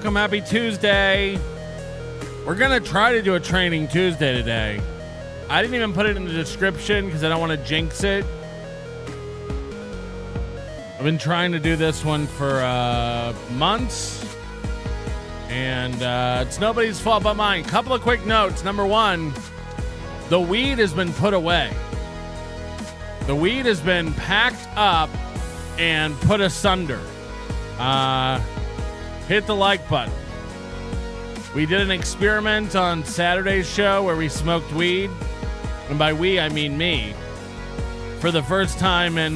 welcome. Happy Tuesday. We're going to try to do a training Tuesday today. I didn't even put it in the description because I don't want to jinx it. I've been trying to do this one for months, and it's nobody's fault but mine. Couple of quick notes. Number one, the weed has been put away. The weed has been packed up and put asunder. Hit the like button. We did an experiment on Saturday's show where we smoked weed. And by we, I mean me. For the first time in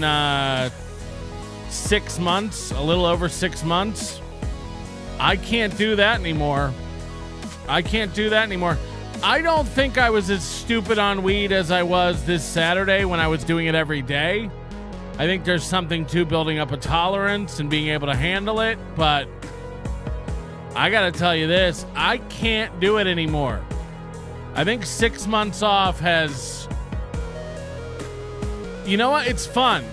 6 months, a little over 6 months. I can't do that anymore. I don't think I was as stupid on weed as I was this Saturday when I was doing it every day. I think there's something to building up a tolerance and being able to handle it, but I gotta tell you this, I can't do it anymore. I think 6 months off has... You know what? It's fun.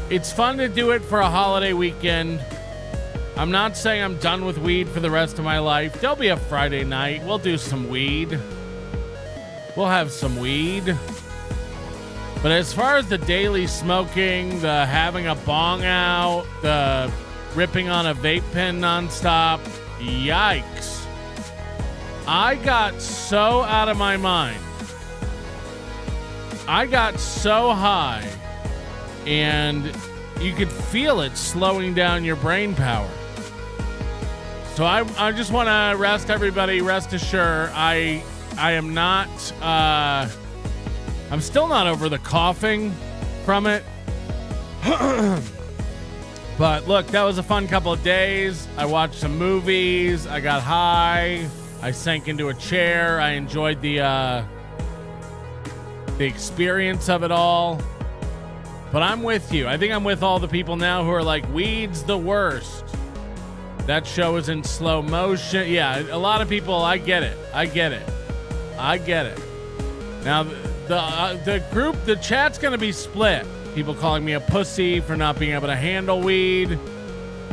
It's fun to do it for a holiday weekend. I'm not saying I'm done with weed for the rest of my life. There'll be a Friday night. We'll do some weed. We'll have some weed. But as far as the daily smoking, the having a bong out, the ripping on a vape pen nonstop, yikes. I got so out of my mind. I got so high, and you could feel it slowing down your brain power. So I just want to rest everybody, rest assured, I am not, I'm still not over the coughing from it. But look, that was a fun couple of days. I watched some movies. I got high. I sank into a chair. I enjoyed the experience of it all. But I'm with you. I think I'm with all the people now who are like, weed's the worst. That show is in slow motion. Yeah, a lot of people, I get it. Now, the group, the chat's going to be split. People calling me a pussy for not being able to handle weed.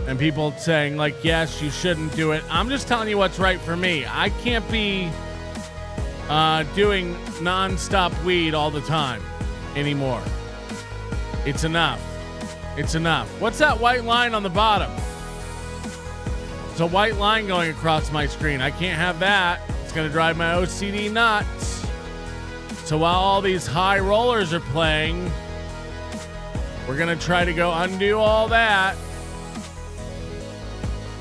And people saying, like, yes, you shouldn't do it. I'm just telling you what's right for me. I can't be doing nonstop weed all the time anymore. It's enough. What's that white line on the bottom? It's a white line going across my screen. I can't have that. It's going to drive my OCD nuts. So while all these high rollers are playing, we're going to try to go undo all that.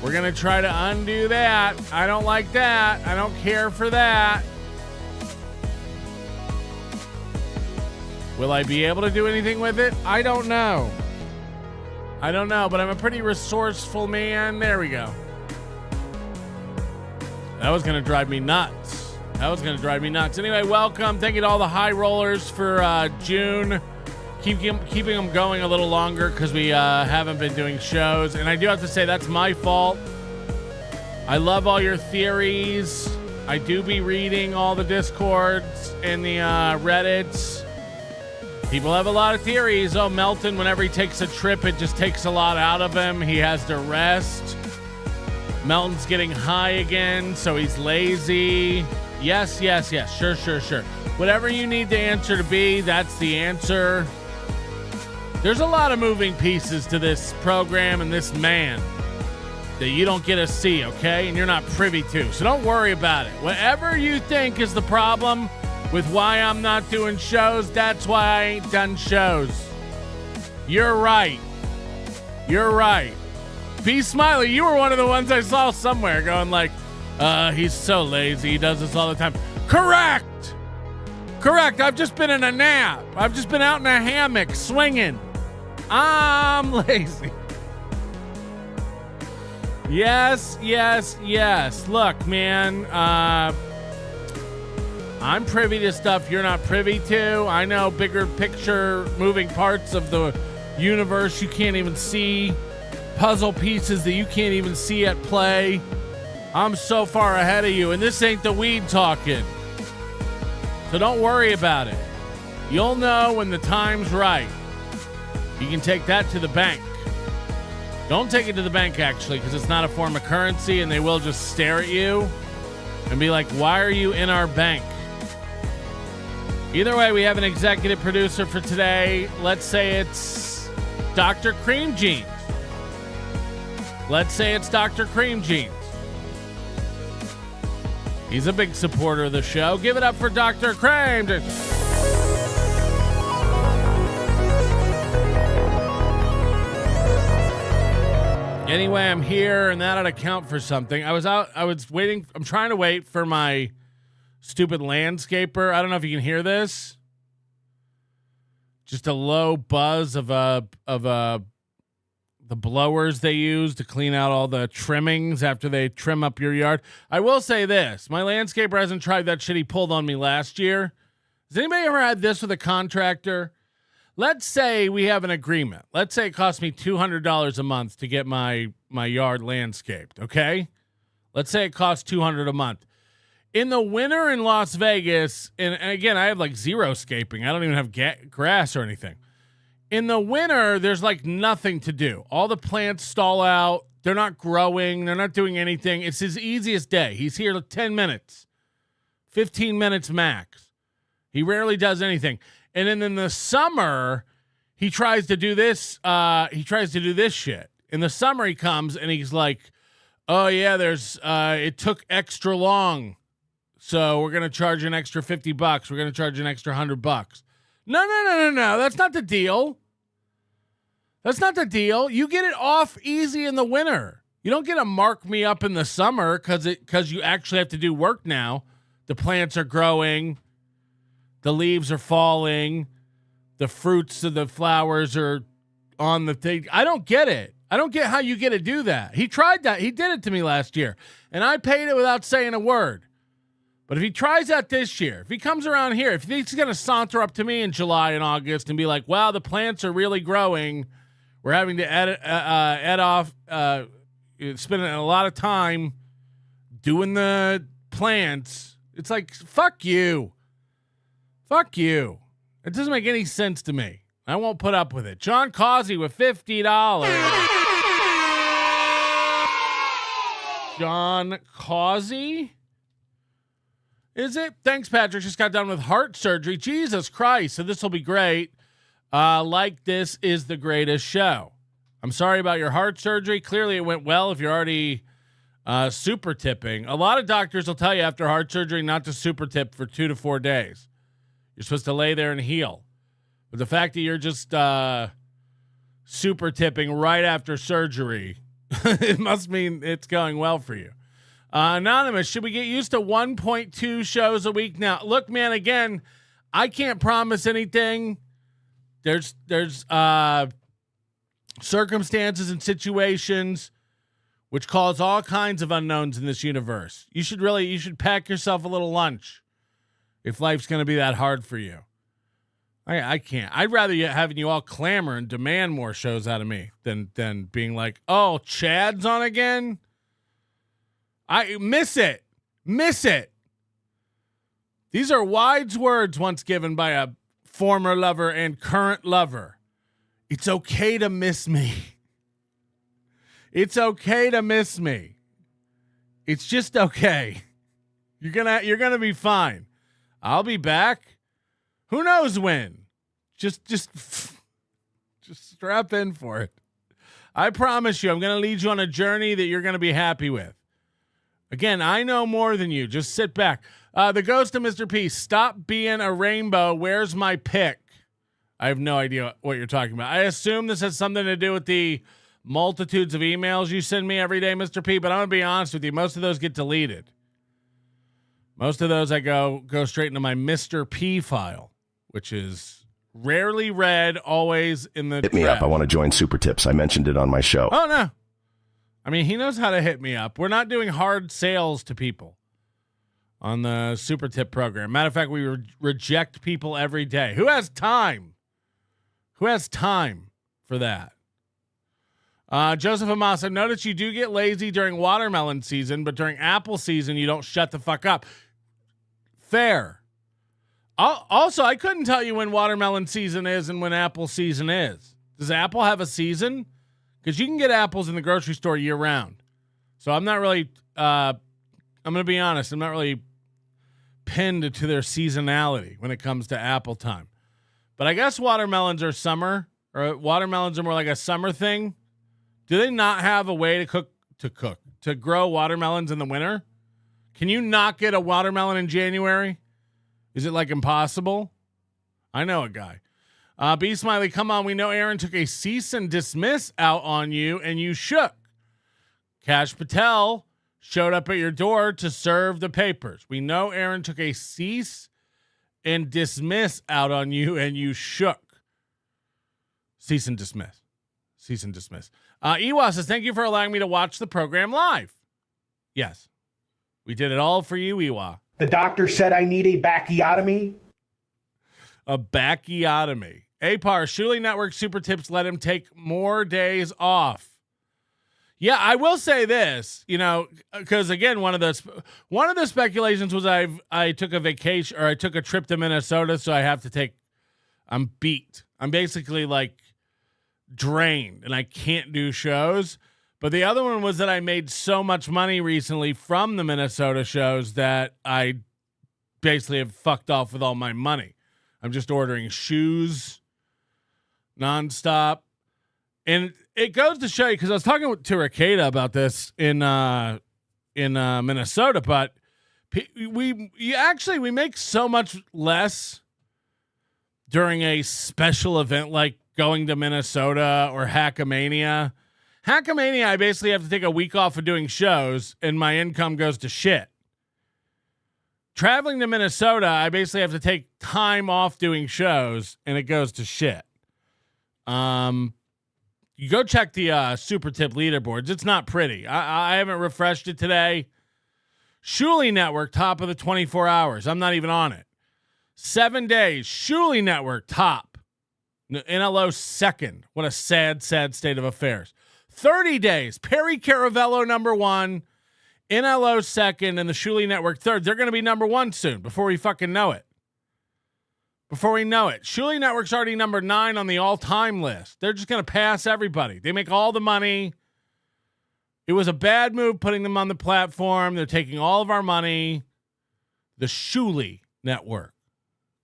We're going to try to undo that. I don't like that. I don't care for that. Will I be able to do anything with it? I don't know, but I'm a pretty resourceful man. There we go. That was going to drive me nuts. Anyway, welcome. Thank you to all the high rollers for June. Keeping them going a little longer because we haven't been doing shows. And I do have to say, that's my fault. I love all your theories. I do be reading all the Discords and the Reddits. People have a lot of theories. Oh, Melton, whenever he takes a trip, it just takes a lot out of him. He has to rest. Melton's getting high again, so he's lazy. Yes. Sure. Whatever you need the answer to be, that's the answer. There's a lot of moving pieces to this program and this man that you don't get to see, okay? And you're not privy to. So don't worry about it. Whatever you think is the problem with why I'm not doing shows, that's why I ain't done shows. You're right. P. Smiley, you were one of the ones I saw somewhere going like, he's so lazy. He does this all the time. Correct. I've just been in a nap. I've just been out in a hammock swinging. I'm lazy. Yes. Look, man, I'm privy to stuff you're not privy to. I know bigger picture moving parts of the universe you can't even see. Puzzle pieces that you can't even see at play. I'm so far ahead of you, and this ain't the weed talking. So don't worry about it. You'll know when the time's right. You can take that to the bank. Don't take it to the bank, actually, because it's not a form of currency, and they will just stare at you and be like, why are you in our bank? Either way, we have an executive producer for today. Let's say it's Dr. Cream Jeans. Let's say it's Dr. Cream Jeans. He's a big supporter of the show. Give it up for Dr. Cream Jeans. Anyway, I'm here, and that ought to count for something. I was waiting. I'm trying to wait for my stupid landscaper. I don't know if you can hear this. Just a low buzz of the blowers they use to clean out all the trimmings after they trim up your yard. I will say this. My landscaper hasn't tried that shit he pulled on me last year. Has anybody ever had this with a contractor? Let's say we have an agreement. Let's say it costs me $200 a month to get my yard landscaped, okay? Let's say it costs $200 a month. In the winter in Las Vegas, and again, I have like zero scaping. I don't even have grass or anything. In the winter, there's like nothing to do. All the plants stall out. They're not growing. They're not doing anything. It's his easiest day. He's here 10 minutes, 15 minutes max. He rarely does anything. And then in the summer, he tries to do this. Shit. In the summer, he comes and he's like, "Oh yeah, it took extra long, so we're gonna charge an extra $50. We're gonna charge an extra $100." No. That's not the deal. That's not the deal. You get it off easy in the winter. You don't get to mark me up in the summer because you actually have to do work now. The plants are growing. The leaves are falling. The fruits of the flowers are on the thing. I don't get it. I don't get how you get to do that. He tried that. He did it to me last year, and I paid it without saying a word. But if he tries that this year, if he comes around here, if he's going to saunter up to me in July and August and be like, wow, the plants are really growing. We're having to add off, spending a lot of time doing the plants. It's like, fuck you. Fuck you. It doesn't make any sense to me. I won't put up with it. John Causey with $50. John Causey? Is it? Thanks, Patrick. Just got done with heart surgery. Jesus Christ. So this will be great. Like this is the greatest show. I'm sorry about your heart surgery. Clearly it went well if you're already super tipping. A lot of doctors will tell you after heart surgery not to super tip for 2 to 4 days. You're supposed to lay there and heal. But the fact that you're just super tipping right after surgery, it must mean it's going well for you. Anonymous, should we get used to 1.2 shows a week now? Look, man, again, I can't promise anything. There's circumstances and situations which cause all kinds of unknowns in this universe. You should pack yourself a little lunch if life's going to be that hard for you. I can't. I'd rather having you all clamor and demand more shows out of me than being like, oh, Chad's on again. I miss it. These are wise words once given by a former lover and current lover. It's okay to miss me. It's okay to miss me. It's just okay. You're gonna be fine. I'll be back. Who knows when? Just strap in for it. I promise you, I'm going to lead you on a journey that you're going to be happy with. Again, I know more than you. Just sit back. The Ghost of Mr. P. Stop being a rainbow. Where's my pick? I have no idea what you're talking about. I assume this has something to do with the multitudes of emails you send me every day, Mr. P. But I'm going to be honest with you. Most of those get deleted. Most of those I go straight into my Mr. P file, which is rarely read, always in the Hit me up. I want to join Super Tips. I mentioned it on my show. Oh, no. I mean, he knows how to hit me up. We're not doing hard sales to people on the Super Tip program. Matter of fact, we reject people every day. Who has time? Who has time for that? Joseph Amasa, notice you do get lazy during watermelon season, but during apple season, you don't shut the fuck up. Fair. Also, I couldn't tell you when watermelon season is and when apple season is. Does apple have a season? because you can get apples in the grocery store year round. So I'm not really, I'm going to be honest, I'm not really pinned to their seasonality when it comes to apple time. But I guess watermelons are summer, or watermelons are more like a summer thing. Do they not have a way to grow watermelons in the winter? Can you not get a watermelon in January? Is it like impossible? I know a guy. B Smiley, come on. We know Aaron took a cease and dismiss out on you and you shook. Cash Patel showed up at your door to serve the papers. We know Aaron took a cease and dismiss out on you and you shook. Cease and dismiss. Cease and dismiss. Ewa says, thank you for allowing me to watch the program live. Yes. We did it all for you, Ewa. The doctor said I need a bacchiotomy. A bacchiotomy. Apar, Shuli Network super tips let him take more days off. Yeah, I will say this, because again, one of the speculations was I took a vacation, or I took a trip to Minnesota, so I have to I'm beat. I'm basically like drained and I can't do shows. But the other one was that I made so much money recently from the Minnesota shows that I basically have fucked off with all my money. I'm just ordering shoes nonstop. And it goes to show you, because I was talking to Ricada about this in Minnesota, but we make so much less during a special event like going to Minnesota or Hackamania. Hackamania, I basically have to take a week off of doing shows, and my income goes to shit. Traveling to Minnesota, I basically have to take time off doing shows, and it goes to shit. You go check the super tip leaderboards. It's not pretty. I haven't refreshed it today. Shuli Network, top of the 24 hours. I'm not even on it. 7 days. Shuli Network, top. NLO, second. What a sad, sad state of affairs. 30 days. Perry Caravello, number one. NLO, second. And the Shuli Network, third. They're going to be number one soon before we fucking know it. Shuli Network's already number 9 on the all-time list. They're just going to pass everybody. They make all the money. It was a bad move putting them on the platform. They're taking all of our money. The Shuli Network.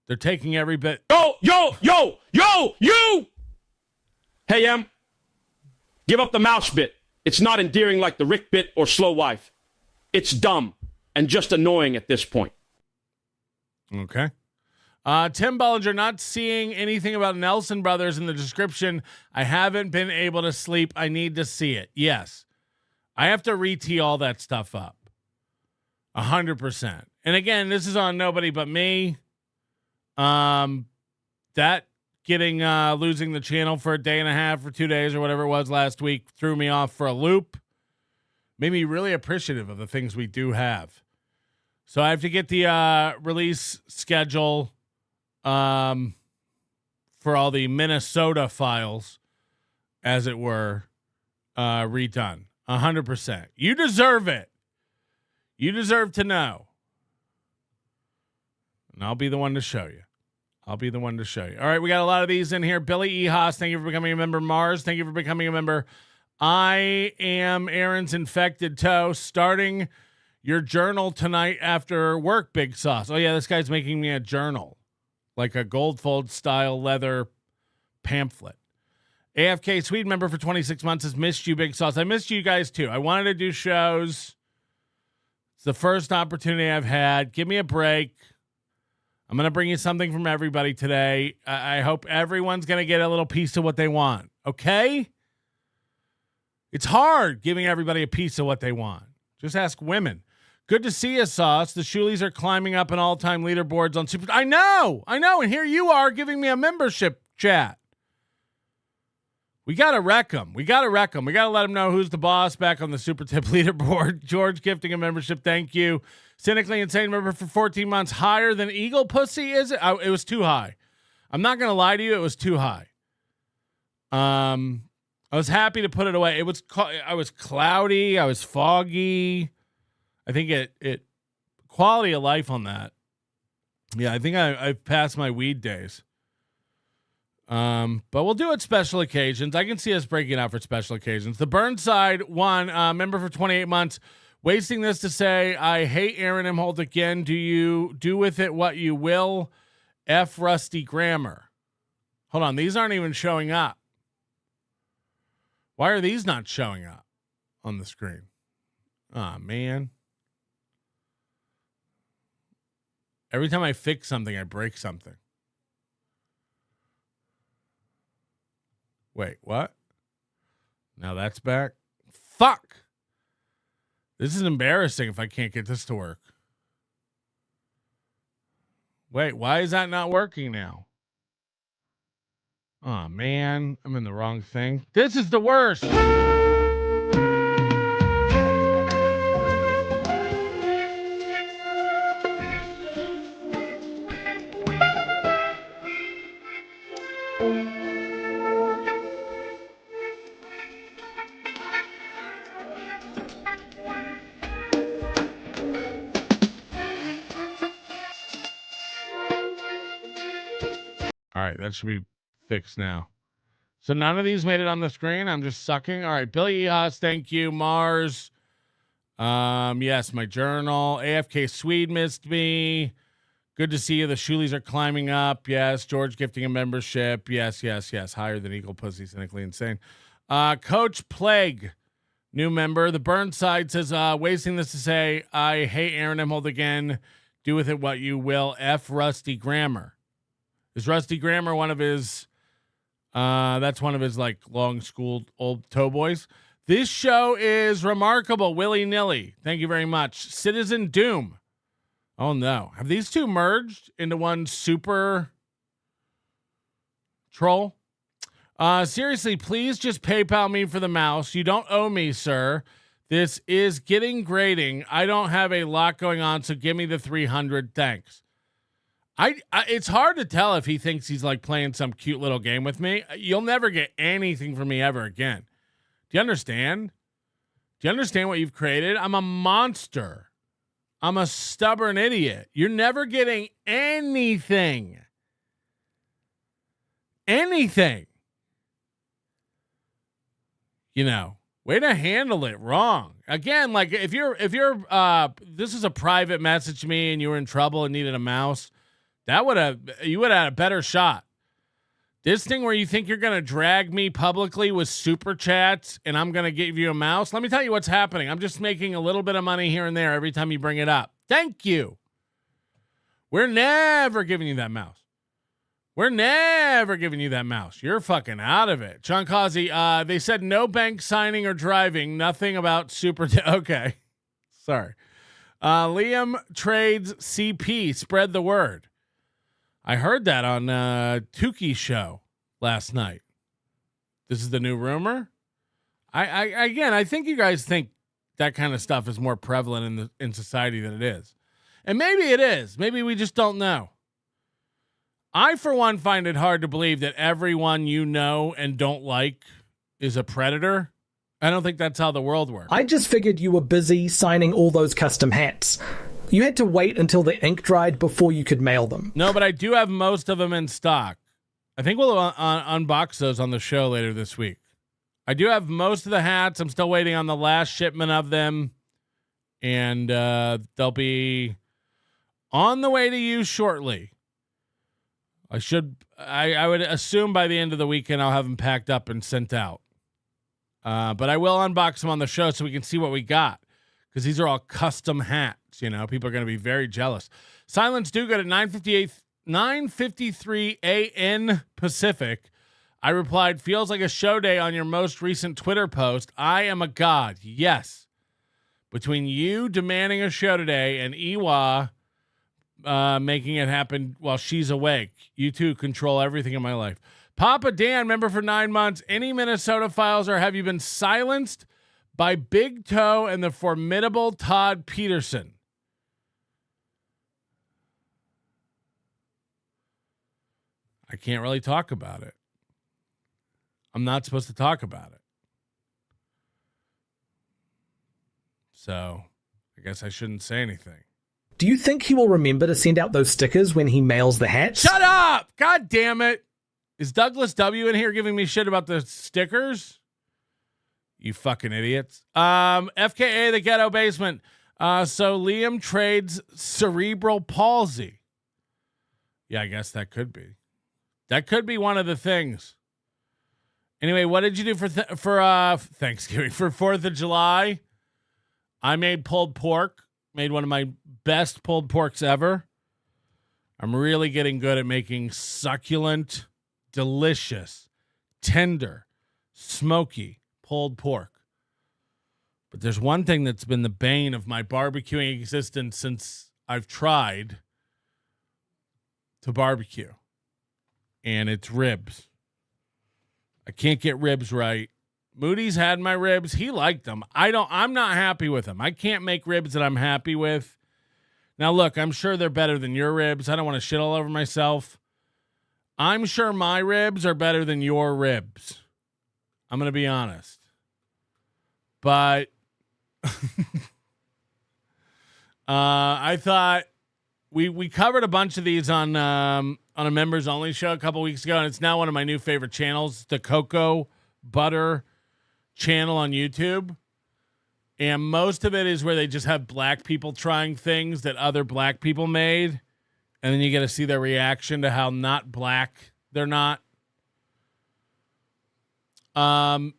They're taking every bit. Yo, you! Hey, Em. Give up the mouse bit. It's not endearing like the Rick bit or slow wife. It's dumb and just annoying at this point. Okay. Tim Bollinger, not seeing anything about Nelson Brothers in the description. I haven't been able to sleep. I need to see it. Yes. I have to re-tee all that stuff up. 100%. And again, this is on Nobody But Me. That losing the channel for a day and a half or 2 days or whatever it was last week threw me off for a loop. Made me really appreciative of the things we do have. So I have to get the release schedule for all the Minnesota files, as it were, redone. 100%. You deserve it. You deserve to know. And I'll be the one to show you. All right, we got a lot of these in here. Billy E. Haas, thank you for becoming a member. Mars, thank you for becoming a member. I am Aaron's infected toe. Starting your journal tonight after work, Big Sauce. Oh, yeah, this guy's making me a journal. Like a goldfold style leather pamphlet. AFK Sweden member for 26 months has missed you, Big Sauce. I missed you guys too. I wanted to do shows. It's the first opportunity I've had. Give me a break. I'm going to bring you something from everybody today. I hope everyone's going to get a little piece of what they want. Okay? It's hard giving everybody a piece of what they want. Just ask women. Good to see you, Sauce. The Shulis are climbing up in all-time leaderboards on Super. I know. And here you are giving me a membership chat. We got to wreck them. We got to let them know who's the boss back on the Super Tip leaderboard. George gifting a membership. Thank you. Cynically Insane member for 14 months. Higher than Eagle Pussy, is it? It was too high. I'm not going to lie to you. It was too high. I was happy to put it away. I was cloudy. I was foggy. I think it quality of life on that. Yeah, I think I've passed my weed days. But we'll do it special occasions. I can see us breaking out for special occasions. The Burnside one, member for 28 months, wasting this to say, I hate Aaron M. Holt again. Do you do with it what you will? F. Rusty Grammar. Hold on, these aren't even showing up. Why are these not showing up on the screen? Oh, man. Every time I fix something, I break something. Wait, what? Now that's back? Fuck! This is embarrassing if I can't get this to work. Wait, why is that not working now? Oh, man. I'm in the wrong thing. This is the worst! All right, that should be fixed now. So none of these made it on the screen. I'm just sucking. All right, Billy Haas, thank you. Mars. Yes, my journal. AFK Swede missed me. Good to see you. The Shulis are climbing up. Yes, George gifting a membership. Yes. Higher than Eagle Pussy, cynically insane. Coach Plague, new member. The Burnside says, wasting this to say, I hate Aaron M. Holt again. Do with it what you will. F. Rusty Grammar. Is Rusty Grammar one of his, that's one of his like long schooled old toe boys? This show is remarkable. Willy nilly. Thank you very much. Citizen Doom. Oh no. Have these two merged into one super troll? Seriously, please just PayPal me for the mouse. You don't owe me, sir. This is getting grating. I don't have a lot going on, so give me the 300. Thanks. It's hard to tell if he thinks he's like playing some cute little game with me. You'll never get anything from me ever again. Do you understand? Do you understand what you've created? I'm a monster. I'm a stubborn idiot. You're never getting anything. Anything. You know, way to handle it wrong. Again, like if you're this is a private message to me and you were in trouble and needed a mouse, you would have had a better shot. This thing where you think you're going to drag me publicly with super chats and I'm going to give you a mouse. Let me tell you what's happening. I'm just making a little bit of money here and there every time you bring it up. Thank you. We're never giving you that mouse. We're never giving you that mouse. You're fucking out of it. Sean Causey, they said no bank signing or driving. Nothing about super. Okay. Sorry. Liam trades CP. Spread the word. I heard that on Tuki's show last night. This is the new rumor. I think you guys think that kind of stuff is more prevalent in society than it is. And maybe it is. Maybe we just don't know. I, for one, find it hard to believe that everyone you know and don't like is a predator. I don't think that's how the world works. I just figured you were busy signing all those custom hats. You had to wait until the ink dried before you could mail them. No, but I do have most of them in stock. I think we'll unbox those on the show later this week. I do have most of the hats. I'm still waiting on the last shipment of them. And they'll be on the way to you shortly. I would assume by the end of the weekend I'll have them packed up and sent out. But I will unbox them on the show so we can see what we got. Because these are all custom hats, you know. People are going to be very jealous. Silence Do Good at 9:53 a.m. Pacific. I replied, feels like a show day on your most recent Twitter post. I am a god. Yes. Between you demanding a show today and Iwa making it happen while she's awake, you two control everything in my life. Papa Dan, member for 9 months. Any Minnesota files, or have you been silenced by Big Toe and the formidable Todd Peterson? I can't really talk about it. I'm not supposed to talk about it. So I guess I shouldn't say anything. Do you think he will remember to send out those stickers when he mails the hats? Shut up! God damn it. Is Douglas W in here giving me shit about the stickers? You fucking idiots. FKA, the ghetto basement. So Liam trades cerebral palsy. Yeah, I guess that could be. That could be one of the things. Anyway, what did you do for Thanksgiving? For 4th of July? I made pulled pork. Made one of my best pulled porks ever. I'm really getting good at making succulent, delicious, tender, smoky pulled pork. But there's one thing that's been the bane of my barbecuing existence since I've tried to barbecue. And it's ribs. I can't get ribs right. Moody's had my ribs. He liked them. I'm not happy with them. I can't make ribs that I'm happy with. Now, look, I'm sure they're better than your ribs. I don't want to shit all over myself. I'm sure my ribs are better than your ribs. I'm going to be honest. But I thought we covered a bunch of these on a members only show a couple weeks ago, and it's now one of my new favorite channels, the Cocoa Butter channel on YouTube. And most of it is where they just have black people trying things that other black people made, and then you get to see their reaction to how not black they're not. And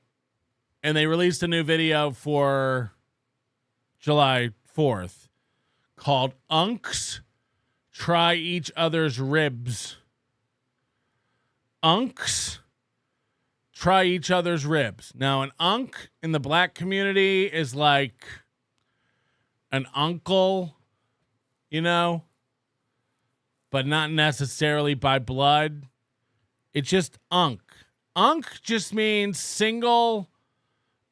they released a new video for July 4th called Unks Try Each Other's Ribs. Unks try each other's ribs. Now, an unk in the black community is like an uncle, you know, but not necessarily by blood. It's just unk. Unk just means single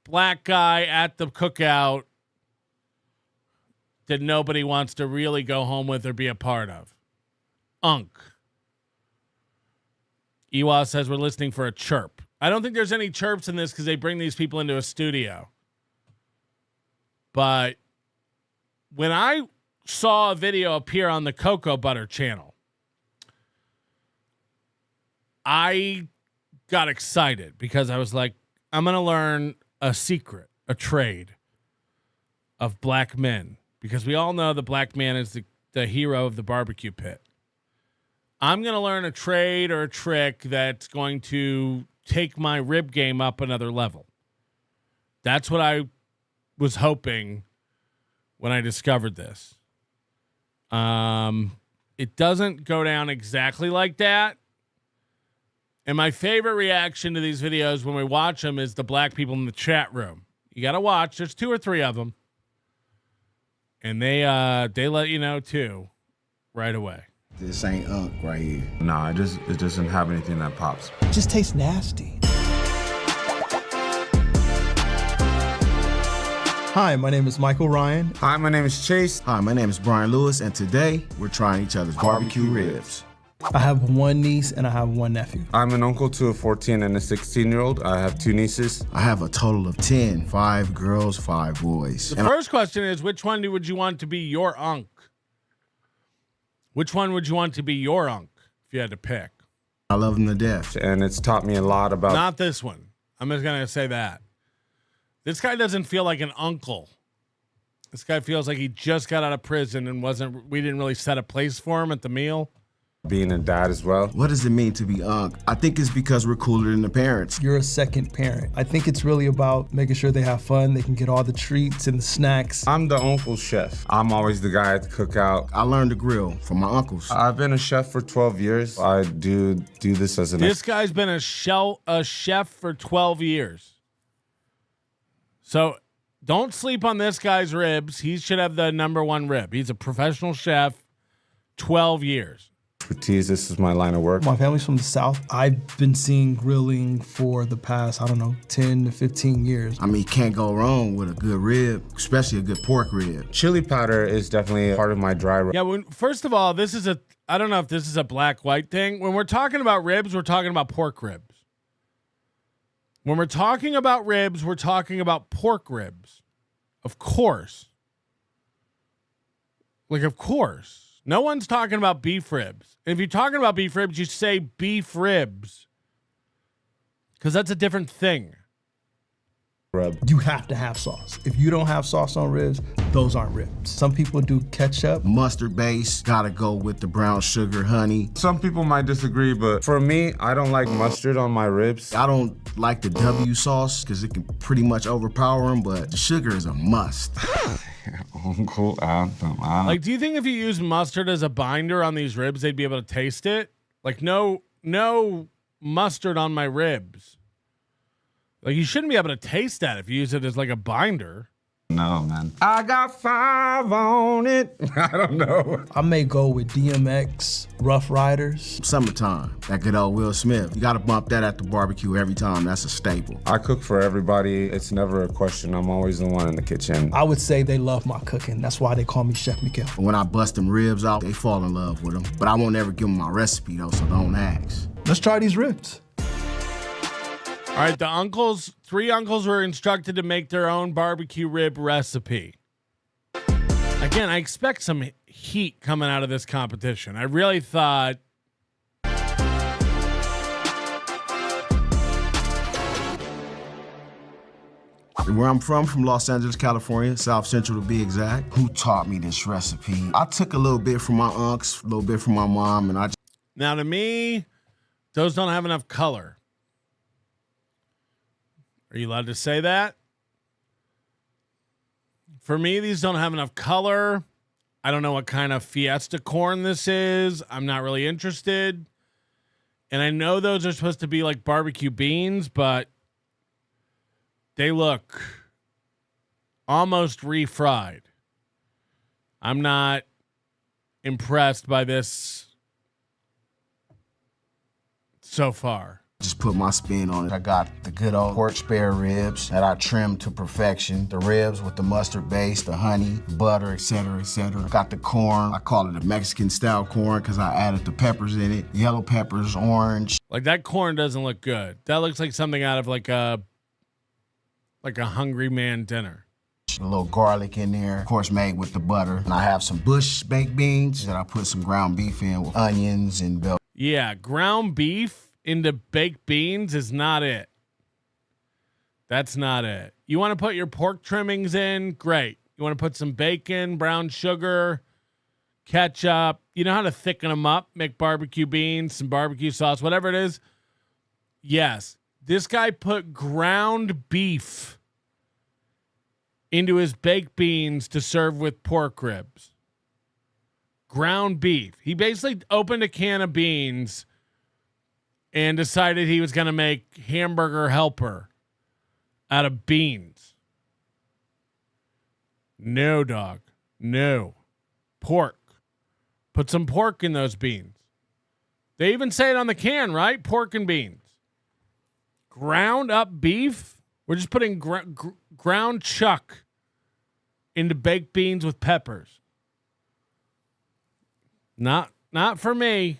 black guy at the cookout that nobody wants to really go home with or be a part of. Unk. Ewa says we're listening for a chirp. I don't think there's any chirps in this because they bring these people into a studio. But when I saw a video appear on the Cocoa Butter channel, I got excited because I was like, I'm going to learn a secret, a trade of black men. Because we all know the black man is the hero of the barbecue pit. I'm going to learn a trade or a trick that's going to take my rib game up another level. That's what I was hoping when I discovered this. It doesn't go down exactly like that. And my favorite reaction to these videos when we watch them is the black people in the chat room. You got to watch. There's 2 or 3 of them. And they let you know, too, right away. This ain't unk right here. Nah, it doesn't have anything that pops. It just tastes nasty. Hi, my name is Michael Ryan. Hi, my name is Chase. Hi, my name is Brian Lewis, and today we're trying each other's barbecue ribs. I have one niece and I have one nephew. I'm an uncle to a 14 and a 16-year-old. I have 2 nieces. I have a total of 10, 5 girls, 5 boys. The first question is, which one would you want to be your unk? Which one would you want to be your unk if you had to pick? I love them to death. And it's taught me a lot about... Not this one. I'm just going to say that. This guy doesn't feel like an uncle. This guy feels like he just got out of prison and we didn't really set a place for him at the meal. Being a dad as well. What does it mean to be unk? I think it's because we're cooler than the parents. You're a second parent. I think it's really about making sure they have fun, they can get all the treats and the snacks. I'm the uncle chef. I'm always the guy at the cookout. I learned to grill from my uncles. I've been a chef for 12 years. I do this as an... This guy's been a chef for 12 years. So don't sleep on this guy's ribs. He should have the #1 rib. He's a professional chef, 12 years. Expertise. This is my line of work. My family's from the South. I've been seeing grilling for the past, 10 to 15 years. I mean, you can't go wrong with a good rib, especially a good pork rib. Chili powder is definitely a part of my dry rub. Yeah, first of all, I don't know if this is a black-white thing. When we're talking about ribs, we're talking about pork ribs. When we're talking about ribs, we're talking about pork ribs. Of course. Of course. No one's talking about beef ribs. And if you're talking about beef ribs, you say beef ribs. Because that's a different thing. Rub. You have to have sauce. If you don't have sauce on ribs, those aren't ribs. Some people do ketchup. Mustard base, gotta go with the brown sugar, honey. Some people might disagree, but for me, I don't like mustard on my ribs. I don't like the W sauce because it can pretty much overpower them, but the sugar is a must. Uncle Anthem. Like, do you think if you use mustard as a binder on these ribs, they'd be able to taste it? Like, no mustard on my ribs. Like, you shouldn't be able to taste that if you use it as like a binder. No, man. I got 5 on it. I don't know. I may go with DMX, Rough Riders. Summertime, that good old Will Smith. You gotta bump that at the barbecue every time. That's a staple. I cook for everybody. It's never a question. I'm always the one in the kitchen. I would say they love my cooking. That's why they call me Chef Miguel. When I bust them ribs out, they fall in love with them. But I won't ever give them my recipe though, so don't ask. Let's try these ribs. All right, the 3 uncles were instructed to make their own barbecue rib recipe. Again, I expect some heat coming out of this competition. I really thought... Where I'm from Los Angeles, California, South Central to be exact. Who taught me this recipe? I took a little bit from my unks, a little bit from my mom, and I just... Now, to me, those don't have enough color. Are you allowed to say that? For me, these don't have enough color. I don't know what kind of fiesta corn this is. I'm not really interested. And I know those are supposed to be like barbecue beans, but they look almost refried. I'm not impressed by this so far. Just put my spin on it. I got the good old pork spare ribs that I trimmed to perfection. The ribs with the mustard base, the honey, butter, etc., etc. Got the corn. I call it a Mexican style corn because I added the peppers in it. Yellow peppers, orange. Like, that corn doesn't look good. That looks like something out of like a hungry man dinner. A little garlic in there, of course made with the butter. And I have some bush baked beans that I put some ground beef in with onions and bell. Yeah, ground beef into baked beans is not it. That's not it. You want to put your pork trimmings in? Great. You want to put some bacon, brown sugar, ketchup. You know how to thicken them up, make barbecue beans, some barbecue sauce, whatever it is. Yes. This guy put ground beef into his baked beans to serve with pork ribs. Ground beef. He basically opened a can of beans and decided he was going to make hamburger helper out of beans. No, dog. No. Pork. Put some pork in those beans. They even say it on the can, right? Pork and beans. Ground up beef? We're just putting ground chuck into baked beans with peppers. Not for me.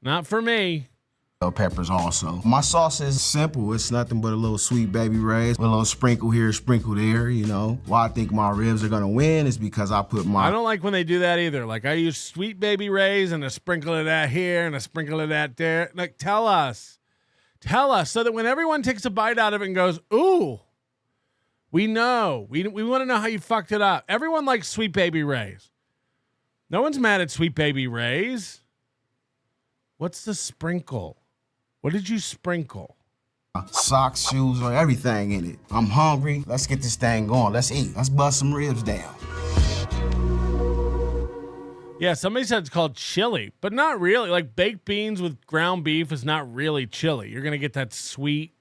Not for me. Bell peppers also. My sauce is simple. It's nothing but a little Sweet Baby Ray's, a little sprinkle here, sprinkle there, you know. Why I think my ribs are gonna win is because I put my... I don't like when they do that either. Like, I use Sweet Baby Ray's and a sprinkle of that here and a sprinkle of that there. Like, tell us so that when everyone takes a bite out of it and goes, ooh, we know. We want to know how you fucked it up. Everyone likes Sweet Baby Ray's. No one's mad at Sweet Baby Ray's. What's the sprinkle? What did you sprinkle? Socks, shoes, or everything in it. I'm hungry. Let's get this thing going. Let's eat. Let's bust some ribs down. Yeah, somebody said it's called chili, but not really. Like, baked beans with ground beef is not really chili. You're going to get that sweet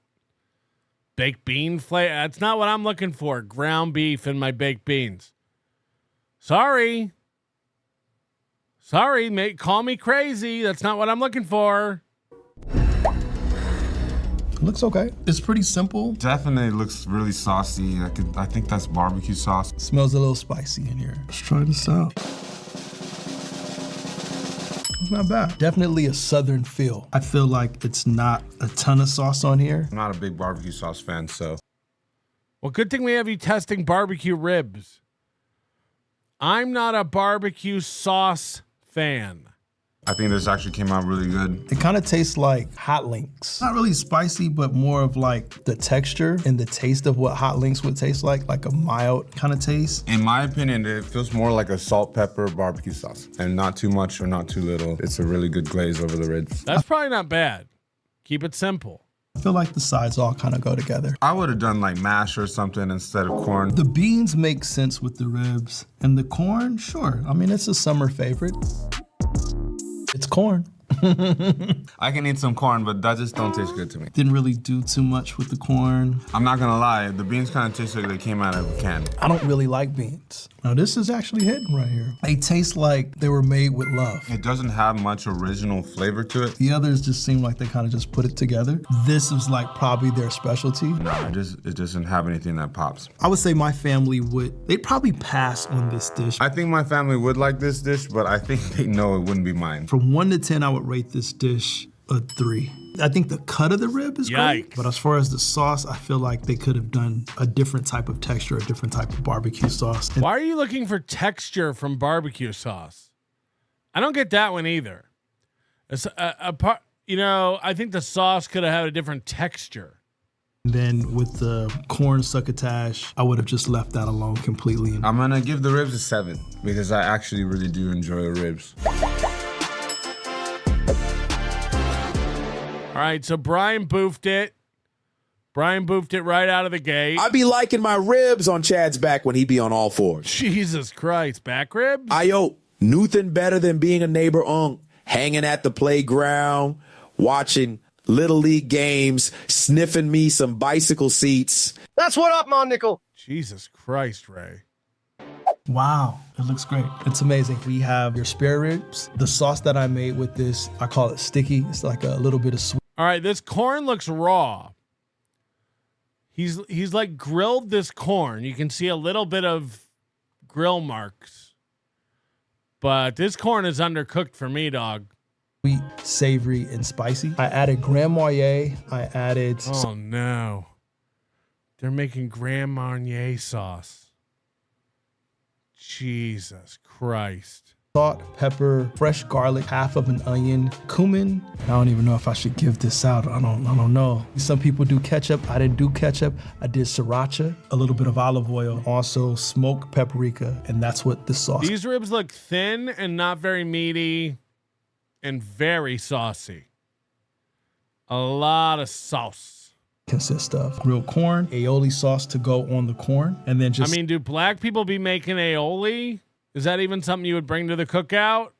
baked bean flavor. That's not what I'm looking for. Ground beef in my baked beans. Sorry, mate. Call me crazy. That's not what I'm looking for. Looks okay. It's pretty simple. Definitely looks really saucy. I think that's barbecue sauce. Smells a little spicy in here. Let's try this out. It's not bad. Definitely a southern feel. I feel like it's not a ton of sauce on here. I'm not a big barbecue sauce fan, so. Well, good thing we have you testing barbecue ribs. I'm not a barbecue sauce fan. I think this actually came out really good. It kind of tastes like hot links. Not really spicy, but more of like the texture and the taste of what hot links would taste like a mild kind of taste. In my opinion, it feels more like a salt, pepper, barbecue sauce. And not too much or not too little. It's a really good glaze over the ribs. That's probably not bad. Keep it simple. I feel like the sides all kind of go together. I would have done like mash or something instead of corn. The beans make sense with the ribs. And the corn, sure. I mean, it's a summer favorite. It's corn. I can eat some corn, but that just don't taste good to me. Didn't really do too much with the corn. I'm not gonna lie, the beans kind of taste like they came out of a can. I don't really like beans. Now this is actually hidden right here. They taste like they were made with love. It doesn't have much original flavor to it. The others just seem like they kind of just put it together. This is like probably their specialty. No, it doesn't have anything that pops. I would say my family they'd probably pass on this dish. I think my family would like this dish, but I think they know it wouldn't be mine. From 1 to 10, I would rate this dish a 3. I think the cut of the rib is great, but as far as the sauce, I feel like they could have done a different type of texture, a different type of barbecue sauce. Why are you looking for texture from barbecue sauce? I don't get that one either. I think the sauce could have had a different texture. And then with the corn succotash, I would have just left that alone completely. I'm gonna give the ribs a 7 because I actually really do enjoy the ribs. All right, so Brian boofed it. Brian boofed it right out of the gate. I be liking my ribs on Chad's back when he be on all fours. Jesus Christ, back ribs? Ayo, nothing better than being a neighbor unk, hanging at the playground, watching Little League games, sniffing me some bicycle seats. That's what up, Mon Nickel. Jesus Christ, Ray. Wow, it looks great. It's amazing. We have your spare ribs. The sauce that I made with this, I call it sticky. It's like a little bit of sweet. All right, this corn looks raw. He's like grilled this corn. You can see a little bit of grill marks. But this corn is undercooked for me, dog. Sweet, savory, and spicy. I added Grand Marnier. I added... Oh, no. They're making Grand Marnier sauce. Jesus Christ. Salt, pepper, fresh garlic, half of an onion, cumin. I don't even know if I should give this out. I don't know. Some people do ketchup. I didn't do ketchup. I did sriracha, a little bit of olive oil, also smoked paprika, and that's what this sauce. These ribs look thin and not very meaty and very saucy. A lot of sauce. Consist of grilled corn, aioli sauce to go on the corn, and then just... I mean, do black people be making aioli? Is that even something you would bring to the cookout?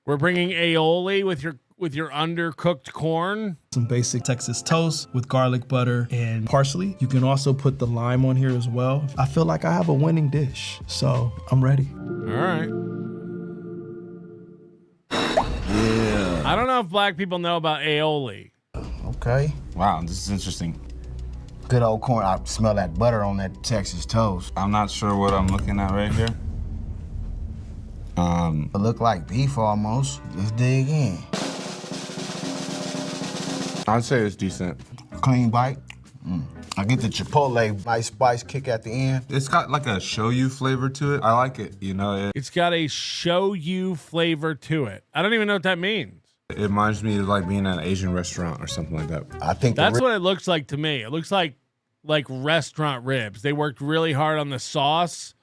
We're bringing aioli with your undercooked corn? Some basic Texas toast with garlic butter and parsley. You can also put the lime on here as well. I feel like I have a winning dish, so I'm ready. All right. Yeah. I don't know if black people know about aioli. Okay. Wow, this is interesting. Good old corn. I smell that butter on that Texas toast. I'm not sure what I'm looking at right here. It look like beef almost. Let's dig in. I'd say it's decent. Clean bite. I get the chipotle nice spice kick at the end. It's got like a shoyu flavor to it. I like it, you know. It's got a shoyu flavor to it. I don't even know what that means. It reminds me of like being at an Asian restaurant or something like that. I think that's what it looks like to me. It looks like restaurant ribs. They worked really hard on the sauce.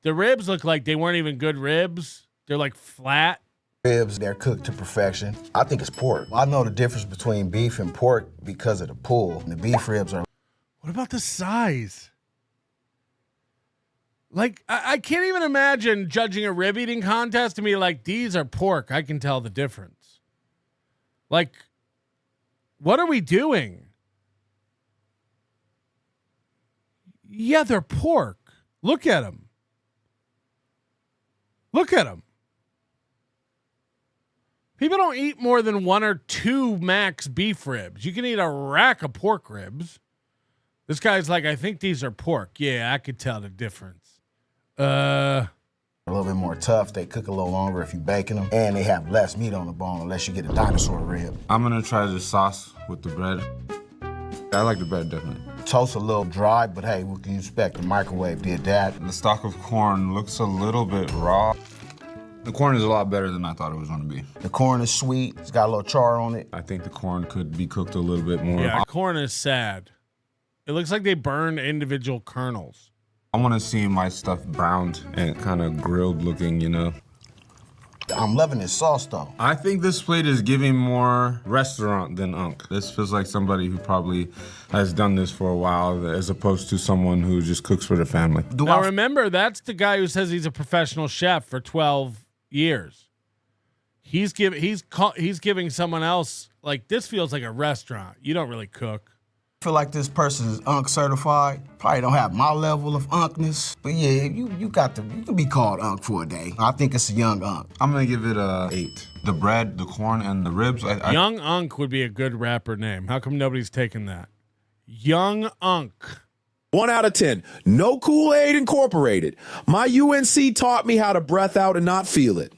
The ribs look like they weren't even good ribs. They're like flat. Ribs, they're cooked to perfection. I think it's pork. I know the difference between beef and pork because of the pull. The beef ribs are... What about the size? Like, I can't even imagine judging a rib eating contest to me like, these are pork. I can tell the difference. Like, what are we doing? Yeah, they're pork. Look at them. Look at them. People don't eat more than 1 or 2 max beef ribs. You can eat a rack of pork ribs. This guy's like, I think these are pork. Yeah, I could tell the difference. A little bit more tough. They cook a little longer if you baking them. And they have less meat on the bone unless you get a dinosaur rib. I'm gonna try the sauce with the bread. I like the bread, definitely. Toast a little dry, but hey, what can you expect? The microwave did that. The stalk of corn looks a little bit raw. The corn is a lot better than I thought it was gonna be. The corn is sweet. It's got a little char on it. I think the corn could be cooked a little bit more. Yeah, corn is sad. It looks like they burned individual kernels. I want to see my stuff browned and kind of grilled looking, you know. I'm loving this sauce though. I think this plate is giving more restaurant than Unc. This feels like somebody who probably has done this for a while as opposed to someone who just cooks for the family. Now remember, that's the guy who says he's a professional chef for 12 years. He's giving someone else, like, this feels like a restaurant. You don't really cook. I feel like this person is Unc certified. Probably don't have my level of Uncness, but yeah, you can be called Unc for a day. I think it's a young Unc. I'm gonna give it a 8. The bread, the corn, and the ribs. Young Unc would be a good rapper name. How come nobody's taken that? Young Unc. 1 out of 10. No Kool-Aid Incorporated. My UNC taught me how to breath out and not feel it.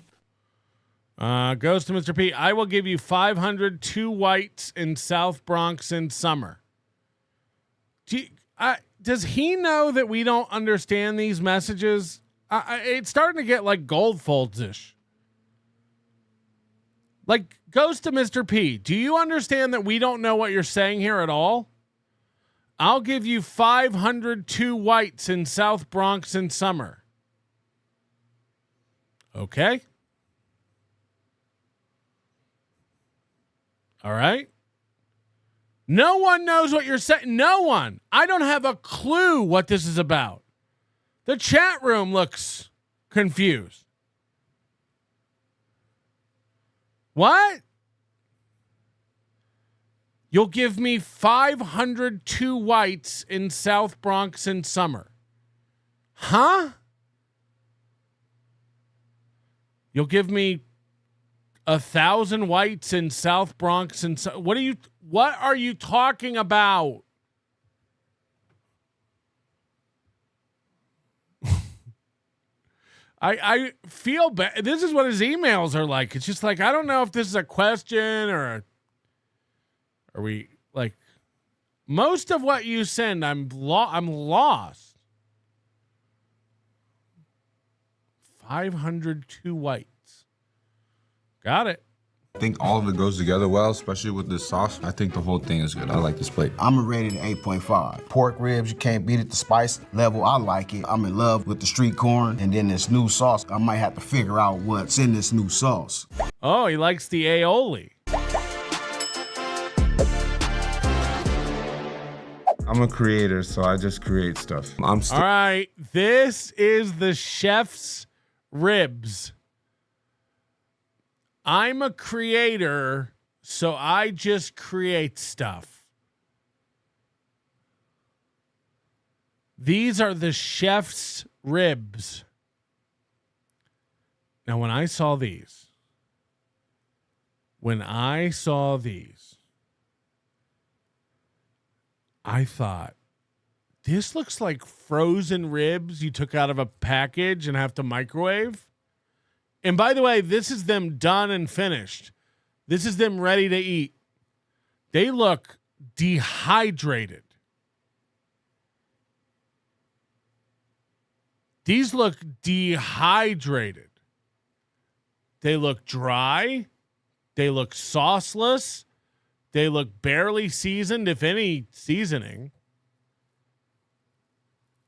Goes to Mr. P. I will give you 500 2 whites in South Bronx in summer. Does he know that we don't understand these messages? It's starting to get like Goldfolds-ish. Like, goes to Mr. P. Do you understand that we don't know what you're saying here at all? I'll give you 500 2 whites in South Bronx in summer. Okay. All right. No one knows what you're saying. No one. I don't have a clue what this is about. The chat room looks confused. What? You'll give me 500 2 whites in South Bronx in summer. Huh? You'll give me 1,000 whites in South Bronx and what are you talking about? I feel bad. This is what his emails are like. It's just like, I don't know if this is a question or are we like, most of what you send, I'm lost. 500 2 whites. Got it. I think all of it goes together well, especially with this sauce. I think the whole thing is good. I like this plate. I'm rated 8.5. Pork ribs, you can't beat it. The spice level, I like it. I'm in love with the street corn. And then this new sauce, I might have to figure out what's in this new sauce. Oh, he likes the aioli. I'm a creator, so I just create stuff. All right, this is the chef's ribs. I'm a creator, so I just create stuff. These are the chef's ribs. Now, when I saw these, I thought, this looks like frozen ribs you took out of a package and have to microwave. And by the way, this is them done and finished. This is them ready to eat. They look dehydrated. These look dehydrated. They look dry. They look sauceless. They look barely seasoned, if any seasoning.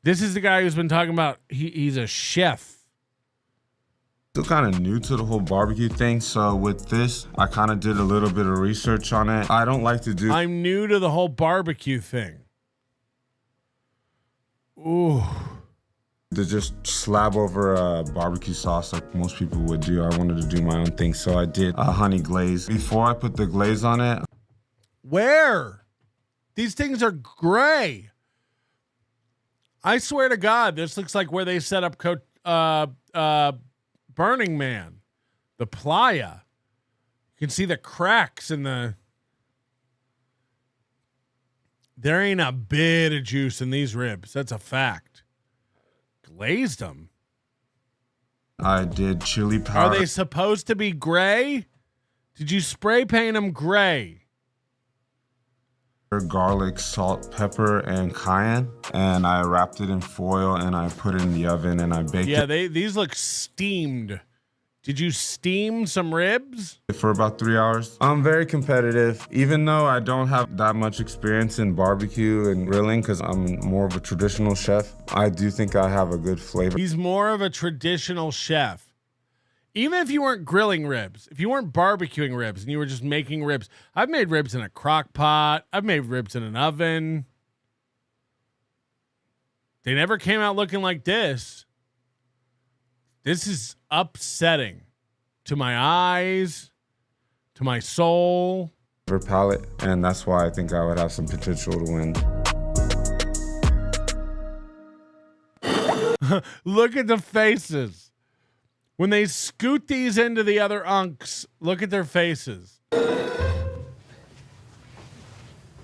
This is the guy who's been talking about he's a chef. Still kind of new to the whole barbecue thing, so with this, I kind of did a little bit of research on it. I don't like to do... I'm new to the whole barbecue thing. Ooh. To just slab over a barbecue sauce like most people would do. I wanted to do my own thing, so I did a honey glaze. Before I put the glaze on it... Where? These things are gray. I swear to God, this looks like where they set up Burning Man, the playa. You can see the cracks in the... There ain't a bit of juice in these ribs. That's a fact. Glazed them. I did chili powder. Are they supposed to be gray? Did you spray paint them gray? Garlic, salt, pepper, and cayenne, and I wrapped it in foil and I put it in the oven and I baked it. Yeah, these look steamed. Did you steam some ribs? For about 3 hours. I'm very competitive. Even though I don't have that much experience in barbecue and grilling, because I'm more of a traditional chef, I do think I have a good flavor. He's more of a traditional chef. Even if you weren't grilling ribs, if you weren't barbecuing ribs and you were just making ribs, I've made ribs in a crock pot. I've made ribs in an oven. They never came out looking like this. This is upsetting to my eyes, to my soul. Palate, and that's why I think I would have some potential to win. Look at the faces. When they scoot these into the other unks, look at their faces.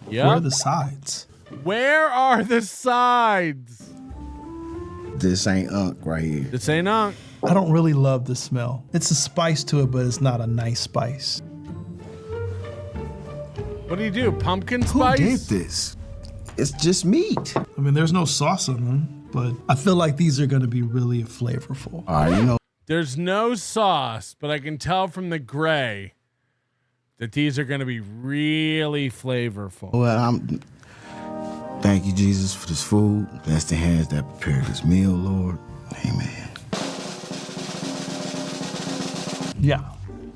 Yeah. Where are the sides? Where are the sides? This ain't unk right here. This ain't unk. I don't really love the smell. It's a spice to it, but it's not a nice spice. What do? Pumpkin Who spice? did this? It's just meat. I mean, there's no sauce on them, but I feel like these are gonna be really flavorful. All right, you know. There's no sauce, but I can tell from the gray that these are going to be really flavorful. Well, thank you, Jesus, for this food. Bless the hands that prepared this meal, Lord. Amen. Yeah,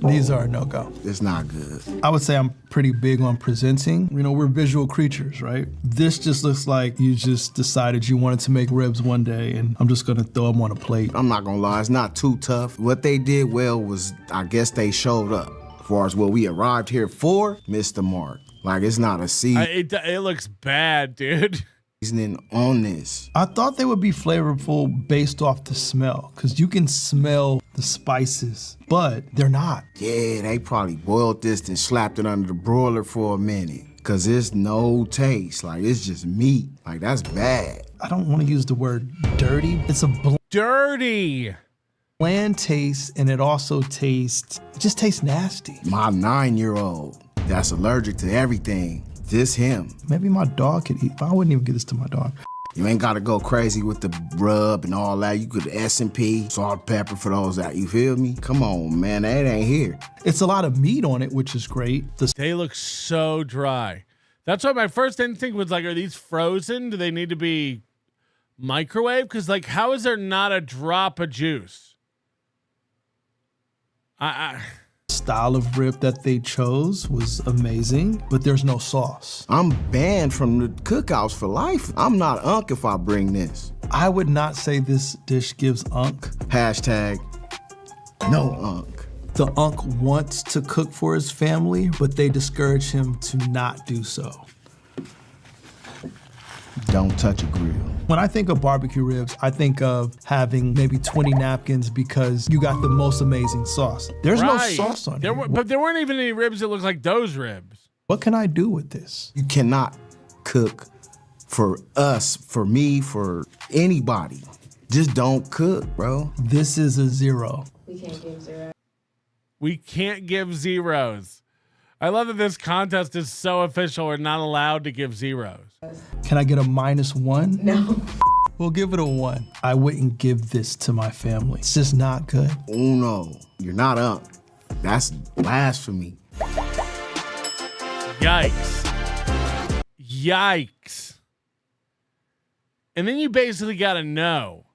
these are a no-go. It's not good. I would say I'm pretty big on presenting. You know, we're visual creatures, right? This just looks like you just decided you wanted to make ribs one day and I'm just gonna throw them on a plate. I'm not gonna lie, it's not too tough. What they did well was, I guess they showed up. As far as what we arrived here for, missed the mark. Like, it's not a It looks bad, dude. seasoning on this. I thought they would be flavorful based off the smell, because you can smell the spices, but they're not. Yeah, they probably boiled this and slapped it under the broiler for a minute. Cause there's no taste. Like, it's just meat. Like, that's bad. I don't want to use the word dirty. It's a dirty. Bland taste, and it also tastes, it just tastes nasty. My 9-year-old that's allergic to everything. This him. Maybe my dog could eat, but I wouldn't even get this to my dog. You ain't gotta go crazy with the rub and all that. You could S&P, salt, pepper for those that, you feel me? Come on, man, that ain't here. It's a lot of meat on it, which is great. They look so dry. That's why my first instinct was like, are these frozen? Do they need to be microwaved? Because, like, how is there not a drop of juice? Style of rib that they chose was amazing, but there's no sauce. I'm banned from the cookouts for life. I'm not unk if I bring this. I would not say this dish gives unk. Hashtag no unk. The unk wants to cook for his family, but they discourage him to not do so. Don't touch a grill. When I think of barbecue ribs, I think of having maybe 20 napkins because you got the most amazing sauce. There's no sauce on it. But there weren't even any ribs that looked like those ribs. What can I do with this? You cannot cook for us, for me, for anybody. Just don't cook, bro. This is a 0. We can't give 0. We can't give zeros. I love that this contest is so official. We're not allowed to give zeros. Can I get a -1? No. We'll give it a 1. I wouldn't give this to my family. It's just not good. Oh no, you're not up. That's blasphemy. Yikes. Yikes. And then you basically got to know.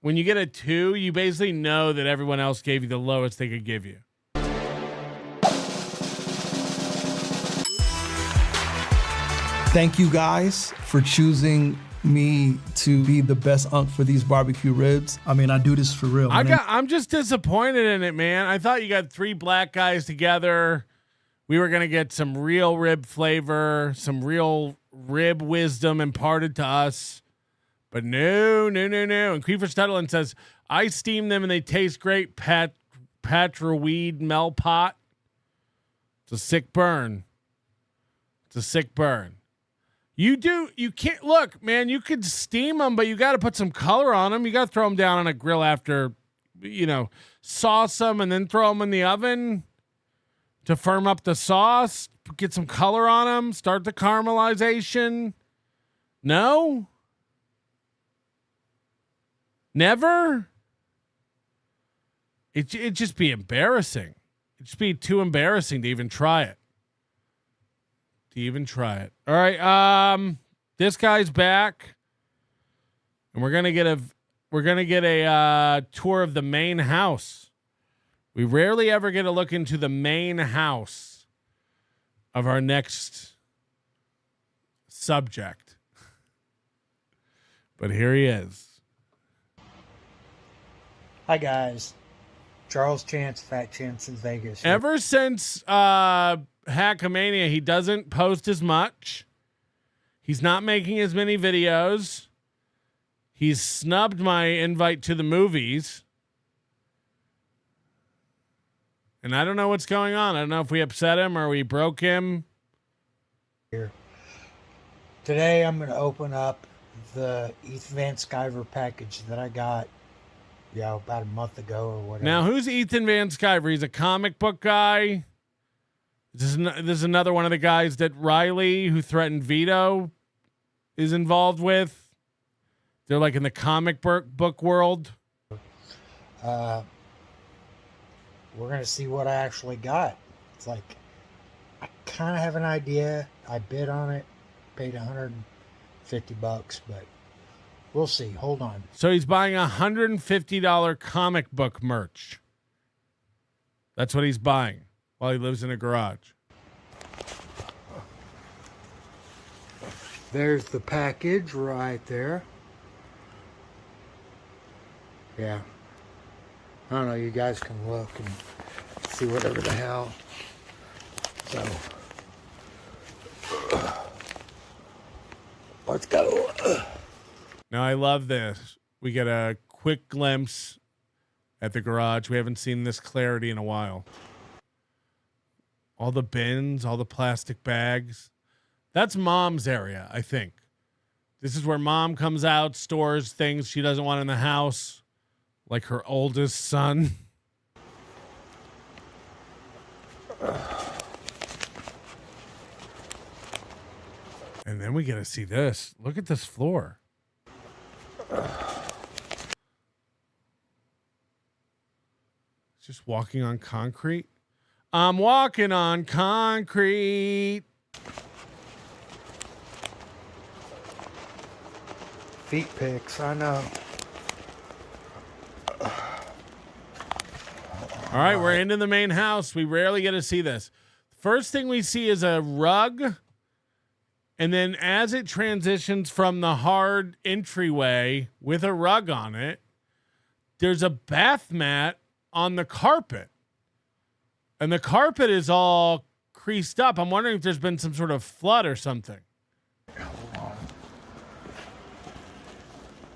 When you get a 2, you basically know that everyone else gave you the lowest they could give you. Thank you guys for choosing me to be the best unk for these barbecue ribs. I mean, I do this for real. I'm just disappointed in it, man. I thought you got 3 black guys together. We were going to get some real rib flavor, some real rib wisdom imparted to us. But no. And Queefer Studland says, I steam them and they taste great. Patraweed Mel Pot. It's a sick burn. It's a sick burn. You can't, look, man, you could steam them, but you got to put some color on them. You got to throw them down on a grill after, sauce them and then throw them in the oven to firm up the sauce, get some color on them, start the caramelization. No? Never? It'd just be embarrassing. It'd just be too embarrassing to even try it. All right. This guy's back, and we're gonna get a tour of the main house. We rarely ever get a look into the main house of our next subject. But here he is. Hi, guys. Charles Chance, Fat Chance in Vegas. Ever since Hackamania, he doesn't post as much. He's not making as many videos. He's snubbed my invite to the movies. And I don't know what's going on. I don't know if we upset him or we broke him. Here. Today I'm going to open up the Ethan Van Sciver package that I got, about a month ago or whatever. Now, who's Ethan Van Sciver? He's a comic book guy. This is another one of the guys that Riley, who threatened Vito, is involved with. They're like in the comic book world. We're going to see what I actually got. It's like, I kind of have an idea. I bid on it, paid $150, but we'll see. Hold on. So he's buying $150 comic book merch. That's what he's buying while he lives in a garage. There's the package right there. Yeah. I don't know. You guys can look and see whatever the hell. So, let's go. Now, I love this. We get a quick glimpse at the garage. We haven't seen this clarity in a while. All the bins, all the plastic bags. That's Mom's area, I think. This is where Mom comes out, stores things she doesn't want in the house, like her oldest son. And then we get to see this. Look at this floor. Just walking on concrete. I'm walking on concrete. Feet pics, I know. All right, we're into the main house. We rarely get to see this. First thing we see is a rug. And then as it transitions from the hard entryway with a rug on it, there's a bath mat on the carpet. And the carpet is all creased up. I'm wondering if there's been some sort of flood or something.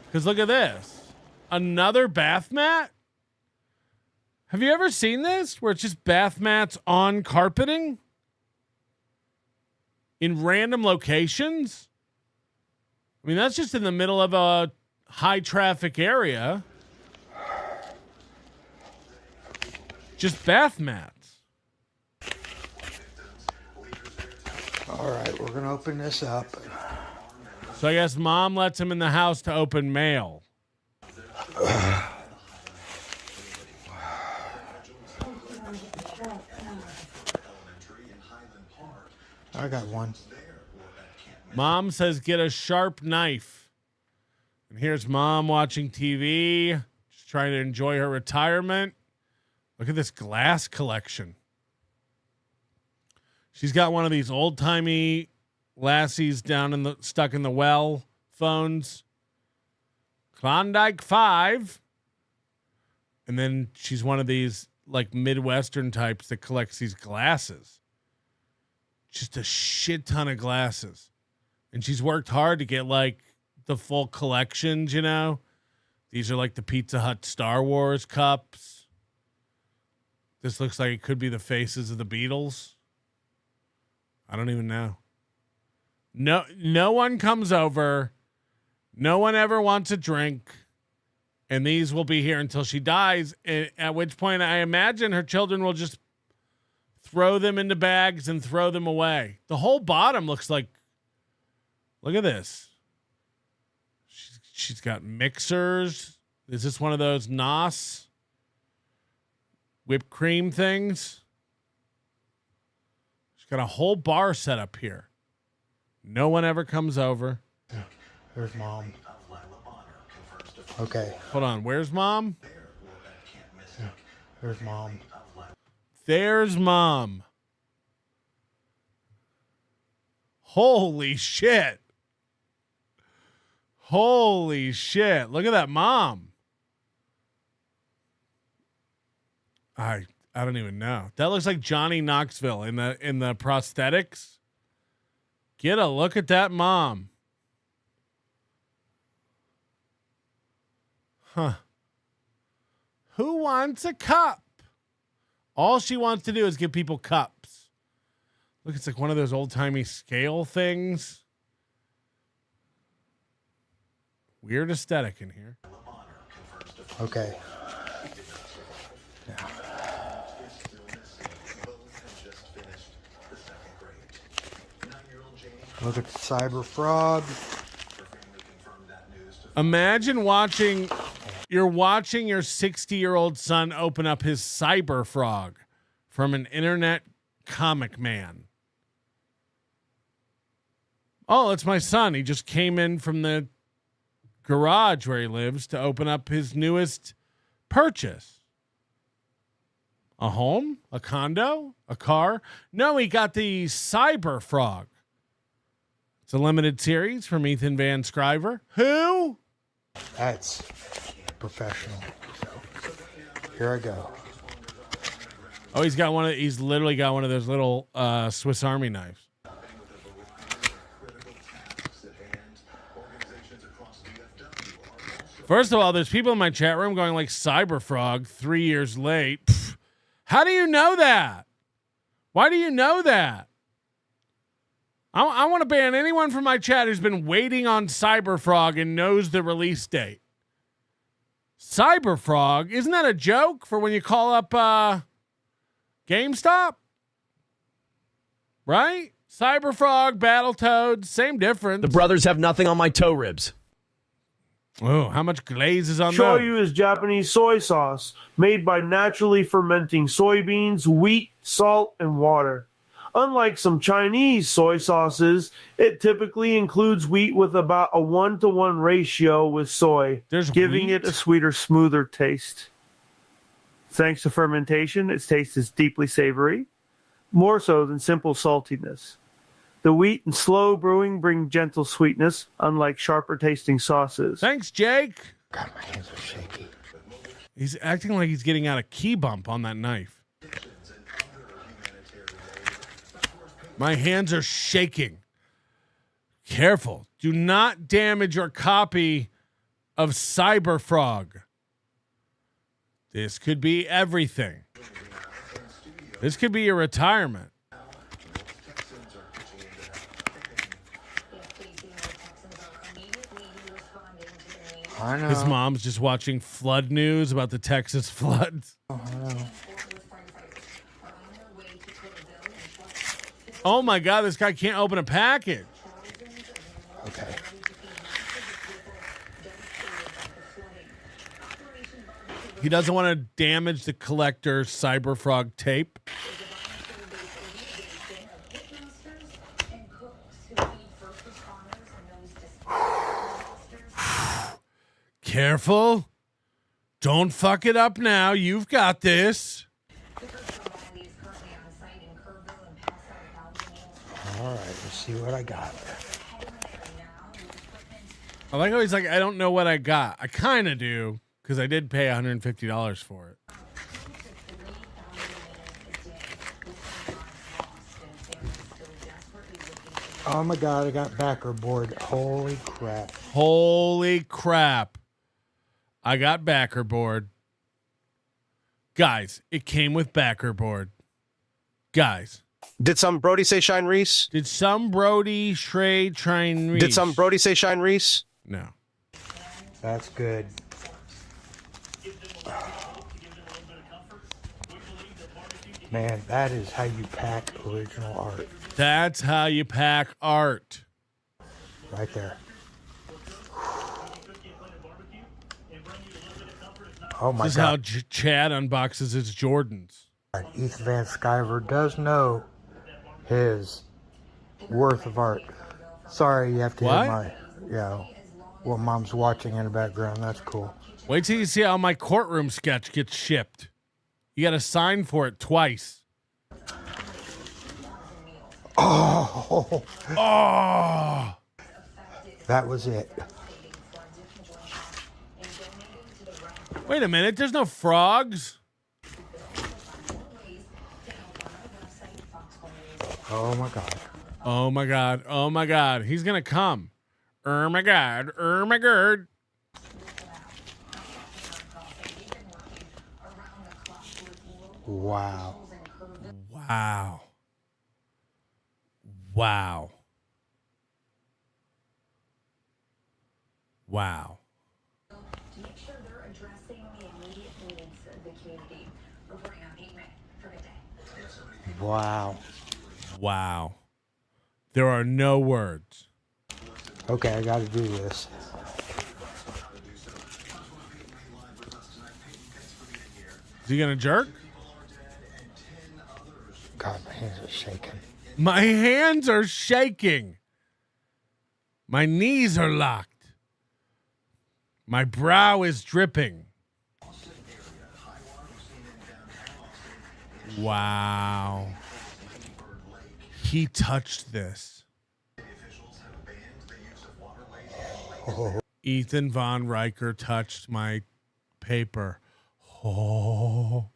Because look at this. Another bath mat? Have you ever seen this? Where it's just bath mats on carpeting? In random locations? I mean, that's just in the middle of a high traffic area. Just bath mats. All right, we're going to open this up. So I guess Mom lets him in the house to open mail. I got one. Mom says, get a sharp knife. And here's Mom watching TV, just trying to enjoy her retirement. Look at this glass collection. She's got one of these old-timey lassies stuck in the well phones. Klondike 5. And then she's one of these like Midwestern types that collects these glasses. Just a shit ton of glasses. And she's worked hard to get like the full collections, you know. These are like the Pizza Hut Star Wars cups. This looks like it could be the faces of the Beatles. I don't even know. No one comes over. No one ever wants a drink. And these will be here until she dies. At which point I imagine her children will just throw them into bags and throw them away. The whole bottom looks like, look at this. She's got mixers. Is this one of those NOS? whipped cream things. She's got a whole bar set up here. No one ever comes over. There's Mom. Okay. Hold on. Where's Mom? There's Mom. There's Mom. Holy shit. Holy shit. Look at that Mom. I don't even know. That looks like Johnny Knoxville in the prosthetics. Get a look at that Mom. Huh. Who wants a cup? All she wants to do is give people cups. Look, it's like one of those old-timey scale things. Weird aesthetic in here. Okay. Look at the cyber frog. Imagine you're watching your 60-year-old son open up his cyber frog from an internet comic man. Oh, it's my son. He just came in from the garage where he lives to open up his newest purchase. A home? A condo? A car? No, he got the cyber frog. It's a limited series from Ethan Van Sciver. Who? That's professional. So, here I go. Oh, he's literally got one of those little Swiss Army knives. First of all, there's people in my chat room going like Cyberfrog 3 years late. Pfft. How do you know that? Why do you know that? I want to ban anyone from my chat who's been waiting on Cyberfrog and knows the release date. Cyberfrog? Isn't that a joke for when you call up GameStop? Right? Cyberfrog, Battletoads, same difference. The brothers have nothing on my toe ribs. Oh, how much glaze is on that? Shoyu is Japanese soy sauce made by naturally fermenting soybeans, wheat, salt, and water. Unlike some Chinese soy sauces, it typically includes wheat with about a 1-to-1 ratio with soy, giving it a sweeter, smoother taste. Thanks to fermentation, its taste is deeply savory, more so than simple saltiness. The wheat and slow brewing bring gentle sweetness, unlike sharper tasting sauces. Thanks, Jake. God, my hands are shaky. He's acting like he's getting out a key bump on that knife. My hands are shaking. Careful. Do not damage your copy of Cyberfrog. This could be everything. This could be your retirement. I know. His mom's just watching flood news about the Texas floods. Oh, I know. Oh my God, this guy can't open a package. Okay. He doesn't want to damage the collector Cyberfrog tape. Careful. Don't fuck it up now. You've got this. All right, let's see what I got. I like how he's like, I don't know what I got. I kind of do, because I did pay $150 for it. Oh my God, I got backer board. Holy crap. Holy crap. I got backer board. Guys, it came with backer board. Guys. Did some Brody say Shine Reese? Did some Brody Shrey Shine Reese? Did some Brody say Shine Reese? No. That's good. Man, that is how you pack original art. That's how you pack art. Right there. Oh my This is God. how Chad unboxes his Jordans. Ethan Van Sciver does know his worth of art. Sorry, you have to What? hear my, what mom's watching in the background. That's cool. Wait till you see how my courtroom sketch gets shipped. You got to sign for it twice. Oh, Oh, that was it. wait a minute. There's no frogs. Oh my God. Oh my God. Oh my God. He's going to come. My God. My God. Wow. Wow. Wow. Wow. To make sure they're addressing the immediate needs of the community. Reporting on Pete for Good Day. Wow. Wow. There are no words. Okay, I got to do this. Is he going to jerk? God, my hands are shaking. My hands are shaking. My knees are locked. My brow is dripping. Wow. He touched this. Oh. Ethan Von Riker touched my paper. Oh.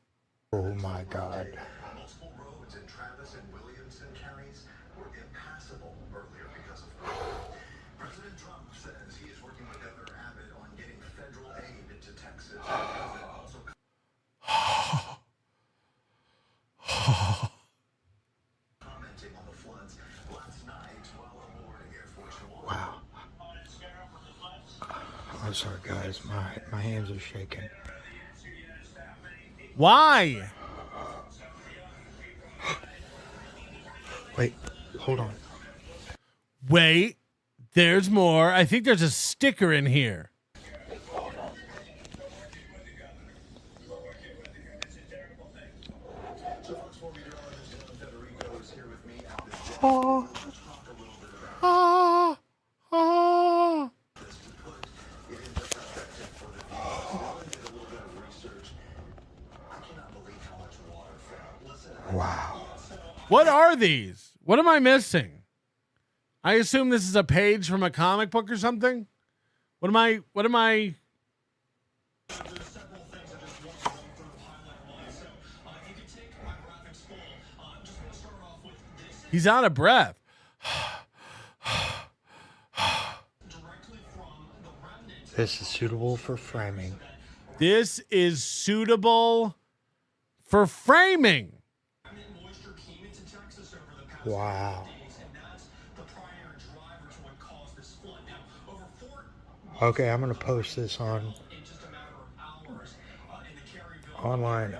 Oh my God. Wow. I'm sorry, guys. My hands are shaking. Why? Wait, hold on. Wait, there's more. I think there's a sticker in here. Oh. Oh. Oh. Wow. What are these? What am I missing? I assume this is a page from a comic book or something. What am I? He's out of breath. This is suitable for framing. This is suitable for framing. Wow. Okay, I'm gonna post this online.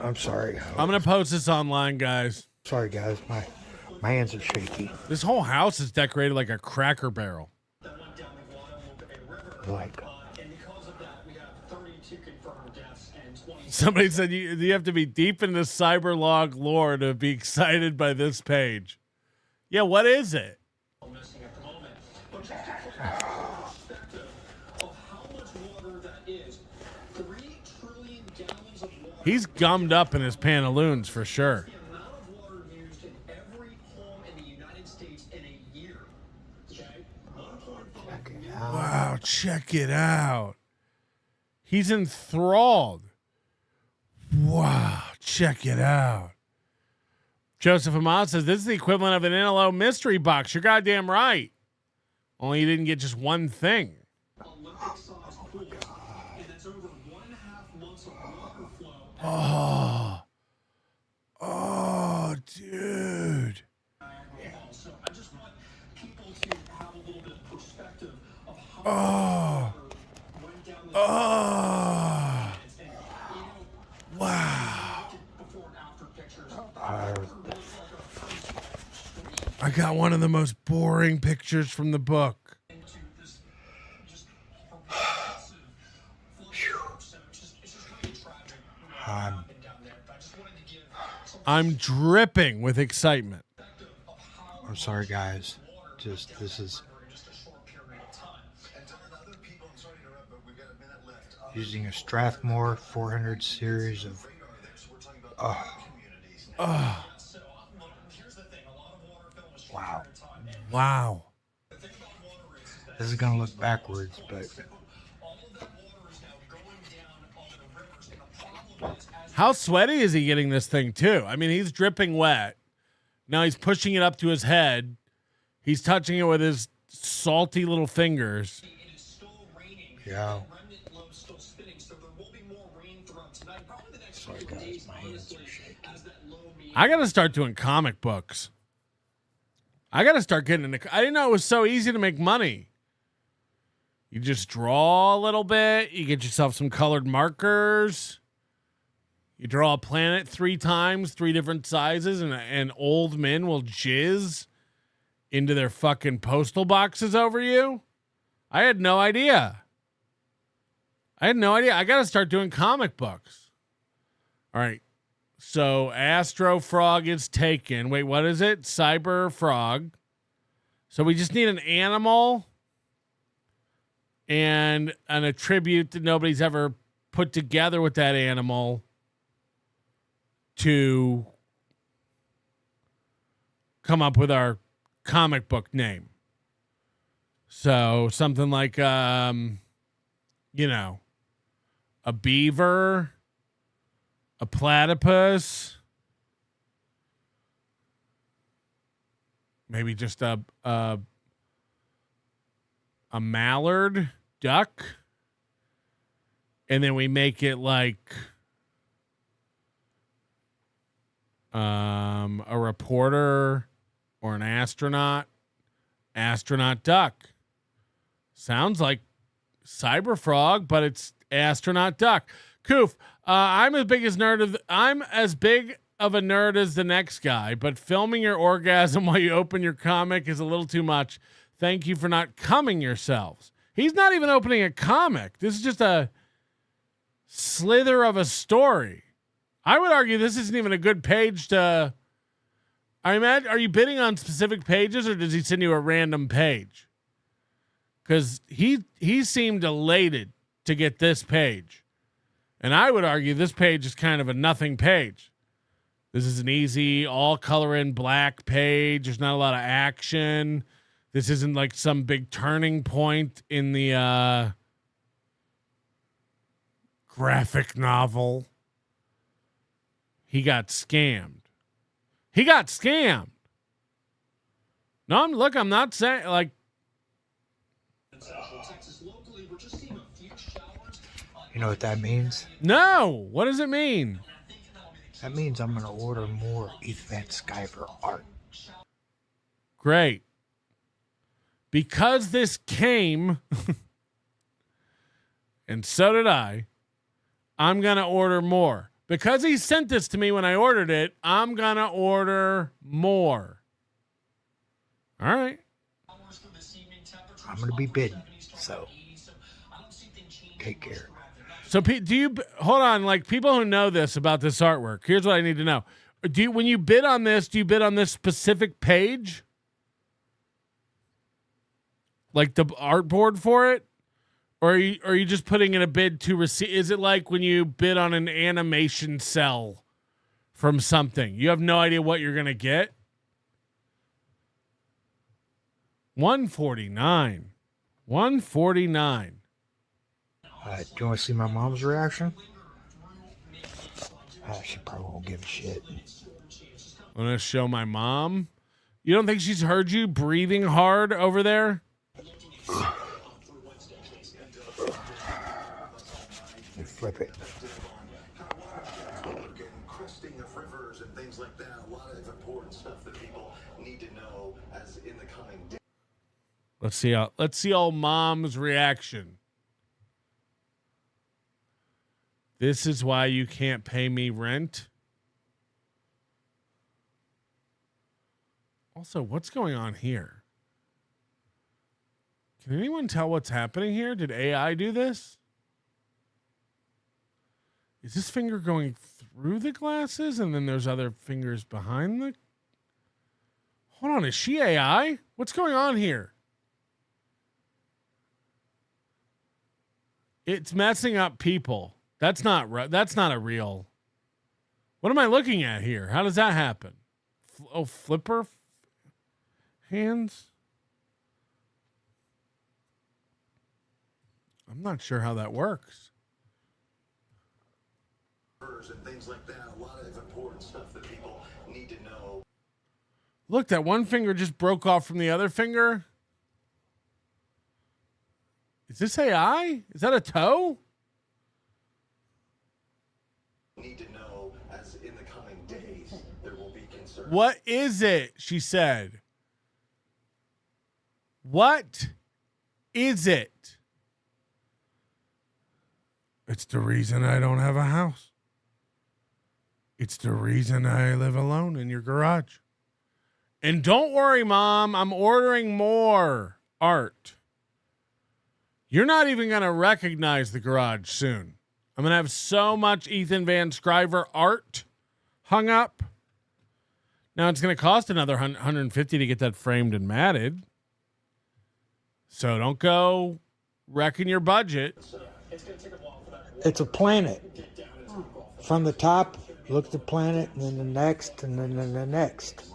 I'm sorry. I'm gonna post this online, guys. Sorry, guys. My hands are shaky. This whole house is decorated like a Cracker Barrel. Like. Somebody said you have to be deep in the cyberlog lore to be excited by this page. Yeah, what is it? He's gummed up in his pantaloons for sure. Wow, check it out. He's enthralled. Wow, check it out. Joseph Ahmad says, this is the equivalent of an NLO mystery box. You're goddamn right. Only you didn't get just one thing. Oh. Oh, dude. Oh. Oh. Wow. I got one of the most boring pictures from the book. I'm dripping with excitement. I'm sorry, guys. Just this is using a Strathmore 400 series of. Wow. Wow. This is gonna look backwards, but How sweaty is he getting this thing too? I mean, he's dripping wet. Now he's pushing it up to his head. He's touching it with his salty little fingers. yeah. Sorry, guys. My hands are shaking. I got to start doing comic books. I got to start getting into. I didn't know it was so easy to make money. You just draw a little bit. You get yourself some colored markers. You draw a planet 3 times, 3 different sizes, and old men will jizz into their fucking postal boxes over you. I had no idea. I got to start doing comic books. All right. So Astro Frog is taken. Wait, what is it? Cyber Frog. So we just need an animal and an attribute that nobody's ever put together with that animal to come up with our comic book name. So something like, a beaver, a platypus, maybe just a mallard duck, and then we make it like a reporter or an astronaut duck. Sounds like Cyber Frog, but it's astronaut duck. Koof, I'm as big of a nerd as the next guy, but filming your orgasm while you open your comic is a little too much. Thank you for not cumming yourselves. He's not even opening a comic. This is just a slither of a story. I would argue this isn't even a good page to. I imagine. Are you bidding on specific pages, or does he send you a random page? Because he seemed elated to get this page, and I would argue this page is kind of a nothing page. This is an easy, all color in black page. There's not a lot of action. This isn't like some big turning point in the graphic novel. He got scammed. No, I'm not saying like. You know what that means? No. What does it mean? That means I'm going to order more Ethan Skyver art. Great. Because this came, and so did I'm going to order more. Because he sent this to me when I ordered it, I'm going to order more. All right. I'm going to be bidding, so take care. So do you hold on? Like people who know this about this artwork, here's what I need to know: when you bid on this, do you bid on this specific page, like the artboard for it, or are you just putting in a bid to receive? Is it like when you bid on an animation cell from something, you have no idea what you're gonna get? $149. Do you want to see my mom's reaction? She probably won't give a shit. I'm going to show my mom. You don't think she's heard you breathing hard over there? You flip it. Let's see all mom's reaction. This is why you can't pay me rent. Also, what's going on here? Can anyone tell what's happening here? Did AI do this? Is this finger going through the glasses and then there's other fingers behind the... Hold on, is she AI? What's going on here? It's messing up people. That's not a real... What am I looking at here? How does that happen? Flipper hands? I'm not sure how that works. And things like that, a lot of important stuff that people need to know. Look, that one finger just broke off from the other finger. Is this AI? Is that a toe? Need to know as in the coming days there will be concern. What is it? She said. What is it? It's the reason I don't have a house. It's the reason I live alone in your garage. And don't worry, Mom, I'm ordering more art. You're not even going to recognize the garage soon. I'm going to have so much Ethan Van Sciver art hung up. Now it's going to cost another $150 to get that framed and matted. So don't go wrecking your budget. It's a planet. From the top, look at the planet, and then the next, and then the next.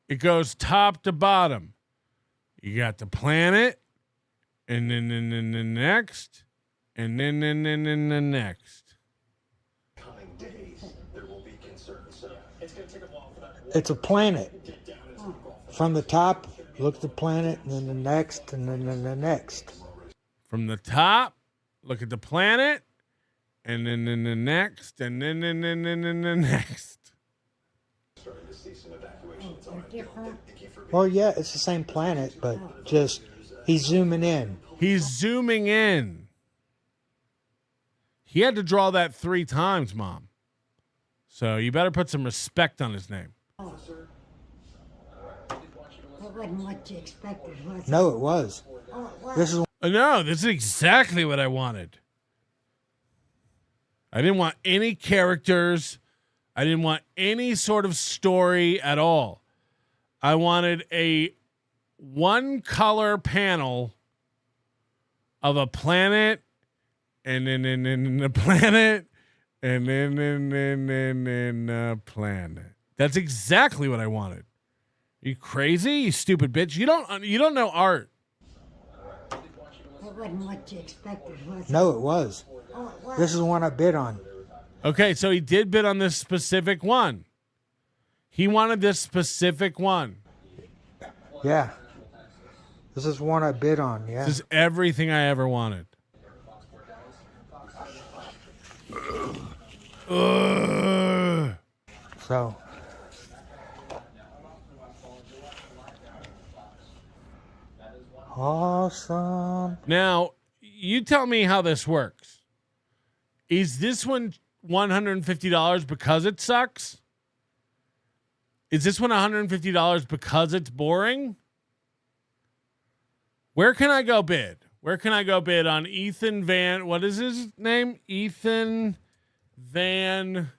It goes top to bottom. You got the planet, and then the next, and then the next. Coming days there will be concern. So it's going to take a while for that. It's a planet. From the top, look at the planet, and then the next, and then the next. From the top, look at the planet, and then the next, and then the next. Starting to see some evacuations. Well, yeah, it's the same planet, but just he's zooming in. He's zooming in. He had to draw that 3 times, Mom. So you better put some respect on his name. That wasn't what you expected, was it? No, it was. Oh, it was. This is No, this is exactly what I wanted. I didn't want any characters. I didn't want any sort of story at all. I wanted a one color panel of a planet and then the planet and then a planet. That's exactly what I wanted. Are you crazy, you stupid bitch? You don't know art. That wasn't what you expected, was it? No, it was. Oh, it was. This is the one I bid on. Okay, so he did bid on this specific one. He wanted this specific one. Yeah. This is one I bid on, yeah. This is everything I ever wanted. So. Awesome. Now, you tell me how this works. Is this one $150 because it sucks? Is this one $150 because it's boring? Where can I go bid? Where can I go bid on Ethan Van... What is his name? Ethan Van...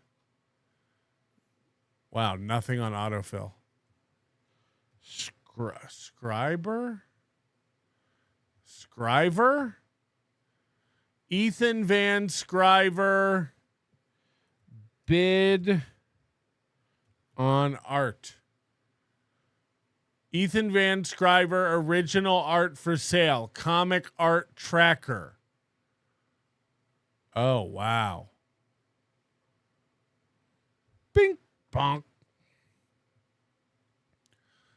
Wow, nothing on autofill. Scriber? Scriver? Ethan Van Sciver bid on art. Ethan Van Sciver original art for sale. Comic art tracker. Oh, wow. Bing, bonk.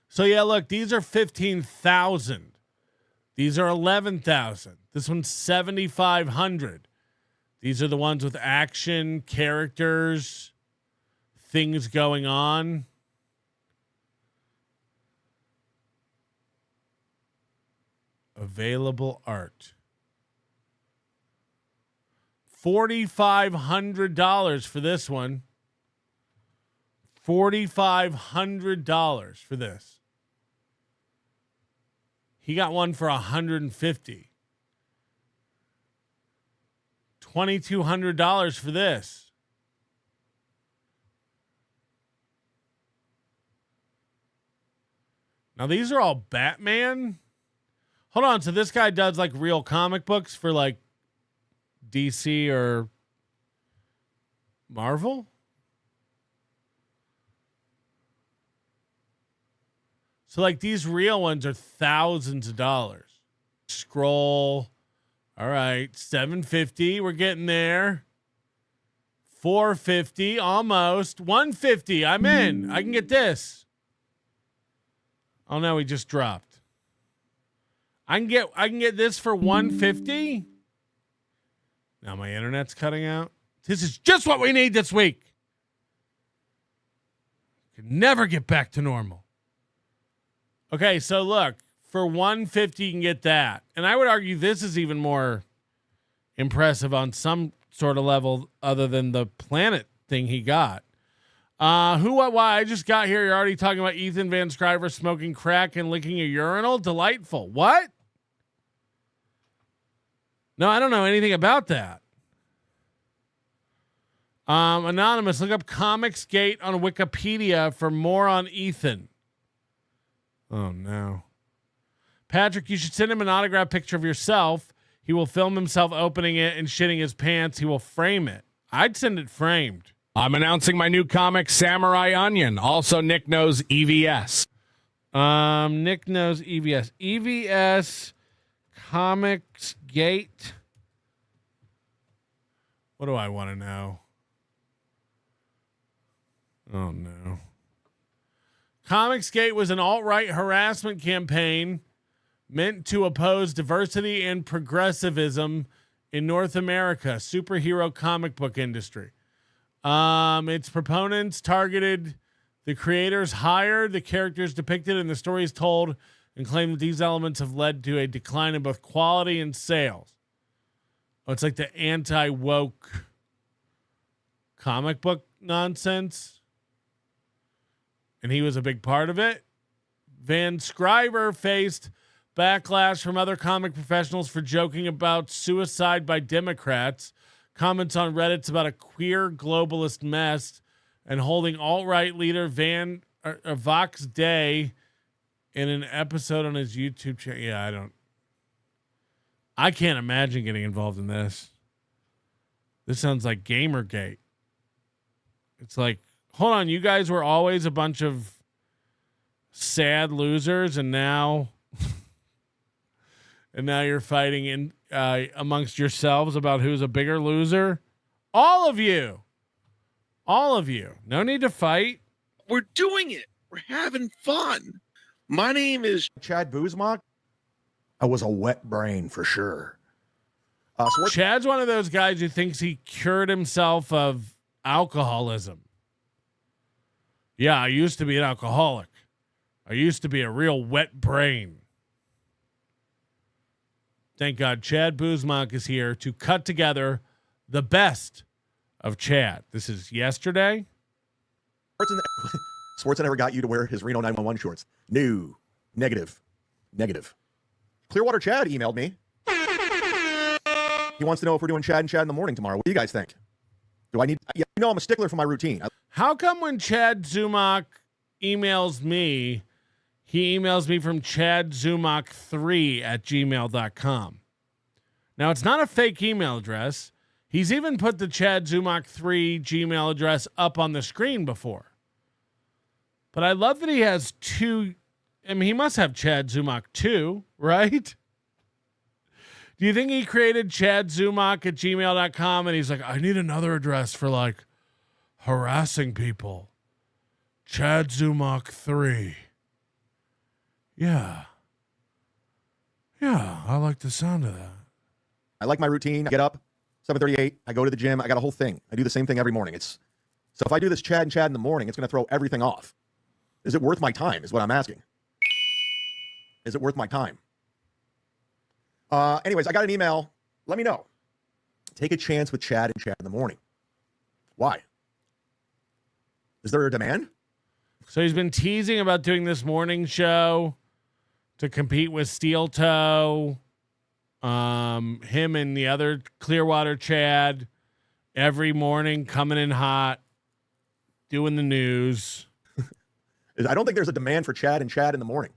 So, yeah, look, these are 15,000. These are 11,000. This one's 7,500. These are the ones with action, characters, things going on. Available art. $4,500 for this one. $4,500 for this. He got one for $150. $2,200 for this. Now, these are all Batman. Hold on. So this guy does like real comic books for like DC or Marvel? So like these real ones are thousands of dollars. Scroll. All right. $750. We're getting there. $450. Almost. $150. I'm in. I can get this. Oh no, we just dropped. I can get this for $150. Now my internet's cutting out. This is just what we need this week. Can never get back to normal. Okay, so look, for $150 you can get that. And I would argue this is even more impressive on some sort of level other than the planet thing he got. Who, what, why? I just got here. You're already talking about Ethan Van Sciver smoking crack and licking a urinal? Delightful. What? No, I don't know anything about that. Anonymous, look up ComicsGate on Wikipedia for more on Ethan. Oh, no. Patrick, you should send him an autographed picture of yourself. He will film himself opening it and shitting his pants. He will frame it. I'd send it framed. I'm announcing my new comic, Samurai Onion. Also, Nick knows EVS. Nick knows EVS. EVS ComicsGate. What do I want to know? Oh, no. ComicsGate was an alt-right harassment campaign meant to oppose diversity and progressivism in North America, superhero comic book industry. Its proponents targeted the creators hired, the characters depicted, and the stories told, and claimed that these elements have led to a decline in both quality and sales. Oh, it's like the anti-woke comic book nonsense. And he was a big part of it. Van Sciver faced backlash from other comic professionals for joking about suicide by Democrats, comments on Reddit's about a queer globalist mess, and holding alt-right leader Vox Day in an episode on his YouTube channel. Yeah, I can't imagine getting involved in this. This sounds like Gamergate. It's like, hold on, you guys were always a bunch of sad losers, and now you're fighting in amongst yourselves about who's a bigger loser. All of you. No need to fight. We're doing it. We're having fun. My name is Chad Zumock. I was a wet brain for sure. Chad's one of those guys who thinks he cured himself of alcoholism. Yeah, I used to be an alcoholic. I used to be a real wet brain. Thank God Chad Zumock is here to cut together the best of Chad. This is yesterday. Swartzen never got you to wear his Reno 911 shorts. No. Negative. Clearwater Chad emailed me. He wants to know if we're doing Chad and Chad in the morning tomorrow. What do you guys think? Do I need... Yeah, you know I'm a stickler for my routine. How come when Chad Zumock emails me, he emails me from chadzumock3@gmail.com? Now, it's not a fake email address. He's even put the Chad Zumock 3 Gmail address up on the screen before. But I love that he has two. I mean, he must have Chad Zumock 2, right? Do you think he created chadzumock@gmail.com and he's like, I need another address for like harassing people? Chad Zumock 3. Yeah, I like the sound of that. I like my routine. I get up, 7:38. I go to the gym. I got a whole thing. I do the same thing every morning. So if I do this Chad and Chad in the morning, it's going to throw everything off. Is it worth my time is what I'm asking. Is it worth my time? Anyways, I got an email. Let me know. Take a chance with Chad and Chad in the morning. Why? Is there a demand? So he's been teasing about doing this morning show to compete with Steel Toe, him and the other Clearwater Chad every morning coming in hot, doing the news. I don't think there's a demand for Chad and Chad in the morning.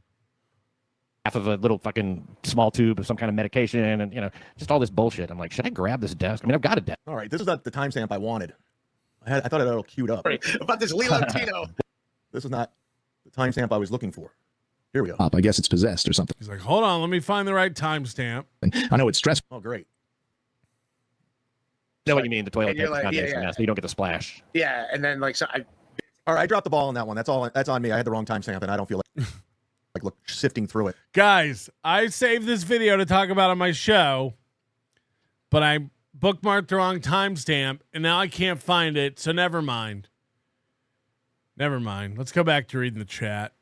half of a little fucking small tube of some kind of medication and, you know, just all this bullshit. I'm like, should I grab this desk? I mean, I've got a desk. All right, this is not the timestamp I wanted. I thought it had it all queued up. About this Lilo Tino. This is not the timestamp I was looking for. Here we go. I guess it's possessed or something. He's like, hold on, let me find the right timestamp. I know it's stressful. Oh, great. I know what you mean. The toilet And you're paper's like, not yeah, nice and yeah. nasty. You don't get the splash. Yeah, and then like All right, I dropped the ball on that one. That's all. That's on me. I had the wrong timestamp, and I don't feel like sifting through it. Guys, I saved this video to talk about on my show, but I bookmarked the wrong timestamp, and now I can't find it, so never mind. Never mind. Let's go back to reading the chat.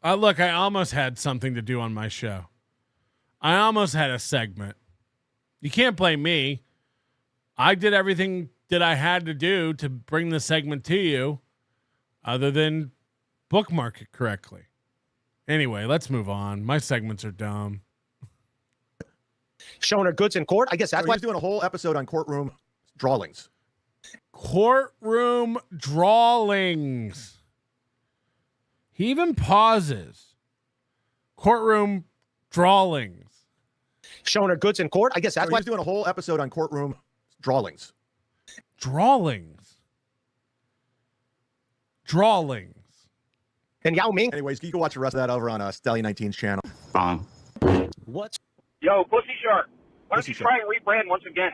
Look, I almost had something to do on my show. I almost had a segment. You can't blame me. I did everything that I had to do to bring the segment to you, other than bookmark it correctly. Anyway, let's move on. My segments are dumb. showing her goods in court. I guess that's so why he's doing a whole episode on courtroom drawings. Courtroom drawings. He even pauses. Courtroom drawings. showing her goods in court. I guess that's so why he's doing a whole episode on courtroom drawings. Drawings. Drawings. And Yao Ming. Anyways, you can watch the rest of that over on Stelly 19's channel. What? Yo, Pussy Shark. Why don't Pussy you Shark. try and rebrand once again?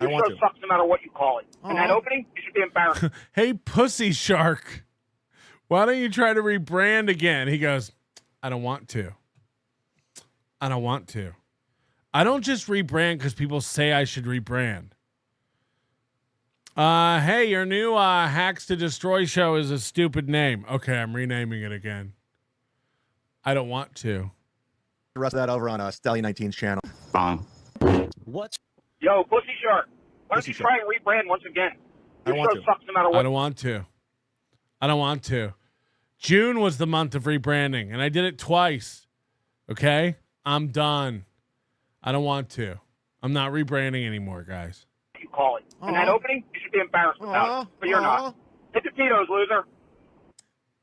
I Your want show to. sucks no matter what you call it. And that Aw. opening, you should be embarrassed. Hey, Pussy Shark. Why don't you try to rebrand again? He goes, I don't want to. I don't want to. I don't just rebrand because people say I should rebrand. Hey, your new Hacks to Destroy show is a stupid name. Okay, I'm renaming it again. I don't want to. The rest of that over on Stelly 19's channel. What? Yo, Pussy Shark. Why don't Pussy you Shark. try and rebrand once again? I Your want show to. sucks no matter I what. don't want to. I don't want to. June was the month of rebranding, and I did it twice. Okay? I'm done. I don't want to. I'm not rebranding anymore, guys. You call it. And that opening, you should be embarrassed about it. But you're not. Hit the Tito's, loser.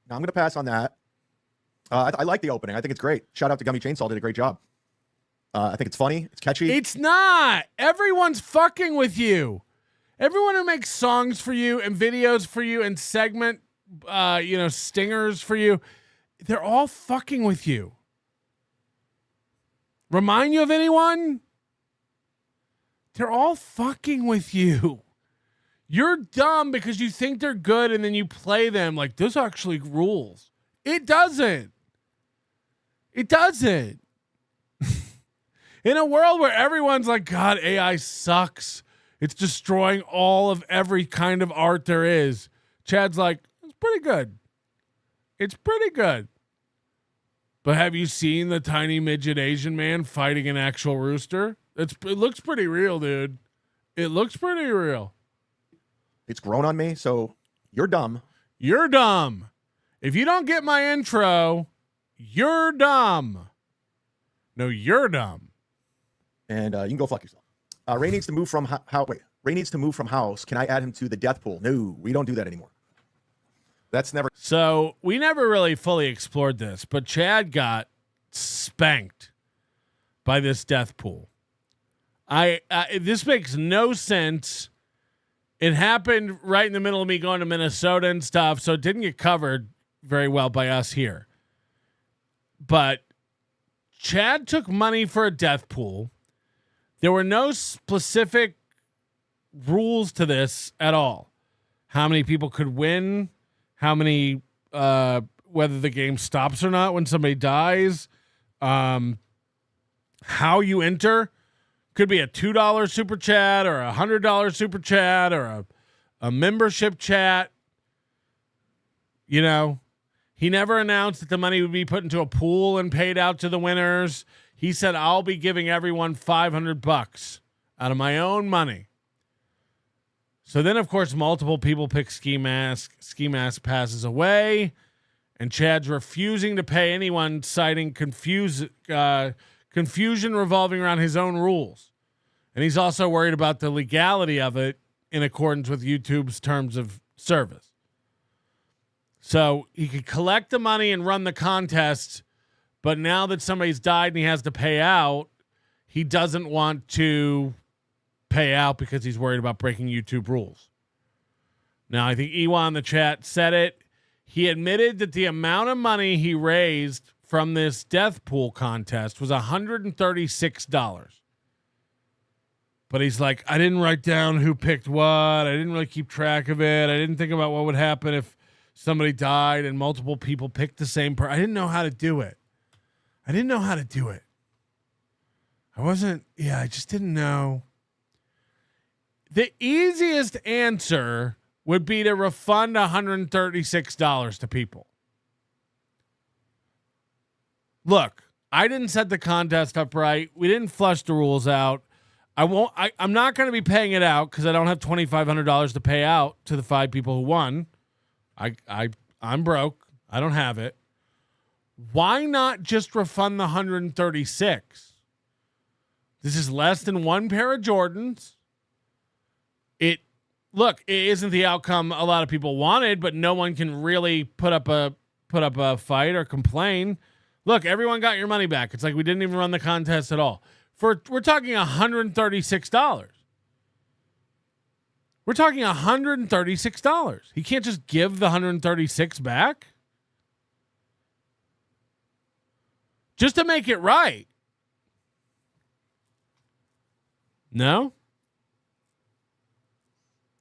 Now I'm going to pass on that. I like the opening. I think it's great. Shout out to Gummy Chainsaw. Did a great job. I think it's funny. It's catchy. It's not. Everyone's fucking with you. Everyone who makes songs for you and videos for you and segment, stingers for you, they're all fucking with you. Remind you of anyone? They're all fucking with you. You're dumb because you think they're good and then you play them like this actually rules. It doesn't. It doesn't. In a world where everyone's like, God, AI sucks. It's destroying all of every kind of art there is. Chad's like, it's pretty good. It's pretty good. But have you seen the tiny midget Asian man fighting an actual rooster? It looks pretty real, dude. It looks pretty real. It's grown on me, so you're dumb. You're dumb. If you don't get my intro, you're dumb. No, you're dumb. And you can go fuck yourself. Ray needs to move from Ray needs to move from house. Can I add him to the death pool? No, we don't do that anymore. That's never. So we never really fully explored this, but Chad got spanked by this death pool. This makes no sense. It happened right in the middle of me going to Minnesota and stuff, so it didn't get covered very well by us here. But Chad took money for a death pool. There were no specific rules to this at all. How many people could win? How many, whether the game stops or not when somebody dies? How you enter? Could be a $2 super chat or a $100 super chat or a membership chat. You know, he never announced that the money would be put into a pool and paid out to the winners. He said, I'll be giving everyone $500 out of my own money. So then, of course, multiple people pick Ski Mask. Ski Mask passes away, and Chad's refusing to pay anyone, citing confusion revolving around his own rules. And he's also worried about the legality of it in accordance with YouTube's terms of service. So he could collect the money and run the contest, But now that somebody's died and he has to pay out, he doesn't want to pay out because he's worried about breaking YouTube rules. Now, I think Ewa in the chat said it. He admitted that the amount of money he raised from this death pool contest was $136. But he's like, I didn't write down who picked what. I didn't really keep track of it. I didn't think about what would happen if somebody died and multiple people picked the same person. I didn't know how to do it. I just didn't know. The easiest answer would be to refund $136 to people. Look, I didn't set the contest up right. We didn't flush the rules out. I'm not going to be paying it out because I don't have $2,500 to pay out to the 5 people who won. I'm broke. I don't have it. Why not just refund the $136? This is less than one pair of Jordans. It isn't the outcome a lot of people wanted, but no one can really put up a fight or complain. Look, everyone got your money back. It's like we didn't even run the contest at all. We're talking $136. We're talking $136. He can't just give the $136 back just to make it right. No?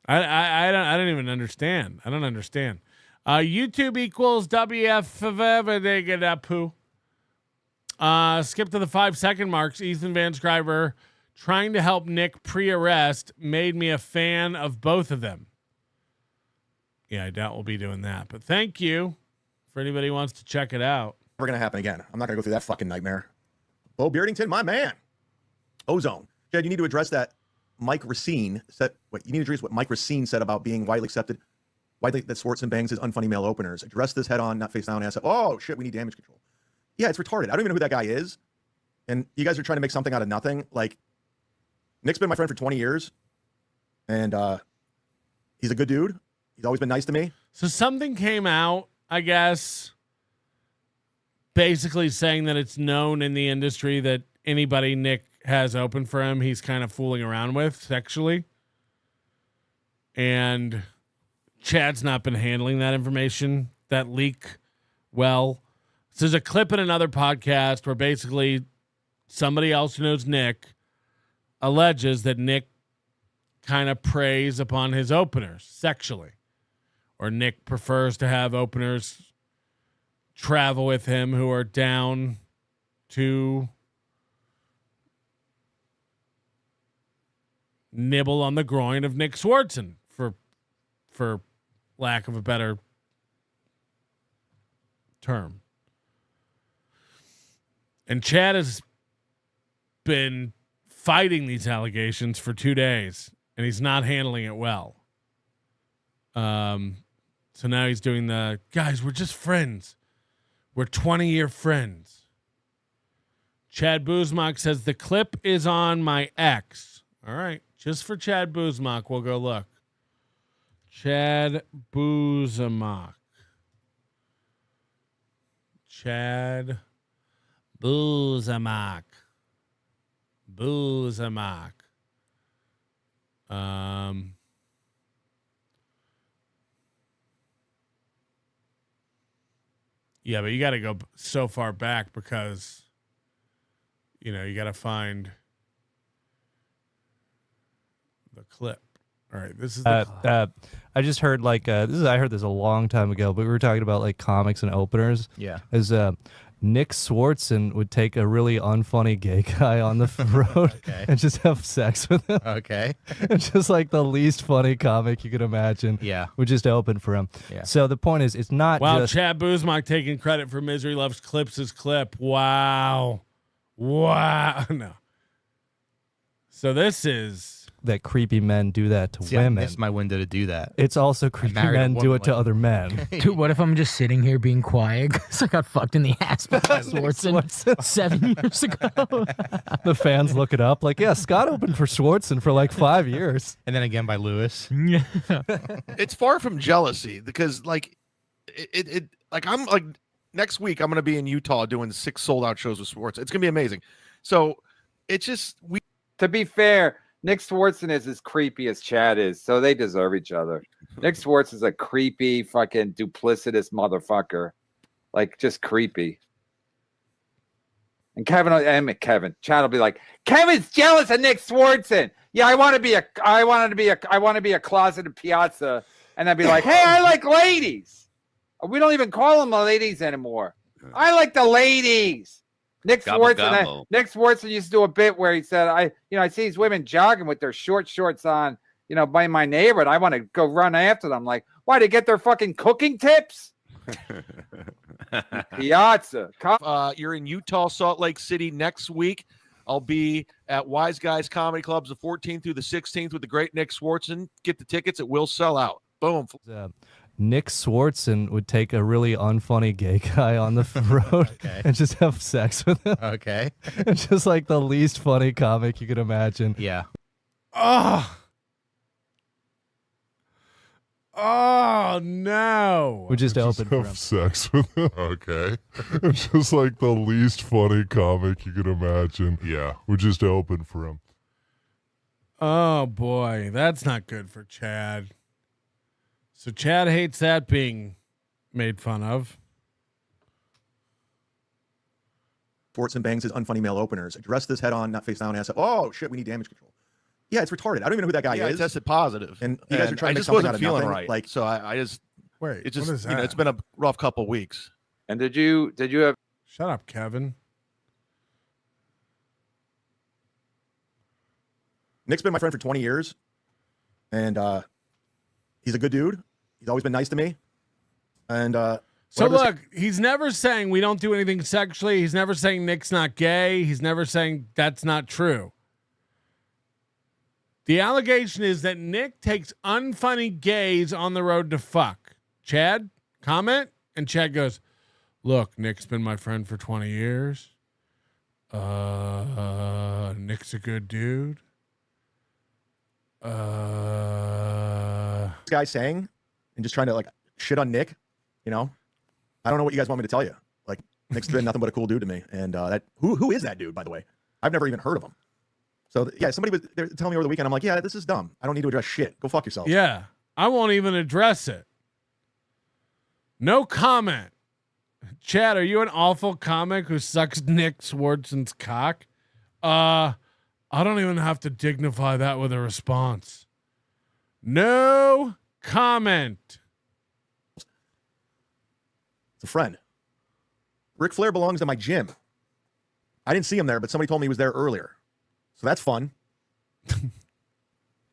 I don't even understand. I don't understand. YouTube equals WF. Skip to the 5-second marks. Ethan Van Scriver trying to help Nick pre-arrest made me a fan of both of them. Yeah, I doubt we'll be doing that. But thank you for anybody who wants to check it out. Never going to happen again. I'm not going to go through that fucking nightmare. Bo Beardington, my man. Ozone. Jed, you need to address that Mike Racine said. Wait, you need to address what Mike Racine said about being widely accepted. That Swartz and Bangs is unfunny male openers. Address this head on, not face down. Ass up. Oh shit, we need damage control. Yeah, it's retarded. I don't even know who that guy is. And you guys are trying to make something out of nothing. Like, Nick's been my friend for 20 years. And he's a good dude. He's always been nice to me. So something came out, I guess, basically saying that it's known in the industry that anybody Nick has open for him, he's kind of fooling around with sexually. And Chad's not been handling that information, that leak, well. So there's a clip in another podcast where basically somebody else who knows Nick alleges that Nick kind of preys upon his openers sexually. Or Nick prefers to have openers travel with him who are down to nibble on the groin of Nick Swartzen, for lack of a better term. And Chad has been fighting these allegations for 2 days, and he's not handling it well. So now he's doing the, guys, we're just friends. We're 20-year friends. Chad Buzmak says the clip is on my ex. All right, just for Chad Buzmak, we'll go look. Chad Buzmak. Chad Buzmak. Buzmak. Yeah, but you got to go so far back because, you got to find the clip. All right, this is the I just heard I heard this a long time ago, but we were talking about like comics and openers. Yeah. As Nick Swartzen would take a really unfunny gay guy on the road and just have sex with him. Okay. It's just like the least funny comic you could imagine. Yeah. Would just open for him. Yeah. So the point is, it's not just... Chad Buzmak taking credit for Misery Loves Clips' clip. Wow. No. So this is... that creepy men do that to women. I missed my window to do that. It's also creepy men do it to other men. Dude, what if I'm just sitting here being quiet because I got fucked in the ass by Swartzen 7 years ago? The fans look it up like, yeah, Scott opened for Swartzen for like 5 years. And then again by Lewis. It's far from jealousy because like I'm like next week I'm going to be in Utah doing 6 sold-out shows with Sports. It's going to be amazing. So it's just To be fair, Nick Swartzen is as creepy as Chad is, so they deserve each other. Nick Swartz is a creepy, fucking duplicitous motherfucker, like just creepy. And Chad will be like, Kevin's jealous of Nick Swartzen. Yeah, I want to be a closeted piazza, and I'd be like, hey, I like ladies. We don't even call them ladies anymore. I like the ladies. Nick Swartzen used to do a bit where he said, I see these women jogging with their shorts on, by my neighborhood. I want to go run after them. Like, why, to get their fucking cooking tips? Piazza. You're in Utah, Salt Lake City next week. I'll be at Wise Guys Comedy Clubs the 14th through the 16th with the great Nick Swartzen. Get the tickets. It will sell out. Boom. Nick Swartzen would take a really unfunny gay guy on the road and just have sex with him. Okay. It's just like the least funny comic you could imagine. Yeah. Oh no! We just opened for him. Have sex with him. Okay. It's just like the least funny comic you could imagine. Yeah. We just opened for him. Oh boy, that's not good for Chad. So Chad hates that being made fun of. Swartzen bangs his unfunny male openers. Address this head on, not face down. Ass. Oh shit, we need damage control. Yeah, it's retarded. I don't even know who that guy is. I tested positive, and you guys are trying I to just make something wasn't out of feeling nothing. right. Like, so I just wait. It just what is that? it's been a rough couple weeks. And did you have? Shut up, Kevin. Nick's been my friend for 20 years, and he's a good dude. He's always been nice to me. And so look, he's never saying we don't do anything sexually. He's never saying Nick's not gay. He's never saying that's not true. The allegation is that Nick takes unfunny gays on the road to fuck. Chad, comment? And Chad goes, look, Nick's been my friend for 20 years. Nick's a good dude. This guy saying and just trying to like shit on Nick, I don't know what you guys want me to tell you. Like, Nick's been nothing but a cool dude to me. And who is that dude, by the way? I've never even heard of him. So yeah, somebody was there telling me over the weekend. I'm like, yeah, this is dumb. I don't need to address shit. Go fuck yourself. Yeah, I won't even address it. No comment. Chad, are you an awful comic who sucks Nick Swartzen's cock? I don't even have to dignify that with a response. No comment. It's a friend. Ric Flair belongs to my gym. I didn't see him there, but somebody told me he was there earlier. So that's fun.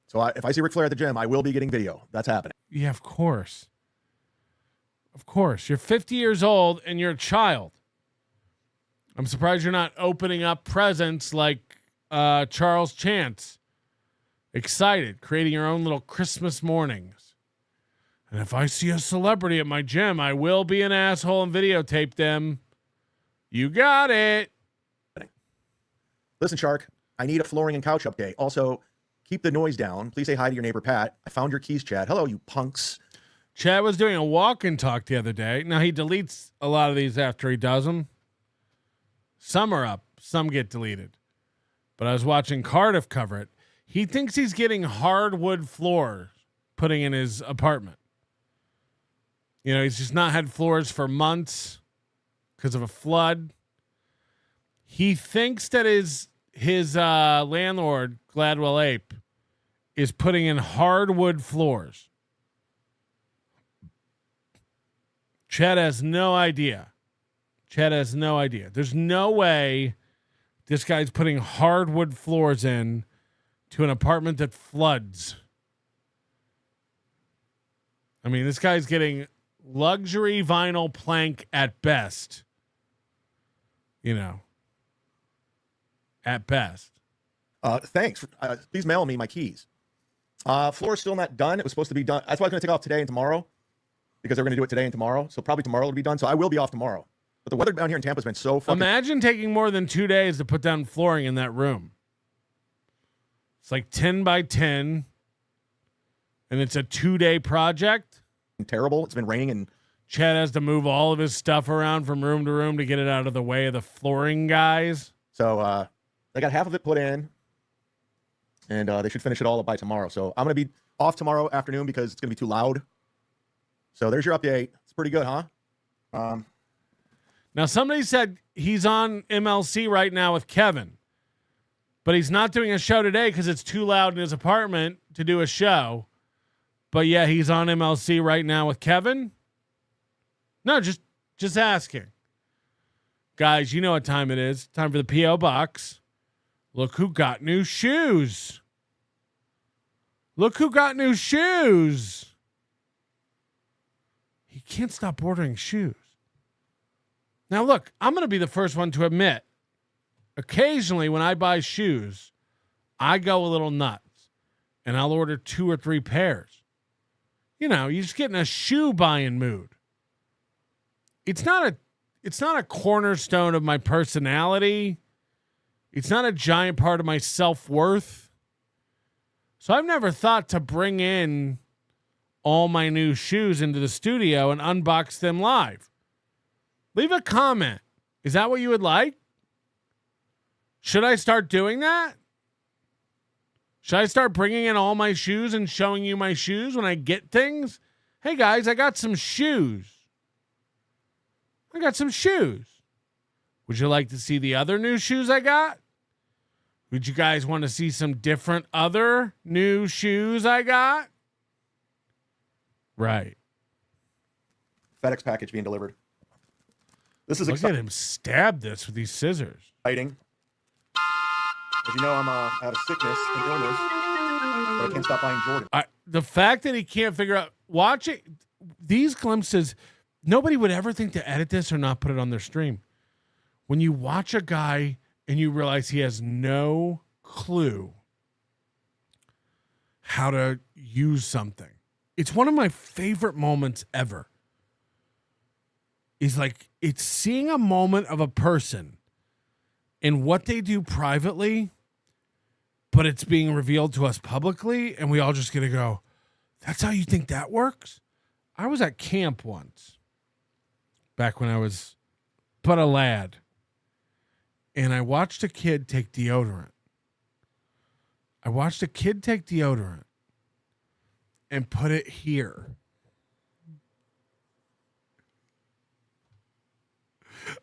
So if I see Ric Flair at the gym, I will be getting video. That's happening. Yeah, of course. Of course. You're 50 years old and you're a child. I'm surprised you're not opening up presents like Charles Chance. Excited, creating your own little Christmas mornings. And if I see a celebrity at my gym, I will be an asshole and videotape them. You got it. Listen, Shark, I need a flooring and couch update. Also, keep the noise down. Please say hi to your neighbor, Pat. I found your keys, Chad. Hello, you punks. Chad was doing a walk and talk the other day. Now, he deletes a lot of these after he does them. Some are up. Some get deleted. But I was watching Cardiff cover it. He thinks he's getting hardwood floors putting in his apartment. He's just not had floors for months because of a flood. He thinks that his landlord, Gladwell Ape, is putting in hardwood floors. Chad has no idea. There's no way this guy's putting hardwood floors in to an apartment that floods. I mean, this guy's getting luxury vinyl plank at best. At best. Thanks. Please mail me my keys. Floor's still not done. It was supposed to be done. That's why I was going to take off today and tomorrow because they're going to do it today and tomorrow. So probably tomorrow it'll be done. So I will be off tomorrow. But the weather down here in Tampa has been so fucking... Imagine taking more than 2 days to put down flooring in that room. It's like 10 by 10 and it's a 2-day project. Terrible. It's been raining and Chad has to move all of his stuff around from room to room to get it out of the way of the flooring guys. So they got half of it put in, and they should finish it all up by tomorrow. So I'm going to be off tomorrow afternoon because it's going to be too loud. So there's your update. It's pretty good, huh? Now, somebody said he's on MLC right now with Kevin, but he's not doing a show today because it's too loud in his apartment to do a show. But yeah, he's on MLC right now with Kevin. No, just asking. Guys, you know what time it is. Time for the P.O. Box. Look who got new shoes. Look who got new shoes. He can't stop ordering shoes. Now, look, I'm going to be the first one to admit, occasionally when I buy shoes, I go a little nuts, and I'll order 2 or 3 pairs. You know, you're just getting a shoe buying mood. It's not a cornerstone of my personality. It's not a giant part of my self-worth. So I've never thought to bring in all my new shoes into the studio and unbox them live. Leave a comment. Is that what you would like? Should I start doing that? Should I start bringing in all my shoes and showing you my shoes when I get things? Hey guys, I got some shoes. I got some shoes. Would you like to see the other new shoes I got? Would you guys want to see some different other new shoes I got? Right. FedEx package being delivered. This is Look at him stab this with these scissors. exciting. As you know, I have a sickness and illness, but I can't stop buying Jordan. The fact that he can't figure out watching these glimpses, nobody would ever think to edit this or not put it on their stream. When you watch a guy and you realize he has no clue how to use something. It's one of my favorite moments ever. Is like it's seeing a moment of a person and what they do privately, but it's being revealed to us publicly, and we all just get to go, that's how you think that works? I was at camp once, back when I was but a lad, and I watched a kid take deodorant. I watched a kid take deodorant and put it here.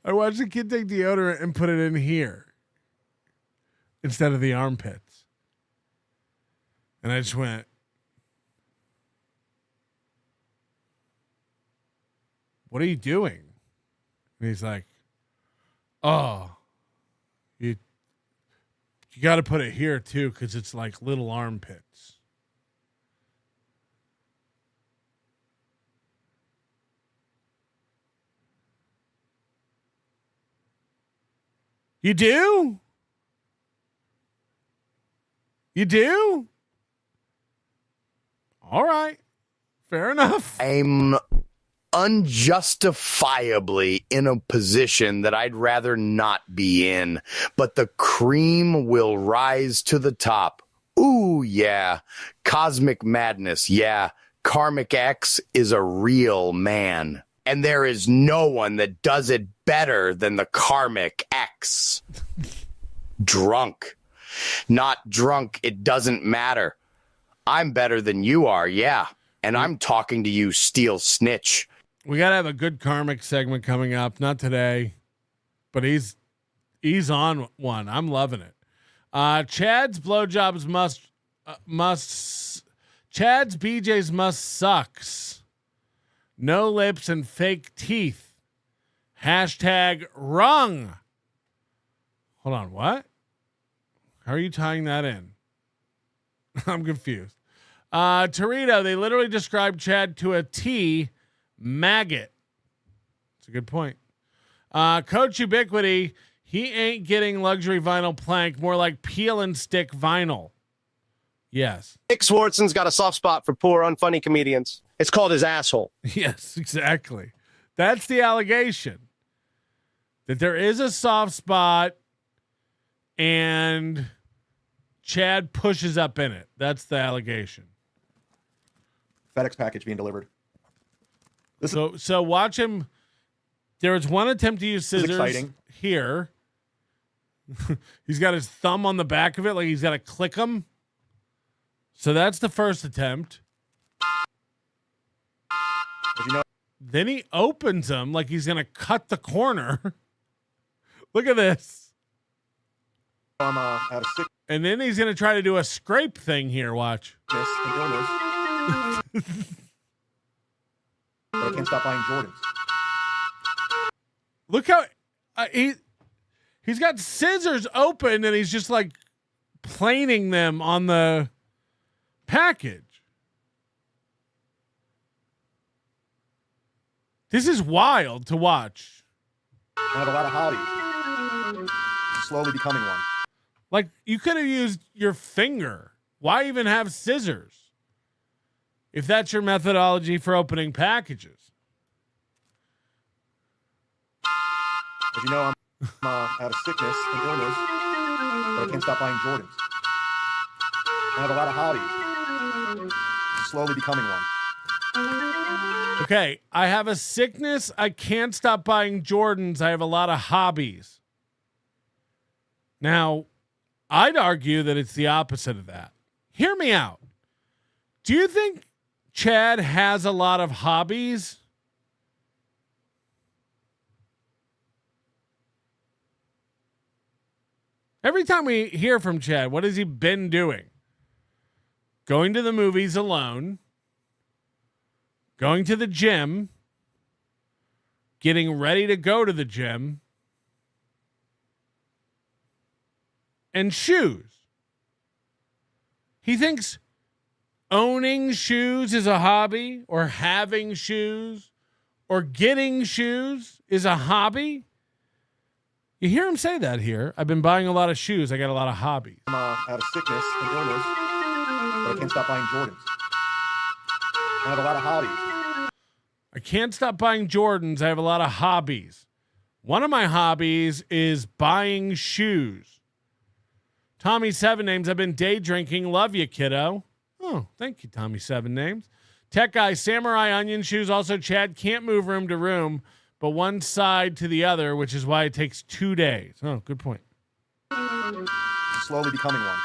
I watched a kid take deodorant and put it in here instead of the armpits. And I just went, what are you doing? And he's like, oh, you got to put it here too because it's like little armpits. You do? You do? All right. Fair enough. I'm unjustifiably in a position that I'd rather not be in, but the cream will rise to the top. Ooh, yeah. Cosmic madness. Yeah. Karmic X is a real man. And there is no one that does it better than the Karmic X. Drunk. Not drunk, it doesn't matter. I'm better than you are, yeah. And I'm talking to you, Steel Snitch. We got to have a good Karmic segment coming up. Not today, but he's on one. I'm loving it. Chad's blowjobs Chad's BJ's must sucks. No lips and fake teeth. Hashtag wrong. Hold on, what? How are you tying that in? I'm confused. Torito, they literally described Chad to a T maggot. That's a good point. Coach Ubiquity, he ain't getting luxury vinyl plank, more like peel and stick vinyl. Yes. Nick Swartzen's got a soft spot for poor, unfunny comedians. It's called his asshole. Yes, exactly. That's the allegation. That there is a soft spot and Chad pushes up in it. That's the allegation. FedEx package being delivered. So watch him. There was one attempt to use scissors exciting. here. He's got his thumb on the back of it, like he's got to click them. So that's the first attempt. Then he opens them like he's going to cut the corner. Look at this. I'm out of sickness And then he's going to try to do a scrape thing here. Watch. and illness. But I can't stop buying Jordans. Look how he's got scissors open and he's just like planing them on the package. This is wild to watch. I have a lot of hobbies. I'm slowly becoming one. Like, you could have used your finger. Why even have scissors? If that's your methodology for opening packages. As you know, I'm out of sickness and illness, but I can't stop buying Jordans. I have a lot of hobbies. I'm slowly becoming one. Okay, I have a sickness. I can't stop buying Jordans. I have a lot of hobbies. Now, I'd argue that it's the opposite of that. Hear me out. Do you think Chad has a lot of hobbies? Every time we hear from Chad, what has he been doing? Going to the movies alone, going to the gym, getting ready to go to the gym, and shoes. He thinks owning shoes is a hobby, or having shoes, or getting shoes is a hobby. You hear him say that here. I've been buying a lot of shoes. I got a lot of hobbies. I'm out of sickness and illness, but I can't stop buying Jordans. I have a lot of hobbies. I can't stop buying Jordans. I have a lot of hobbies. One of my hobbies is buying shoes. Tommy Seven Names. I've been day drinking. Love you, kiddo. Oh, thank you, Tommy Seven Names. Tech Guy, Samurai Onion Shoes. Also, Chad can't move room to room, but one side to the other, which is why it takes 2 days. Oh, good point. I'm slowly becoming one.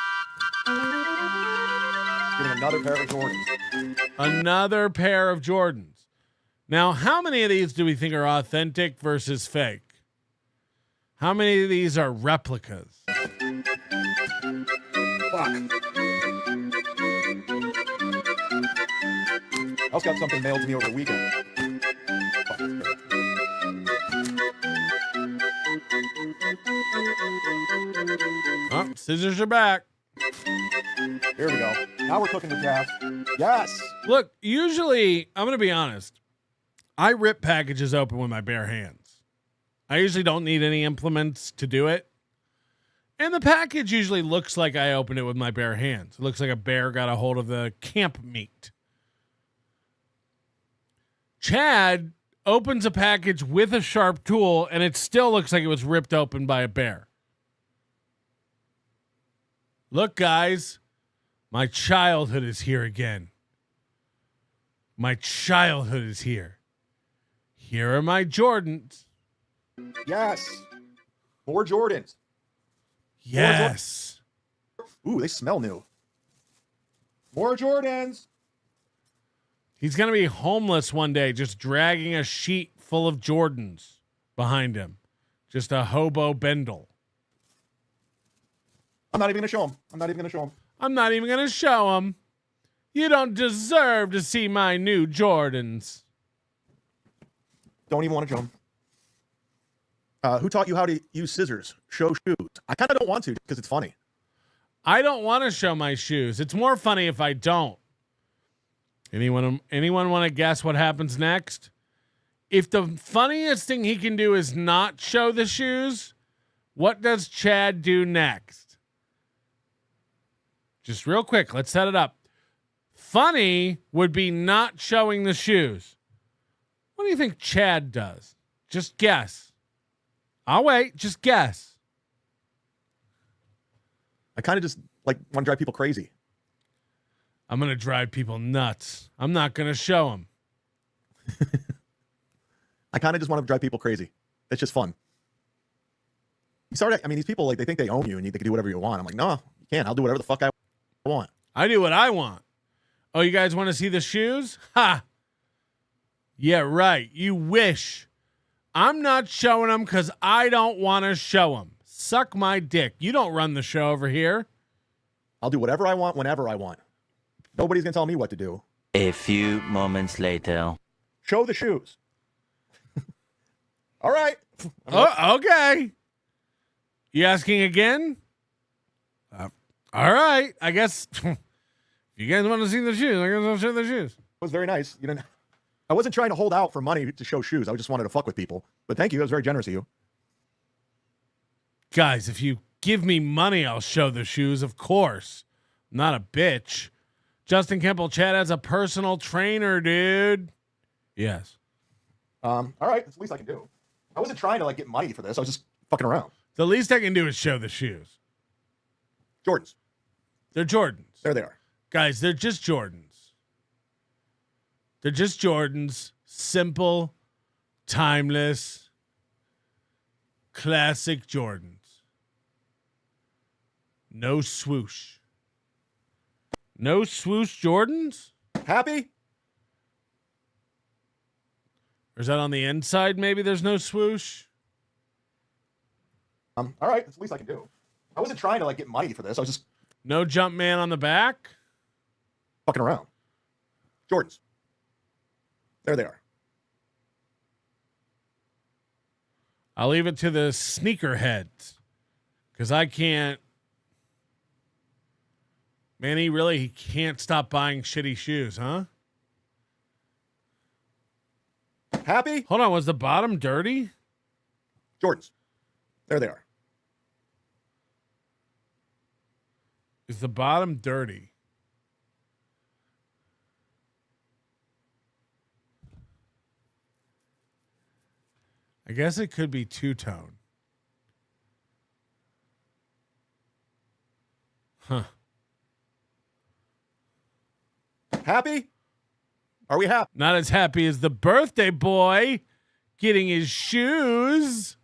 Getting another pair of Jordans. Another pair of Jordans. Now, how many of these do we think are authentic versus fake? How many of these are replicas? Fuck. I also got something mailed to me over the weekend. Oh, scissors are back. Here we go. Now we're cooking with gas. Yes. Look, usually, I'm going to be honest. I rip packages open with my bare hands. I usually don't need any implements to do it. And the package usually looks like I opened it with my bare hands. It looks like a bear got a hold of the camp meat. Chad opens a package with a sharp tool, and it still looks like it was ripped open by a bear. Look, guys, my childhood is here again. My childhood is here. Here are my Jordans. Yes. More Jordans. Yes. Ooh, they smell new. More Jordans. He's going to be homeless one day, just dragging a sheet full of Jordans behind him. Just a hobo bundle. I'm not even going to show him. I'm not even going to show him. I'm not even going to show him. You don't deserve to see my new Jordans. Don't even want to show him. Who taught you how to use scissors? Show shoes. I kind of don't want to because it's funny. I don't want to show my shoes. It's more funny if I don't. Anyone want to guess what happens next? If the funniest thing he can do is not show the shoes, what does Chad do next? Just real quick, let's set it up. Funny would be not showing the shoes. What do you think Chad does? Just guess. I'll wait. Just guess. I kind of just like want to drive people crazy. I'm going to drive people nuts. I'm not going to show them. I kind of just want to drive people crazy. It's just fun. You start, I mean, these people, like, they think they own you and they can do whatever you want. I'm like, no, you can't. I'll do whatever the fuck I want. I do what I want. Oh, you guys want to see the shoes? Ha! Yeah, right. You wish. I'm not showing them because I don't want to show them. Suck my dick. You don't run the show over here. I'll do whatever I want whenever I want. Nobody's going to tell me what to do. A few moments later. Show the shoes. All right. Oh, okay. You asking again? All right. I guess if you guys want to see the shoes, I guess I'll show the shoes. It was very nice. You didn't. I wasn't trying to hold out for money to show shoes. I just wanted to fuck with people. But thank you. That was very generous of you. Guys, if you give me money, I'll show the shoes, of course. I'm not a bitch. Justin Kemple, Chad has a personal trainer, dude. Yes. All right. That's the least I can do. I wasn't trying to, like, get money for this. I was just fucking around. The least I can do is show the shoes. Jordans. They're Jordans. There they are. Guys, they're just Jordans. They're just Jordans. Simple, timeless, classic Jordans. No swoosh. No swoosh Jordans? Happy? Or is that on the inside? Maybe there's no swoosh. All right. That's the least I can do. I wasn't trying to, like, get money for this. I was just no jump man on the back. Fucking around. Jordans. There they are. I'll leave it to the sneakerheads because I can't. Man, he can't stop buying shitty shoes, huh? Happy? Hold on, was the bottom dirty? Jordans. There they are. Is the bottom dirty? I guess it could be two-tone. Huh. Happy? Are we happy? Not as happy as the birthday boy getting his shoes.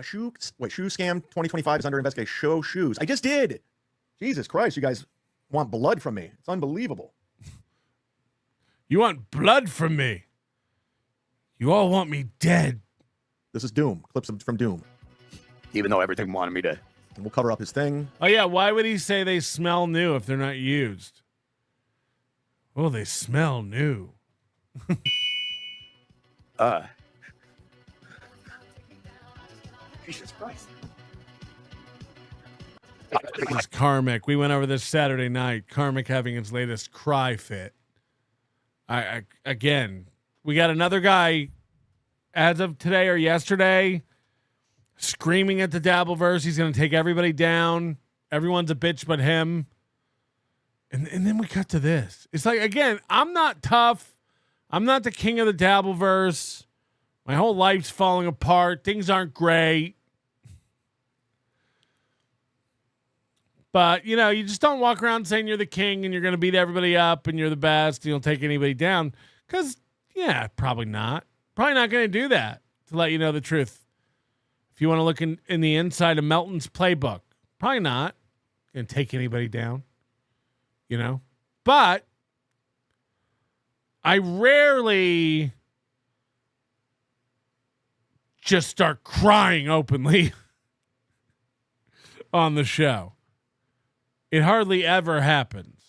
Shoe scam 2025 is under investigation. Show shoes. I just did. Jesus Christ, you guys want blood from me. It's unbelievable. You want blood from me. You all want me dead. This is Doom. Clips from Doom. Even though everything wanted me to. And we'll cover up his thing. Oh, yeah. Why would he say they smell new if they're not used? Oh, they smell new. Jesus Christ. This is Karmic. We went over this Saturday night. Karmic having his latest cry fit. Again, we got another guy as of today or yesterday screaming at the Dabbleverse. He's going to take everybody down. Everyone's a bitch but him. And then we cut to this. It's like, again, I'm not tough. I'm not the king of the Dabbleverse. My whole life's falling apart. Things aren't great. But, you know, you just don't walk around saying you're the king and you're going to beat everybody up and you're the best and you'll take anybody down. Because, yeah, probably not. Probably not going to do that, to let you know the truth. If you want to look in the inside of Melton's playbook, probably not going to take anybody down, you know. But I rarely just start crying openly on the show. It hardly ever happens.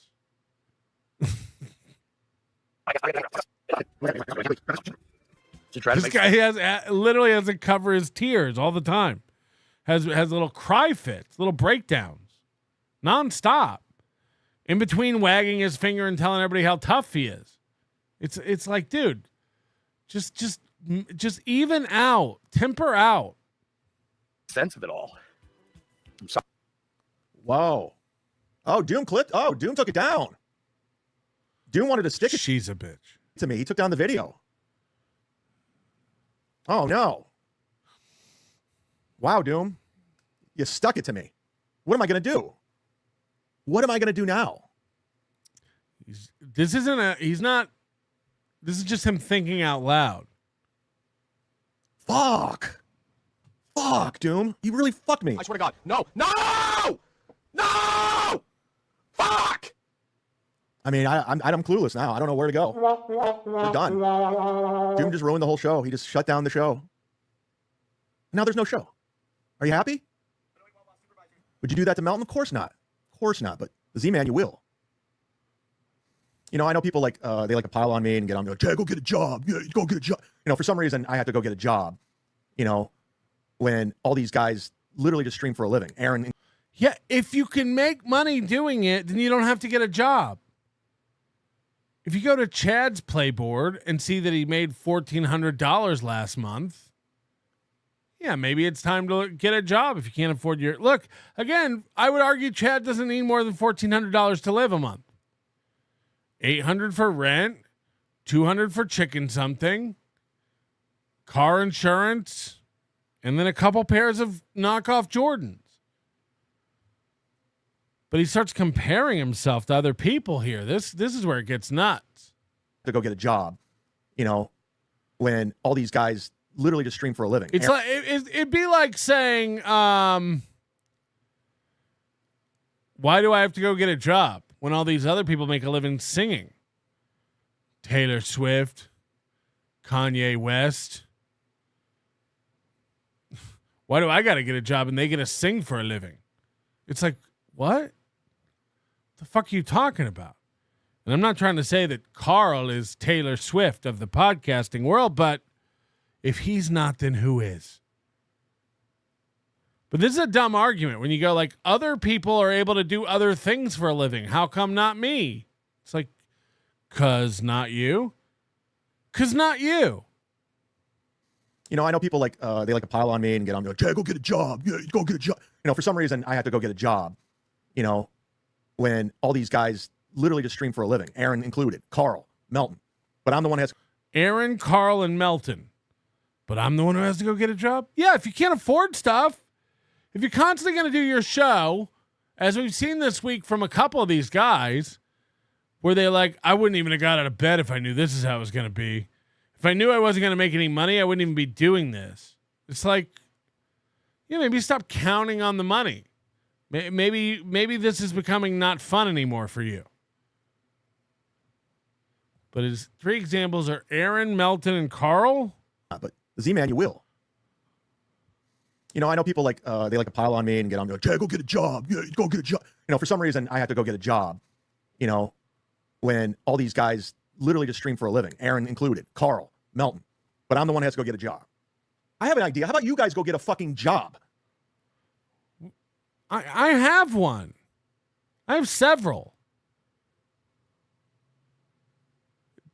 This guy literally has to cover his tears all the time. Has little cry fits, little breakdowns, nonstop. In between wagging his finger and telling everybody how tough he is. It's like, dude, just even out, temper out. Sense of it all. I'm sorry. Wow. Oh, Doom clipped. Oh, Doom took it down. Doom wanted to stick it. She's a bitch. To me. He took down the video. Oh, no. Wow, Doom. You stuck it to me. What am I going to do? What am I going to do now? This is just him thinking out loud. Fuck, Doom. You really fucked me. I swear to God. No. Fuck. I mean, I'm clueless now. I don't know where to go. We're done. Doom just ruined the whole show. He just shut down the show. Now there's no show. Are you happy? Would you do that to Melton? Of course not. Of course not. But the Z-Man, you will. You know, I know people like they like to pile on me and get on me like, Jay, go get a job. Yeah, go get a job. You know, for some reason, I have to go get a job. You know, when all these guys literally just stream for a living. Aaron. Yeah, if you can make money doing it, then you don't have to get a job. If you go to Chad's playboard and see that he made $1,400 last month, yeah, maybe it's time to get a job if you can't afford your... Look, again, I would argue Chad doesn't need more than $1,400 to live a month. $800 for rent, $200 for chicken something, car insurance, and then a couple pairs of knockoff Jordans. But he starts comparing himself to other people here. This is where it gets nuts. To go get a job, you know, when all these guys literally just stream for a living. It's like it'd be like saying, why do I have to go get a job when all these other people make a living singing? Taylor Swift, Kanye West. Why do I got to get a job and they get to sing for a living? It's like, what? The fuck are you talking about? And I'm not trying to say that Carl is Taylor Swift of the podcasting world, but if he's not, then who is? But this is a dumb argument when you go like, other people are able to do other things for a living. How come not me? It's like, 'cause not you. 'Cause not you. You know, I know people like they like to pile on me and get on me like, Jay, go get a job. Yeah, go get a job. You know, for some reason, I have to go get a job. You know, when all these guys literally just stream for a living, Aaron included, Carl, Melton. But I'm the one who has... Aaron, Carl, and Melton. But I'm the one who has to go get a job? Yeah, if you can't afford stuff, if you're constantly going to do your show, as we've seen this week from a couple of these guys, where they're like, I wouldn't even have got out of bed if I knew this is how it was going to be. If I knew I wasn't going to make any money, I wouldn't even be doing this. It's like, yeah, maybe stop counting on the money. Maybe this is becoming not fun anymore for you. But his three examples are Aaron, Melton, and Carl. But the Z-Man, you will. You know, I know people like they like to pile on me and get on me like, Jay, go get a job. Yeah, go get a job. You know, for some reason, I have to go get a job. You know, when all these guys literally just stream for a living, Aaron included, Carl, Melton. But I'm the one who has to go get a job. I have an idea. How about you guys go get a fucking job? I have one. I have several.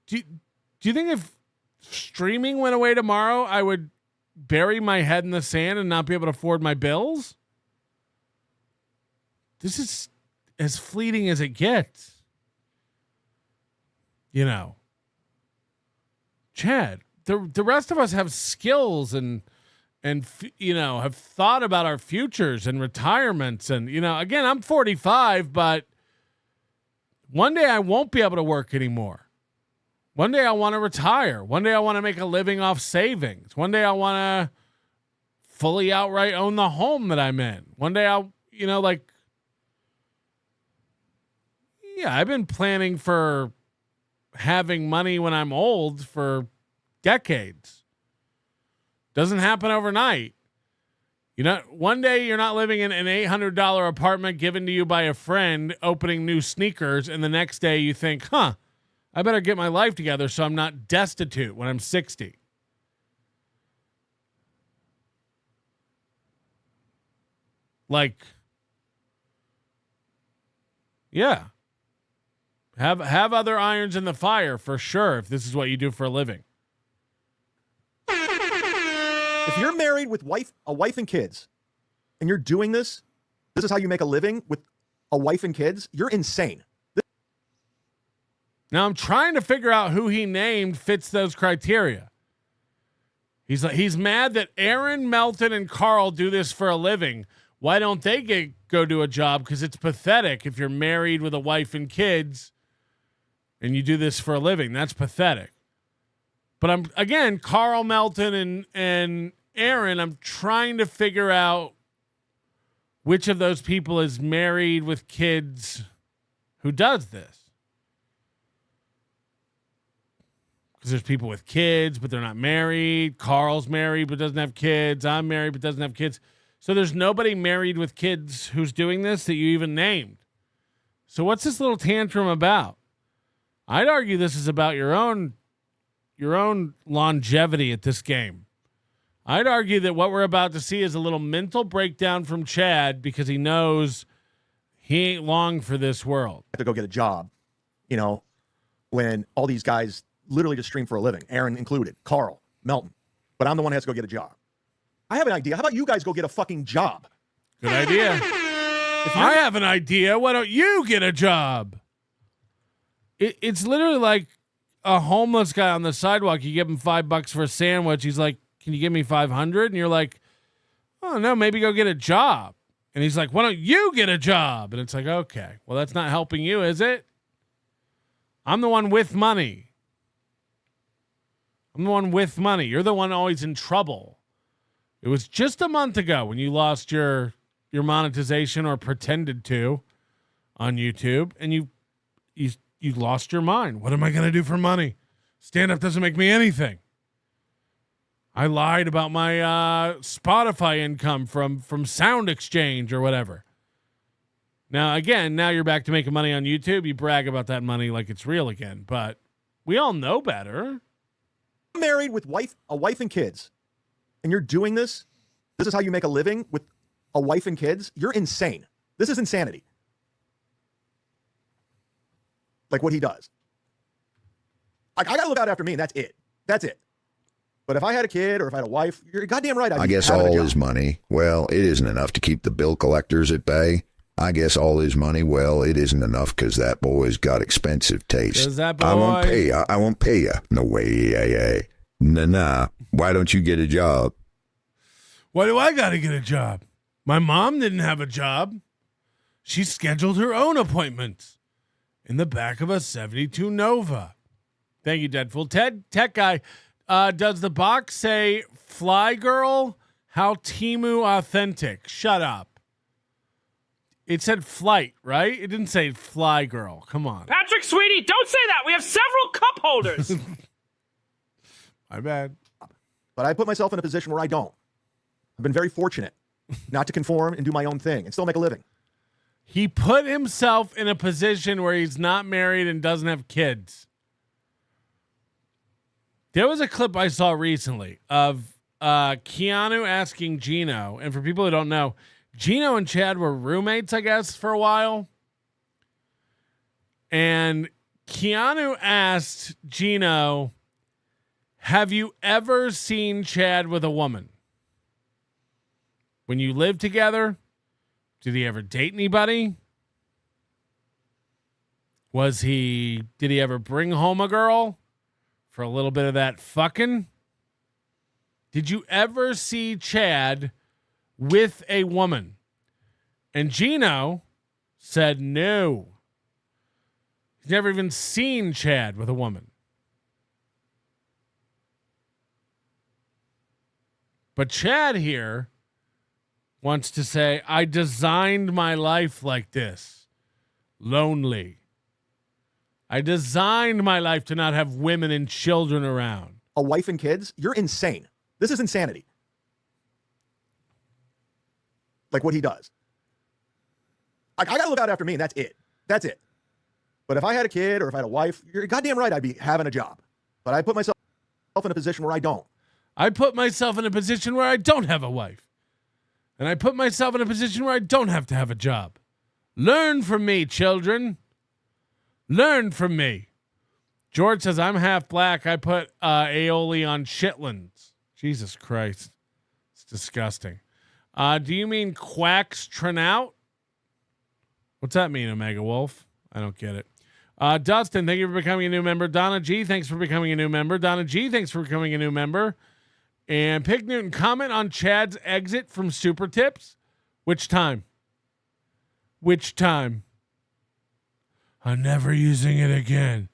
Do you think if streaming went away tomorrow, I would bury my head in the sand and not be able to afford my bills? This is as fleeting as it gets. You know, Chad, the rest of us have skills and you know, have thought about our futures and retirements. And, you know, again, I'm 45, but one day I won't be able to work anymore. One day I want to retire. One day I want to make a living off savings. One day I want to fully outright own the home that I'm in. One day I'll, you know, like, yeah, I've been planning for having money when I'm old for decades. Doesn't happen overnight. You know, one day you're not living in an $800 apartment given to you by a friend opening new sneakers, and the next day you think, I better get my life together so I'm not destitute when I'm 60. Like, yeah. Have other irons in the fire for sure if this is what you do for a living. If you're married with a wife and kids, and you're doing this is how you make a living with a wife and kids, you're insane. Now I'm trying to figure out who he named fits those criteria. He's mad that Aaron, Melton, and Carl do this for a living. Why don't they go do a job? Because it's pathetic if you're married with a wife and kids and you do this for a living. That's pathetic. But I'm again, Carl Melton and Aaron, I'm trying to figure out which of those people is married with kids who does this. Because there's people with kids, but they're not married. Carl's married, but doesn't have kids. I'm married, but doesn't have kids. So there's nobody married with kids who's doing this that you even named. So what's this little tantrum about? I'd argue this is about your own longevity at this game. I'd argue that what we're about to see is a little mental breakdown from Chad because he knows he ain't long for this world. I have to go get a job, when all these guys literally just stream for a living, Aaron included, Carl, Melton. But I'm the one who has to go get a job. I have an idea. How about you guys go get a fucking job? Good idea. I have an idea. Why don't you get a job? It's literally like a homeless guy on the sidewalk. You give him $5 for a sandwich. He's like, can you give me 500? And you're like, oh, no, maybe go get a job. And he's like, why don't you get a job? And it's like, okay, well, that's not helping you, is it? I'm the one with money. I'm the one with money. You're the one always in trouble. It was just a month ago when you lost your monetization or pretended to on YouTube, and you lost your mind. What am I going to do for money? Stand-up doesn't make me anything. I lied about my Spotify income from Sound Exchange or whatever. Now you're back to making money on YouTube. You brag about that money like it's real again, but we all know better. I'm married with a wife and kids, and you're doing this? This is how you make a living with a wife and kids? You're insane. This is insanity. Like what he does. I got to look out after me, and that's it. That's it. But if I had a kid or if I had a wife, you're goddamn right. I guess all his money, well, it isn't enough to keep the bill collectors at bay. I guess all his money, well, it isn't enough because that boy's got expensive taste. Does that boy? I won't pay you. No way. Nah. Why don't you get a job? Why do I got to get a job? My mom didn't have a job. She scheduled her own appointments in the back of a 72 Nova. Thank you, Deadpool. Ted, tech guy. Does the box say Fly Girl? How Temu authentic? Shut up. It said flight, right? It didn't say Fly Girl. Come on. Patrick, sweetie, don't say that. We have several cup holders. My bad. But I put myself in a position where I don't. I've been very fortunate not to conform and do my own thing and still make a living. He put himself in a position where he's not married and doesn't have kids. There was a clip I saw recently of Keanu asking Gino, and for people who don't know, Gino and Chad were roommates, I guess, for a while. And Keanu asked Gino, have you ever seen Chad with a woman? When you lived together, did he ever date anybody? Did he ever bring home a girl for a little bit of that fucking? Did you ever see Chad with a woman? And Gino said no. He's never even seen Chad with a woman. But Chad here wants to say, I designed my life like this. Lonely. I designed my life to not have women and children around. A wife and kids? You're insane. This is insanity. Like what he does. I got to look out after me, and that's it. That's it. But if I had a kid or if I had a wife, you're goddamn right I'd be having a job. But I put myself in a position where I don't. I put myself in a position where I don't have a wife. And I put myself in a position where I don't have to have a job. Learn from me, children. Learn from me. George says, I'm half black. I put aioli on chitlins. Jesus Christ. It's disgusting. Do you mean quacks Trinout? What's that mean, Omega Wolf? I don't get it. Dustin, thank you for becoming a new member. Donna G, thanks for becoming a new member. Donna G, thanks for becoming a new member. And Pig Newton, comment on Chad's exit from Super Tips. Which time? Which time? I'm never using it again.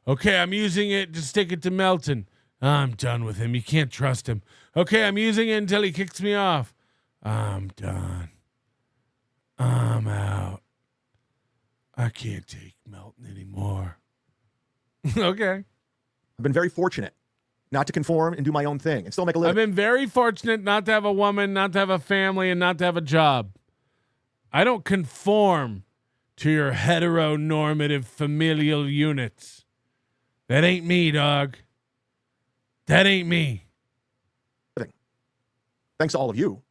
Okay, I'm using it to stick it to Melton. I'm done with him. You can't trust him. Okay, I'm using it until he kicks me off. I'm done. I'm out. I can't take Melton anymore. Okay. I've been very fortunate not to conform and do my own thing and still make a living. I've been very fortunate not to have a woman, not to have a family, and not to have a job. I don't conform to your heteronormative familial units. That ain't me, dog. That ain't me. Thanks to all of you.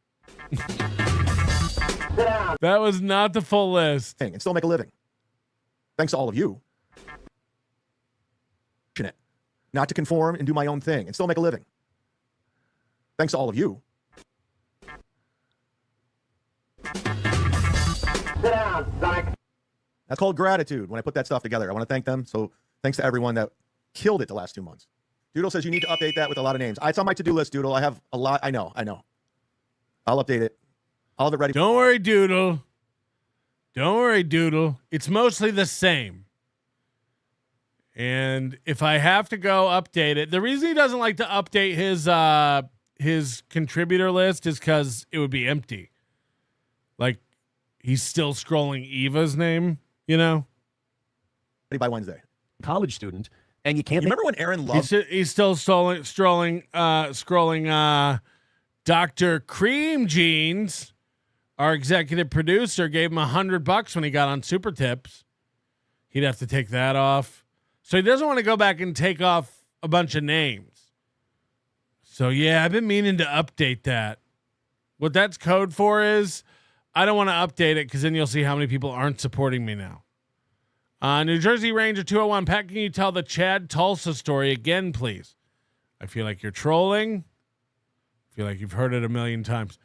That was not the full list. And still make a living. Thanks to all of you. Fortunate not to conform and do my own thing and still make a living. Thanks to all of you. That's called gratitude when I put that stuff together. I want to thank them. So thanks to everyone that killed it the last 2 months. Doodle says you need to update that with a lot of names. It's on my to-do list, Doodle. I have a lot. I know. I'll update it. I'll have it ready. Don't worry, Doodle. Don't worry, Doodle. It's mostly the same. And if I have to go update it, the reason he doesn't like to update his contributor list is because it would be empty. Like, he's still scrolling Eva's name, you know? Ready by Wednesday. College student, and you can't. You remember when Aaron loved? He's still scrolling Dr. Cream Jeans, our executive producer, gave him $100 when he got on Super Tips. He'd have to take that off. So he doesn't want to go back and take off a bunch of names. So yeah, I've been meaning to update that. What that's code for is I don't want to update it because then you'll see how many people aren't supporting me now. New Jersey Ranger 201, Pat, can you tell the Chad Tulsa story again, please? I feel like you're trolling. I feel like you've heard it a million times.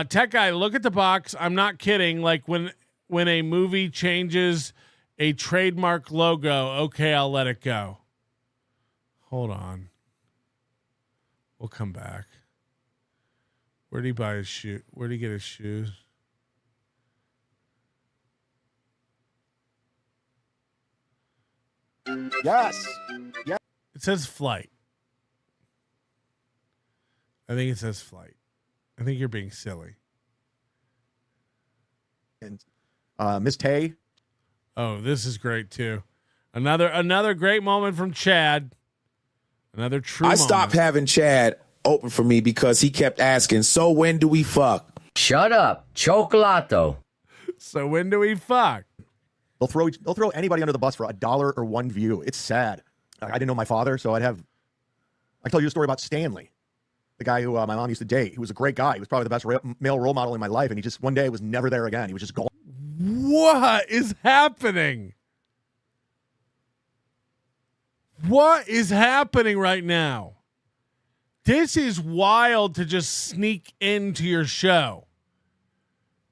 Tech Guy, look at the box. I'm not kidding. Like when a movie changes a trademark logo, okay, I'll let it go. Hold on. We'll come back. Where'd he buy his shoe? Where'd he get his shoes? Yes. Yeah. It says flight. I think it says flight. I think you're being silly. And Miss Tay. Oh, this is great too. Another great moment from Chad. Another true I moment. stopped having Chad open for me because he kept asking, so when do we fuck? Shut up. Chocolato. So when do we fuck? They'll throw anybody under the bus for $1 or one view. It's sad. I didn't know my father, so I tell you a story about Stanley, the guy who my mom used to date. He was a great guy. He was probably the best male role model in my life, and he just one day was never there again. He was just gone. What is happening? What is happening right now? This is wild to just sneak into your show.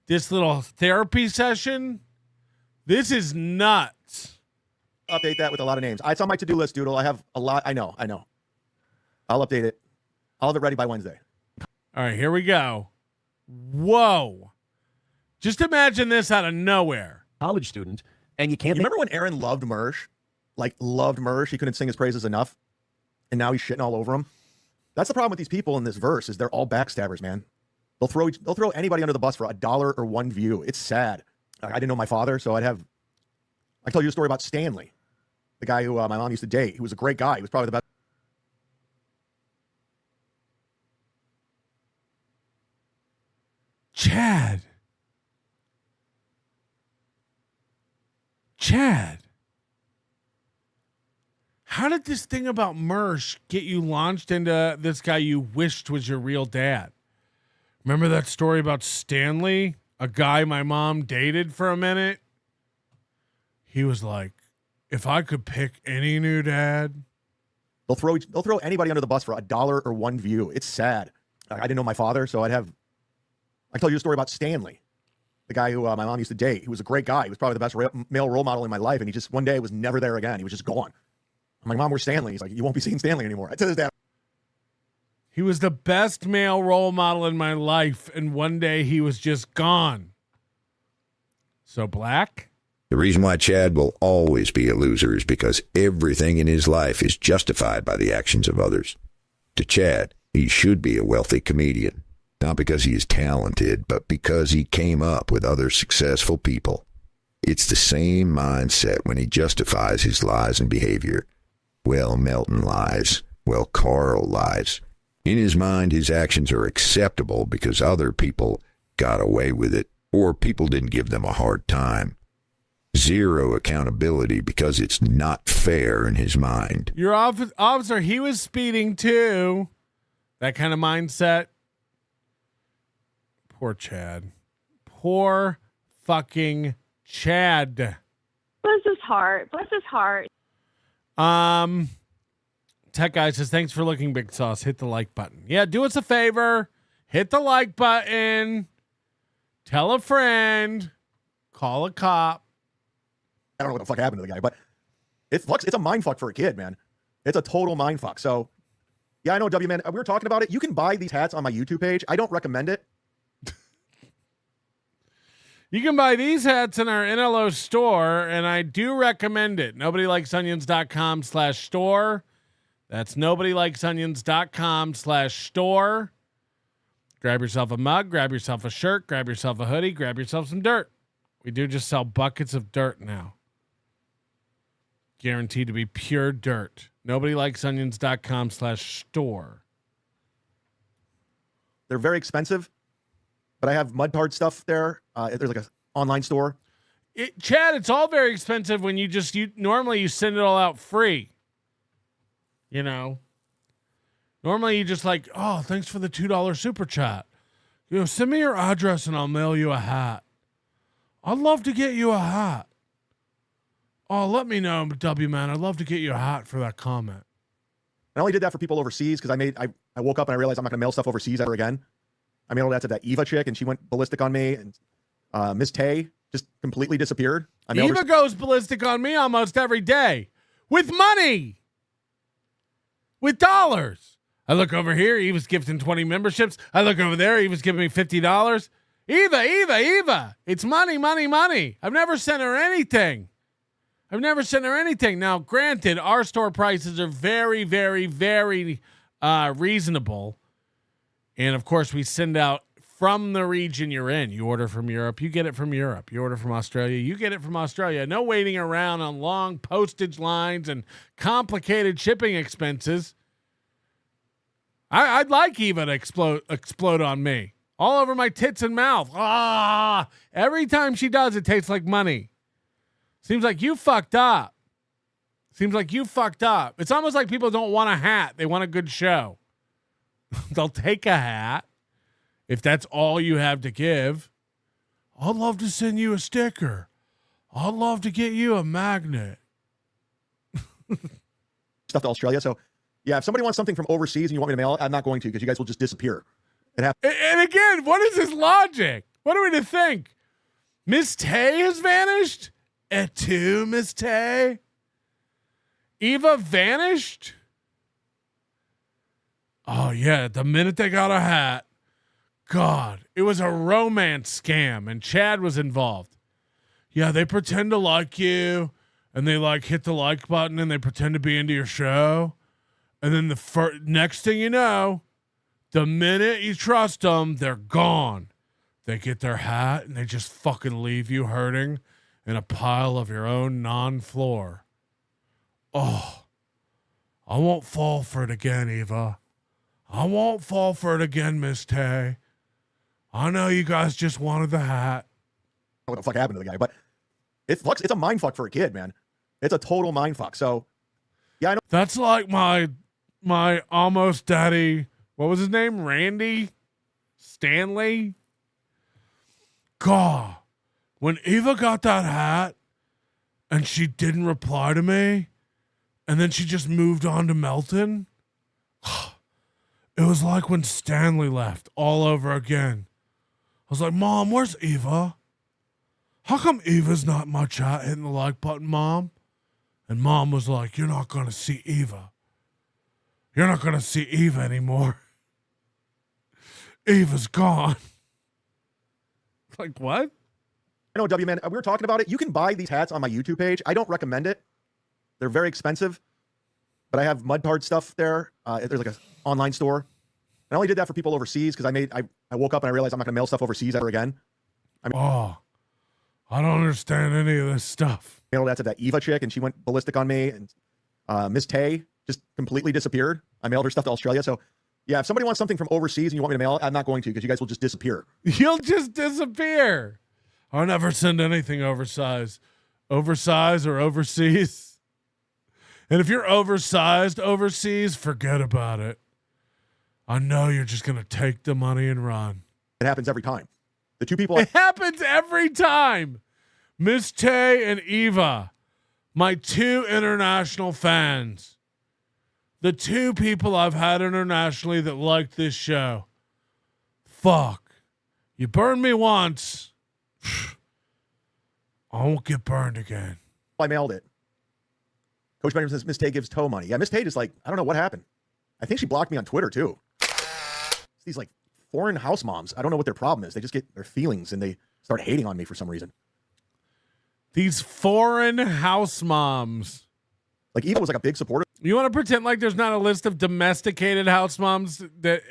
This little therapy session. This is nuts. Update that with a lot of names. It's on my to-do list, Doodle. I have a lot. I know. I'll update it. I'll have it ready by Wednesday. All right, here we go. Whoa. Just imagine this out of nowhere. College student, and you can't. You remember when Aaron loved Mersh? Like, loved Mersh. He couldn't sing his praises enough. And now he's shitting all over him. That's the problem with these people in this verse is they're all backstabbers, man. They'll throw anybody under the bus for $1 or one view. It's sad. I didn't know my father, so I tell you a story about Stanley, the guy who my mom used to date. He was a great guy. He was probably the best. Chad. How did this thing about Mersh get you launched into this guy you wished was your real dad? Remember that story about Stanley, a guy my mom dated for a minute? He was like, if I could pick any new dad. They'll throw anybody under the bus for $1 or one view. It's sad. I didn't know my father, so I tell you a story about Stanley, the guy who my mom used to date. He was a great guy. He was probably the best male role model in my life, and he just one day was never there again. He was just gone. I'm like, Mom, where's Stanley? He's like, you won't be seeing Stanley anymore. I tell his dad. He was the best male role model in my life, and one day he was just gone. So Black? The reason why Chad will always be a loser is because everything in his life is justified by the actions of others. To Chad, he should be a wealthy comedian, not because he is talented, but because he came up with other successful people. It's the same mindset when he justifies his lies and behavior. Well, Melton lies. Well, Carl lies. In his mind, his actions are acceptable because other people got away with it, or people didn't give them a hard time. Zero accountability because it's not fair in his mind. Your officer, he was speeding too. That kind of mindset. Poor Chad. Poor fucking Chad. Bless his heart. Bless his heart. Tech Guy says, thanks for looking, Big Sauce. Hit the like button. Yeah, do us a favor. Hit the like button. Tell a friend. Call a cop. I don't know what the fuck happened to the guy, but it's a mind fuck for a kid, man. It's a total mind fuck. So, yeah, I know, W, man. We were talking about it. You can buy these hats on my YouTube page. I don't recommend it. You can buy these hats in our NLO store, and I do recommend it. NobodyLikesOnions.com/store. That's NobodyLikesOnions.com/store. Grab yourself a mug, grab yourself a shirt, grab yourself a hoodie, grab yourself some dirt. We do just sell buckets of dirt now. Guaranteed to be pure dirt. NobodyLikesOnions.com/store. They're very expensive, but I have mud hard stuff there. There's like an online store. Chad, it's all very expensive when you normally you send it all out free. You know, normally you just like, oh, thanks for the $2 super chat. You know, send me your address and I'll mail you a hat. I'd love to get you a hat. Oh, let me know, W man. I'd love to get you a hat for that comment. I only did that for people overseas because I woke up and I realized I'm not going to mail stuff overseas ever again. I mailed that to that Eva chick and she went ballistic on me. And Miss Tay just completely disappeared. Eva goes ballistic on me almost every day with money, with dollars. I look over here. Eva's gifting 20 memberships. I look over there. Eva's giving me $50. Eva. It's money, money, money. I've never sent her anything. Now, granted, our store prices are very, very, very reasonable. And, of course, we send out from the region you're in. You order from Europe, you get it from Europe. You order from Australia, you get it from Australia. No waiting around on long postage lines and complicated shipping expenses. I'd like Eva to explode on me. All over my tits and mouth. Every time she does, it tastes like money. Seems like you fucked up. It's almost like people don't want a hat. They want a good show. They'll take a hat if that's all you have to give. I'd love to send you a sticker. I'd love to get you a magnet. Stuff to Australia. So, yeah, if somebody wants something from overseas and you want me to mail it, I'm not going to because you guys will just disappear. And again, what is this logic? What are we to think? Miss Tay has vanished? Et tu, Miss Tay? Eva vanished? Oh, yeah, the minute they got a hat, God, it was a romance scam, and Chad was involved. Yeah, they pretend to like you, and they like hit the like button, and they pretend to be into your show. And then the next thing you know, the minute you trust them, they're gone. They get their hat, and they just fucking leave you hurting in a pile of your own non-floor. Oh, I won't fall for it again, Eva. I won't fall for it again, Miss Tay. I know you guys just wanted the hat. What the fuck happened to the guy? But it's a mind fuck for a kid, man. It's a total mind fuck. So, yeah, I know. That's like my almost daddy. What was his name? Randy Stanley. God, when Eva got that hat and she didn't reply to me, and then she just moved on to Melton. It was like when Stanley left all over again. I was like, Mom, where's Eva? How come Eva's not in my chat hitting the like button, Mom? And Mom was like, you're not going to see Eva. You're not going to see Eva anymore. Eva's gone. Like, what? I know, W, man. We were talking about it. You can buy these hats on my YouTube page. I don't recommend it. They're very expensive, but I have mud hard stuff there. There's like an online store. I only did that for people overseas because I woke up and I realized I'm not going to mail stuff overseas ever again. I don't understand any of this stuff. Mailed that to that Eva chick, and she went ballistic on me. And Miss Tay just completely disappeared. I mailed her stuff to Australia. So, yeah, if somebody wants something from overseas and you want me to mail it, I'm not going to because you guys will just disappear. You'll just disappear. I'll never send anything oversized or overseas. And if you're oversized overseas, forget about it. I know you're just going to take the money and run. It happens every time. The two people. It happens every time. Miss Tay and Eva, my two international fans. The two people I've had internationally that liked this show. Fuck. You burned me once. I won't get burned again. I mailed it. Coach Benjamin says Miss Tay gives toe money. Yeah, Miss Tay just like, I don't know what happened. I think she blocked me on Twitter too. It's these like foreign house moms. I don't know what their problem is. They just get their feelings and they start hating on me for some reason. These foreign house moms. Like Eva was like a big supporter. You want to pretend like there's not a list of domesticated house moms that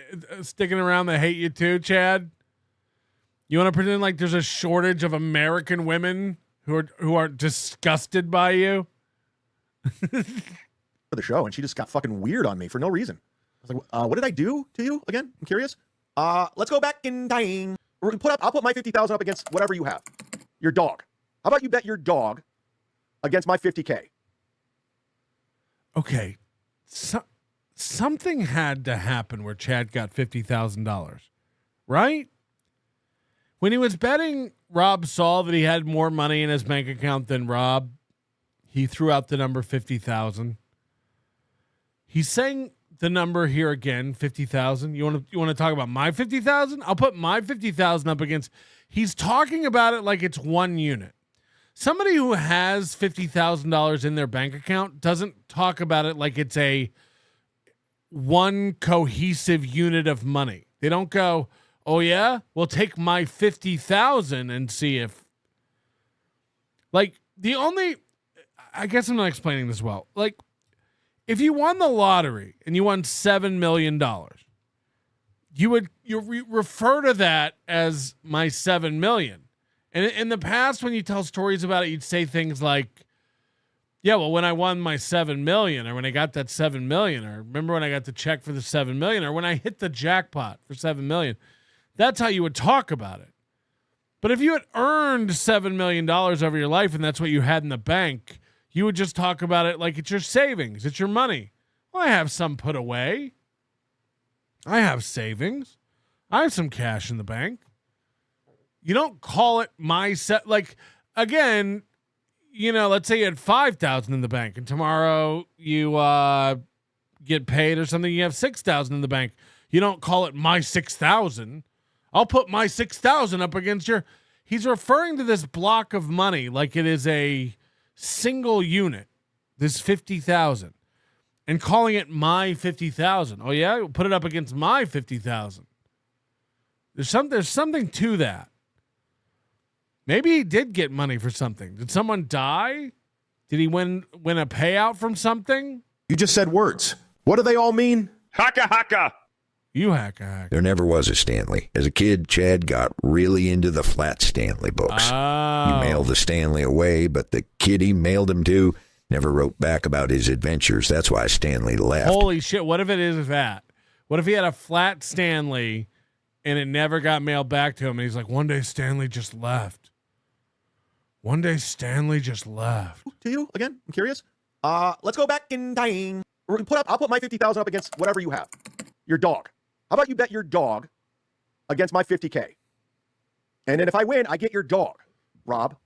sticking around that hate you too, Chad? You want to pretend like there's a shortage of American women who are disgusted by you? For the show, and she just got fucking weird on me for no reason. I was like, what did I do to you again? I'm curious. Let's go back in time. I'll put my 50,000 up against whatever you have. Your dog. How about you bet your dog against my 50K? Okay. Something had to happen where Chad got $50,000, right? When he was betting Rob Saul that he had more money in his bank account than Rob, he threw out the number 50,000. He's saying the number here again, 50,000. You want to talk about my 50,000? I'll put my 50,000 up against. He's talking about it like it's one unit. Somebody who has $50,000 in their bank account doesn't talk about it like it's a one cohesive unit of money. They don't go, "Oh yeah, we'll take my 50,000 and see if." Like I guess I'm not explaining this well. Like, if you won the lottery and you won $7 million, you refer to that as my 7 million. And in the past, when you tell stories about it, you'd say things like, yeah, well, when I won my 7 million, or when I got that 7 million, or remember when I got the check for the 7 million, or when I hit the jackpot for 7 million. That's how you would talk about it. But if you had earned $7 million over your life and that's what you had in the bank, you would just talk about it like it's your savings. It's your money. Well, I have some put away. I have savings. I have some cash in the bank. You don't call it my set. Like, again, let's say you had 5,000 in the bank and tomorrow you get paid or something. You have 6,000 in the bank. You don't call it my 6,000. I'll put my 6,000 up against your. He's referring to this block of money like it is a single unit, this 50,000, and calling it my 50,000. Oh yeah, we'll put it up against my 50,000. There's something to that. Maybe he did get money for something. Did someone die? Did he win a payout from something? You just said words. What do they all mean? Haka haka. You haka. There never was a Stanley. As a kid, Chad got really into the flat Stanley books. Oh. He mailed the Stanley away, but the kid he mailed him to never wrote back about his adventures. That's why Stanley left. Holy shit, what if it is that? What if he had a flat Stanley and it never got mailed back to him and he's like, one day Stanley just left. One day Stanley just left. To you again? I'm curious. Let's go back in time. I'll put my 50,000 up against whatever you have. Your dog. How about you bet your dog against my 50K? And then if I win, I get your dog, Rob.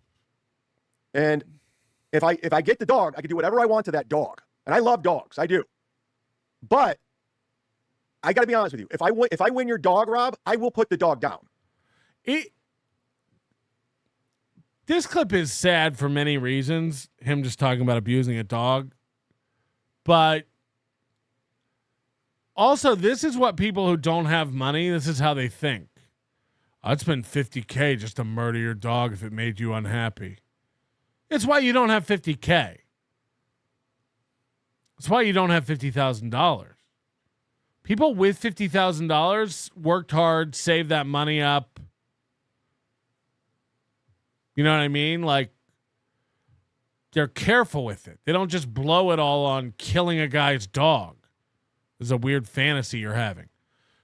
And if I get the dog, I can do whatever I want to that dog. And I love dogs, I do. But I got to be honest with you. If I win your dog, Rob, I will put the dog down. This clip is sad for many reasons. Him just talking about abusing a dog. But also, this is what people who don't have money, this is how they think. I'd spend $50K just to murder your dog if it made you unhappy. It's why you don't have $50K. It's why you don't have $50,000. People with $50,000 worked hard, saved that money up. You know what I mean? Like, they're careful with it. They don't just blow it all on killing a guy's dog. This is a weird fantasy you're having.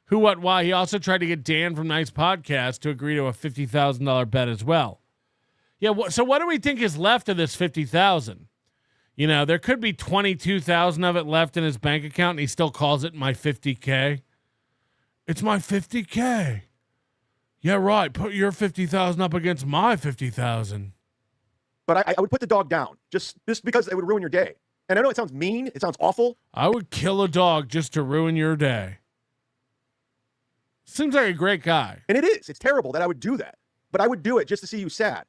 Who, what, why? He also tried to get Dan from Nice Podcast to agree to a $50,000 bet as well. Yeah, so what do we think is left of this $50,000? You know, there could be $22,000 of it left in his bank account, and he still calls it my $50K. It's my $50K. Yeah, right. Put your $50,000 up against my $50,000. But I would put the dog down just because it would ruin your day. And I know it sounds mean. It sounds awful. I would kill a dog just to ruin your day. Seems like a great guy. And it is. It's terrible that I would do that. But I would do it just to see you sad.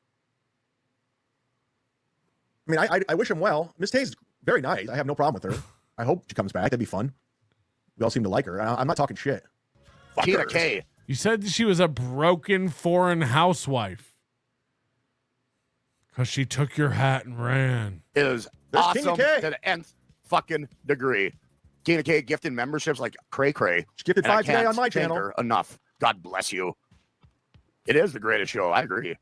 I mean, I wish him well. Miss Tay's very nice. I have no problem with her. I hope she comes back. That'd be fun. We all seem to like her. I'm not talking shit. Tina K. You said she was a broken foreign housewife. Because she took your hat and ran. Is awesome to the nth fucking degree. Tina K gifted memberships like cray cray. She gifted 5 today on my channel. Enough. God bless you. It is the greatest show. I agree.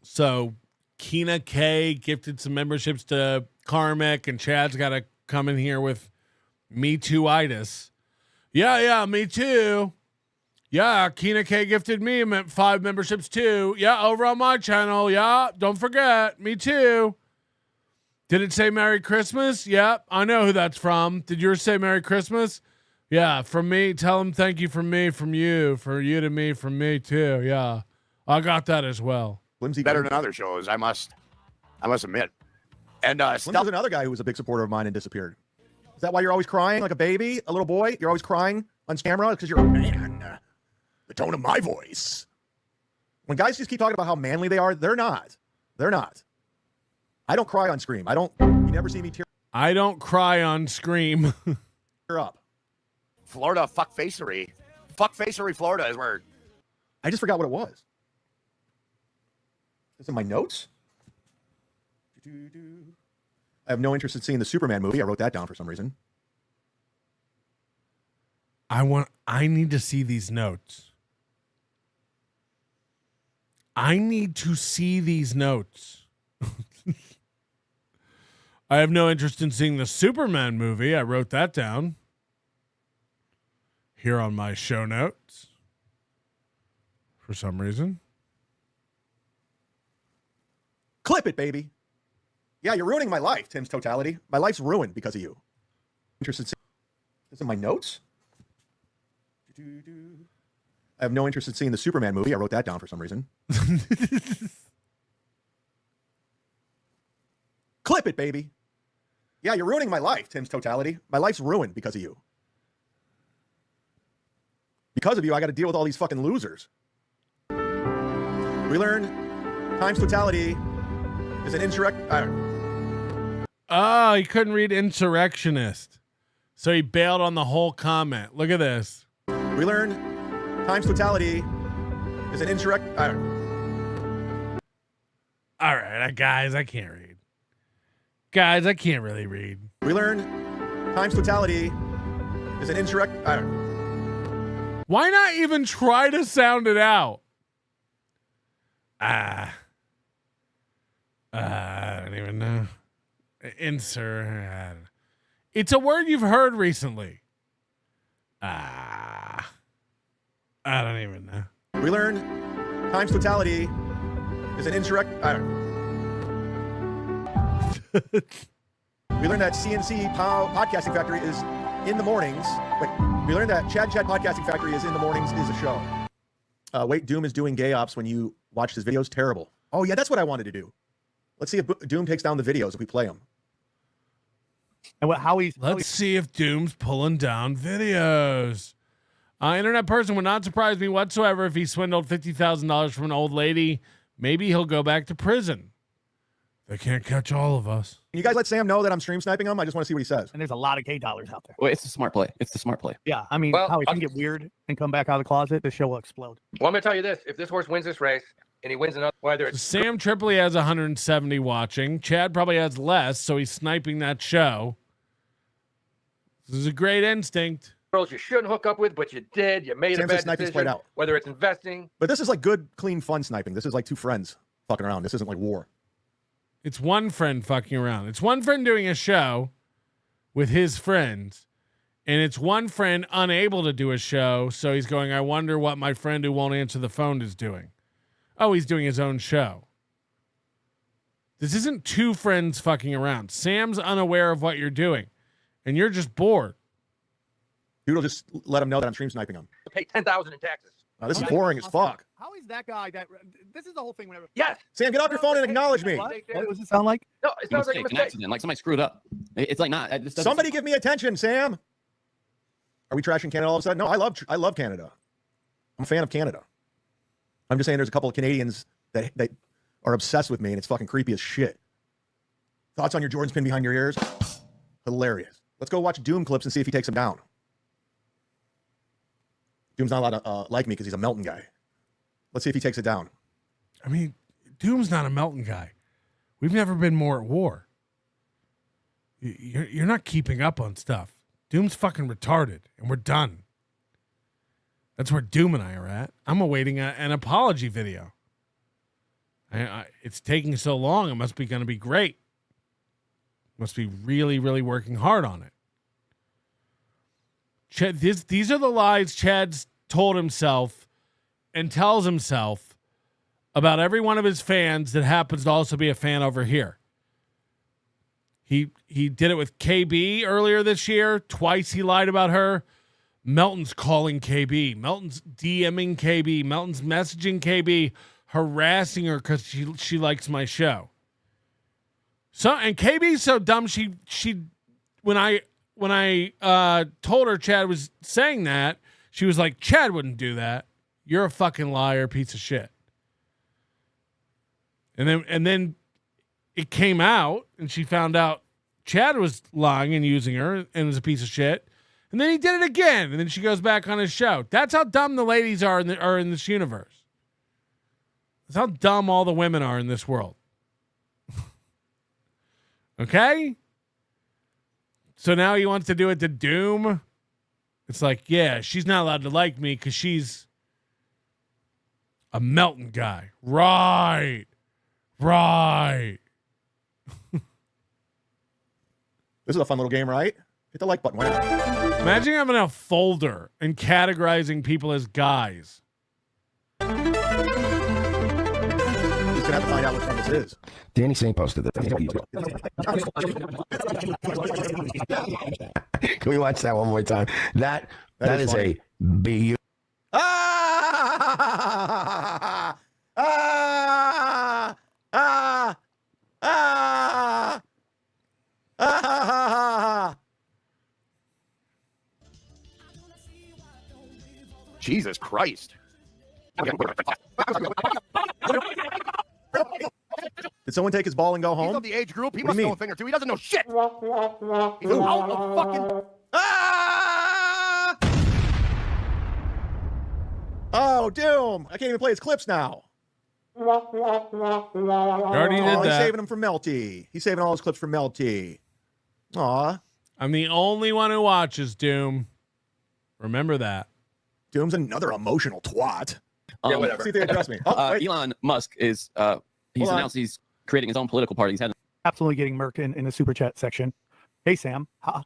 So, Kina K gifted some memberships to Karmic, and Chad's got to come in here with Me Too-itis. Yeah, me too. Yeah, Kina K gifted me 5 memberships too. Yeah, over on my channel. Yeah, don't forget. Me too. Did it say Merry Christmas? Yeah, I know who that's from. Did yours say Merry Christmas? Yeah, from me. Tell him thank you from me, from you, for you to me, from me too. Yeah, I got that as well. Better than other shows, I must admit. And Slim was another guy who was a big supporter of mine and disappeared. Is that why you're always crying like a baby, a little boy? You're always crying on camera because you're a man. The tone of my voice. When guys just keep talking about how manly they are, they're not. They're not. I don't cry on Scream. You never see me tear. I don't cry on Scream. Tear up. Florida fuckfacery. Fuckfacery Florida is where. I just forgot what it was. It's in my notes. I have no interest in seeing the Superman movie. I wrote that down for some reason. I need to see these notes. I need to see these notes. I have no interest in seeing the Superman movie. I wrote that down here on my show notes for some reason. Clip it, baby. Yeah, you're ruining my life, Tim's Totality. My life's ruined because of you. Interested? It's in my notes. I have no interest in seeing the Superman movie. I wrote that down for some reason. Clip it, baby. Yeah, you're ruining my life, Tim's Totality. My life's ruined because of you. Because of you, I got to deal with all these fucking losers. We learned Times Totality is an Oh, he couldn't read insurrectionist. So he bailed on the whole comment. Look at this. We learned Times Totality is an All right, guys, I can't read. Guys, I can't really read. We learned Times Totality is an Why not even try to sound it out? I don't even know. It's a word you've heard recently. I don't even know. We learned Times Totality is an We learned that CNC Podcasting Factory is in the mornings. Wait, we learned that Chad Podcasting Factory is in the mornings is a show. Wait, Doom is doing gay ops when you watch his videos. Terrible. Oh, yeah, that's what I wanted to do. Let's see if Doom takes down the videos if we play them. And Let's see if Doom's pulling down videos. Internet person would not surprise me whatsoever if he swindled $50,000 from an old lady. Maybe he'll go back to prison. They can't catch all of us. Can you guys let Sam know that I'm stream sniping him? I just want to see what he says. And there's a lot of gay dollars out there. Well, it's the smart play. It's the smart play. Yeah, I mean, how he can get weird and come back out of the closet, the show will explode. Well, I'm going to tell you this. If this horse wins this race and he wins another, whether it's... Sam Tripoli has 170 watching. Chad probably has less, so he's sniping that show. This is a great instinct. girls you shouldn't hook up with, but you did. You made Sam a says bad sniping's decision. played out. Whether it's investing. But this is like good, clean, fun sniping. This is like two friends fucking around. This isn't like war. It's one friend fucking around. It's one friend doing a show with his friends, and it's one friend unable to do a show, so he's going, I wonder what my friend who won't answer the phone is doing. Oh, he's doing his own show. This isn't two friends fucking around. Sam's unaware of what you're doing, and you're just bored. Dude will just let him know that I'm stream sniping him. Pay $10,000 in taxes. This is boring as fuck. How is that guy that? This is the whole thing. Whenever. Yes. Sam, get off your phone and acknowledge me. What does it sound like? No, it sounds like a An mistake. accident, like somebody screwed up. It's like not. Somebody give me attention, Sam. Are we trashing Canada all of a sudden? No, I love Canada. I'm a fan of Canada. I'm just saying there's a couple of Canadians that are obsessed with me, and it's fucking creepy as shit. Thoughts on your Jordan's pin behind your ears? Hilarious. Let's go watch Doom clips and see if he takes him down. Doom's not allowed to like me because he's a Melton guy. Let's see if he takes it down. I mean, Doom's not a Melton guy. We've never been more at war. You're not keeping up on stuff. Doom's fucking retarded, and we're done. That's where Doom and I are at. I'm awaiting an apology video. It's taking so long. It must be going to be great. Must be really, really working hard on it. Chad, these are the lies Chad's told himself and tells himself about every one of his fans that happens to also be a fan over here. He did it with KB earlier this year. Twice he lied about her. Melton's calling KB. Melton's DMing KB. Melton's messaging KB, harassing her because she likes my show. So, and KB's so dumb. She when I told her Chad was saying that, she was like, Chad wouldn't do that. You're a fucking liar, piece of shit. And then it came out, and she found out Chad was lying and using her and was a piece of shit. And then he did it again, and then she goes back on his show. That's how dumb the ladies are in this universe. That's how dumb all the women are in this world. Okay? So now he wants to do it to Doom. It's like, yeah, she's not allowed to like me because she's a Melton guy. Right. This is a fun little game, right? Hit the like button. Imagine having a folder and categorizing people as guys. He's going to have to find out which one this is. Danny Singh posted this. Can we watch that one more time? That is funny. A BU. Jesus Christ. Did someone take his ball and go home? He's of the age group. He What must do you know mean? a thing or two. He doesn't know shit. He's out of fucking... Oh, Doom. I can't even play his clips now. Already did He's that. saving them for Melty. He's saving all his clips for Melty. Aw. I'm the only one who watches Doom. Remember that. Doom's another emotional twat. Yeah, whatever. See if they address me. Oh, wait. Elon Musk is he's announced he's creating his own political party. He's had Absolutely getting murked in the super chat section. Hey, Sam, how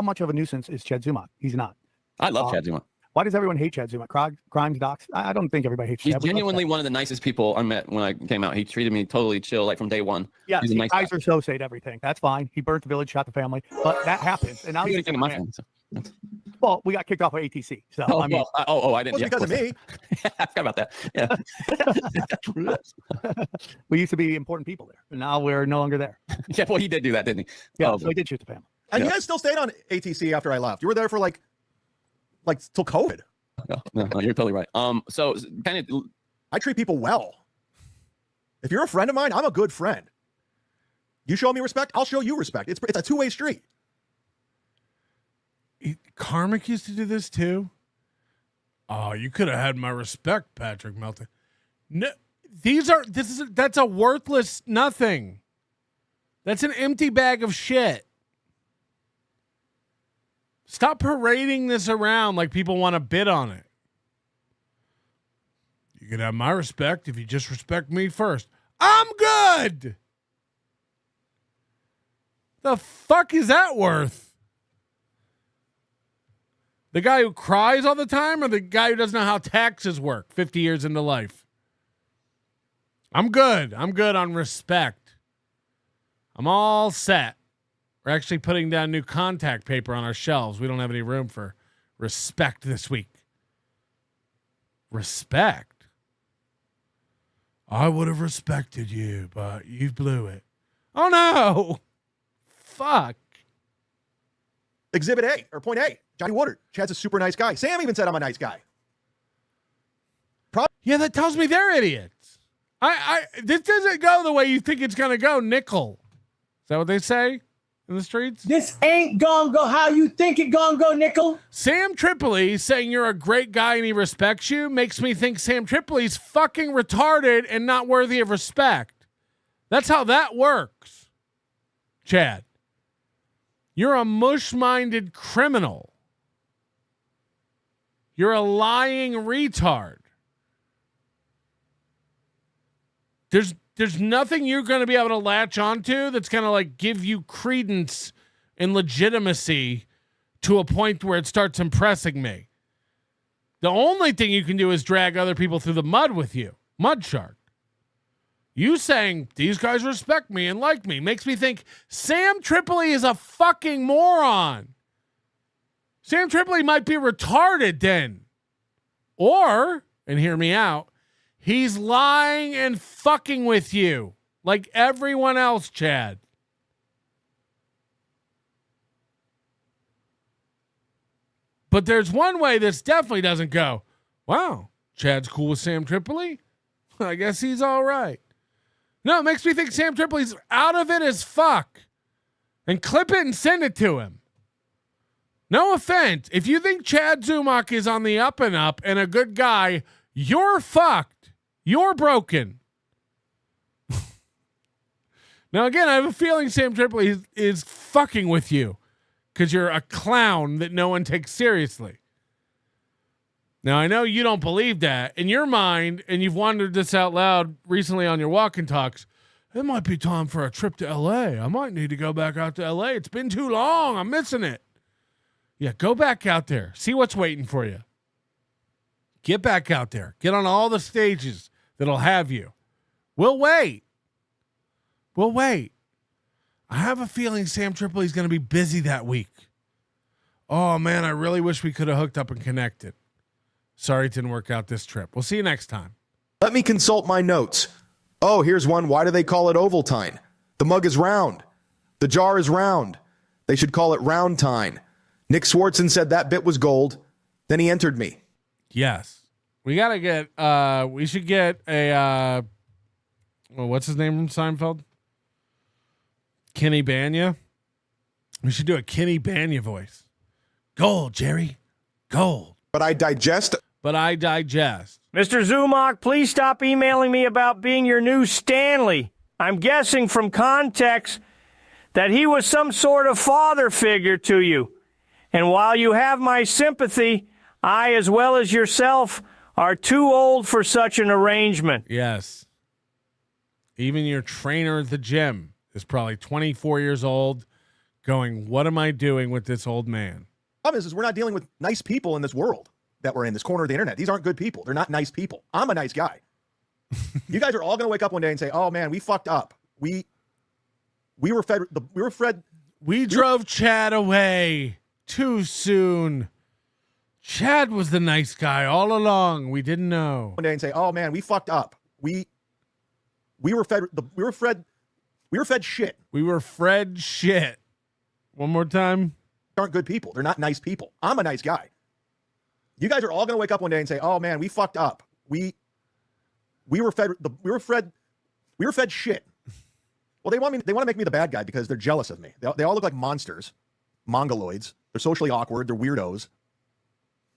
much of a nuisance is Chad Zumock? He's not. I love Chad Zumock. Why does everyone hate Chad Zumock? Crimes, docs? I don't think everybody hates He's Chad. We love genuinely Chad. one of the nicest people I met when I came out. He treated me totally chill, like from day one. Yeah, He's a nice guys guy. are so say everything. That's fine. He burnt the village, shot the family, but that happens. And now He he's didn't take my phone, so. well, we got kicked off of ATC. So Oh, I mean, I didn't. Wasn't because of me. I forgot about that. Yeah. we used to be important people there, and now we're no longer there. Yeah, well, he did do that, didn't he? Yeah, Oh, so he did shoot the family. And Yeah. you guys still stayed on ATC after I left. You were there for like till COVID. no, you're totally right. So kind of, I treat people well. If you're a friend of mine, I'm a good friend. You show me respect, I'll show you respect. It's a two-way street. Karmic used to do this too. Oh, you could have had my respect, Patrick Melton. No, that's a worthless nothing. That's an empty bag of shit. Stop parading this around like people want to bid on it. You can have my respect if you just respect me first. I'm good. The fuck is that worth? The guy who cries all the time or the guy who doesn't know how taxes work 50 years into life? I'm good. I'm good on respect. I'm all set. We're actually putting down new contact paper on our shelves. We don't have any room for respect this week. Respect? I would have respected you, but you blew it. Oh, no. Fuck. Exhibit A, or point A, Johnny Woodard. Chad's a super nice guy. Sam even said I'm a nice guy. Yeah, that tells me they're idiots. This doesn't go the way you think it's going to go, nickel. Is that what they say in the streets? This ain't gonna go how you think it gonna go, nickel. Sam Tripoli saying you're a great guy and he respects you makes me think Sam Tripoli's fucking retarded and not worthy of respect. That's how that works, Chad. You're a mush-minded criminal. You're a lying retard. There's nothing you're going to be able to latch onto that's going to like give you credence and legitimacy to a point where it starts impressing me. The only thing you can do is drag other people through the mud with you. Mud shark. You saying these guys respect me and like me makes me think Sam Tripoli is a fucking moron. Sam Tripoli might be retarded then. Or, and hear me out, he's lying and fucking with you like everyone else, Chad. But there's one way this definitely doesn't go. Wow, Chad's cool with Sam Tripoli? I guess he's all right. No, it makes me think Sam Tripoli's out of it as fuck. And clip it and send it to him. No offense. If you think Chad Zumock is on the up and up and a good guy, you're fucked. You're broken. Now, again, I have a feeling Sam Tripoli is fucking with you because you're a clown that no one takes seriously. Now, I know you don't believe that. In your mind, and you've wondered this out loud recently on your walk and talks, it might be time for a trip to L.A. I might need to go back out to L.A. It's been too long. I'm missing it. Yeah, go back out there. See what's waiting for you. Get back out there. Get on all the stages that'll have you. We'll wait. We'll wait. I have a feeling Sam Tripoli's going to be busy that week. Oh, man, I really wish we could have hooked up and connected. Sorry it didn't work out this trip. We'll see you next time. Let me consult my notes. Oh, here's one. Why do they call it Ovaltine? The mug is round. The jar is round. They should call it Roundtine. Nick Swartzen said that bit was gold. Then he entered me. Yes. We got to get, we should get a, well, what's his name from Seinfeld? Kenny Banya. We should do a Kenny Banya voice. Gold, Jerry. Gold. But I digest. Mr. Zumock, please stop emailing me about being your new Stanley. I'm guessing from context that he was some sort of father figure to you. And while you have my sympathy, I, as well as yourself, are too old for such an arrangement. Yes. Even your trainer at the gym is probably 24 years old going, what am I doing with this old man? The problem is we're not dealing with nice people in this world that we're in, this corner of the internet. These aren't good people. They're not nice people. I'm a nice guy. You guys are all going to wake up one day and say, oh, man, we fucked up. We drove Chad away too soon. Chad was the nice guy all along. We didn't know. One day and say, "Oh man, we fucked up. We were fed shit. We were fed shit." One more time. Aren't good people. They're not nice people. I'm a nice guy. You guys are all going to wake up one day and say, "Oh man, we fucked up. We were fed shit." Well, they want to make me the bad guy because they're jealous of me. They all look like monsters, mongoloids. They're socially awkward. They're weirdos.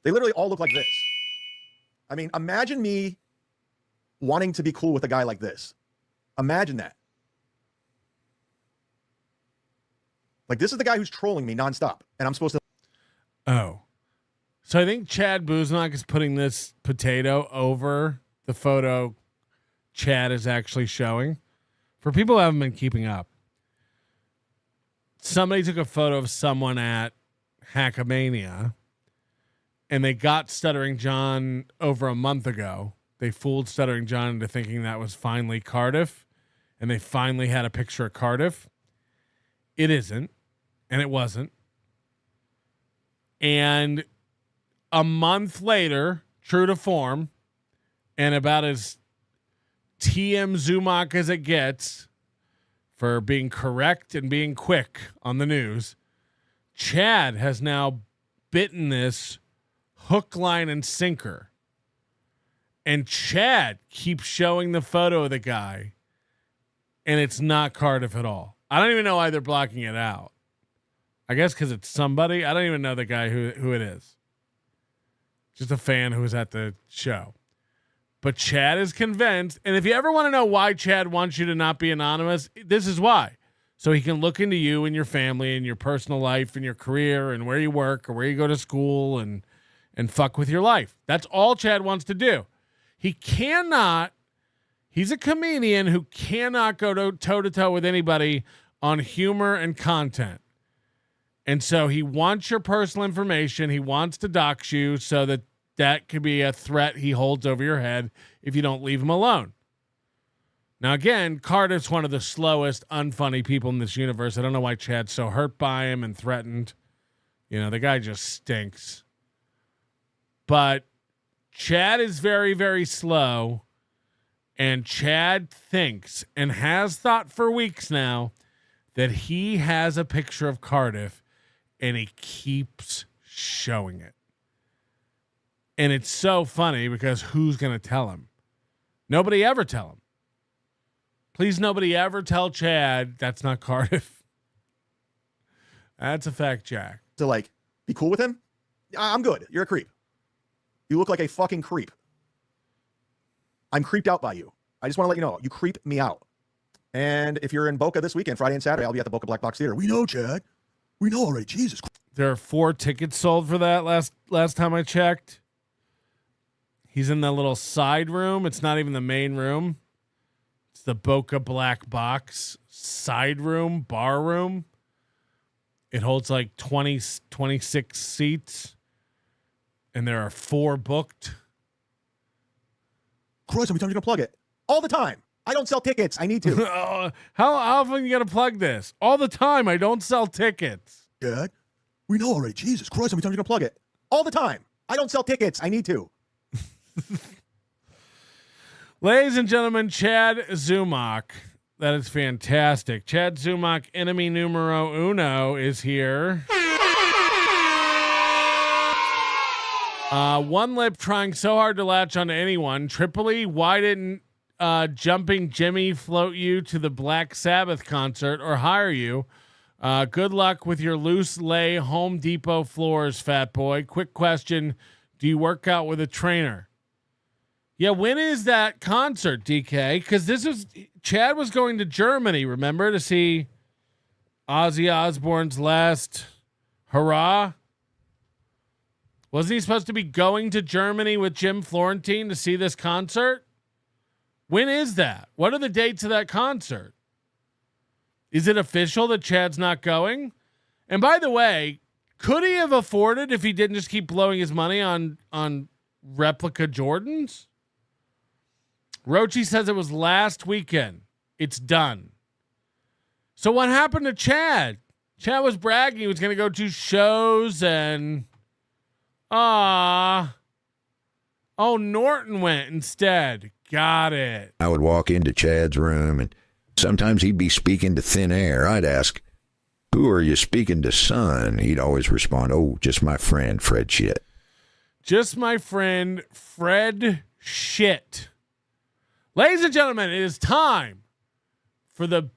They literally all look like this. I mean, imagine me wanting to be cool with a guy like this. Imagine that. Like, this is the guy who's trolling me nonstop, and I'm supposed to. Oh. So I think Chad Buznak is putting this potato over the photo Chad is actually showing. For people who haven't been keeping up, somebody took a photo of someone at Hackamania, and they got Stuttering John over a month ago. They fooled Stuttering John into thinking that was finally Cardiff, and they finally had a picture of Cardiff. It isn't, and it wasn't. And a month later, true to form, and about as TM Zumock as it gets for being correct and being quick on the news, Chad has now bitten this hook, line, and sinker. And Chad keeps showing the photo of the guy, and it's not Cardiff at all. I don't even know why they're blocking it out. I guess because it's somebody. I don't even know the guy who it is. Just a fan who was at the show. But Chad is convinced, and if you ever want to know why Chad wants you to not be anonymous, this is why. So he can look into you and your family and your personal life and your career and where you work or where you go to school and fuck with your life. That's all Chad wants to do. He cannot, he's a comedian who cannot go toe-to-toe with anybody on humor and content. And so he wants your personal information. He wants to dox you so that could be a threat he holds over your head if you don't leave him alone. Now, again, Cardiff's one of the slowest, unfunny people in this universe. I don't know why Chad's so hurt by him and threatened. You know, the guy just stinks. But Chad is very, very slow. And Chad thinks, and has thought for weeks now, that he has a picture of Cardiff, and he keeps showing it. And it's so funny because who's going to tell him? Nobody ever tell him. Please, nobody ever tell Chad that's not Cardiff. That's a fact, Jack. To like be cool with him? I'm good. You're a creep. You look like a fucking creep. I'm creeped out by you. I just want to let you know, you creep me out. And if you're in Boca this weekend, Friday and Saturday, I'll be at the Boca Black Box Theater. We know, Chad. We know already. Jesus Christ. There are 4 tickets sold for that last time I checked. He's in the little side room. It's not even the main room. It's the Boca Black Box side room, bar room. It holds like 26 seats. And there are 4 booked. Christ, how many times are you going to plug it? All the time. I don't sell tickets. I need to. How often you got to plug this? All the time. I don't sell tickets. Dad, we know already. Jesus Christ, how many times are you going to plug it? All the time. I don't sell tickets. I need to. Ladies and gentlemen, Chad Zumock. That is fantastic. Chad Zumock, enemy numero uno, is here. One lip trying so hard to latch onto anyone. Tripoli, why didn't Jumping Jimmy float you to the Black Sabbath concert or hire you? Good luck with your loose lay Home Depot floors, fat boy. Quick question. Do you work out with a trainer? Yeah, when is that concert, DK? Because Chad was going to Germany, remember, to see Ozzy Osbourne's last hurrah? Wasn't he supposed to be going to Germany with Jim Florentine to see this concert? When is that? What are the dates of that concert? Is it official that Chad's not going? And by the way, could he have afforded if he didn't just keep blowing his money on replica Jordans? Rochi says it was last weekend. It's done. So what happened to Chad? Chad was bragging he was going to go to shows and... Oh, Norton went instead. Got it. I would walk into Chad's room, and sometimes he'd be speaking to thin air. I'd ask, "Who are you speaking to, son?" He'd always respond, "Oh, just my friend, Fred Shit." Just my friend, Fred Shit. Ladies and gentlemen, it is time for the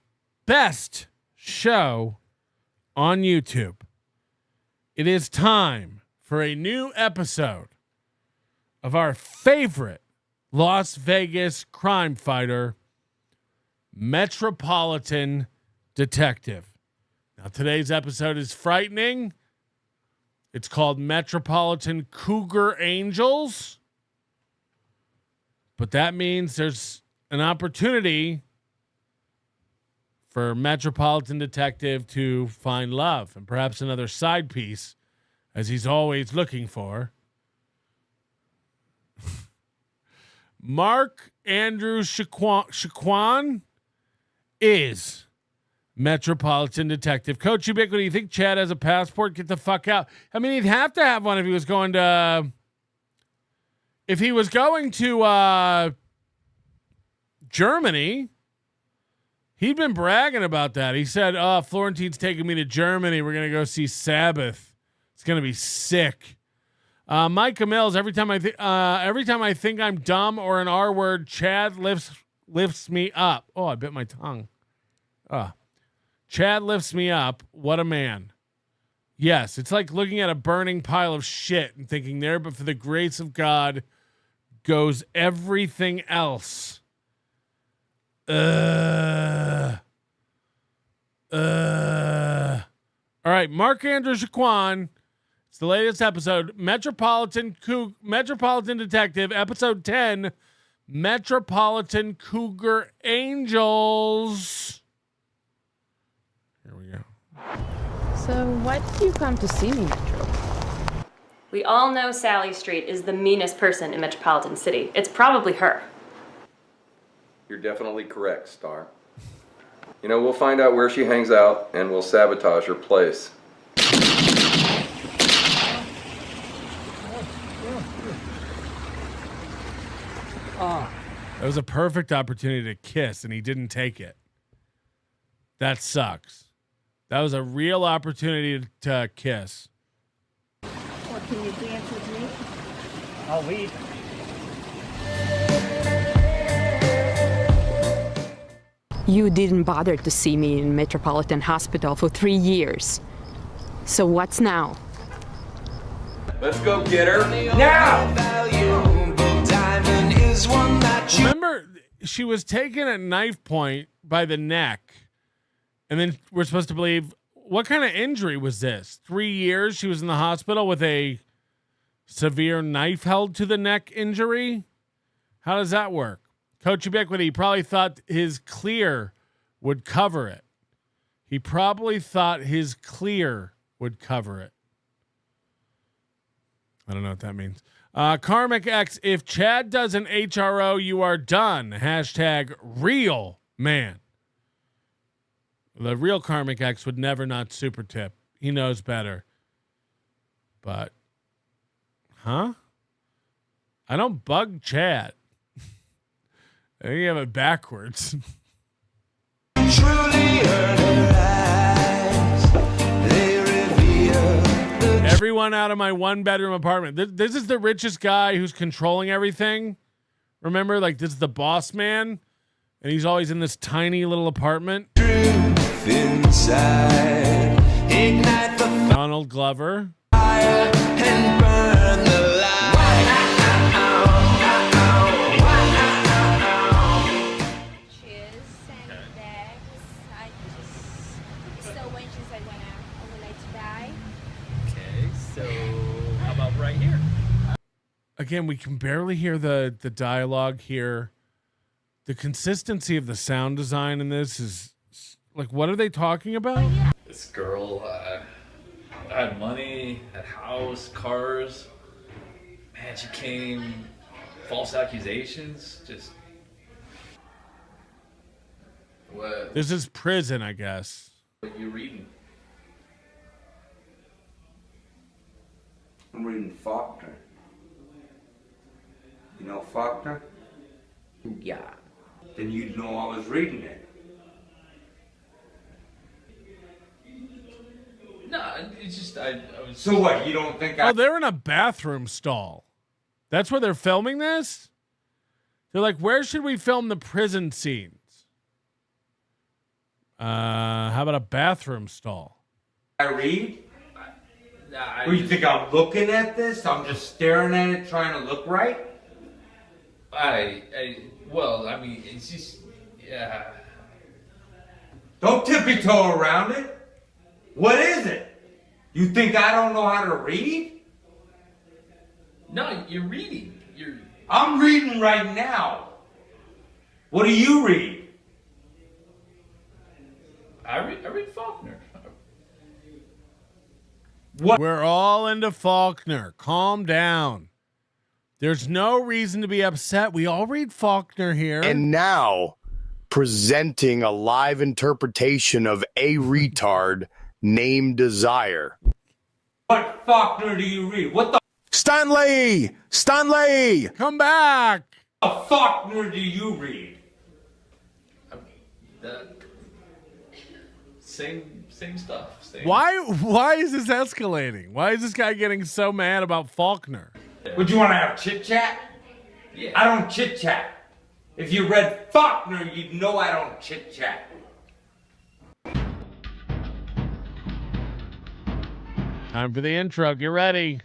best show on YouTube. It is time for a new episode of our favorite Las Vegas crime fighter, Metropolitan Detective. Now, today's episode is frightening It's called Metropolitan Cougar Angels. But that means there's an opportunity for Metropolitan Detective to find love and perhaps another side piece, as he's always looking for. Mark Andrew Shaquan is Metropolitan Detective. Coach Ubiquity, you think Chad has a passport? Get the fuck out. I mean, he'd have to have one if he was going to... If he was going to Germany, he'd been bragging about that. He said, "Oh, Florentine's taking me to Germany. We're gonna go see Sabbath. It's gonna be sick." Micah Mills. Every time I think I'm dumb or an R word, Chad lifts me up. Oh, I bit my tongue. Chad lifts me up. What a man. Yes, it's like looking at a burning pile of shit and thinking, there, but for the grace of God goes everything else. All right, Mark Andrew Shaquan. It's the latest episode, Metropolitan Detective, episode 10, Metropolitan Cougar Angels. Here we go. So why did you come to see me, Metro? We all know Sally Street is the meanest person in Metropolitan City. It's probably her. You're definitely correct, Star. You know, we'll find out where she hangs out, and we'll sabotage her place. That was a perfect opportunity to kiss, and he didn't take it. That sucks. That was a real opportunity to kiss. Or can you dance with me? I'll lead. You didn't bother to see me in Metropolitan Hospital for 3 years. So what's now? Let's go get her now! Remember, she was taken at knife point by the neck, and then we're supposed to believe, what kind of injury was this? 3 years she was in the hospital with a severe knife held to the neck injury? How does that work? Coach Ubiquity probably thought his clear would cover it. He probably thought his clear would cover it. I don't know what that means. Karmic X, if Chad does an HRO, you are done. Hashtag real man. The real Karmic X would never not super tip. He knows better. But, I don't bug Chad. I think you have it backwards. Everyone out of my 1-bedroom apartment. This is the richest guy who's controlling everything. Remember, like, this is the boss man, and he's always in this tiny little apartment. Inside, ignite the Donald Glover. fire and burn the light. Again, we can barely hear the dialogue here. The consistency of the sound design in this is like, what are they talking about? This girl had money, had house, cars. Man, she came, false accusations, just. What? This is prison, I guess. What you reading? I'm reading Faulkner. You know Faulkner? Yeah. Then you'd know I was reading it. No, it's just I was. So what? You don't think Oh, they're in a bathroom stall. That's where they're filming this? They're like, where should we film the prison scenes? How about a bathroom stall? I read? Or you think I'm looking at this? I'm just staring at it, trying to look right? Well, I mean, it's just, yeah. Don't tippy-toe around it. What is it? You think I don't know how to read? No, you're reading. I'm reading right now. What do you read? I read Faulkner. What? We're all into Faulkner. Calm down. There's no reason to be upset. We all read Faulkner here. And now, presenting a live interpretation of A Retard Named Desire. What Faulkner do you read? What the Stanley! Stanley! Come back! What Faulkner do you read? Same stuff. Why is this escalating? Why is this guy getting so mad about Faulkner? Would you want to have chit chat? Yeah. I don't chit chat. If you read Faulkner, you'd know I don't chit chat. Time for the intro. Get ready.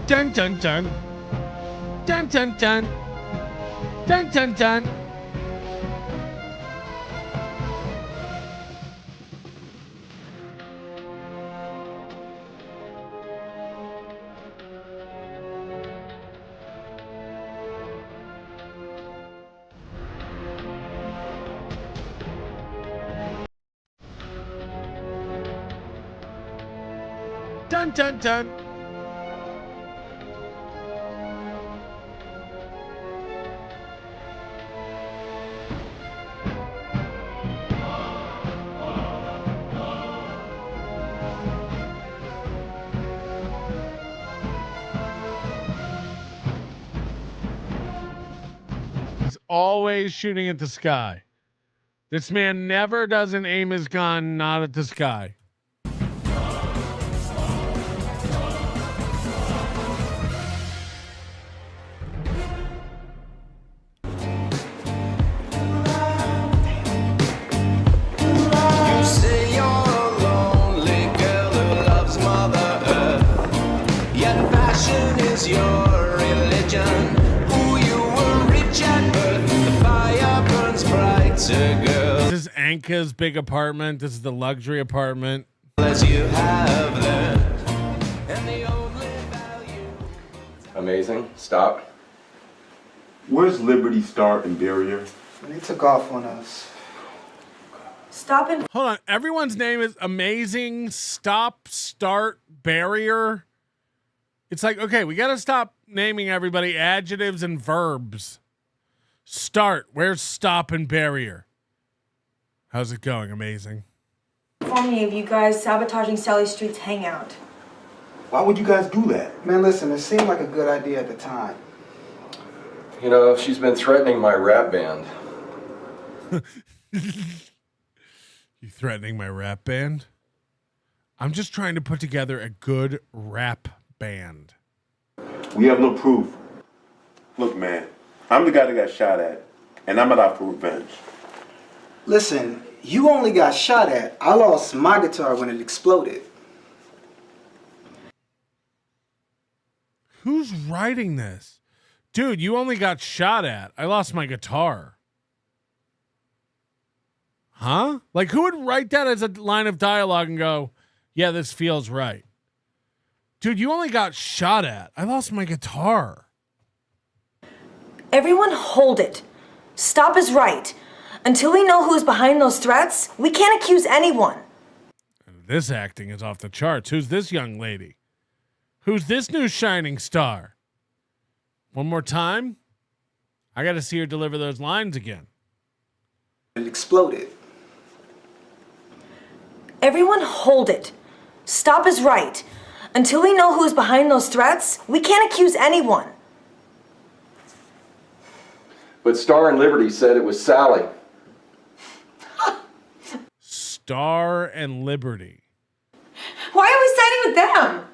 Dun dun dun. Dun dun dun. Dun dun dun. Dun dun dun. He's always shooting at the sky. This man never doesn't aim his gun not at the sky. Your religion, who you were rich at birth, the fire burns brighter, girl. This is Anka's big apartment. This is the luxury apartment. As you have learned, and the only value. Amazing. Stop. Where's Liberty, Start, and Barrier? They took off on us. Stop and Hold on. Everyone's name is Amazing, Stop, Start, Barrier. It's like, okay, we got to stop naming everybody adjectives and verbs. Start. Where's stop and barrier? How's it going? Amazing. inform me of you guys sabotaging Sally Street's hangout. Why would you guys do that? Man, listen, it seemed like a good idea at the time. You know, she's been threatening my rap band. You threatening my rap band? I'm just trying to put together a good rap band. We have no proof. Look, man, I'm the guy that got shot at, and I'm not out for revenge. Listen, you only got shot at. I lost my guitar when it exploded. Who's writing this? Dude, you only got shot at. I lost my guitar. Huh? Like, who would write that as a line of dialogue and go, yeah, this feels right? Dude, you only got shot at. I lost my guitar. Everyone hold it. Stop is right. Until we know who's behind those threats, we can't accuse anyone. This acting is off the charts. Who's this young lady? Who's this new shining star? One more time? I got to see her deliver those lines again. It exploded. Everyone hold it. Stop is right. Until we know who's behind those threats, we can't accuse anyone. But Star and Liberty said it was Sally. Star and Liberty. Why are we siding with them?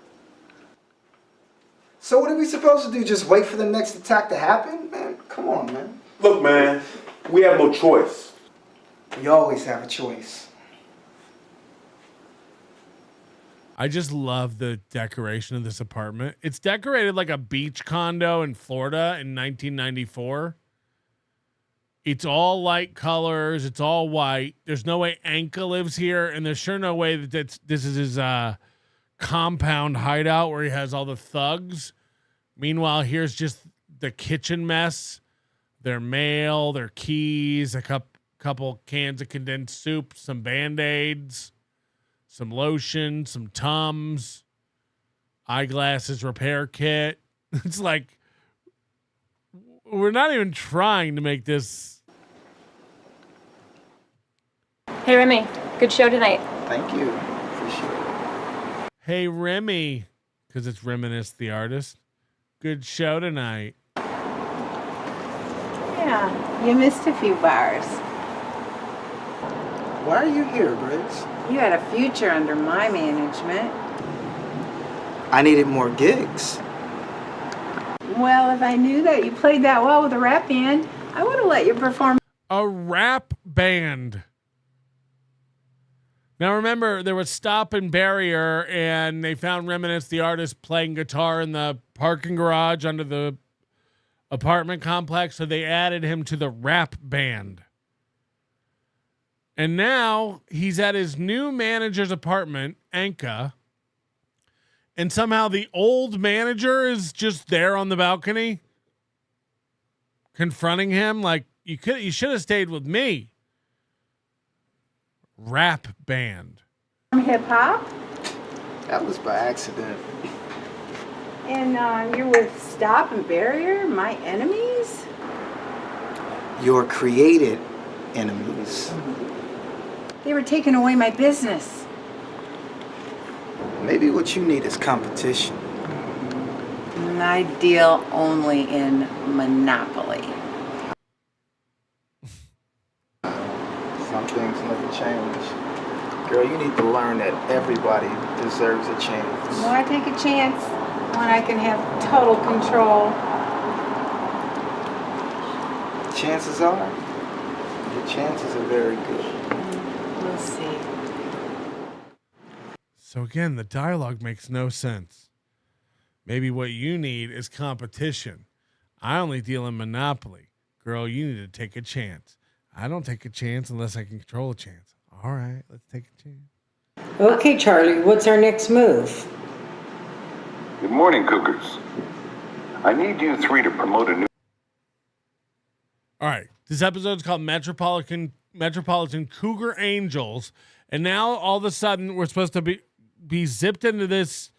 So what are we supposed to do? Just wait for the next attack to happen? Man, come on, man. Look, man, we have no choice. We always have a choice. I just love the decoration of this apartment. It's decorated like a beach condo in Florida in 1994. It's all light colors. It's all white. There's no way Anka lives here, and there's sure no way that this is his compound hideout where he has all the thugs. Meanwhile, here's just the kitchen mess, their mail, their keys, a couple cans of condensed soup, some Band-Aids, some lotion, some Tums, eyeglasses repair kit. It's like, we're not even trying to make this. Hey, Remy. Good show tonight. Thank you. Appreciate it. Hey, Remy, because it's Reminisce the artist. Good show tonight. Yeah, you missed a few bars. Why are you here, Briggs? You had a future under my management. I needed more gigs. Well, if I knew that you played that well with a rap band, I would have let you perform. A rap band. Now remember, there was Stop and Barrier, and they found Reminisce the artist playing guitar in the parking garage under the apartment complex, so they added him to the rap band. And now he's at his new manager's apartment, Anka, and somehow the old manager is just there on the balcony confronting him like, you should have stayed with me. Rap band. Hip hop? That was by accident. And you're with Stop and Barrier, my enemies? Your created enemies. They were taking away my business. Maybe what you need is competition. And I deal only in Monopoly. Some things never change. Girl, you need to learn that everybody deserves a chance. Why take a chance when I can have total control? Chances are, your chances are very good. We'll see. So again, the dialogue makes no sense. Maybe what you need is competition. I only deal in Monopoly. Girl, you need to take a chance. I don't take a chance unless I can control a chance. All right, let's take a chance. Okay, Charlie, what's our next move? Good morning, Cougars. I need you three to promote a new... All right, this episode's called Metropolitan Cougar Angels, and now all of a sudden we're supposed to be zipped into this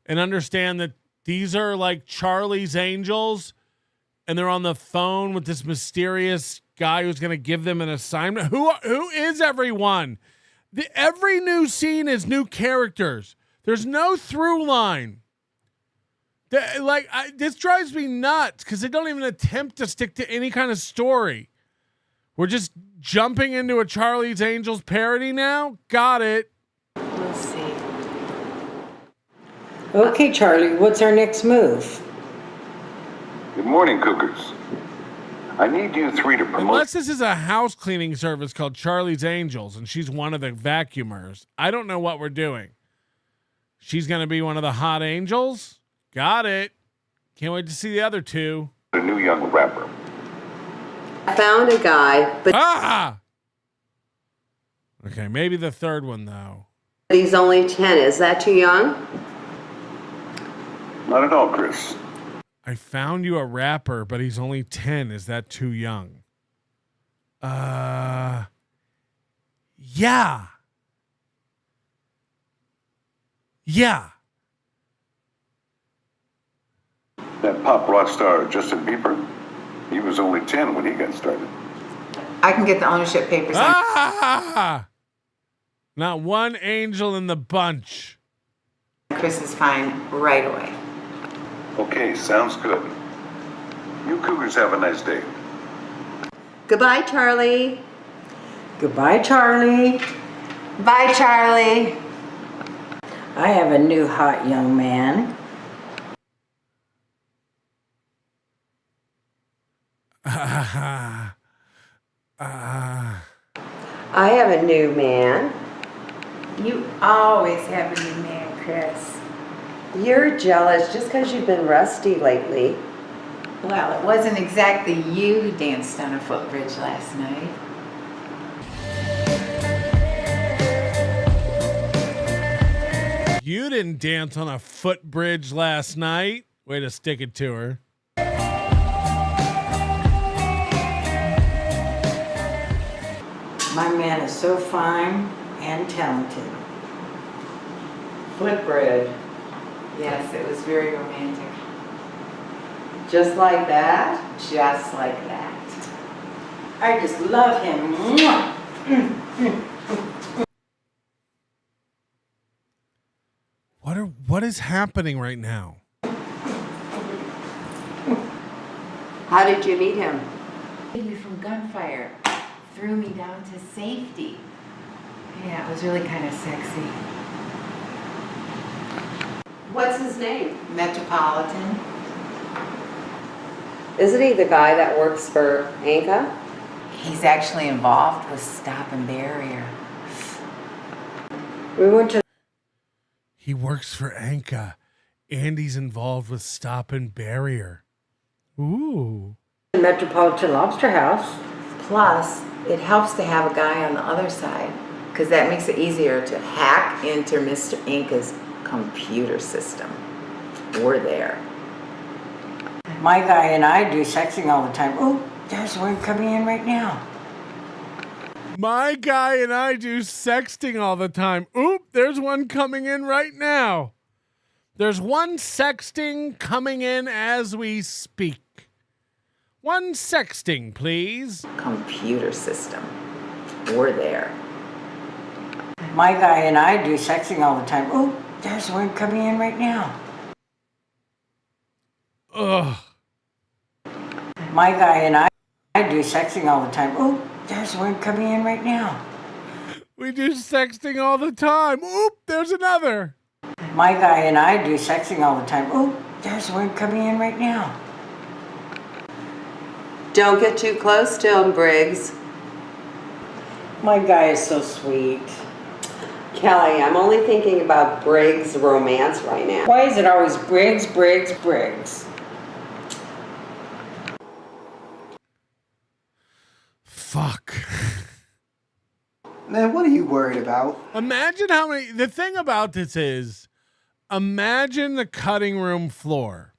and understand that these are like Charlie's Angels, and they're on the phone with this mysterious guy who's going to give them an assignment. Who is everyone? Every new scene is new characters. There's no through line. This drives me nuts because they don't even attempt to stick to any kind of story. We're just jumping into a Charlie's Angels parody now? Got it. We'll see. Okay, Charlie, what's our next move? Good morning, Cougars. I need you three to promote... Unless this is a house cleaning service called Charlie's Angels and she's one of the vacuumers, I don't know what we're doing. She's going to be one of the hot angels? Got it. Can't wait to see the other two. A new young rapper. I found a guy, but Okay, maybe the third one, though. he's only 10. Is that too young? Not at all, Chris. I found you a rapper, but he's only 10. Is that too young? Yeah. Yeah. That pop rock star, Justin Bieber, he was only 10 when he got started. I can get the ownership papers. Not one angel in the bunch. Chris is fine right away. Okay, sounds good. You Cougars have a nice day. Goodbye, Charlie. Goodbye, Charlie. Bye, Charlie. I have a new hot young man. I have a new man. You always have a new man, Chris. You're jealous just because you've been rusty lately. Well, it wasn't exactly you who danced on a footbridge last night. You didn't dance on a footbridge last night. Way to stick it to her. My man is so fine and talented. Footbridge. Yes, it was very romantic. Just like that? Just like that. I just love him. Mwah. What is happening right now? How did you meet him? Saved me from gunfire. Threw me down to safety. Yeah, it was really kind of sexy. What's his name? Metropolitan. Isn't he the guy that works for Anka? He's actually involved with Stop and Barrier. We went to... He works for Anka, and he's involved with Stop and Barrier. Ooh. Metropolitan Lobster House. Plus, it helps to have a guy on the other side, because that makes it easier to hack into Mr. Inca's computer system. We're there. My guy and I do sexing all the time. Oh, there's one coming in right now. My guy and I do sexting all the time. Oop, there's one coming in right now. There's one sexting coming in as we speak. One sexting, please. Computer system. We're there. My guy and I do sexing all the time. Oh, there's one coming in right now. Ugh. My guy and I do sexting all the time. Oh, there's one coming in right now. We do sexting all the time. Oop, there's another. My guy and I do sexting all the time. Oh, there's one coming in right now. Don't get too close to him, Briggs. My guy is so sweet. Kelly, I'm only thinking about Briggs' romance right now. Why is it always Briggs, Briggs, Briggs? Fuck. Man, what are you worried about? Imagine how many... The thing about this is, imagine the cutting room floor.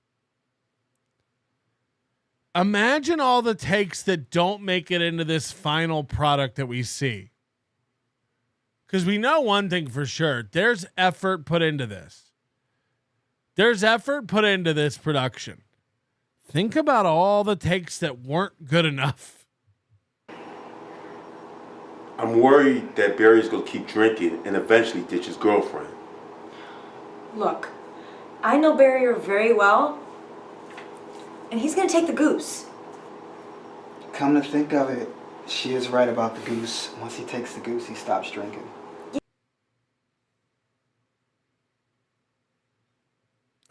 Imagine all the takes that don't make it into this final product that we see. Because we know one thing for sure. There's effort put into this. There's effort put into this production. Think about all the takes that weren't good enough. I'm worried that Barry's gonna keep drinking and eventually ditch his girlfriend. Look, I know Barrier very well, and he's gonna take the goose. Come to think of it, she is right about the goose. Once he takes the goose, he stops drinking.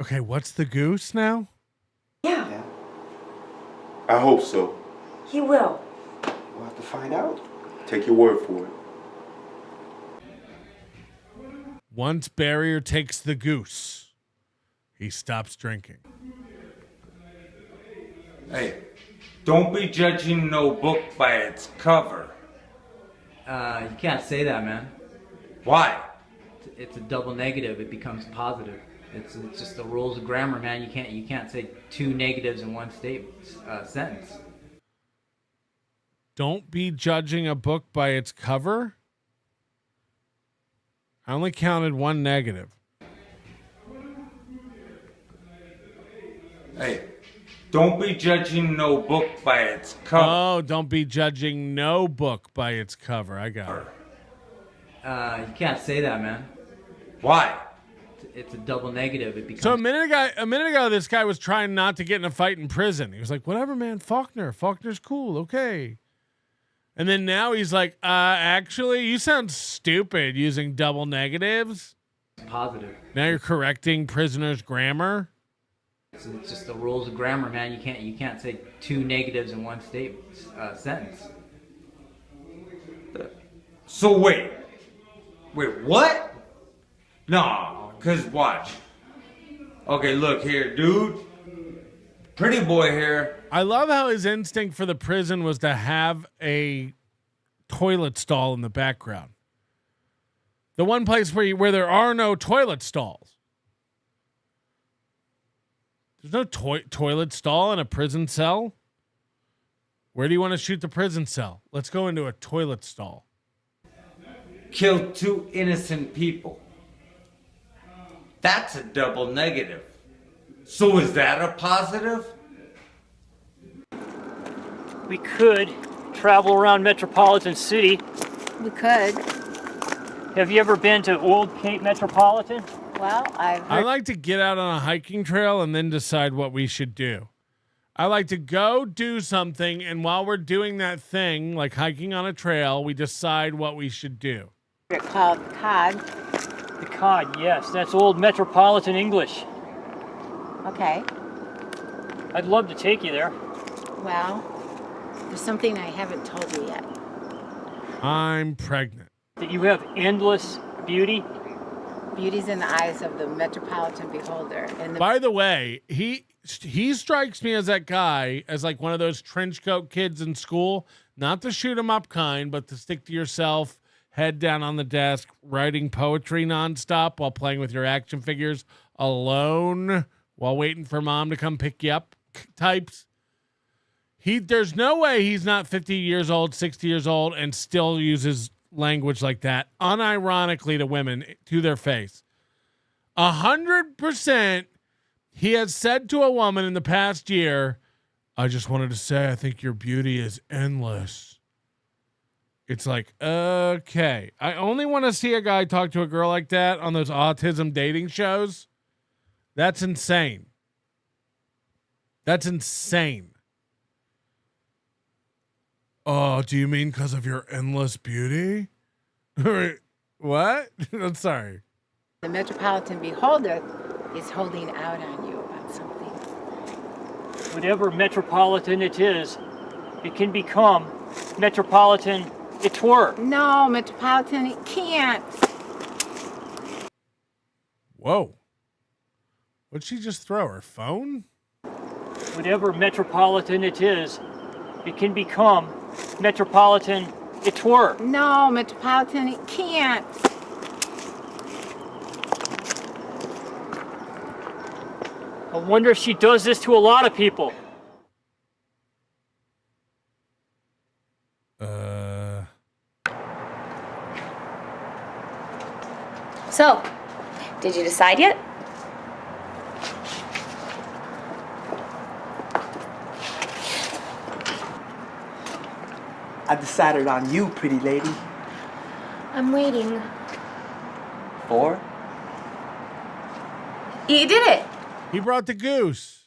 Okay, what's the goose now? Yeah. I hope so. He will. We'll have to find out. Take your word for it. Once Barrier takes the goose, he stops drinking. Hey, don't be judging no book by its cover. You can't say that, man. Why? It's a double negative. It becomes positive. It's just the rules of grammar, man. You can't say two negatives in one sentence. Don't be judging a book by its cover. I only counted one negative. Hey, don't be judging no book by its cover. Oh, don't be judging no book by its cover. I got it. You can't say that, man. Why? It's a double negative. It becomes... So a minute ago, this guy was trying not to get in a fight in prison. He was like, whatever, man, Faulkner's cool, okay. And then now he's like, actually, you sound stupid using double negatives. Positive. Now you're correcting prisoners' grammar. It's just the rules of grammar, man. You can't say two negatives in one sentence. So wait, Wait, what? No, cause watch. Okay, look here, dude. Pretty boy here. I love how his instinct for the prison was to have a toilet stall in the background. The one place where there are no toilet stalls. There's no toilet stall in a prison cell. Where do you want to shoot the prison cell? Let's go into a toilet stall. Killed 2 innocent people. That's a double negative. So is that a positive? We could travel around Metropolitan City. We could. Have you ever been to Old Cape Metropolitan? Well, I like to get out on a hiking trail and then decide what we should do. I like to go do something, and while we're doing that thing, like hiking on a trail, we decide what we should do. It's called the Cod. The Cod, yes. That's Old Metropolitan English. Okay. I'd love to take you there. Well, there's something I haven't told you yet. I'm pregnant. That you have endless beauty? Beauty's in the eyes of the Metropolitan beholder. And By the way, he strikes me as that guy, as like one of those trench coat kids in school, not the shoot 'em up kind, but to stick to yourself, head down on the desk, writing poetry nonstop while playing with your action figures alone while waiting for mom to come pick you up types. There's no way he's not 50 years old, 60 years old, and still uses language like that, unironically to women, to their face. 100% he has said to a woman in the past year, I just wanted to say I think your beauty is endless. It's like, okay. I only want to see a guy talk to a girl like that on those autism dating shows. That's insane. That's insane. Oh, do you mean because of your endless beauty? What? I'm sorry. the Metropolitan beholder is holding out on you about something. Whatever metropolitan it is, it can become metropolitan it were. No, Metropolitan, it can't. Whoa. What'd she just throw? Her phone? Whatever metropolitan it is, it can become metropolitan it were. No, Metropolitan, it can't. I wonder if she does this to a lot of people. So, did you decide yet? I decided on you, pretty lady. I'm waiting. For? You did it. He brought the goose.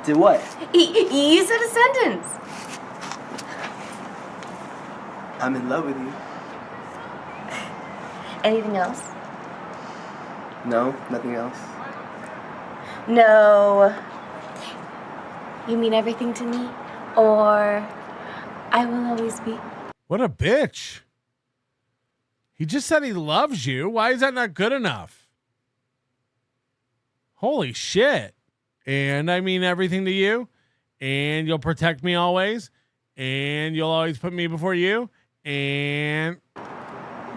Did what? You said a sentence. I'm in love with you. Anything else? No, nothing else. No. You mean everything to me? Or I will always be. What a bitch. He just said he loves you. Why is that not good enough? Holy shit. And I mean everything to you. And you'll protect me always. And you'll always put me before you. And...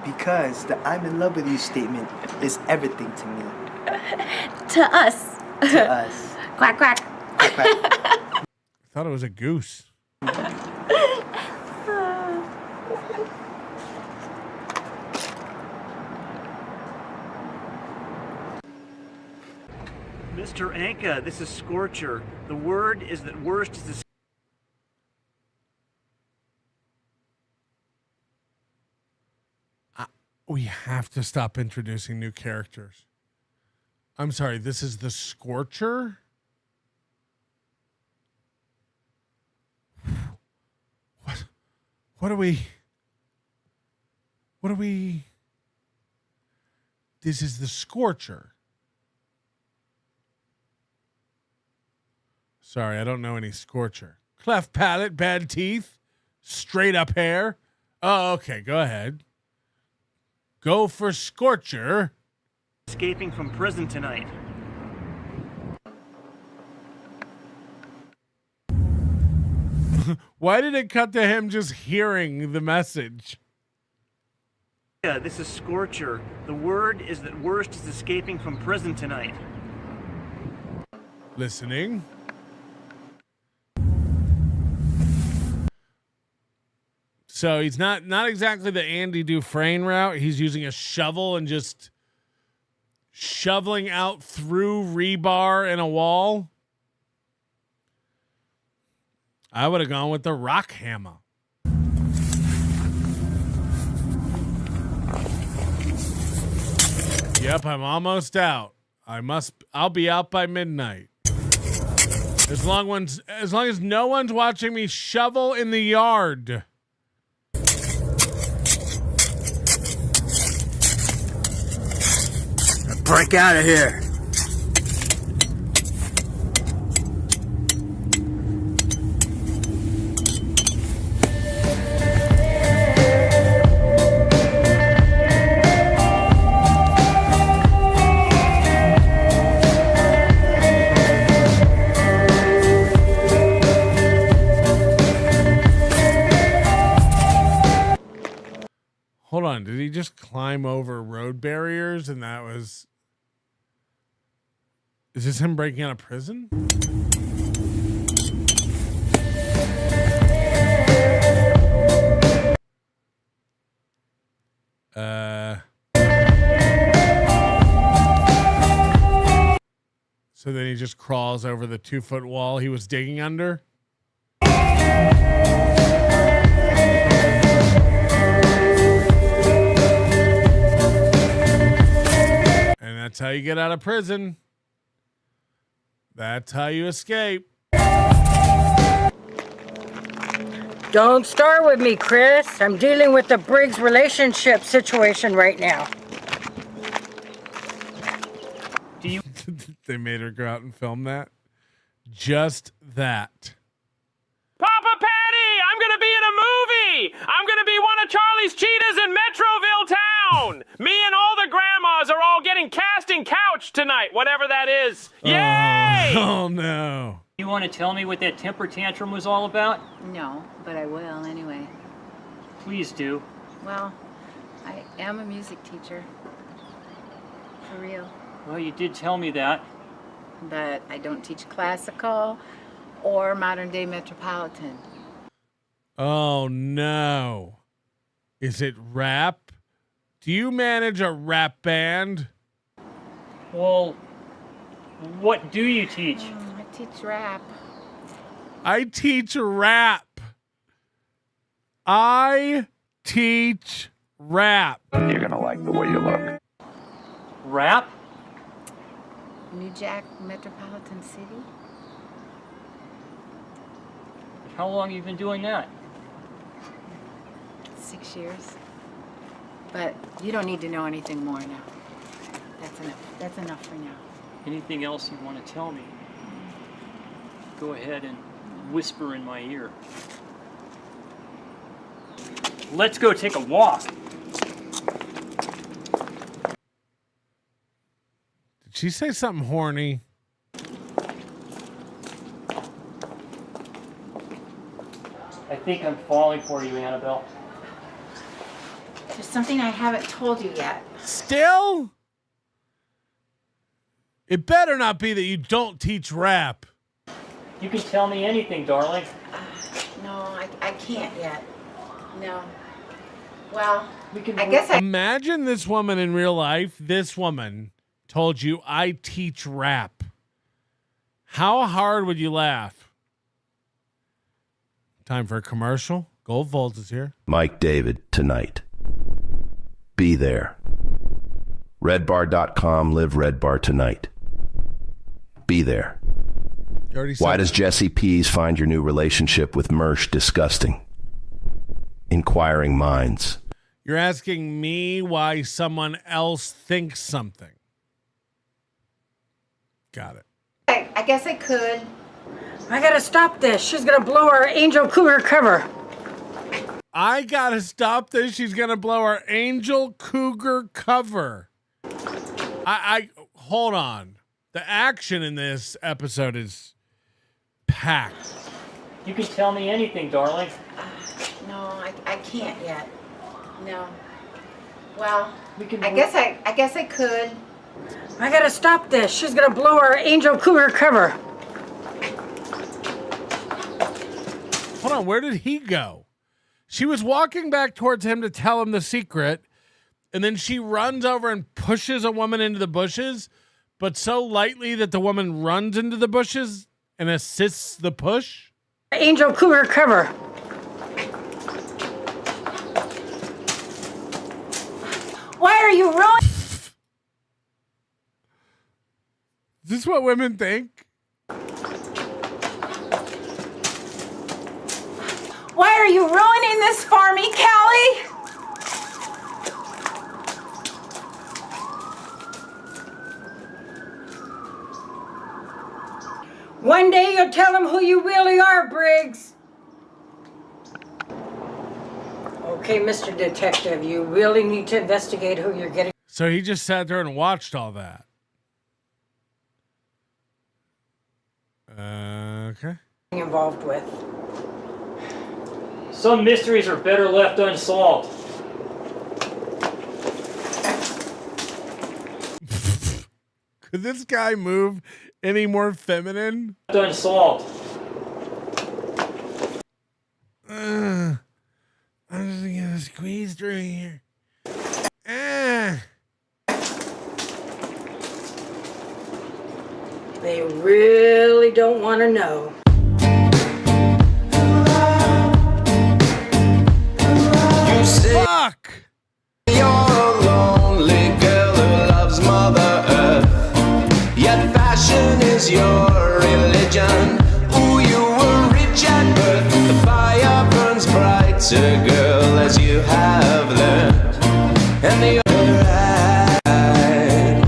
Because the I'm in love with you statement is everything to me. To us. To us. Quack, quack. Quack, quack. I thought it was a goose. Mr. Anka, this is Scorcher. The word is that worst is the... We have to stop introducing new characters. I'm sorry, this is the Scorcher? What are we... This is the Scorcher. Sorry, I don't know any Scorcher. Cleft palate, bad teeth, straight up hair. Oh, okay, go ahead. go for Scorcher. Escaping from prison tonight. Why did it cut to him just hearing the message? Yeah, this is Scorcher. The word is that Worst is escaping from prison tonight. Listening. So he's not exactly the Andy Dufresne route. He's using a shovel and just shoveling out through rebar and a wall. I would have gone with the rock hammer. Yep, I'm almost out. I'll be out by midnight. As long as no one's watching me shovel in the yard. Break out of here. Hold on, did he just climb over road barriers and that was... Is this him breaking out of prison? So then he just crawls over the 2-foot wall he was digging under? And that's how you get out of prison. That's how you escape. Don't start with me, Chris. I'm dealing with the Briggs relationship situation right now. Do you? They made her go out and film that. Just that. Papa Patty, I'm gonna be in a movie. I'm gonna be one of Charlie's cheetahs in Metroville town. Me and all the grandmas are all getting casting couch tonight, whatever that is. Yay! Oh no. You want to tell me what that temper tantrum was all about? No, but I will anyway. Please do. Well, I am a music teacher. For real. Well, you did tell me that. But I don't teach classical or modern day Metropolitan. Oh no. Is it rap? Do you manage a rap band? Well, what do you teach? I teach rap. I teach rap. I teach rap. You're gonna like the way you look. Rap? New Jack, Metropolitan City. How long have you been doing that? 6 years. But you don't need to know anything more now. That's enough. That's enough for now. Anything else you want to tell me? Go ahead and whisper in my ear. Let's go take a walk. Did she say something horny? I think I'm falling for you, Annabelle. There's something I haven't told you yet. Still? It better not be that you don't teach rap. You can tell me anything, darling. No, I can't yet. No. Well, I guess I... Imagine this woman in real life. This woman told you, I teach rap. How hard would you laugh? Time for a commercial. Gold Vault is here. Mike David, tonight. Be there. Redbar.com, live Red Bar tonight. Be there. Why does Jesse Pease find your new relationship with Mersh disgusting? Inquiring minds. You're asking me why someone else thinks something. Got it. I guess I could. I gotta stop this. She's gonna blow our Angel Cougar cover. I gotta stop this. She's gonna blow our Angel Cougar cover. I hold on. The action in this episode is packed. You can tell me anything, darling. No, I can't yet. No. Well, I guess I could. I gotta stop this. She's gonna blow our Angel Cougar cover. Hold on, where did he go? She was walking back towards him to tell him the secret, and then she runs over and pushes a woman into the bushes, but so lightly that the woman runs into the bushes and assists the push. Angel Cougar cover. Why are you ruining? Is this what women think? Why are you ruining this for me, Callie? One day you'll tell them who you really are, Briggs. Okay, Mr. Detective, you really need to investigate who you're getting. So he just sat there and watched all that. Okay. Involved with. Some mysteries are better left unsolved. Could this guy move any more feminine? Unsolved. I'm just gonna squeeze through here. They really don't want to know. You say Fuck! You're a lonely girl who loves Mother Earth. Yet fashion is your religion. Ooh, you were rich at birth. The fire burns brighter, girl, as you have learned. And the other side,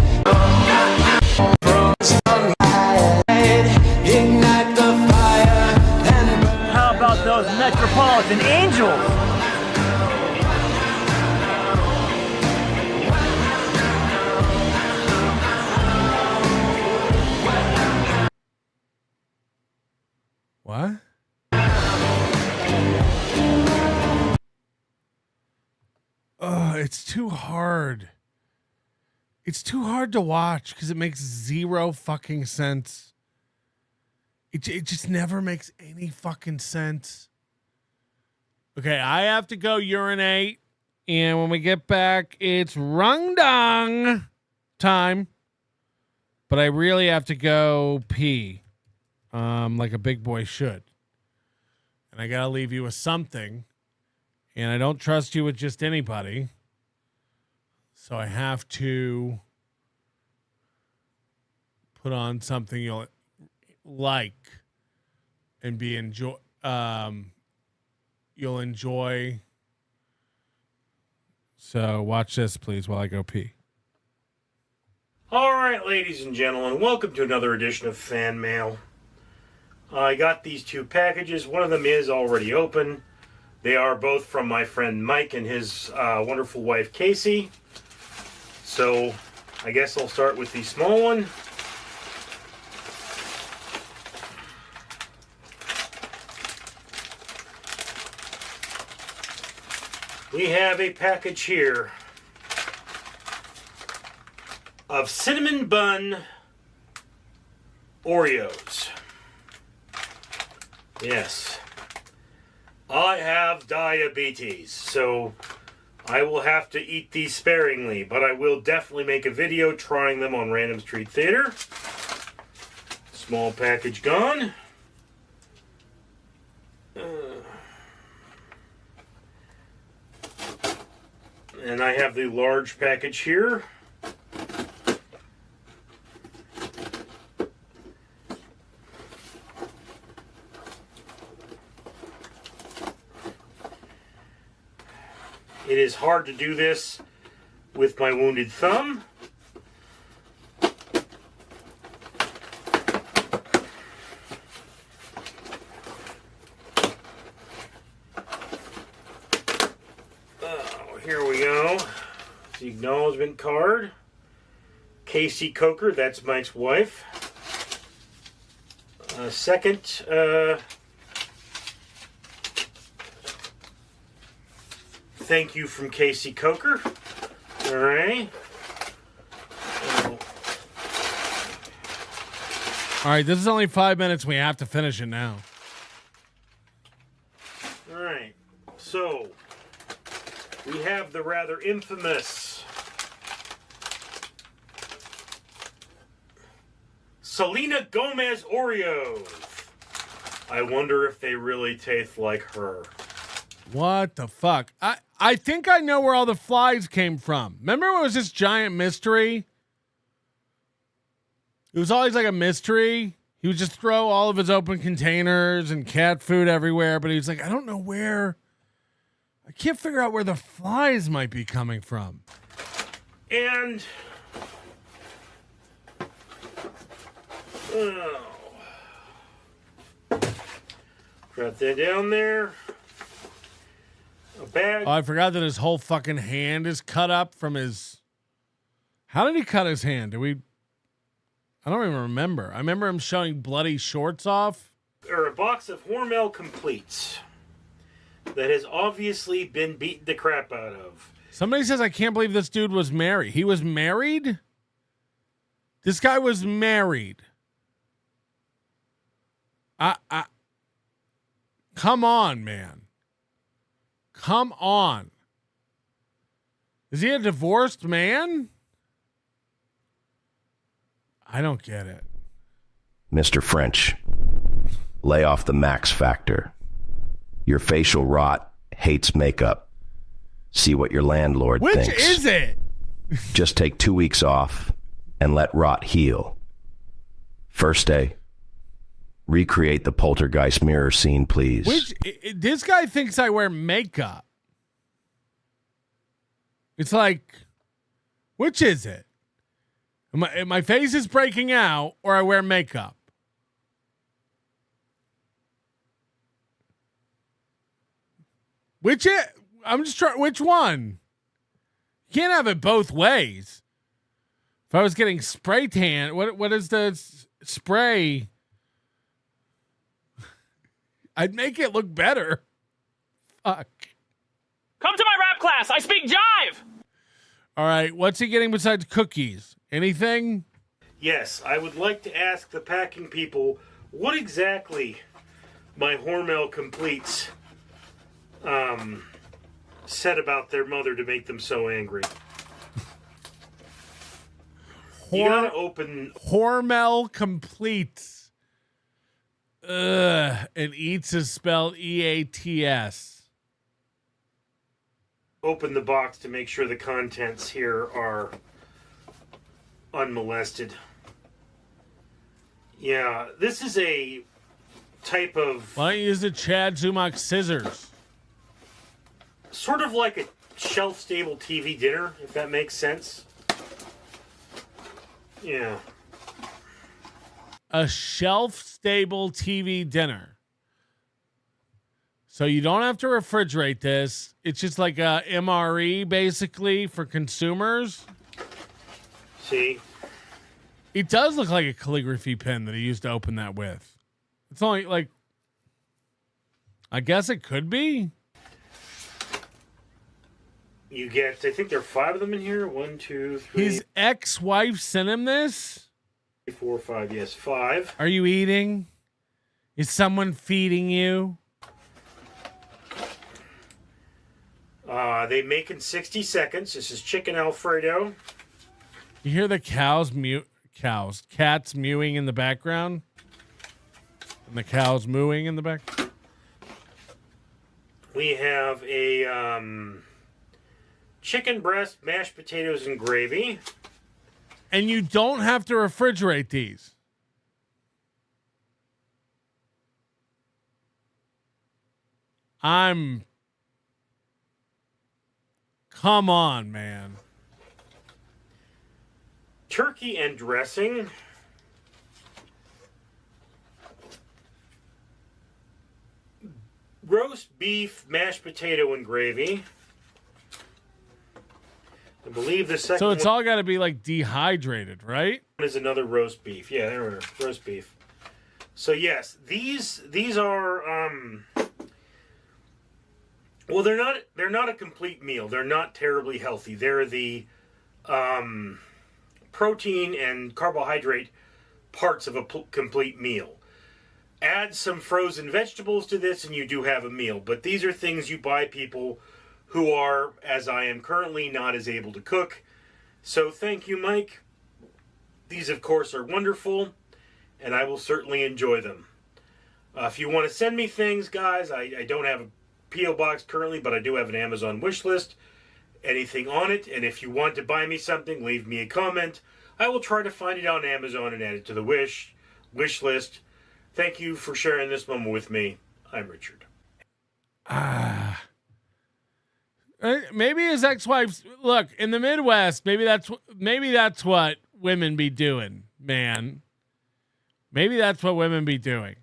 from sunlight, ignite the fire and burn. How about those Metropolitan Angels? What? Oh, it's too hard. It's too hard to watch because it makes zero fucking sense. It just never makes any fucking sense. Okay, I have to go urinate. And when we get back, it's rungdong time. But I really have to go pee. Like a big boy should. And I gotta leave you with something. And I don't trust you with just anybody. So I have to put on something you'll like and be you'll enjoy. So watch this, please, while I go pee. All right, ladies and gentlemen, welcome to another edition of Fan Mail. I got these two packages. One of them is already open. They are both from my friend Mike and his wonderful wife Casey. So I guess I'll start with the small one. We have a package here of cinnamon bun Oreos. Yes. I have diabetes, so I will have to eat these sparingly, but I will definitely make a video trying them on Random Street Theater. Small package gone. And I have the large package here. It is hard to do this with my wounded thumb. acknowledgement card. Casey Coker, that's Mike's wife. Second, thank you from Casey Coker. All right. All right, this is only 5 minutes. We have to finish it now. All right. So, we have the rather infamous Selena Gomez Oreos. I wonder if they really taste like her. What the fuck? I think I know where all the flies came from. Remember when it was this giant mystery? It was always like a mystery. He would just throw all of his open containers and cat food everywhere, but he was like, I don't know where. I can't figure out where the flies might be coming from. And drop that down there. A bag. Oh, I forgot that his whole fucking hand is cut up from his. How did he cut his hand? I don't even remember. I remember him showing bloody shorts off. Or a box of Hormel Compleats that has obviously been beaten the crap out of. Somebody says, I can't believe this dude was married. He was married? This guy was married. Come on, man. Come on. Is he a divorced man? I don't get it. Mr. French, lay off the Max factor. Your facial rot hates makeup. See what your landlord thinks. Which is it? Just take 2 weeks off and let rot heal. First day, recreate the poltergeist mirror scene, please. This guy thinks I wear makeup. It's like, which is it? My face is breaking out, or I wear makeup. Which one? You can't have it both ways. If I was getting spray tan, what is the spray? I'd make it look better. Fuck. Come to my rap class. I speak jive. All right. What's he getting besides cookies? Anything? Yes, I would like to ask the packing people what exactly my Hormel Compleats said about their mother to make them so angry. You gotta open Hormel Compleats. And eats is spelled EATS. Open the box to make sure the contents here are unmolested. Yeah, this is a type of... Why don't you use the Chad Zumock scissors? Sort of like a shelf-stable TV dinner, if that makes sense. Yeah. A shelf-stable TV dinner. So you don't have to refrigerate this. It's just like a MRE, basically, for consumers. See? It does look like a calligraphy pen that he used to open that with. It's only like... I guess it could be. You get, I think there are 5 of them in here. 1, 2, 3. His ex-wife sent him this? 3, 4, 5, yes, 5. Are you eating? Is someone feeding you? They make in 60 seconds. This is chicken Alfredo. You hear the cats mewing in the background? And the cows mooing in the back? We have a chicken breast, mashed potatoes, and gravy. And you don't have to refrigerate these. Come on, man. Turkey and dressing. Roast beef, mashed potato, and gravy. The believe the second So it's one all got to be like dehydrated, right? is another roast beef. Yeah, there we are. Roast beef. So yes, these are well, they're not a complete meal. They're not terribly healthy. They're the protein and carbohydrate parts of a complete meal. Add some frozen vegetables to this and you do have a meal. But these are things you buy people who are, as I am currently, not as able to cook. So thank you, Mike. These, of course, are wonderful, and I will certainly enjoy them. If you want to send me things, guys, I don't have a P.O. box currently, but I do have an Amazon wish list. Anything on it, and if you want to buy me something, leave me a comment. I will try to find it on Amazon and add it to the wish list. Thank you for sharing this moment with me. I'm Richard. Maybe his ex-wife's, look, in the Midwest, maybe that's what women be doing, man. Maybe that's what women be doing.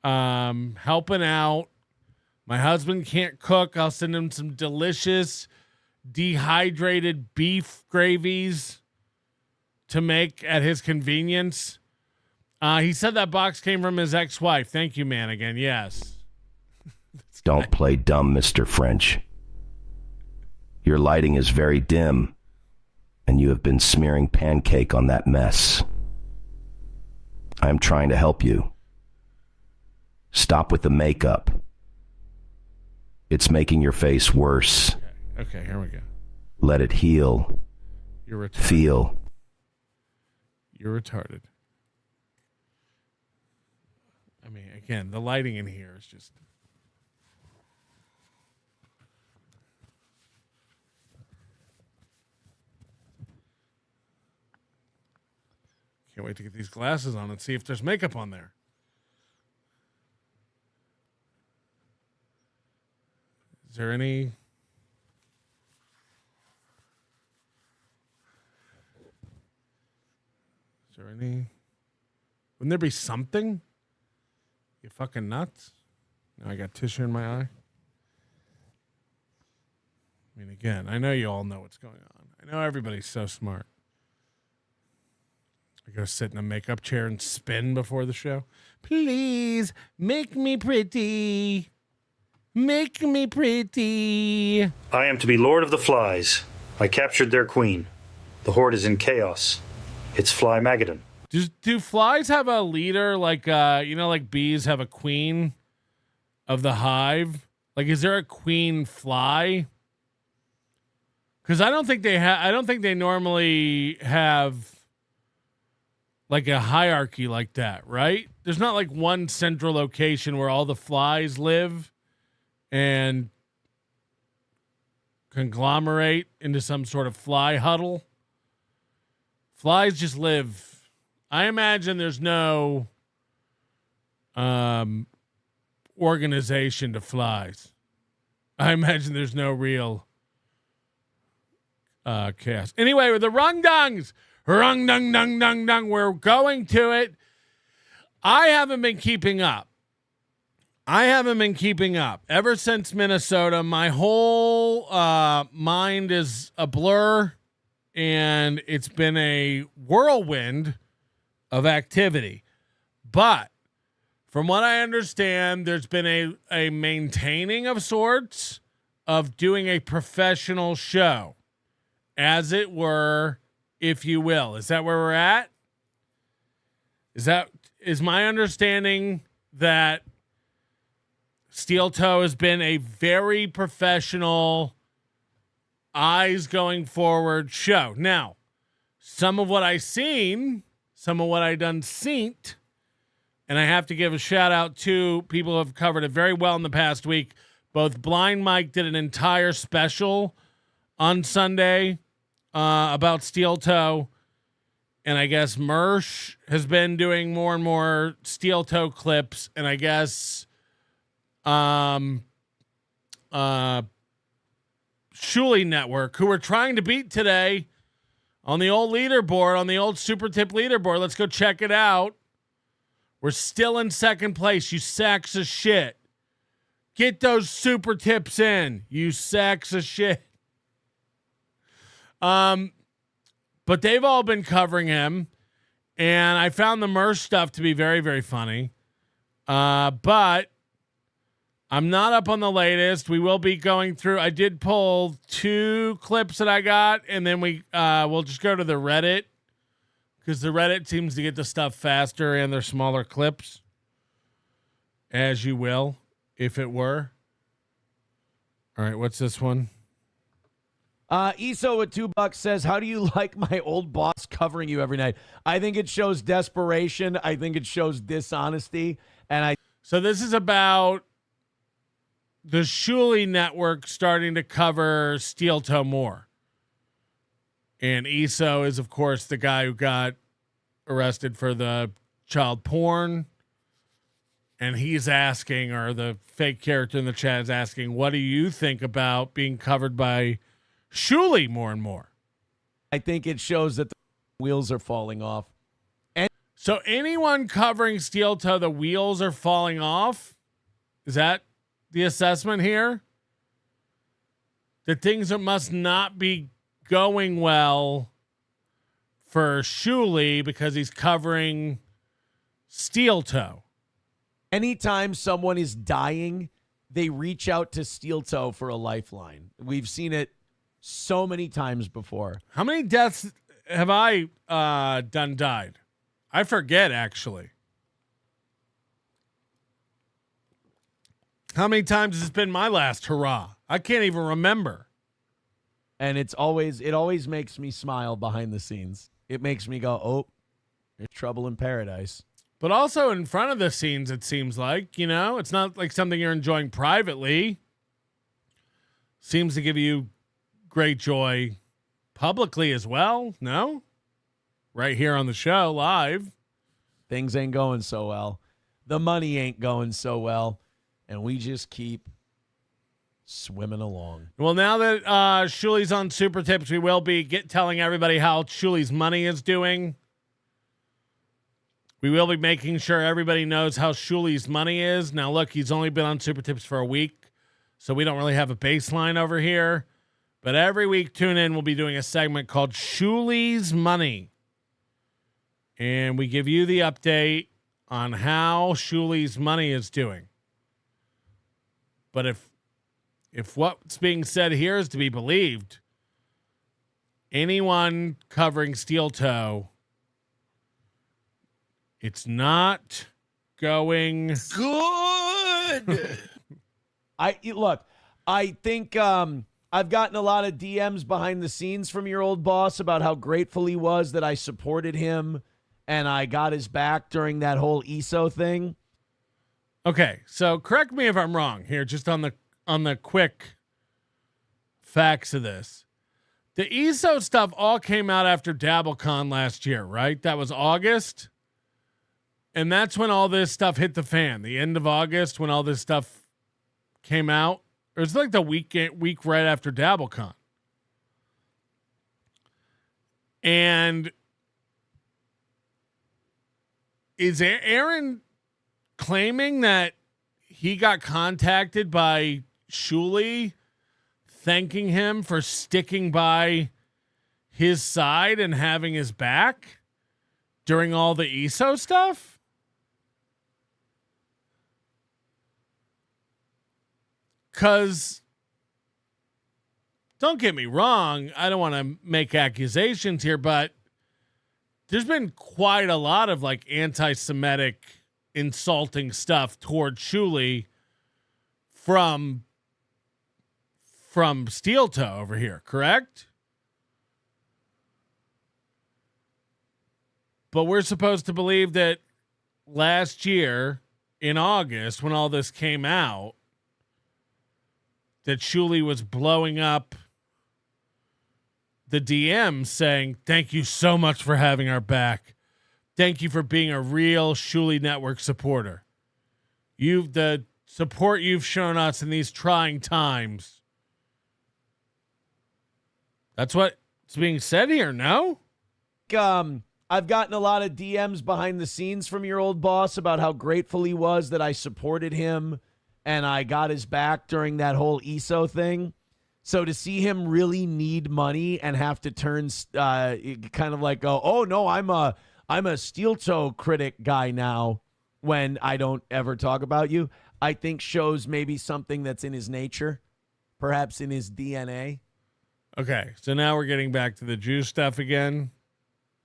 Helping out. My husband can't cook. I'll send him some delicious dehydrated beef gravies to make at his convenience. He said that box came from his ex-wife. Thank you, man, again. Yes. Don't play dumb, Mr. French. Your lighting is very dim, and you have been smearing pancake on that mess. I am trying to help you. Stop with the makeup. It's making your face worse. Okay, here we go. Let it heal. You're retarded. Feel. You're retarded. I mean, again, the lighting in here is just... Can't wait to get these glasses on and see if there's makeup on there. Is there any... Is there any... Wouldn't there be something? You fucking nuts? Now I got tissue in my eye. I mean, again, I know you all know what's going on. I know everybody's so smart. I go sit in a makeup chair and spin before the show. Please, make me pretty. Make me pretty. I am to be Lord of the Flies. I captured their queen. The horde is in chaos. It's Fly Mageddon. Do flies have a leader like like bees have a queen of the hive? Like, is there a queen fly? Because I don't think they normally have like a hierarchy like that, right? There's not like one central location where all the flies live and conglomerate into some sort of fly huddle. Flies just live. I imagine there's no organization to flies. I imagine there's no real chaos. Anyway, with the rung-dungs, rung-dung-dung-dung-dung, we're going to it. I haven't been keeping up. Ever since Minnesota, my whole mind is a blur, and it's been a whirlwind of activity. But from what I understand, there's been a maintaining of sorts of doing a professional show, as it were, if you will. Is that where we're at? Is my understanding that Steel Toe has been a very professional, eyes going forward show. Now, some of what I seen, some of what I done seen, and I have to give a shout out to people who have covered it very well in the past week. Both Blind Mike did an entire special on Sunday about Steel Toe, and I guess Mersh has been doing more and more Steel Toe clips, and I guess Shuli Network, who we're trying to beat today on the old leaderboard, on the old Super Tip leaderboard. Let's go check it out. We're still in second place, you sacks of shit. Get those super tips in, you sacks of shit. But they've all been covering him, and I found the merch stuff to be very, very funny. But I'm not up on the latest. We will be going through. I did pull 2 clips that I got, and then we'll just go to the Reddit, because the Reddit seems to get the stuff faster and they're smaller clips, as you will, if it were. All right, what's this one? ESO with $2 says, how do you like my old boss covering you every night? I think it shows desperation. I think it shows dishonesty. So this is about the Shuli Network starting to cover Steel Toe more. And ESO is, of course, the guy who got arrested for the child porn. And he's asking, or the fake character in the chat is asking, what do you think about being covered by Shuli more and more? I think it shows that the wheels are falling off. So anyone covering Steel Toe, the wheels are falling off? Is that the assessment here? That things must not be going well for Shuli because he's covering Steel Toe. Anytime someone is dying, they reach out to Steel Toe for a lifeline. We've seen it so many times before. How many deaths have I died? I forget, actually. How many times has this been my last hurrah? I can't even remember. And it always makes me smile behind the scenes. It makes me go, oh, there's trouble in paradise. But also in front of the scenes, it seems like, it's not like something you're enjoying privately. Seems to give you great joy publicly as well, no? Right here on the show, live. Things ain't going so well. The money ain't going so well. And we just keep swimming along. Well, now that Shuli's on Super Tips, we will be telling everybody how Shuli's money is doing. We will be making sure everybody knows how Shuli's money is. Now, look, he's only been on Super Tips for a week, so we don't really have a baseline over here. But every week, tune in. We'll be doing a segment called Shuli's Money. And we give you the update on how Shuli's money is doing. But if what's being said here is to be believed, anyone covering Steel Toe, it's not going good. I think I've gotten a lot of DMs behind the scenes from your old boss about how grateful he was that I supported him and I got his back during that whole ESO thing. Okay, so correct me if I'm wrong here, just on the quick facts of this. The ESO stuff all came out after DabbleCon last year, right? That was August. And that's when all this stuff hit the fan. The end of August, when all this stuff came out. It was like the week right after DabbleCon. And is Aaron claiming that he got contacted by Shuli thanking him for sticking by his side and having his back during all the ESO stuff? Because, don't get me wrong, I don't want to make accusations here, but there's been quite a lot of like anti-Semitic insulting stuff toward Shuli from Steel Toe over here, correct? But we're supposed to believe that last year in August, when all this came out, that Shuli was blowing up the DM saying, thank you so much for having our back. Thank you for being a real Shuli Network supporter. The support you've shown us in these trying times. That's what's being said here, no? I've gotten a lot of DMs behind the scenes from your old boss about how grateful he was that I supported him and I got his back during that whole ESO thing. So to see him really need money and have to turn kind of like, oh no, I'm a steel toe critic guy now when I don't ever talk about you, I think shows maybe something that's in his nature, perhaps in his DNA. Okay, so now we're getting back to the Jew stuff again.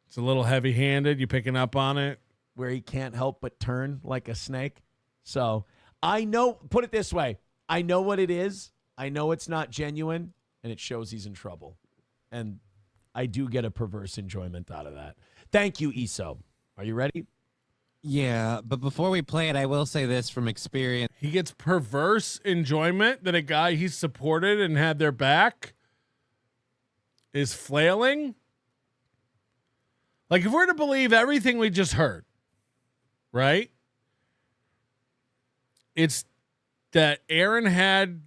It's a little heavy-handed. You picking up on it? Where he can't help but turn like a snake. So I know, put it this way, I know what it is. I know it's not genuine, and it shows he's in trouble. And I do get a perverse enjoyment out of that. Thank you, Iso. Are you ready? Yeah, but before we play it, I will say this from experience. He gets perverse enjoyment that a guy he supported and had their back is flailing. Like, if we're to believe everything we just heard, right? It's that Aaron had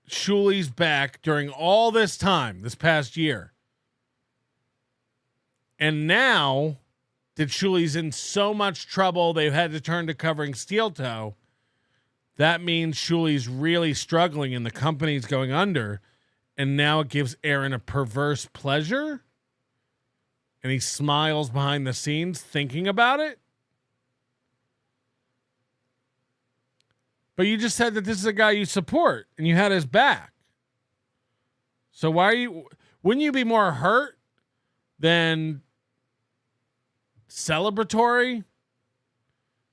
Shuli's back during all this time, this past year. And now that Shuli's in so much trouble, they've had to turn to covering Steel Toe. That means Shuli's really struggling and the company's going under. And now it gives Aaron a perverse pleasure. And he smiles behind the scenes thinking about it. But you just said that this is a guy you support and you had his back. So wouldn't you be more hurt than celebratory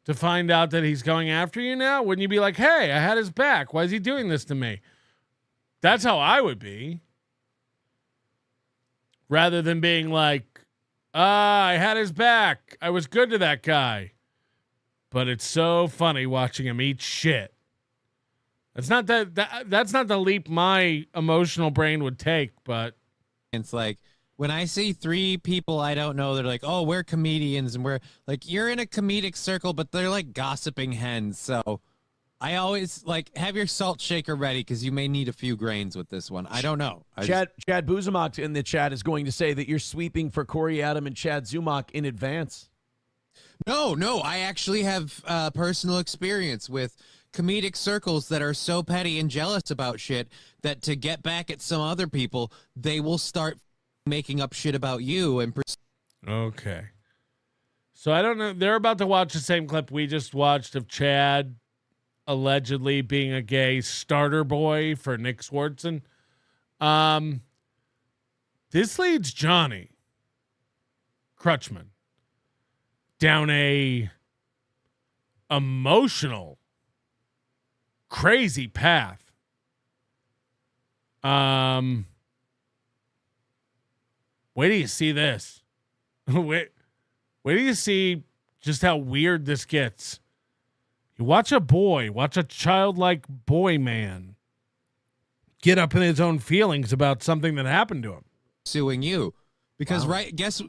to find out that he's going after you now? Wouldn't you be like, hey, I had his back. Why is he doing this to me? That's how I would be. Rather than being like, I had his back. I was good to that guy. But it's so funny watching him eat shit. That's not the leap my emotional brain would take, but it's like when I see three people I don't know, they're like, oh, we're comedians, and we're like, you're in a comedic circle, but they're like gossiping hens. So I always like have your salt shaker ready because you may need a few grains with this one. I don't know. Chad Zumock in the chat is going to say that you're sweeping for Corey Adam and Chad Zumock in advance. No, I actually have personal experience with comedic circles that are so petty and jealous about shit that to get back at some other people, they will start making up shit about you. And okay. So I don't know. They're about to watch the same clip we just watched of Chad allegedly being a gay starter boy for Nick Swardson. This leads Johnny Krutchman down a emotional, crazy path. Wait till you see this. Wait till you see just how weird this gets. You watch a childlike boy man get up in his own feelings about something that happened to him. Suing you. Because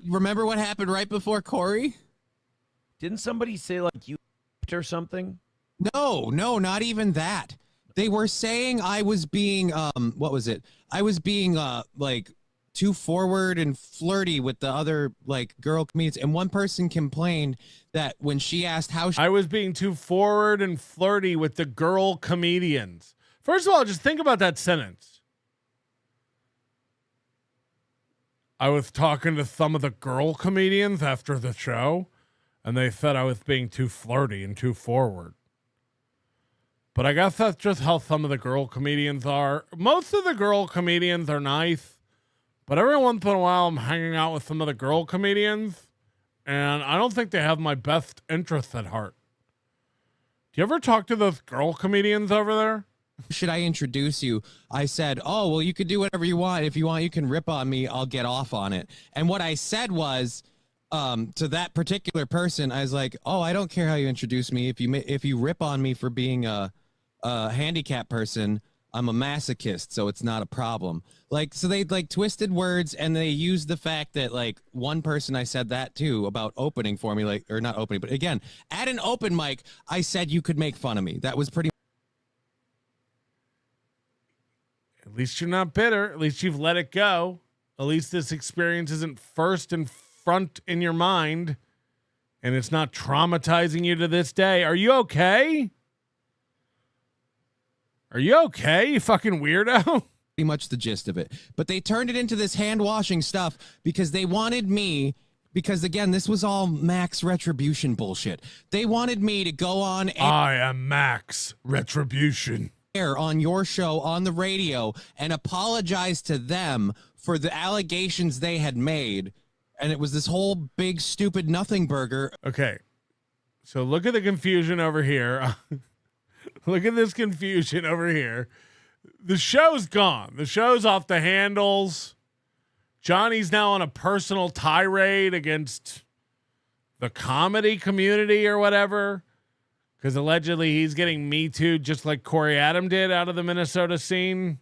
remember what happened right before Corey? Didn't somebody say like you or something? No, not even that. They were saying I was being what was it? I was being like too forward and flirty with the other like girl comedians, and one person complained that when she asked how I was being too forward and flirty with the girl comedians. First of all, just think about that sentence. I was talking to some of the girl comedians after the show, and they said I was being too flirty and too forward. But I guess that's just how some of the girl comedians are. Most of the girl comedians are nice, but every once in a while I'm hanging out with some of the girl comedians, and I don't think they have my best interests at heart. Do you ever talk to those girl comedians over there? Should I introduce you? I said, oh, well, you could do whatever you want. If you want, you can rip on me. I'll get off on it. And what I said was, to that particular person, I was like, oh, I don't care how you introduce me. If you rip on me for being a handicapped person, I'm a masochist, so it's not a problem. Like, so they like twisted words, and they used the fact that like one person I said that to about opening for me, like, or not opening, but again, at an open mic, I said you could make fun of me. That was pretty. At least you're not bitter. At least you've let it go. At least this experience isn't first and front in your mind, and it's not traumatizing you to this day. Are you okay? Are you okay, you fucking weirdo? Pretty much the gist of it. But they turned it into this hand-washing stuff because they wanted me, because, again, this was all Max Retribution bullshit. They wanted me to go on I am Max Retribution. air on your show on the radio and apologize to them for the allegations they had made. And it was this whole big, stupid nothing burger. Okay. So look at the confusion over here. Look at this confusion over here. The show's gone. The show's off the handles. Johnny's now on a personal tirade against the comedy community or whatever, because allegedly he's getting Me Too just like Corey Adam did out of the Minnesota scene.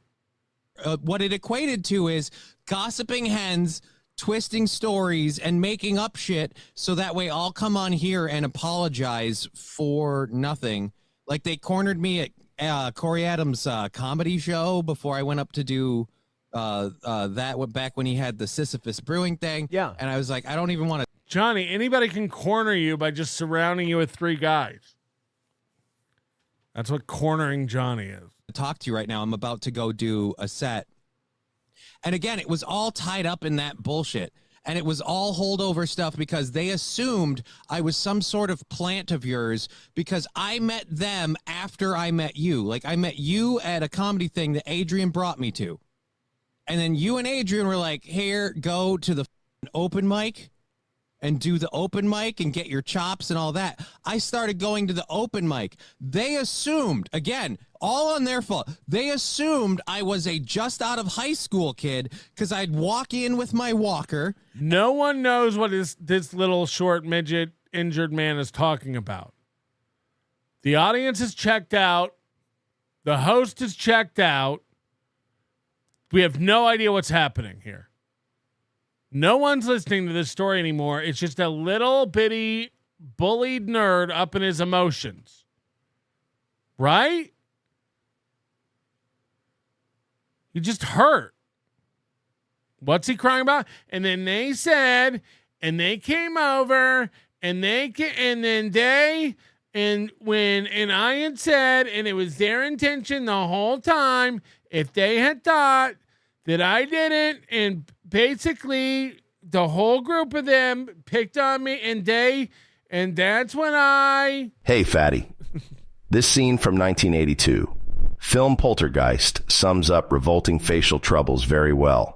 What it equated to is gossiping hens, twisting stories, and making up shit so that way I'll come on here and apologize for nothing. Like they cornered me at Corey Adams' comedy show before I went up to do that back when he had the Sisyphus Brewing thing. Yeah. And I was like, I don't even want to. Johnny, anybody can corner you by just surrounding you with three guys. That's what cornering Johnny is. Talk to you right now. I'm about to go do a set. And again, it was all tied up in that bullshit. And it was all holdover stuff because they assumed I was some sort of plant of yours because I met them after I met you. Like I met you at a comedy thing that Adrian brought me to. And then you and Adrian were like, here, go to the open mic and do the open mic and get your chops and all that. I started going to the open mic. They assumed, again, all on their fault. They assumed I was a just out of high school kid because I'd walk in with my walker. No one knows what this little short midget injured man is talking about. The audience is checked out. The host is checked out. We have no idea what's happening here. No one's listening to this story anymore. It's just a little bitty bullied nerd up in his emotions. Right? He just hurt. What's he crying about? And then they said, and they came over, and I had said, and it was their intention the whole time, if they had thought that I didn't, and basically the whole group of them picked on me, and that's when I... Hey, fatty. This scene from 1982. Film Poltergeist sums up revolting facial troubles very well.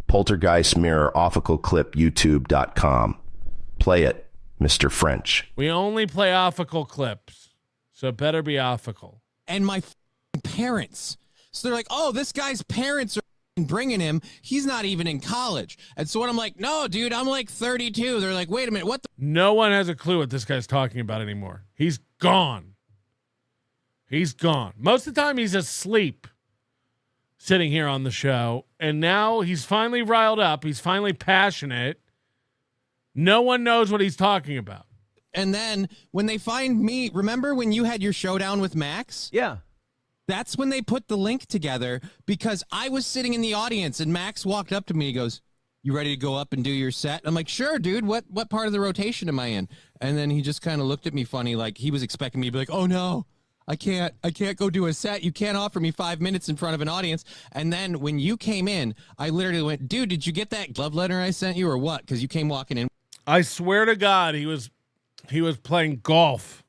Poltergeist mirror offical clip youtube.com. Play it, Mr. French. We only play offical clips, so it better be offical. And my parents. So they're like, oh, this guy's parents are bringing him. He's not even in college. And so when I'm like, no, dude, I'm like 32. They're like, wait a minute, what the? No one has a clue what this guy's talking about anymore. He's gone. He's gone. Most of the time he's asleep sitting here on the show. And now he's finally riled up. He's finally passionate. No one knows what he's talking about. And then when they find me, remember when you had your showdown with Max? Yeah. That's when they put the link together because I was sitting in the audience and Max walked up to me. He goes, you ready to go up and do your set? I'm like, sure, dude. What part of the rotation am I in? And then he just kind of looked at me funny, like he was expecting me to be like, oh no, I can't go do a set. You can't offer me 5 minutes in front of an audience. And then when you came in, I literally went, dude, did you get that love letter I sent you or what? Because you came walking in. I swear to God, he was playing golf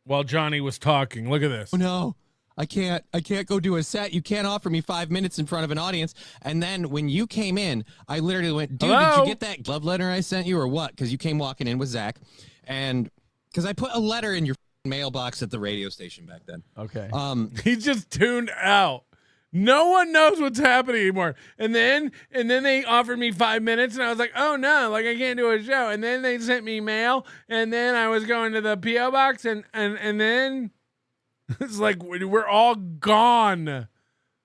while Johnny was talking. Look at this. Oh no, I can't go do a set. You can't offer me 5 minutes in front of an audience. And then when you came in, I literally went, dude, hello? Did you get that love letter I sent you or what? Because you came walking in with Zach. And because I put a letter in your mailbox at the radio station back then. Okay. He just tuned out. No one knows what's happening anymore. And then they offered me 5 minutes and I was like, oh no, like I can't do a show. And then they sent me mail and then I was going to the P.O. box and then it's like we're all gone.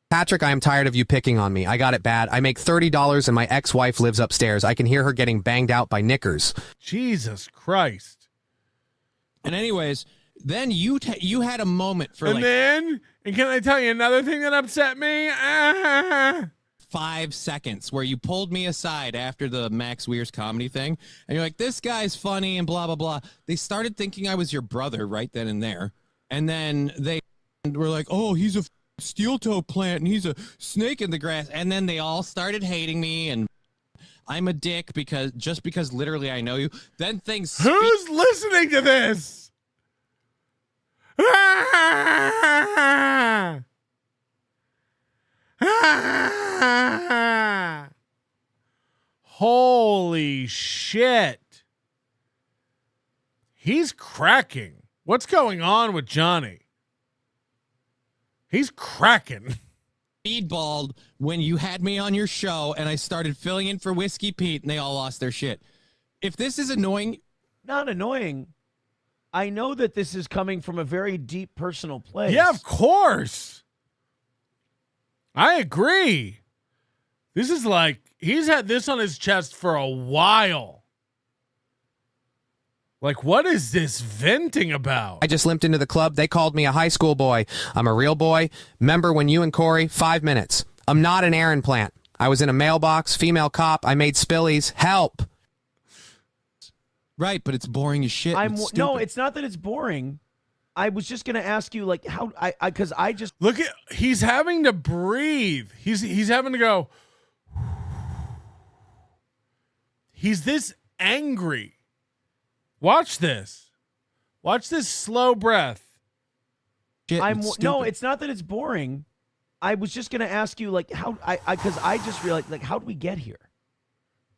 Patrick, I am tired of you picking on me. I got it bad. I make $30 and my ex-wife lives upstairs. I can hear her getting banged out by knickers. Jesus Christ. And anyways, then you had a moment for and can I tell you another thing that upset me? 5 seconds where you pulled me aside after the Max Weir's comedy thing. And you're like, this guy's funny and blah, blah, blah. They started thinking I was your brother right then and there. And then they And we're like, oh, he's a steel toe plant and he's a snake in the grass. And then they all started hating me and I'm a dick because literally I know you. Then things. Who's listening to this? Holy shit. He's cracking. What's going on with Johnny? He's cracking. Speedballed when you had me on your show and I started filling in for Whiskey Pete and they all lost their shit. If this is annoying. Not annoying. I know that this is coming from a very deep personal place. Yeah, of course. I agree. This is like, he's had this on his chest for a while. Like, what is this venting about? I just limped into the club. They called me a high school boy. I'm a real boy. Remember when you and Corey? 5 minutes. I'm not an errand plant. I was in a mailbox, female cop. I made spillies. Help. Right, but it's boring as shit. No, it's not that it's boring. I was just going to ask you, like, how because I just look at, he's having to breathe. He's having to go. He's this angry. Watch this. Watch this slow breath. No, it's not that it's boring. I was just going to ask you, like, how because I just realized, like, how did we get here?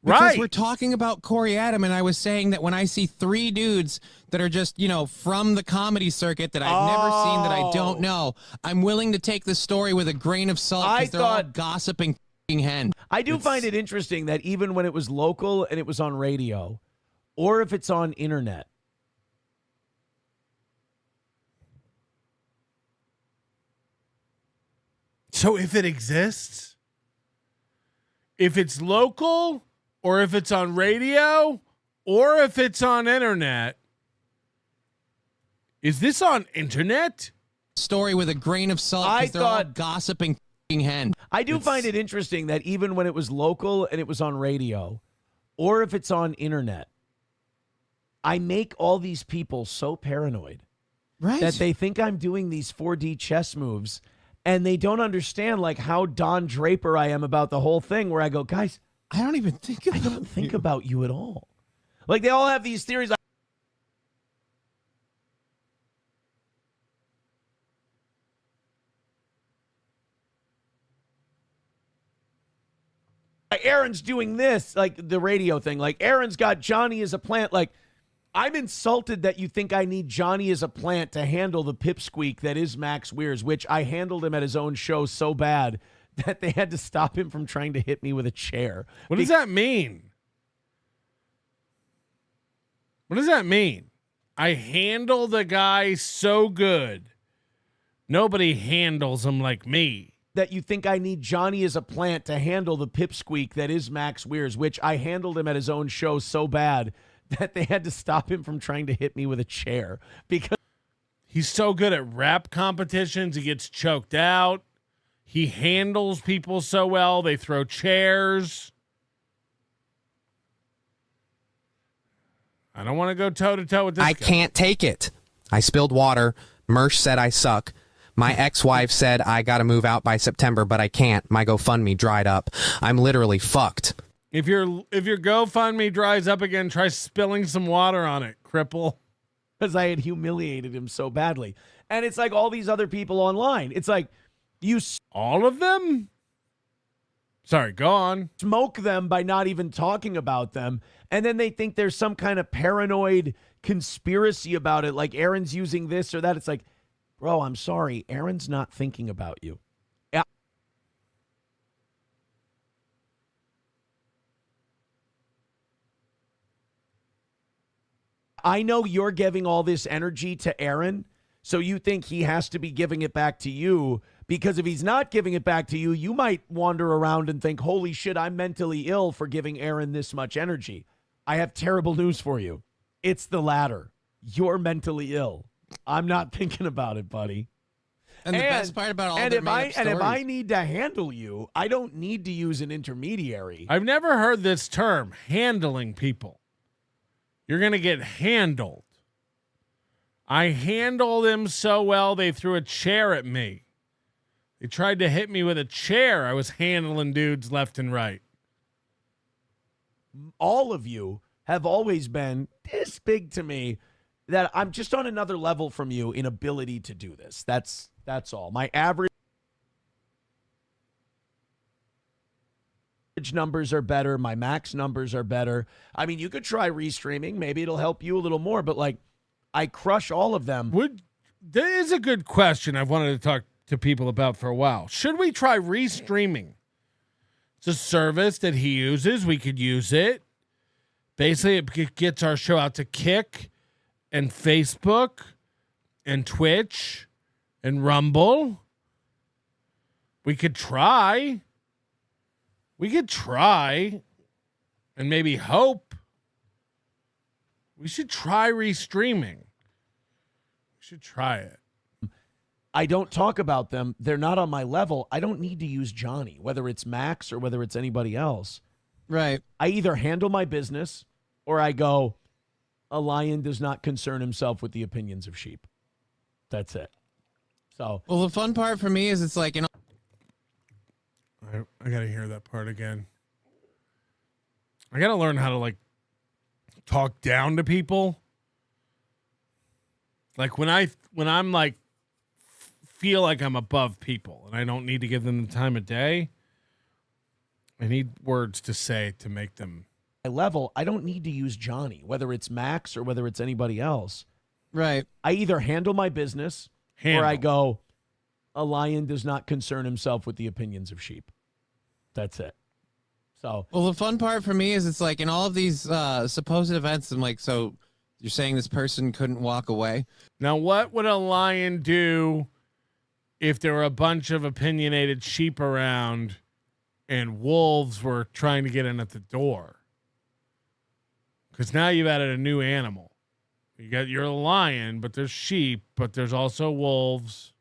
Because we're talking about Corey Adam, and I was saying that when I see 3 dudes that are just, from the comedy circuit that I've never seen, that I don't know, I'm willing to take the story with a grain of salt because they're all gossiping hen. I do find it interesting that even when it was local and it was on radio, or if it's on internet, so if it exists, if it's local, or if it's on radio, or if it's on internet. Is this on internet? Story with a grain of salt because they're all gossiping hen. I do find it interesting that even when it was local and it was on radio, or if it's on internet, I make all these people so paranoid that they think I'm doing these 4D chess moves, and they don't understand like how Don Draper I am about the whole thing, where I go, guys, I don't even think about you at all. Like, they all have these theories. Like, Aaron's doing this, like the radio thing. Like, Aaron's got Johnny as a plant. Like, I'm insulted that you think I need Johnny as a plant to handle the pipsqueak that is Max Weirs, which I handled him at his own show so bad that they had to stop him from trying to hit me with a chair. What does that mean? What does that mean? I handle the guy so good. Nobody handles him like me. That you think I need Johnny as a plant to handle the pipsqueak that is Max Weirs, which I handled him at his own show so bad that they had to stop him from trying to hit me with a chair because he's so good at rap competitions. He gets choked out. He handles people so well. They throw chairs. I don't want to go toe-to-toe with this guy. I can't take it. I spilled water. Mersh said I suck. My ex-wife said I got to move out by September, but I can't. My GoFundMe dried up. I'm literally fucked. If your GoFundMe dries up again, try spilling some water on it, cripple. Because I had humiliated him so badly. And it's like all these other people online. It's like, all of them? Sorry, go on. Smoke them by not even talking about them. And then they think there's some kind of paranoid conspiracy about it. Like Aaron's using this or that. It's like, bro, I'm sorry. Aaron's not thinking about you. I know you're giving all this energy to Aaron, so you think he has to be giving it back to you, because if he's not giving it back to you, you might wander around and think, holy shit, I'm mentally ill for giving Aaron this much energy. I have terrible news for you. It's the latter. You're mentally ill. I'm not thinking about it, buddy. And the best part about all their made-up stories. And if I need to handle you, I don't need to use an intermediary. I've never heard this term, handling people. You're going to get handled. I handle them so well, they threw a chair at me. They tried to hit me with a chair. I was handling dudes left and right. All of you have always been this big to me that I'm just on another level from you in ability to do this. That's all. My average numbers are better. My max numbers are better. I mean, you could try restreaming. Maybe it'll help you a little more, but like I crush all of them. That is a good question I've wanted to talk to people about for a while. Should we try restreaming? It's a service that he uses. We could use it. Basically, it gets our show out to Kick and Facebook and Twitch and Rumble. We could try. We could try and maybe hope. We should try restreaming. We should try it. I don't talk about them. They're not on my level. I don't need to use Johnny, whether it's Max or whether it's anybody else. Right. I either handle my business or I go, a lion does not concern himself with the opinions of sheep. That's it. So, well, the fun part for me is it's like, you know, I got to hear that part again. I got to learn how to like talk down to people. Like when I'm like feel like I'm above people and I don't need to give them the time of day. I need words to say to make them level. I don't need to use Johnny, whether it's Max or whether it's anybody else. Right. I either handle my business or I go, a lion does not concern himself with the opinions of sheep. That's it. So, well, the fun part for me is it's like in all of these supposed events, I'm like, so you're saying this person couldn't walk away? Now, what would a lion do if there were a bunch of opinionated sheep around and wolves were trying to get in at the door? Because now you've added a new animal. You're a lion, but there's sheep, but there's also wolves.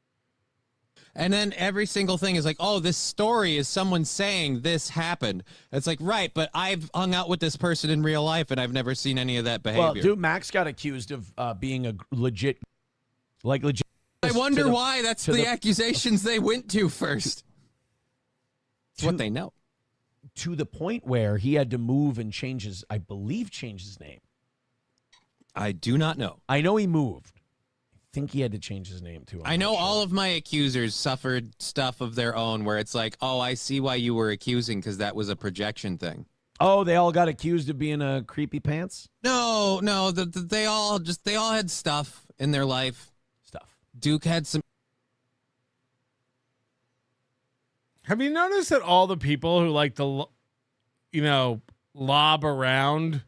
And then every single thing is like, oh, this story is someone saying this happened. It's like, right, but I've hung out with this person in real life and I've never seen any of that behavior. Well, dude, Max got accused of being a legit. I wonder why that's the accusations they went to first. It's what they know. To the point where he had to move and change his name. I do not know. I know he moved. I think he had to change his name too. I know all of my accusers suffered stuff of their own where it's like, oh, I see why you were accusing because that was a projection thing. Oh, they all got accused of being a creepy pants? No, they all had stuff in their life. Duke had some. Have you noticed that all the people who like to, lob around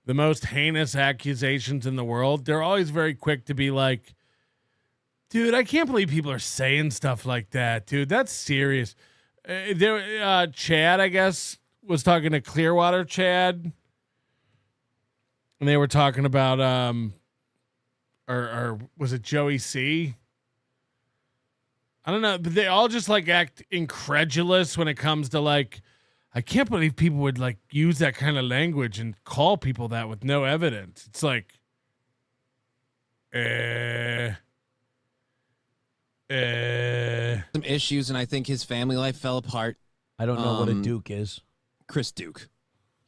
the most heinous accusations in the world, they're always very quick to be like, dude, I can't believe people are saying stuff like that, dude. That's serious. Chad, I guess, was talking to Clearwater Chad, and they were talking about, or was it Joey C? I don't know, but they all just like act incredulous when it comes to like, I can't believe people would like use that kind of language and call people that with no evidence. It's like, some issues, and I think his family life fell apart. I don't know what a Duke is. Chris Duke.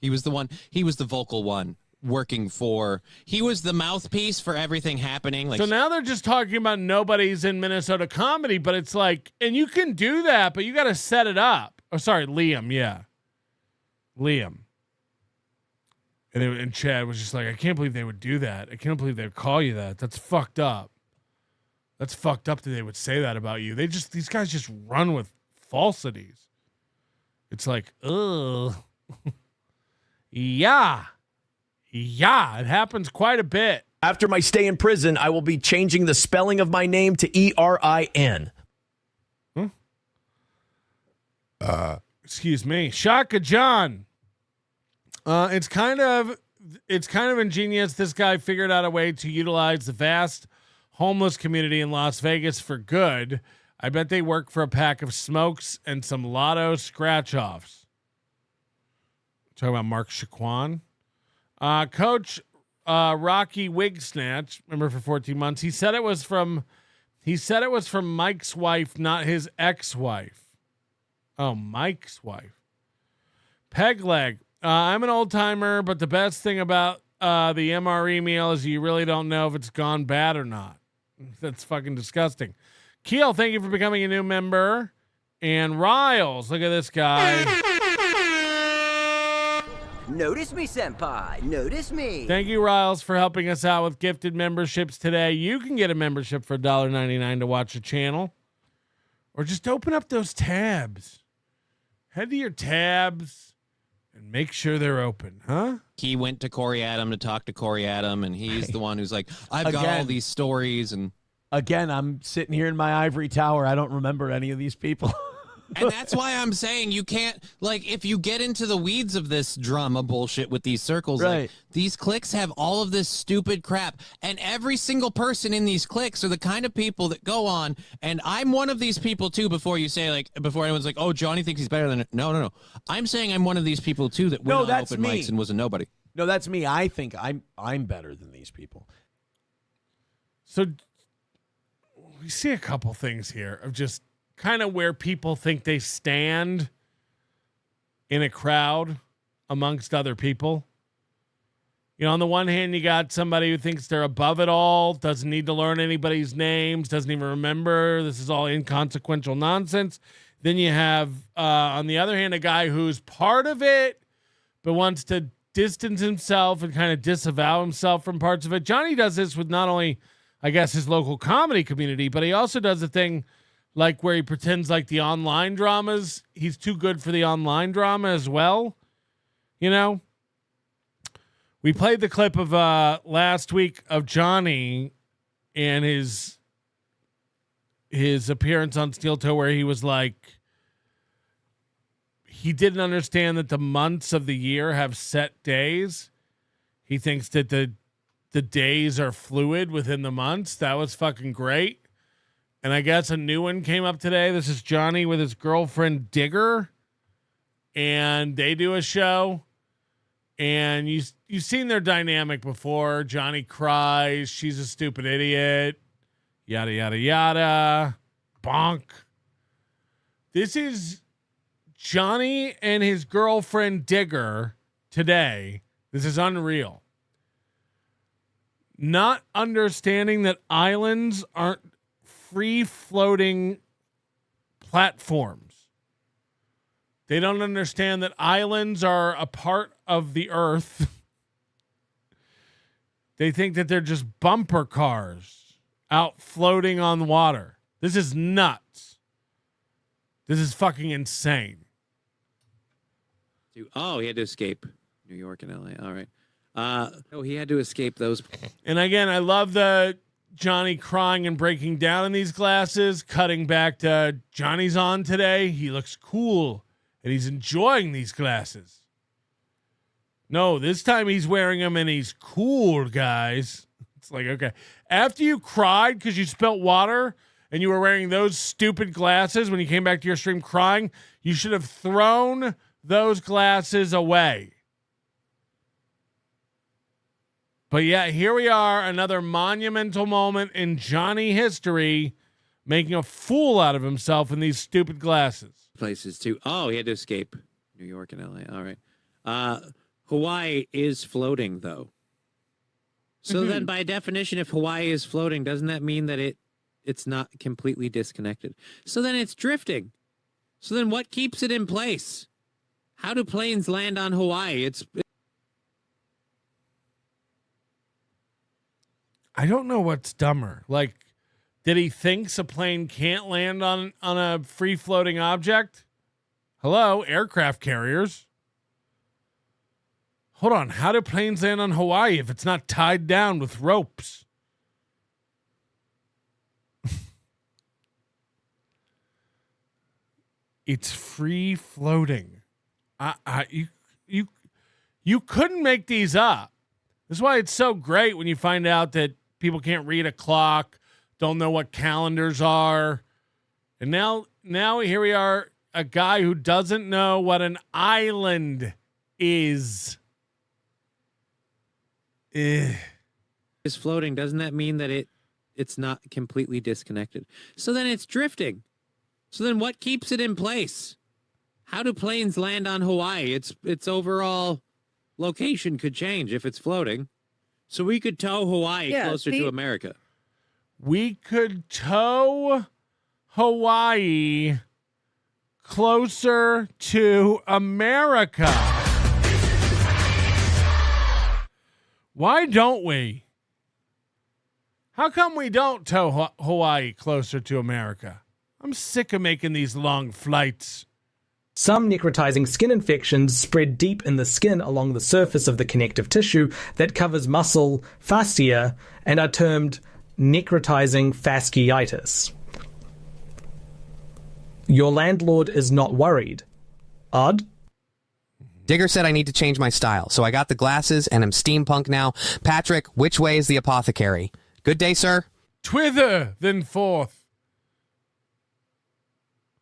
He was the one. He was the vocal one working for. He was the mouthpiece for everything happening. Like, so now they're just talking about nobody's in Minnesota comedy, but it's like, and you can do that, but you got to set it up. Oh, sorry, Liam. Yeah. Liam. And Chad was just like, I can't believe they would do that. I can't believe they would call you that. That's fucked up. That's fucked up that they would say that about you. These guys just run with falsities. It's like, ugh. Yeah. Yeah, it happens quite a bit. After my stay in prison, I will be changing the spelling of my name to E-R-I-N. Excuse me. Shaka John. It's kind of ingenious. This guy figured out a way to utilize the vast homeless community in Las Vegas for good. I bet they work for a pack of smokes and some lotto scratch-offs. Talking about Mark Shaquan. Coach Rocky Wig Snatch, member for 14 months. He said it was from Mike's wife, not his ex-wife. Oh, Mike's wife. Peg leg. I'm an old timer, but the best thing about the MRE meal is you really don't know if it's gone bad or not. That's fucking disgusting. Keel, thank you for becoming a new member. And Riles, look at this guy. Notice me, senpai. Notice me. Thank you, Riles, for helping us out with gifted memberships today. You can get a membership for $1.99 to watch the channel. Or just open up those tabs. Head to your tabs and make sure they're open, huh? He went to Corey Adam to talk to Corey Adam, and he's the one who's like, I've got all these stories. And again, I'm sitting here in my ivory tower. I don't remember any of these people. And that's why I'm saying you can't, like, if you get into the weeds of this drama bullshit with these circles, right. Like, these cliques have all of this stupid crap. And every single person in these cliques are the kind of people that go on. And I'm one of these people, too, before anyone's like, oh, Johnny thinks he's better than it. No. I'm saying I'm one of these people, too, that went on open mics and was a nobody. No, that's me. I think I'm better than these people. So we see a couple things here of just kind of where people think they stand in a crowd amongst other people. You know, on the one hand, you got somebody who thinks they're above it all, doesn't need to learn anybody's names, doesn't even remember. This is all inconsequential nonsense. Then you have, on the other hand, a guy who's part of it, but wants to distance himself and kind of disavow himself from parts of it. Johnny does this with not only, I guess, his local comedy community, but he also does the thing like where he pretends like the online dramas, he's too good for the online drama as well. You know? We played the clip of last week of Johnny and his appearance on Steel Toe where he was like, he didn't understand that the months of the year have set days. He thinks that the days are fluid within the months. That was fucking great. And I guess a new one came up today. This is Johnny with his girlfriend Digger. And they do a show. And you've seen their dynamic before. Johnny cries. She's a stupid idiot. Yada, yada, yada. Bonk. This is Johnny and his girlfriend Digger today. This is unreal. Not understanding that islands aren't free-floating platforms. They don't understand that islands are a part of the earth. They think that they're just bumper cars out floating on water. This is nuts. This is fucking insane. Oh, he had to escape New York and LA. All right. He had to escape those. And again, I love the Johnny crying and breaking down in these glasses, cutting back to Johnny's on today. He looks cool and he's enjoying these glasses. No, this time he's wearing them and he's cool, guys. It's like, okay. After you cried because you spilt water and you were wearing those stupid glasses when you came back to your stream crying, you should have thrown those glasses away. But yeah, here we are, another monumental moment in Johnny history, making a fool out of himself in these stupid glasses. Places too. Oh, he had to escape New York and LA. All right. Hawaii is floating, though. So then, by definition, if Hawaii is floating, doesn't that mean that it's not completely disconnected? So then it's drifting. So then what keeps it in place? How do planes land on Hawaii? I don't know what's dumber. Like, did he think a plane can't land on a free-floating object? Hello, aircraft carriers. Hold on, how do planes land on Hawaii if it's not tied down with ropes? It's free-floating. You couldn't make these up. This is why it's so great when you find out that people can't read a clock, don't know what calendars are. And now here we are, a guy who doesn't know what an island is. is floating, doesn't that mean that it's not completely disconnected? So then it's drifting. So then what keeps it in place? How do planes land on Hawaii? Its overall location could change if it's floating. So we could tow Hawaii closer to America. We could tow Hawaii closer to America. Why don't we? How come we don't tow Hawaii closer to America? I'm sick of making these long flights. Some necrotizing skin infections spread deep in the skin along the surface of the connective tissue that covers muscle fascia and are termed necrotizing fasciitis. Your landlord is not worried. Odd? Digger said I need to change my style, so I got the glasses and I'm steampunk now. Patrick, which way is the apothecary? Good day, sir. Twither, then forth.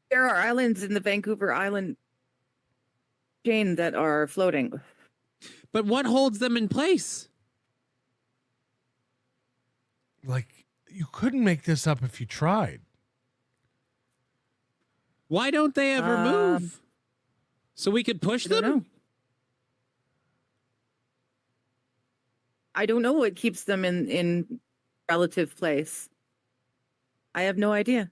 There are islands in the Vancouver Island chain that are floating. But what holds them in place? Like, you couldn't make this up if you tried. Why don't they ever move? So we could push them? I don't know what keeps them in relative place. I have no idea.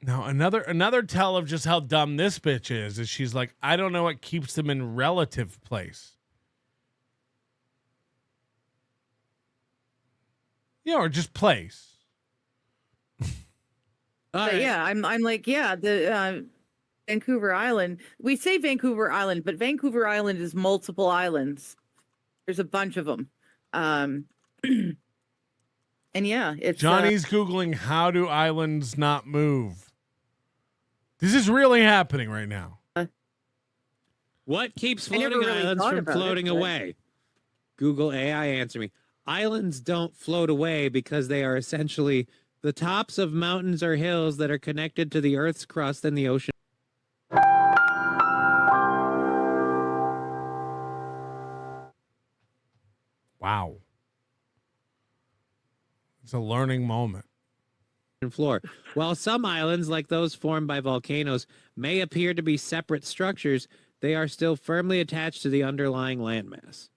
Now, another tell of just how dumb this bitch is she's like, I don't know what keeps them in relative place. Or just place. But yeah, I'm like, yeah, the Vancouver Island. We say Vancouver Island, but Vancouver Island is multiple islands. There's a bunch of them. And yeah, it's Johnny's Googling how do islands not move. This is really happening right now. What keeps floating islands from floating away? Google AI, answer me. Islands don't float away because they are essentially the tops of mountains or hills that are connected to the Earth's crust and the ocean. Wow. It's a learning moment. Floor. While some islands, like those formed by volcanoes, may appear to be separate structures, they are still firmly attached to the underlying landmass.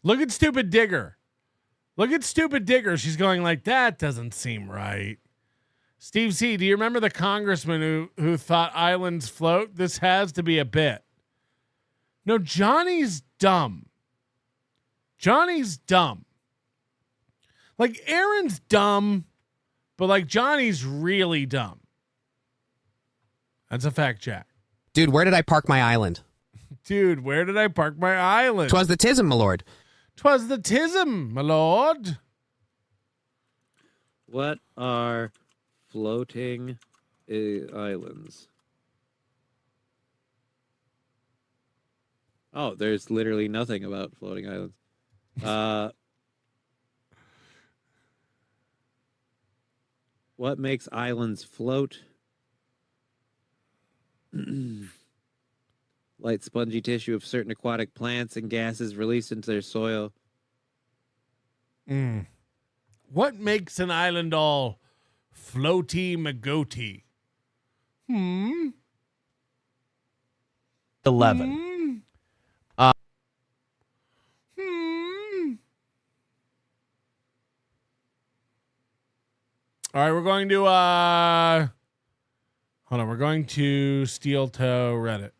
Look at stupid Digger. Look at stupid Digger. She's going like, that doesn't seem right. Steve C., do you remember the congressman who thought islands float? This has to be a bit. No, Johnny's dumb. Johnny's dumb. Like, Aaron's dumb, but like Johnny's really dumb. That's a fact, Jack. Dude, where did I park my island? Dude, where did I park my island? 'Twas the tism, my lord. 'Twas the tism, my lord. What are floating islands? Oh, there's literally nothing about floating islands. What makes islands float? Light spongy tissue of certain aquatic plants and gases released into their soil. What makes an island all floaty magoty? 11. All right, we're going to hold on. We're going to steel toe Reddit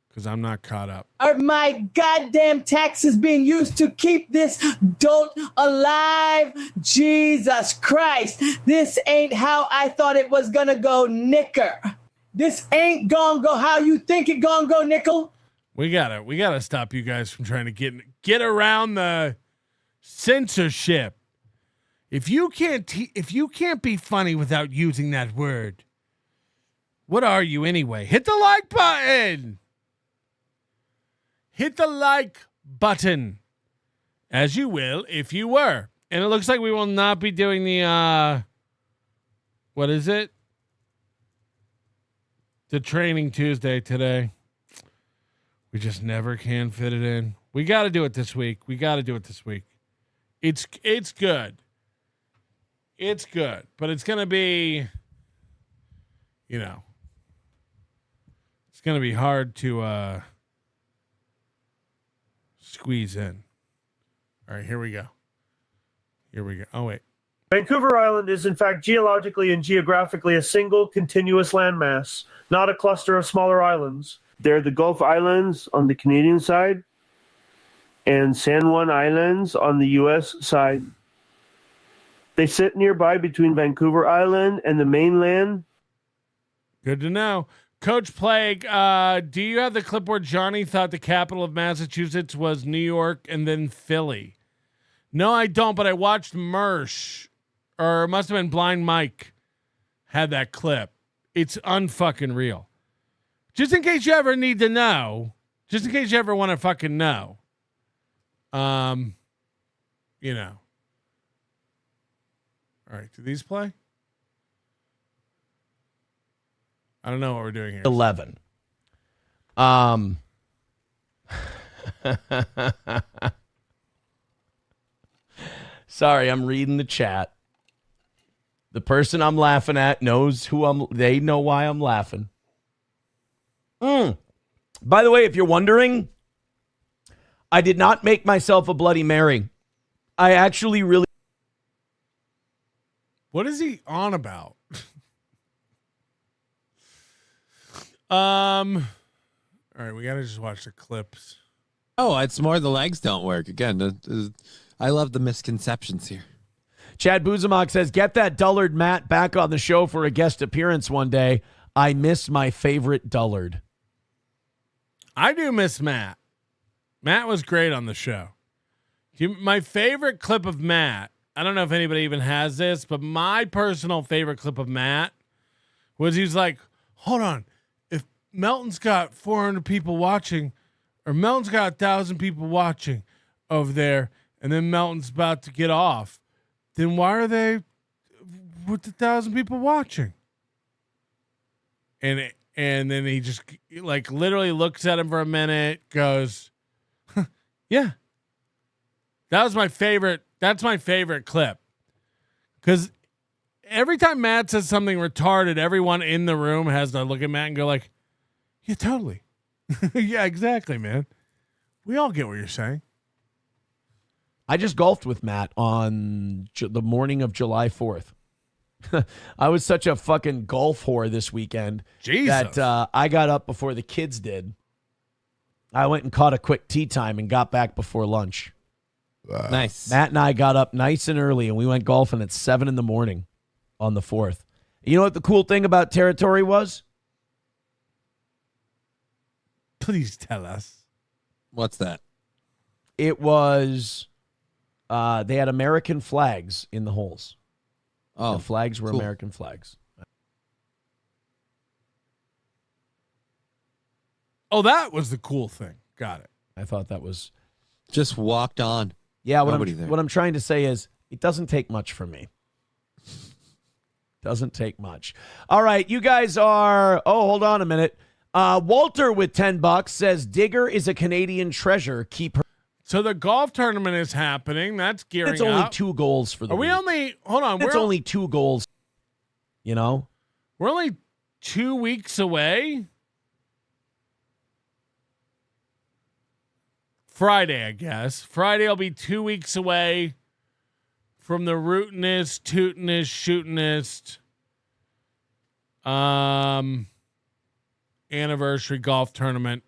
because I'm not caught up. Are my goddamn taxes being used to keep this dolt alive? Jesus Christ. This ain't how I thought it was gonna go, Nicker. This ain't gonna go how you think it gonna go, Nickel. We gotta stop you guys from trying to get around the censorship. If you can't be funny without using that word, what are you anyway? Hit the like button. Hit the like button, as you will if you were. And it looks like we will not be doing the what is it? to Training Tuesday today. We just never can fit it in. We got to do it this week. It's good. It's good, but it's going to be, it's going to be hard to squeeze in. All right, here we go. Oh, wait. Vancouver Island is in fact geologically and geographically a single continuous landmass, not a cluster of smaller islands. They're the Gulf Islands on the Canadian side and San Juan Islands on the U.S. side. They sit nearby between Vancouver Island and the mainland. Good to know. Coach Plague, do you have the clip where Johnny thought the capital of Massachusetts was New York and then Philly? No, I don't, but I watched Mersh, or it must have been Blind Mike, had that clip. It's unfucking real. Just in case you ever need to know, just in case you ever want to fucking know, All right, do these play? I don't know what we're doing here. 11. Sorry, I'm reading the chat. The person I'm laughing at knows they know why I'm laughing. By the way, if you're wondering, I did not make myself a Bloody Mary. I actually really. What is he on about? All right, we gotta just watch the clips. Oh, it's more the legs don't work. Again, I love the misconceptions here. Chad Zumock says, get that dullard Matt back on the show for a guest appearance one day. I miss my favorite dullard. I do miss Matt. Matt was great on the show. My favorite clip of Matt, I don't know if anybody even has this, but my personal favorite clip of Matt was he's like, hold on, if Melton's got 400 people watching, or Melton's got 1,000 people watching over there, and then Melton's about to get off, then why are they with the 1,000 people watching? And then he just like literally looks at him for a minute, goes, yeah. That was my favorite. That's my favorite clip. Because every time Matt says something retarded, everyone in the room has to look at Matt and go like, yeah, totally. Yeah, exactly, man. We all get what you're saying. I just golfed with Matt on the morning of July 4th. I was such a fucking golf whore this weekend that I got up before the kids did. I went and caught a quick tea time and got back before lunch. Nice. Matt and I got up nice and early, and we went golfing at 7 a.m. on the 4th. You know what the cool thing about territory was? Please tell us. What's that? It was, they had American flags in the holes. Oh, the flags were cool. American flags. Oh, that was the cool thing. Got it. I thought that was just walked on. Yeah, what I'm trying to say is it doesn't take much for me. Doesn't take much. All right, you guys are. Oh, hold on a minute. Walter with $10 says Digger is a Canadian treasure. Keep her. So the golf tournament is happening. That's gearing up. It's only 2 goals for the week. Hold on. It's only 2 goals. You know? We're only 2 weeks away. Friday, I guess. Friday will be 2 weeks away from the rootinest, tootinest, shootinest anniversary golf tournament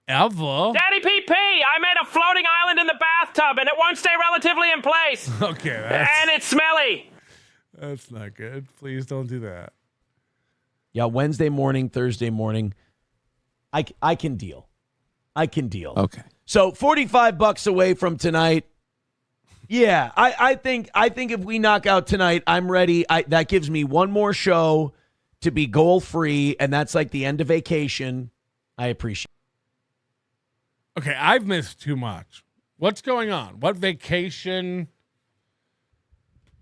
ever. Daddy PP, I made a floating island in the bathtub and it won't stay relatively in place. Okay. And it's smelly. That's not good. Please don't do that. Yeah, Wednesday morning, Thursday morning. I can deal. I can deal. Okay. So $45 away from tonight. Yeah, I think if we knock out tonight, I'm ready. That gives me one more show to be goal free, and that's like the end of vacation. I appreciate it. Okay, I've missed too much. What's going on? What vacation?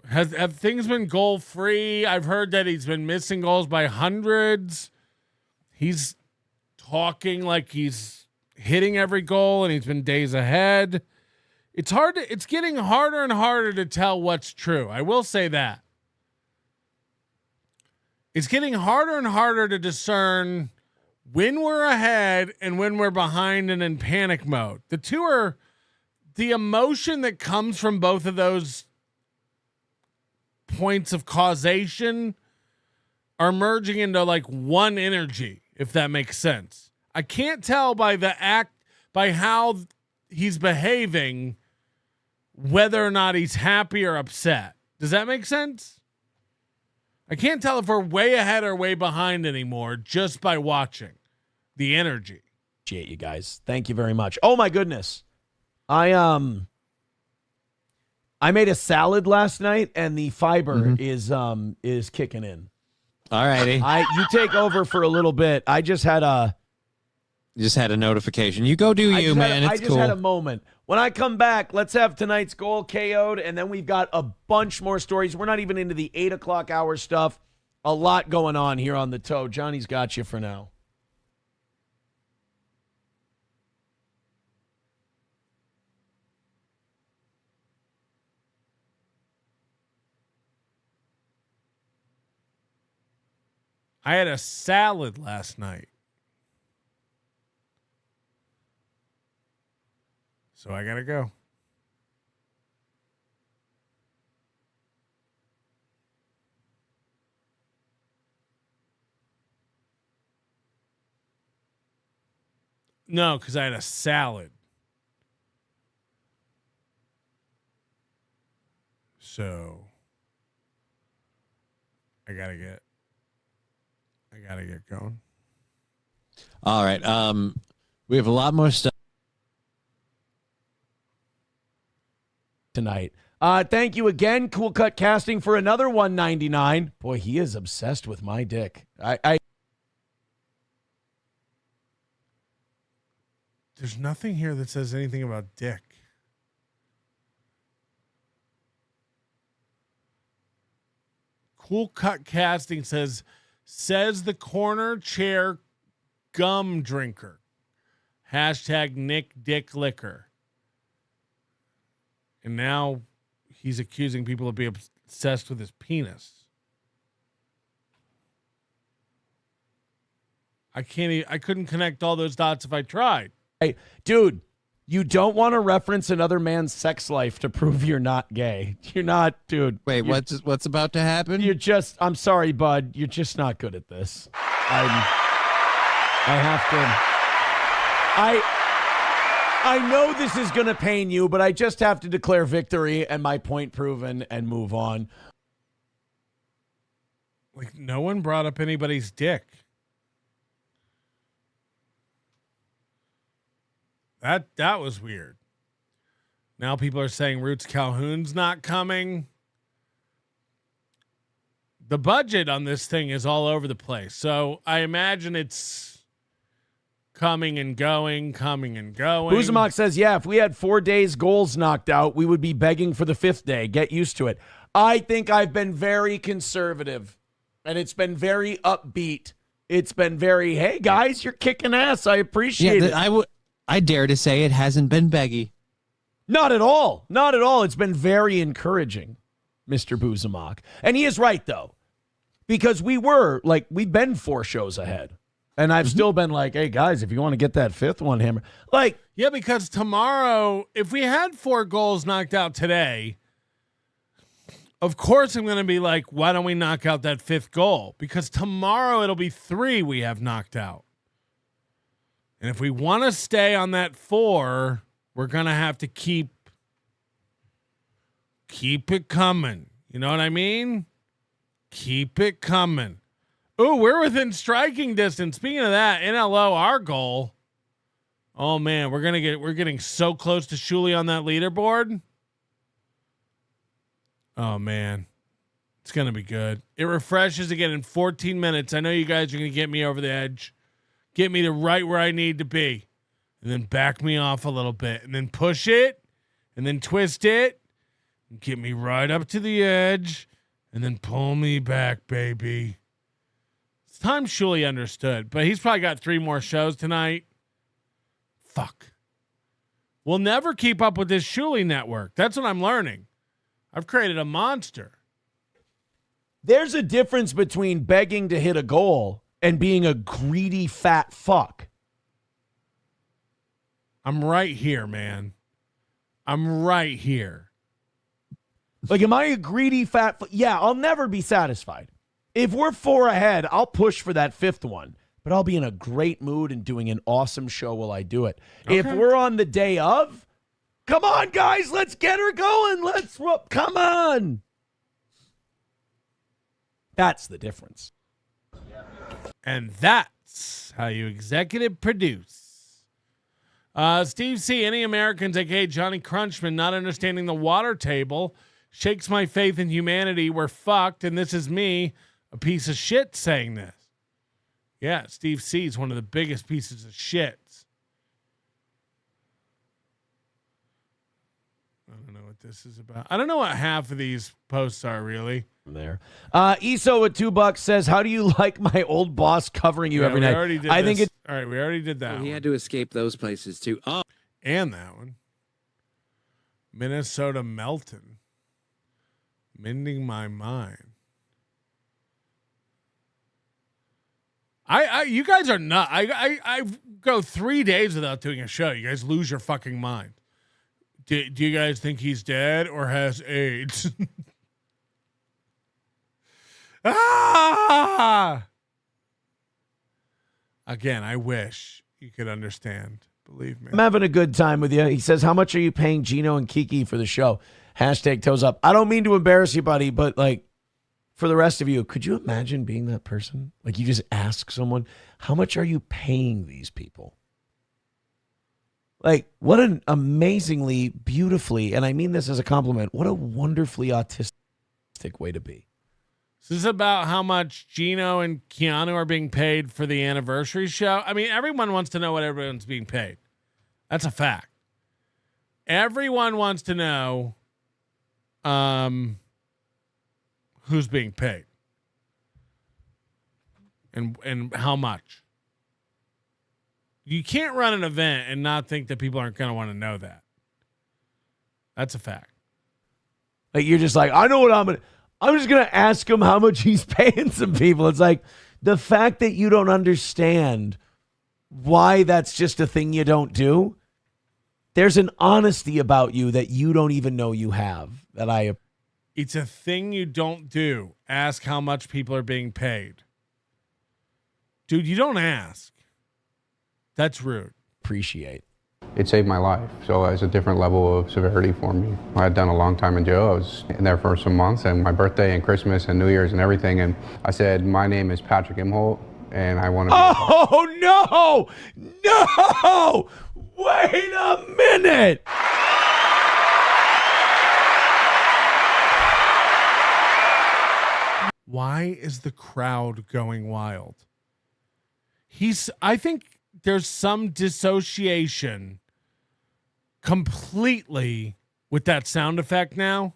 Have things been goal free? I've heard that he's been missing goals by hundreds. He's talking like he's hitting every goal and he's been days ahead. It's getting harder and harder to tell what's true. I will say that. It's getting harder and harder to discern when we're ahead and when we're behind and in panic mode. The two are, the emotion that comes from both of those points of causation are merging into like one energy, if that makes sense. I can't tell by how he's behaving whether or not he's happy or upset. Does that make sense? I can't tell if we're way ahead or way behind anymore just by watching the energy. Appreciate you guys. Thank you very much. Oh my goodness. I made a salad last night and the fiber is kicking in. All righty. You take over for a little bit. I just had a notification. You go do you, man. It's I just had a moment. When I come back, let's have tonight's goal KO'd, and then we've got a bunch more stories. We're not even into the 8 o'clock hour stuff. A lot going on here on the toe. Johnny's got you for now. I had a salad last night. So I gotta go. No, because I had a salad. So I gotta get going. All right. We have a lot more stuff tonight. Thank you again, Cool Cut Casting, for another $1.99. Boy, he is obsessed with my dick. There's nothing here that says anything about dick. Cool Cut Casting says the corner chair gum drinker. Hashtag Nick Dick Liquor. And now he's accusing people of being obsessed with his penis. I couldn't connect all those dots if I tried. Hey, dude, you don't want to reference another man's sex life to prove you're not gay. You're not, dude. Wait, what's about to happen? I'm sorry, bud. You're just not good at this. I know this is going to pain you, but I just have to declare victory and my point proven and move on. Like, no one brought up anybody's dick. That was weird. Now people are saying Roots Calhoun's not coming. The budget on this thing is all over the place. So I imagine it's coming and going. Zumock says, yeah, if we had 4 days goals knocked out, we would be begging for the 5th day. Get used to it. I think I've been very conservative, and it's been very upbeat. It's been very, hey, guys, you're kicking ass. I appreciate it. I dare to say it hasn't been beggy. Not at all. Not at all. It's been very encouraging, Mr. Zumock. And he is right, though, because we've been 4 shows ahead. And I've still been like, hey, guys, if you want to get that 5th one, hammer. Yeah, because tomorrow, if we had 4 goals knocked out today, of course I'm going to be like, why don't we knock out that 5th goal? Because tomorrow it'll be 3 we have knocked out. And if we want to stay on that 4, we're going to have to keep it coming. You know what I mean? Keep it coming. Ooh, we're within striking distance. Speaking of that, NLO, our goal. Oh man, we're getting so close to Shuli on that leaderboard. Oh man. It's gonna be good. It refreshes again in 14 minutes. I know you guys are gonna get me over the edge. Get me to right where I need to be. And then back me off a little bit. And then push it. And then twist it. And get me right up to the edge. And then pull me back, baby. It's time Shuli understood, but he's probably got 3 more shows tonight. Fuck. We'll never keep up with this Shuli Network. That's what I'm learning. I've created a monster. There's a difference between begging to hit a goal and being a greedy fat fuck. I'm right here, man. I'm right here. Like, am I a greedy fat fuck? Yeah, I'll never be satisfied. If we're 4 ahead, I'll push for that 5th one. But I'll be in a great mood and doing an awesome show while I do it. Okay. If we're on the day of, come on, guys, let's get her going. Come on. That's the difference. And that's how you executive produce. Steve C., any Americans, aka Johnny Crunchman, not understanding the water table shakes my faith in humanity. We're fucked, and this is me, a piece of shit, saying this. Yeah, Steve C. is one of the biggest pieces of shit. I don't know what this is about. I don't know what half of these posts are, really. There. Eso with $2 says, how do you like my old boss covering you every night? I think it. All right, we already did that. Well, he had to escape those places, too. Oh. And that one. Minnesota Melton. Mending my mind. You guys are not. I go 3 days without doing a show. You guys lose your fucking mind. Do you guys think he's dead or has AIDS? Again, I wish you could understand. Believe me. I'm having a good time with you. He says, how much are you paying Gino and Kiki for the show? Hashtag toes up. I don't mean to embarrass you, buddy, but like, for the rest of you, could you imagine being that person? Like, you just ask someone, how much are you paying these people? Like, what an amazingly, beautifully, and I mean this as a compliment, what a wonderfully autistic way to be. Is this about how much Gino and Keanu are being paid for the anniversary show? I mean, everyone wants to know what everyone's being paid. That's a fact. Everyone wants to know who's being paid and how much. You can't run an event and not think that people aren't going to want to know that. That's a fact. Like, you're just like, I know what I'm just going to ask him how much he's paying some people. It's like the fact that you don't understand why that's just a thing you don't do. There's an honesty about you that you don't even know you have that I appreciate. It's a thing you don't do. Ask how much people are being paid. Dude, you don't ask. That's rude. Appreciate. It saved my life, so it's a different level of severity for me. I had done a long time in jail. I was in there for some months, and my birthday and Christmas and New Year's and everything, and I said, my name is Patrick Imholt, and I want to... Oh, no! No! Wait a minute! Why is the crowd going wild? I think there's some dissociation completely with that sound effect now.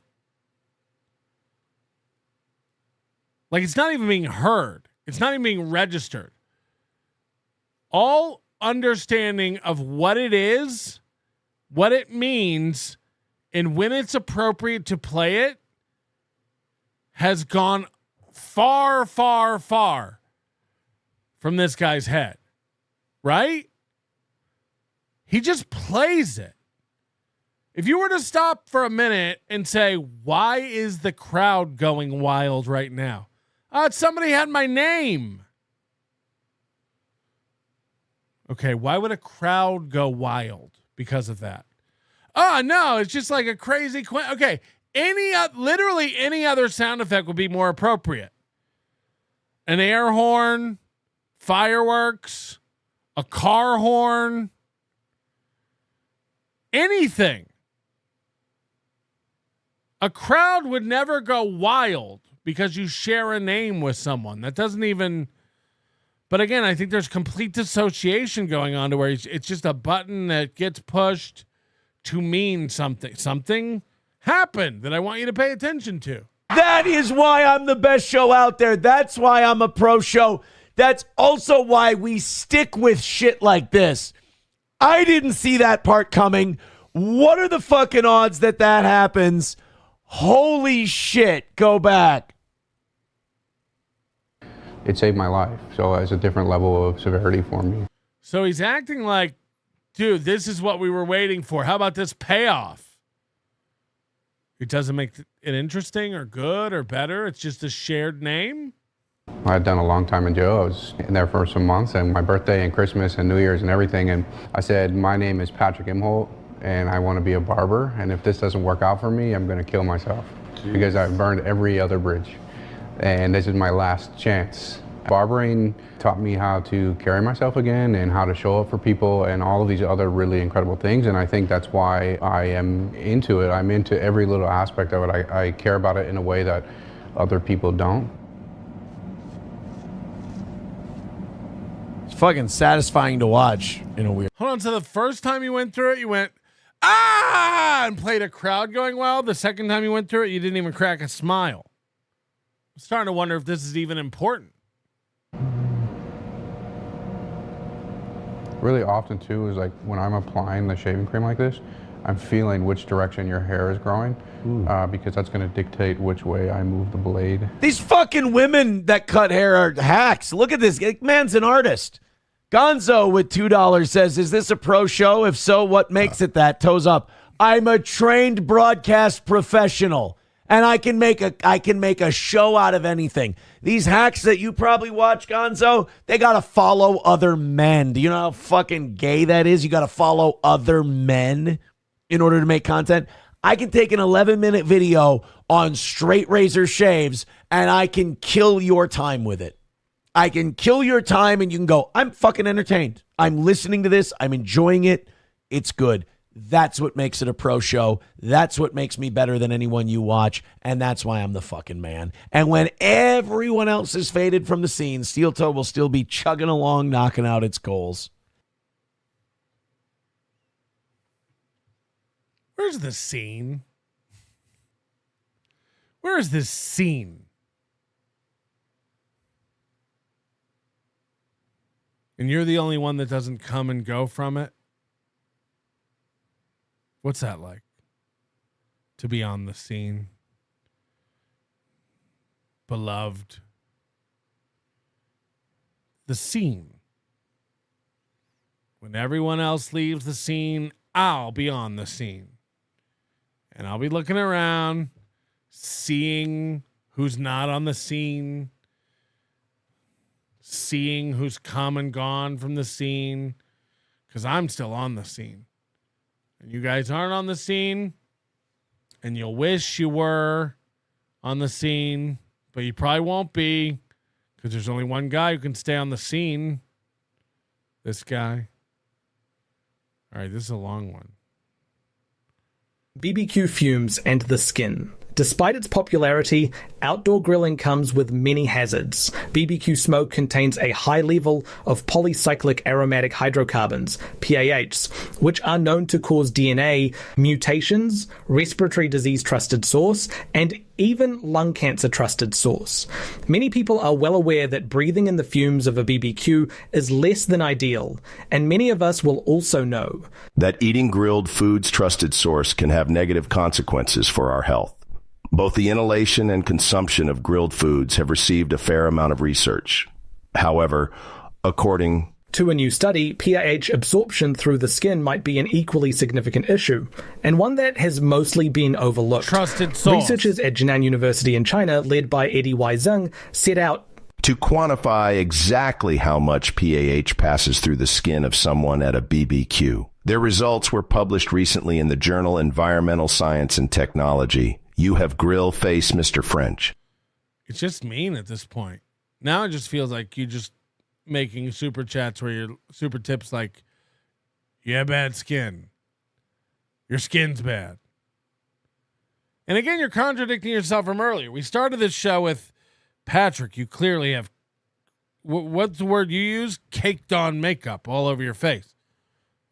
Like, it's not even being heard. It's not even being registered. All understanding of what it is, what it means, and when it's appropriate to play it has gone far, far, far from this guy's head. Right? He just plays it. If you were to stop for a minute and say, why is the crowd going wild right now? Somebody had my name. Okay, why would a crowd go wild because of that? Oh, no, it's just like a crazy... Okay, literally any other sound effect would be more appropriate. An air horn, fireworks, a car horn, anything. A crowd would never go wild because you share a name with someone. That doesn't even... But again, I think there's complete dissociation going on to where it's just a button that gets pushed to mean something. Something happened that I want you to pay attention to. That is why I'm the best show out there. That's why I'm a pro show. That's also why we stick with shit like this. I didn't see that part coming. What are the fucking odds that happens? Holy shit. Go back. It saved my life. So it's a different level of severity for me. So he's acting like, dude, this is what we were waiting for. How about this payoff? It doesn't make it interesting or good or better. It's just a shared name. I had done a long time in jail. I was in there for some months, and my birthday and Christmas and New Year's and everything. And I said, my name is Patrick Imholt, and I want to be a barber. And if this doesn't work out for me, I'm going to kill myself. Jeez. Because I've burned every other bridge. And this is my last chance. Barbering taught me how to carry myself again and how to show up for people and all of these other really incredible things. And I think that's why I am into it. I'm into every little aspect of it. I care about it in a way that other people don't. It's fucking satisfying to watch in a weird. Hold on. So the first time you went through it, you went, ah, and played a crowd going well. The second time you went through it, you didn't even crack a smile. I'm starting to wonder if this is even important. Really often too is like when I'm applying the shaving cream like this, I'm feeling which direction your hair is growing because that's going to dictate which way I move the blade. These fucking women that cut hair are hacks. Look at this. Man's an artist. Gonzo with $2 says, is this a pro show? If so, what makes it that? Toes up. I'm a trained broadcast professional. And I can make a show out of anything. These hacks that you probably watch, Gonzo, they got to follow other men. Do you know how fucking gay that is? You got to follow other men in order to make content. I can take an 11-minute video on straight razor shaves, and I can kill your time with it. I can kill your time, and you can go, I'm fucking entertained. I'm listening to this. I'm enjoying it. It's good. That's what makes it a pro show. That's what makes me better than anyone you watch. And that's why I'm the fucking man. And when everyone else is faded from the scene, Steel Toe will still be chugging along, knocking out its goals. Where's the scene? Where is this scene? And you're the only one that doesn't come and go from it? What's that like? To be on the scene? Beloved. The scene. When everyone else leaves the scene, I'll be on the scene. And I'll be looking around, seeing who's not on the scene, seeing who's come and gone from the scene, because I'm still on the scene. And you guys aren't on the scene, and you'll wish you were on the scene, but you probably won't be, because there's only one guy who can stay on the scene. This guy. All right, this is a long one. BBQ fumes and the skin. Despite its popularity, outdoor grilling comes with many hazards. BBQ smoke contains a high level of polycyclic aromatic hydrocarbons, PAHs, which are known to cause DNA mutations, respiratory disease trusted source, and even lung cancer trusted source. Many people are well aware that breathing in the fumes of a BBQ is less than ideal, and many of us will also know that eating grilled foods trusted source can have negative consequences for our health. Both the inhalation and consumption of grilled foods have received a fair amount of research. However, according to a new study, PAH absorption through the skin might be an equally significant issue, and one that has mostly been overlooked. Trusted source. Researchers at Jinan University in China, led by Eddie Y. Zheng, set out to quantify exactly how much PAH passes through the skin of someone at a BBQ. Their results were published recently in the journal Environmental Science and Technology. You have grill face, Mr. French. It's just mean at this point. Now it just feels like you just making super chats where your super tips like, you have bad skin. Your skin's bad. And again, you're contradicting yourself from earlier. We started this show with Patrick. You clearly have, what's the word you use? Caked on makeup all over your face.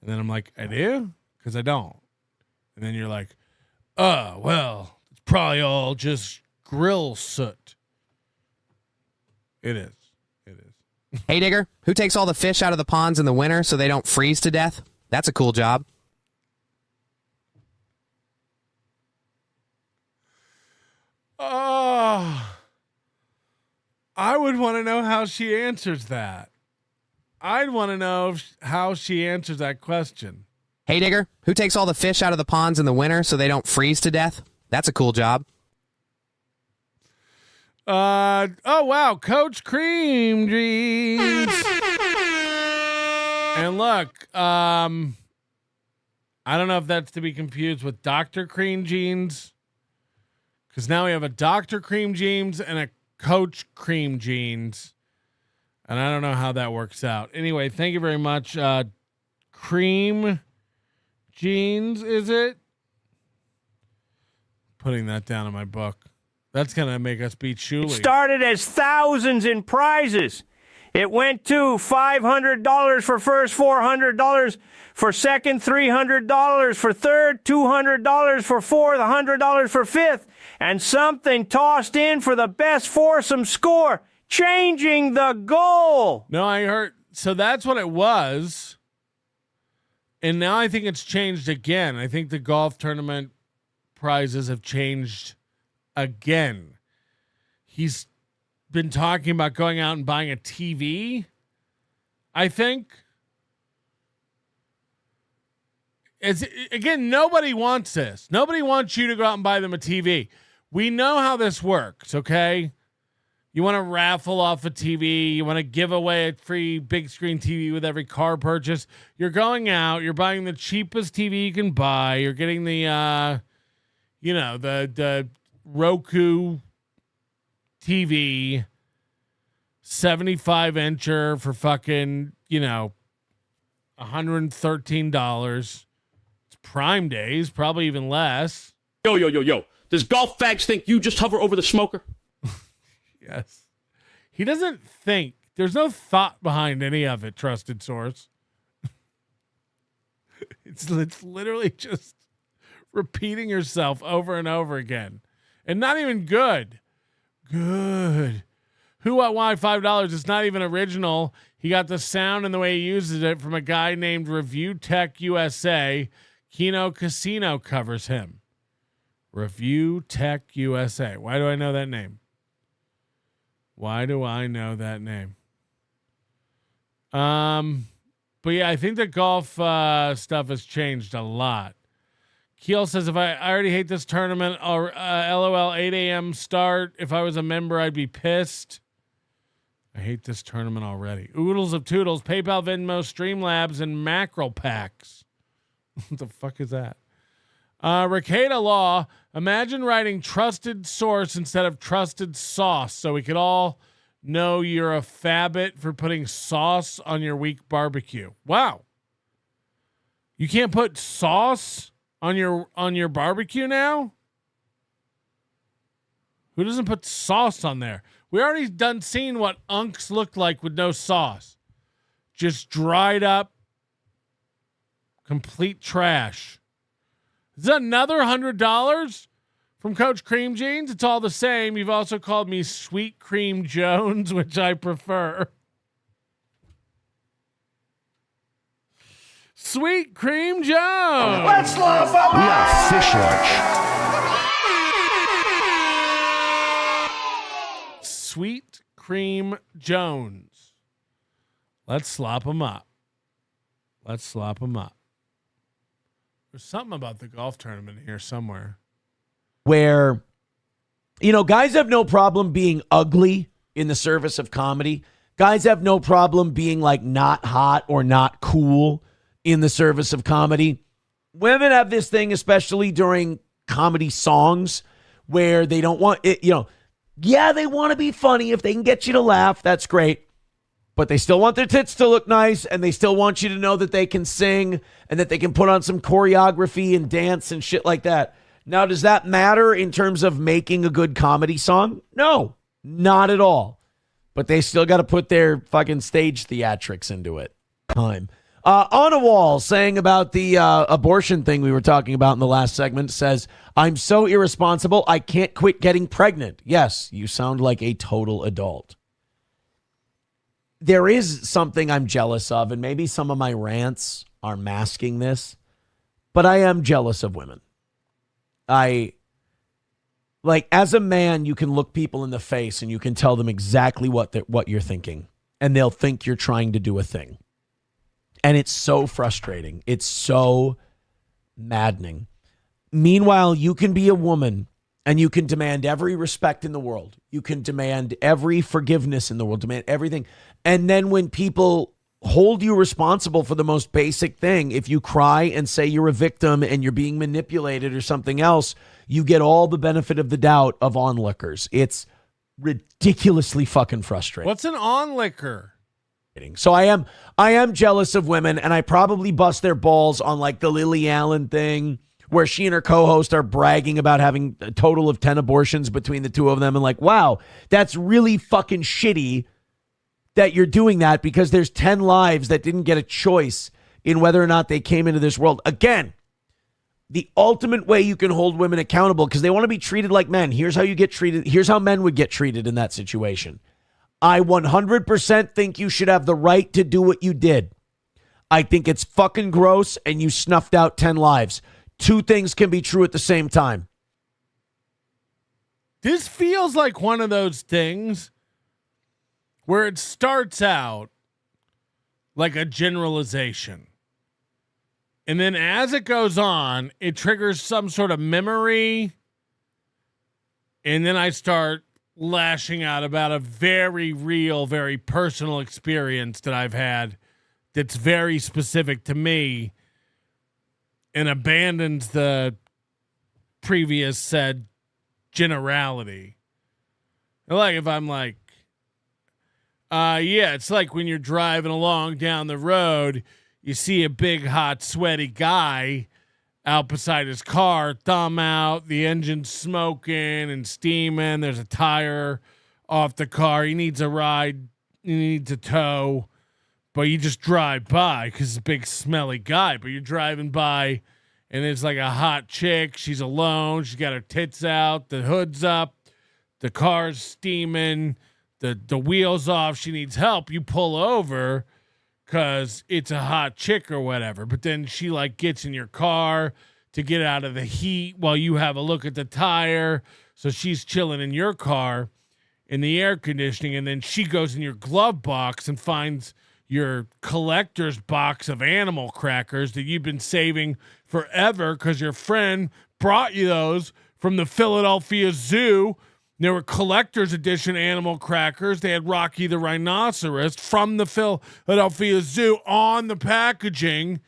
And then I'm like, I do? Because I don't. And then you're like, oh, well, it's probably all just grill soot. It is. It is. Hey, Digger, who takes all the fish out of the ponds in the winter so they don't freeze to death? That's a cool job. Oh, I would want to know how she answers that. I'd want to know how she answers that question. Hey, Digger, who takes all the fish out of the ponds in the winter so they don't freeze to death? That's a cool job. Oh, wow. Coach Cream Jeans. And look, I don't know if that's to be confused with Dr. Cream Jeans, because now we have a Dr. Cream Jeans and a Coach Cream Jeans, and I don't know how that works out. Anyway, thank you very much. Cream Jeans, is it? Putting that down in my book. That's going to make us beat Shuli. It started as thousands in prizes. It went to $500 for first, $400 for second, $300 for third, $200 for fourth, $100 for fifth, and something tossed in for the best foursome score, changing the goal. No, I heard. So that's what it was. And now I think it's changed again. I think the golf tournament prizes have changed again. He's been talking about going out and buying a TV, I think. Again, nobody wants this. Nobody wants you to go out and buy them a TV. We know how this works, okay? You want to raffle off a TV. You want to give away a free big screen TV with every car purchase. You're going out. You're buying the cheapest TV you can buy. You're getting the, the Roku TV, 75-incher for fucking, $113. It's Prime Days, probably even less. Yo. Does golf fags think you just hover over the smoker? Yes. He doesn't think. There's no thought behind any of it, trusted source. It's literally just repeating yourself over and over again. And not even good. Good. Who, What, Why, $5. It's not even original. He got the sound and the way he uses it from a guy named Review Tech USA. Keno Casino covers him. Review Tech USA. Why do I know that name? But yeah, I think the golf stuff has changed a lot. Keel says, if I already hate this tournament, LOL, 8 a.m. start. If I was a member, I'd be pissed. I hate this tournament already. Oodles of Toodles, PayPal, Venmo, Streamlabs, and mackerel packs. What the fuck is that? Ricada Law, imagine writing trusted source instead of trusted sauce so we could all know you're a fabbit for putting sauce on your weak barbecue. Wow. You can't put sauce on your barbecue now? Who doesn't put sauce on there? We already done seen what unks looked like with no sauce. Just dried up, complete trash. Is that another $100 from Coach Cream Jeans? It's all the same. You've also called me Sweet Cream Jones, which I prefer. Sweet Cream Jones. Let's laugh out loud. We got a fish lunch. Sweet Cream Jones. Let's slop them up. There's something about the golf tournament here somewhere. Where, guys have no problem being ugly in the service of comedy. Guys have no problem being like not hot or not cool in the service of comedy. Women have this thing, especially during comedy songs, where they don't want it, yeah, they want to be funny. If they can get you to laugh, that's great. But they still want their tits to look nice, and they still want you to know that they can sing and that they can put on some choreography and dance and shit like that. Now, does that matter in terms of making a good comedy song? No, not at all. But they still got to put their fucking stage theatrics into it. On a wall saying about the abortion thing we were talking about in the last segment says, I'm so irresponsible, I can't quit getting pregnant. Yes, you sound like a total adult. There is something I'm jealous of, and maybe some of my rants are masking this, but I am jealous of women. As a man, you can look people in the face and you can tell them exactly what you're thinking, and they'll think you're trying to do a thing. And it's so frustrating. It's so maddening. Meanwhile, you can be a woman and you can demand every respect in the world. You can demand every forgiveness in the world, demand everything. And then when people hold you responsible for the most basic thing, if you cry and say you're a victim and you're being manipulated or something else, you get all the benefit of the doubt of onlookers. It's ridiculously fucking frustrating. What's an onlooker? So I am jealous of women, and I probably bust their balls on like the Lily Allen thing, where she and her co-host are bragging about having a total of 10 abortions between the two of them, and like, wow, that's really fucking shitty that you're doing that, because there's 10 lives that didn't get a choice in whether or not they came into this world. Again, the ultimate way you can hold women accountable, because they want to be treated like men. Here's how you get treated. Here's how men would get treated in that situation. I 100% think you should have the right to do what you did. I think it's fucking gross, and you snuffed out 10 lives. Two things can be true at the same time. This feels like one of those things where it starts out like a generalization. And then as it goes on, it triggers some sort of memory. And then I start lashing out about a very real, very personal experience that I've had that's very specific to me, and abandons the previous said generality. Like if I'm like, yeah, it's like when you're driving along down the road, you see a big, hot, sweaty guy out beside his car, thumb out, the engine's smoking and steaming. There's a tire off the car. He needs a ride. He needs a tow. But you just drive by because it's a big, smelly guy. But you're driving by, and it's like a hot chick. She's alone. She's got her tits out. The hood's up. The car's steaming. The wheel's off. She needs help. You pull over because it's a hot chick or whatever. But then she like gets in your car to get out of the heat while you have a look at the tire. So she's chilling in your car in the air conditioning. And then she goes in your glove box and finds your collector's box of animal crackers that you've been saving forever because your friend brought you those from the Philadelphia Zoo. There were collector's edition animal crackers. They had Rocky the Rhinoceros from the Philadelphia Zoo on the packaging.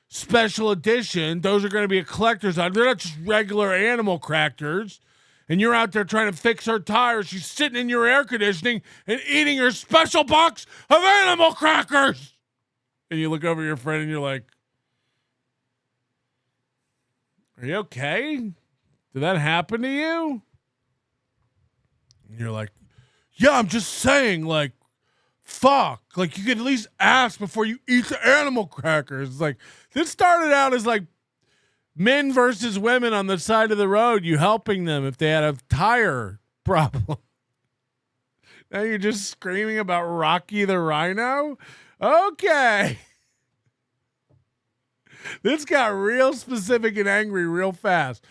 Special edition. Those are going to be a collector's item. They're not just regular animal crackers. And you're out there trying to fix her tires. She's sitting in your air conditioning and eating her special box of animal crackers. And you look over at your friend and you're like, are you okay? Did that happen to you? And you're like, yeah, I'm just saying, like, fuck. Like, you could at least ask before you eat the animal crackers. It's like, this started out as like men versus women on the side of the road, you helping them if they had a tire problem. Now you're just screaming about Rocky the Rhino? Okay. This got real specific and angry real fast.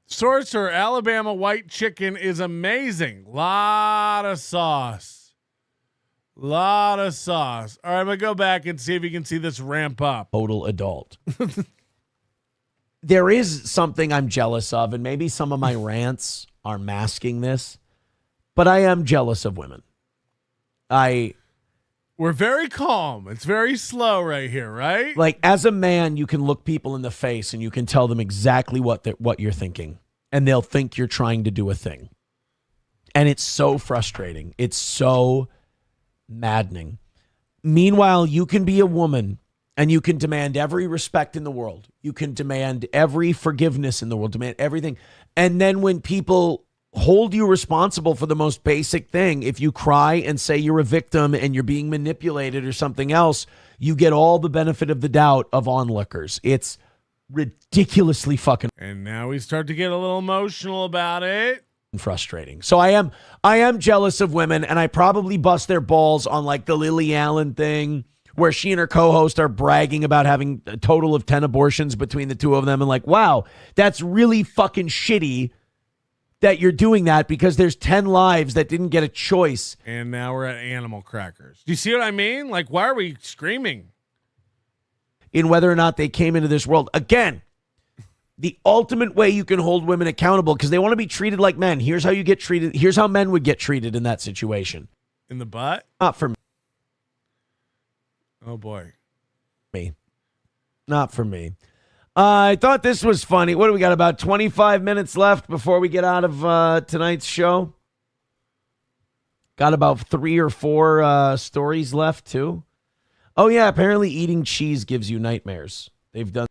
Sorcerer, Alabama white chicken is amazing. Lot of sauce. Lot of sauce. All right, I'm going to go back and see if you can see this ramp up. Total adult. There is something I'm jealous of, and maybe some of my rants are masking this, but I am jealous of women. We're very calm. It's very slow right here, right? Like, as a man, you can look people in the face and you can tell them exactly what you're thinking, and they'll think you're trying to do a thing. And it's so frustrating. It's so maddening. Meanwhile, you can be a woman and you can demand every respect in the world. You can demand every forgiveness in the world, demand everything. And then when people hold you responsible for the most basic thing, if you cry and say you're a victim and you're being manipulated or something else, you get all the benefit of the doubt of onlookers. It's ridiculously fucking. And now we start to get a little emotional about it. frustrating. So I am jealous of women, and I probably bust their balls on like the Lily Allen thing where she and her co-host are bragging about having a total of 10 abortions between the two of them, and like, wow, that's really fucking shitty that you're doing that because there's 10 lives that didn't get a choice. And now we're at animal crackers. Do you see what I mean? Like, why are we screaming? In whether or not they came into this world. Again, the ultimate way you can hold women accountable because they want to be treated like men. Here's how you get treated. Here's how men would get treated in that situation. In the butt? Not for me. Oh, boy. Me. Not for me. I thought this was funny. What do we got? About 25 minutes left before we get out of tonight's show. Got about 3 or 4 stories left, too. Oh, yeah. Apparently eating cheese gives you nightmares. They've done.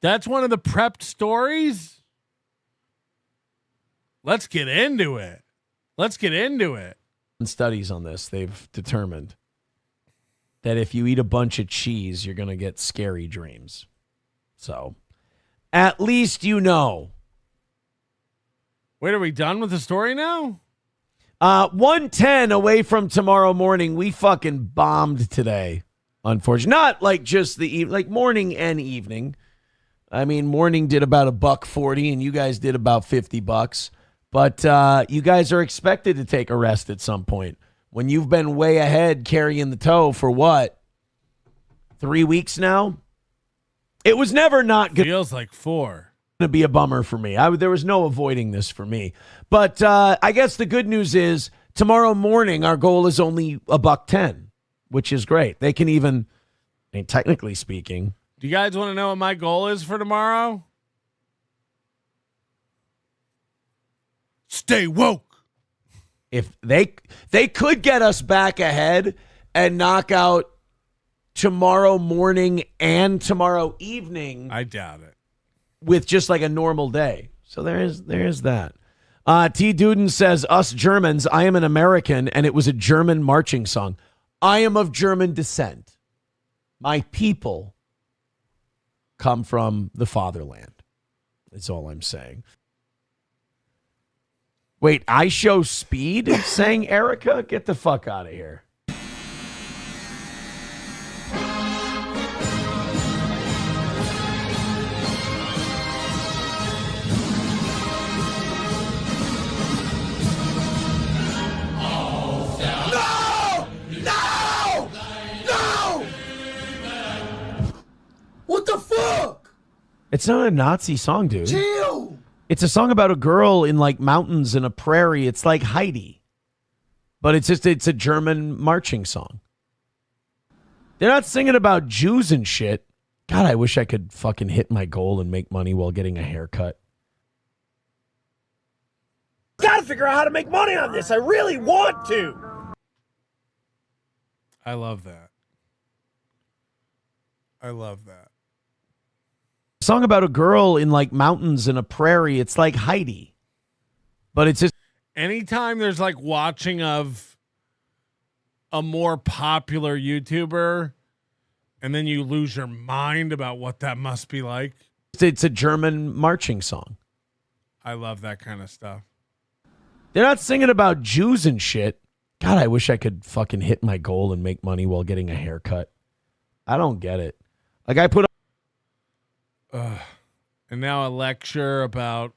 That's one of the prepped stories? Let's get into it. Studies on this, they've determined that if you eat a bunch of cheese, you're going to get scary dreams. So, at least you know. Wait, are we done with the story now? 1:10 away from tomorrow morning. We fucking bombed today, unfortunately. Not like just like morning and evening. I mean, morning did about $1.40, and you guys did about $50. But you guys are expected to take a rest at some point. When you've been way ahead carrying the tow for what? 3 weeks now? It was never not good. Feels like 4. To be a bummer for me. There was no avoiding this for me. But I guess the good news is tomorrow morning our goal is only $1.10, which is great. They can even, I mean, technically speaking. Do you guys want to know what my goal is for tomorrow? Stay woke. If they could get us back ahead and knock out tomorrow morning and tomorrow evening. I doubt it. With just like a normal day. So there's that. T. Duden says, us Germans, I am an American, and it was a German marching song. I am of German descent. My people come from the fatherland. That's all I'm saying. Wait, I show speed? Saying Erica? Get the fuck out of here. What the fuck? It's not a Nazi song, dude. Chill. It's a song about a girl in like mountains in a prairie. It's like Heidi. But it's a German marching song. They're not singing about Jews and shit. God, I wish I could fucking hit my goal and make money while getting a haircut. Gotta figure out how to make money on this. I really want to. I love that. I love that. Song about a girl in like mountains in a prairie. It's like Heidi. But it's just anytime there's like watching of a more popular YouTuber and then you lose your mind about what that must be like. It's a German marching song. I love that kind of stuff. They're not singing about Jews and shit. God, I wish I could fucking hit my goal and make money while getting a haircut. I don't get it. Like I put and now a lecture about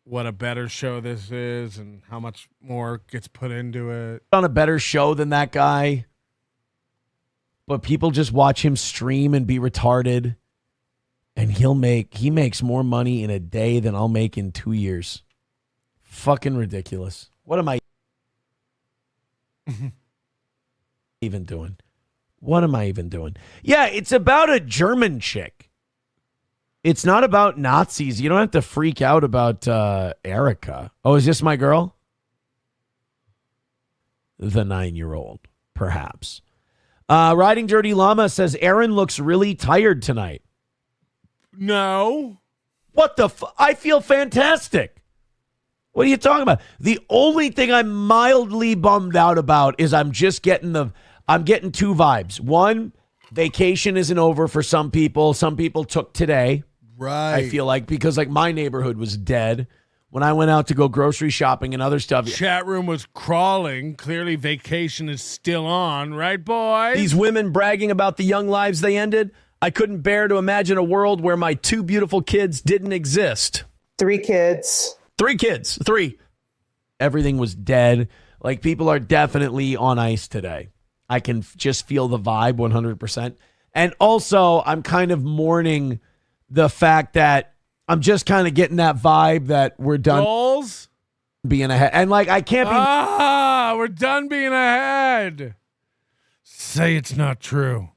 what a better show this is and how much more gets put into it. On a better show than that guy. But people just watch him stream and be retarded. And he makes more money in a day than I'll make in 2 years. Fucking ridiculous. What am I even doing? What am I even doing? Yeah, it's about a German chick. It's not about Nazis. You don't have to freak out about Erica. Oh, is this my girl? The 9-year-old, perhaps. Riding Dirty Llama says, Aaron looks really tired tonight. No. What the I feel fantastic. What are you talking about? The only thing I'm mildly bummed out about is I'm getting 2 vibes. One, vacation isn't over for some people. Some people took today. Right. I feel like, because like my neighborhood was dead when I went out to go grocery shopping and other stuff. Chat room was crawling. Clearly vacation is still on, right, boys? These women bragging about the young lives they ended. I couldn't bear to imagine a world where my 2 beautiful kids didn't exist. 3 kids. 3 kids. 3. Everything was dead. Like, people are definitely on ice today. I can just feel the vibe 100%. And also, I'm kind of mourning the fact that I'm just kind of getting that vibe that we're done Goals? being ahead. And like, I can't be. We're done being ahead. Say it's not true.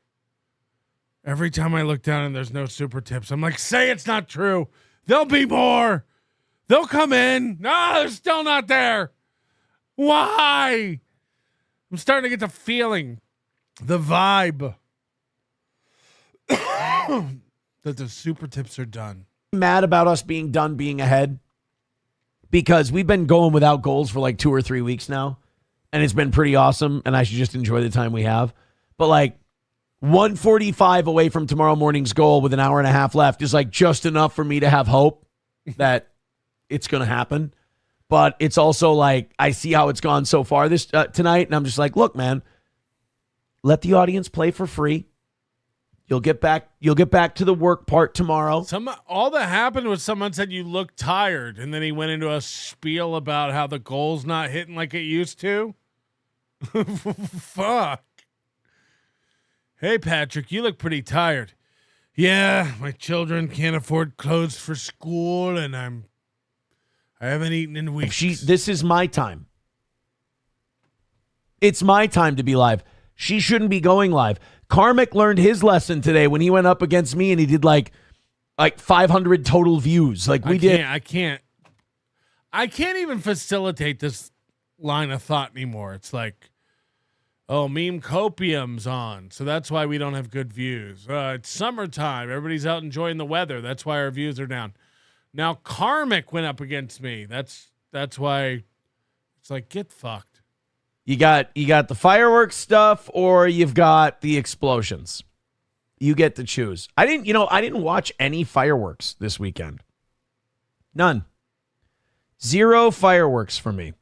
Every time I look down and there's no super tips, I'm like, say it's not true. There'll be more. They'll come in. No, they're still not there. Why? I'm starting to get the feeling, the vibe that the super tips are done. Mad about us being done being ahead because we've been going without goals for like 2 or 3 weeks now, and it's been pretty awesome, and I should just enjoy the time we have. But like 1:45 away from tomorrow morning's goal with an hour and a half left is like just enough for me to have hope that it's going to happen. But it's also like, I see how it's gone so far this tonight, and I'm just like, look, man, let the audience play for free. You'll get back to the work part tomorrow. All that happened was someone said you look tired, and then he went into a spiel about how the goal's not hitting like it used to. Fuck. Hey, Patrick, you look pretty tired. Yeah, my children can't afford clothes for school, and I haven't eaten in weeks. This is my time. It's my time to be live. She shouldn't be going live. Karmic learned his lesson today when he went up against me and he did like 500 total views. Like we did. I can't even facilitate this line of thought anymore. It's like, oh, meme copium's on, so that's why we don't have good views. It's summertime. Everybody's out enjoying the weather. That's why our views are down. Now Karmic went up against me. That's why it's like, get fucked. You got the fireworks stuff or you've got the explosions. You get to choose. I didn't watch any fireworks this weekend. None. 0 fireworks for me.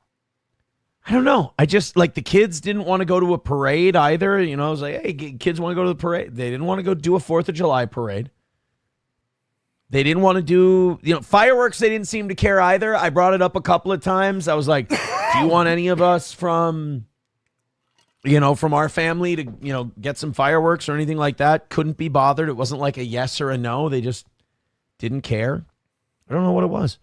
I don't know. I just, like, the kids didn't want to go to a parade either. I was like, hey, kids want to go to the parade. They didn't want to go do a 4th of July parade. They didn't want to do, fireworks. They didn't seem to care either. I brought it up a couple of times. I was like, do you want any of us from our family to, get some fireworks or anything like that? Couldn't be bothered. It wasn't like a yes or a no. They just didn't care. I don't know what it was.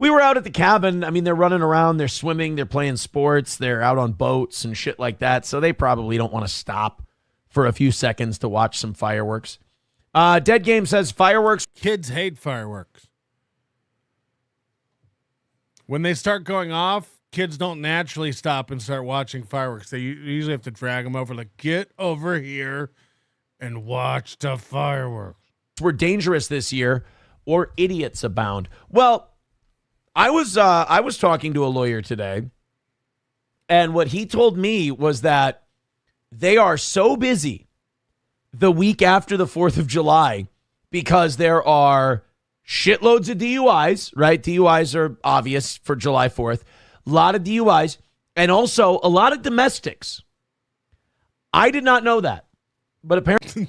We were out at the cabin. I mean, they're running around, they're swimming, they're playing sports, they're out on boats and shit like that. So they probably don't want to stop for a few seconds to watch some fireworks. Dead Game says fireworks. Kids hate fireworks. When they start going off, kids don't naturally stop and start watching fireworks. They usually have to drag them over, like, get over here and watch the fireworks. We're dangerous this year, or idiots abound. Well, I was talking to a lawyer today, and what he told me was that they are so busy the week after the 4th of July because there are shitloads of DUIs, right? DUIs are obvious for July 4th. A lot of DUIs and also a lot of domestics. I did not know that, but apparently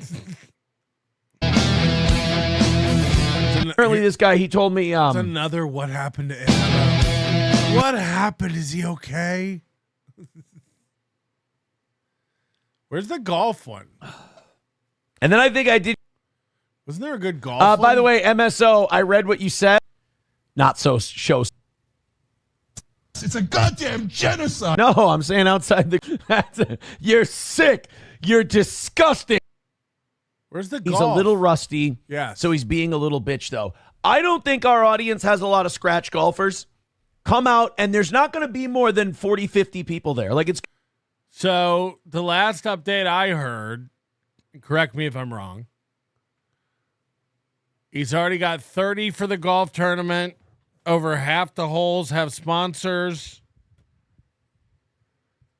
this guy, he told me it's another what happened to him. What happened? Is he okay? Where's the golf one? And then I think I did. Wasn't there a good golf one? By the way, MSO, I read what you said. Not so show. It's a goddamn genocide. No, I'm saying outside the. You're sick. You're disgusting. Where's the He's golf? a little rusty. Yeah. So he's being a little bitch, though. I don't think our audience has a lot of scratch golfers. Come out, and there's not going to be more than 40, 50 people there. Like, it's. So the last update I heard, correct me if I'm wrong, he's already got 30 for the golf tournament. Over half the holes have sponsors.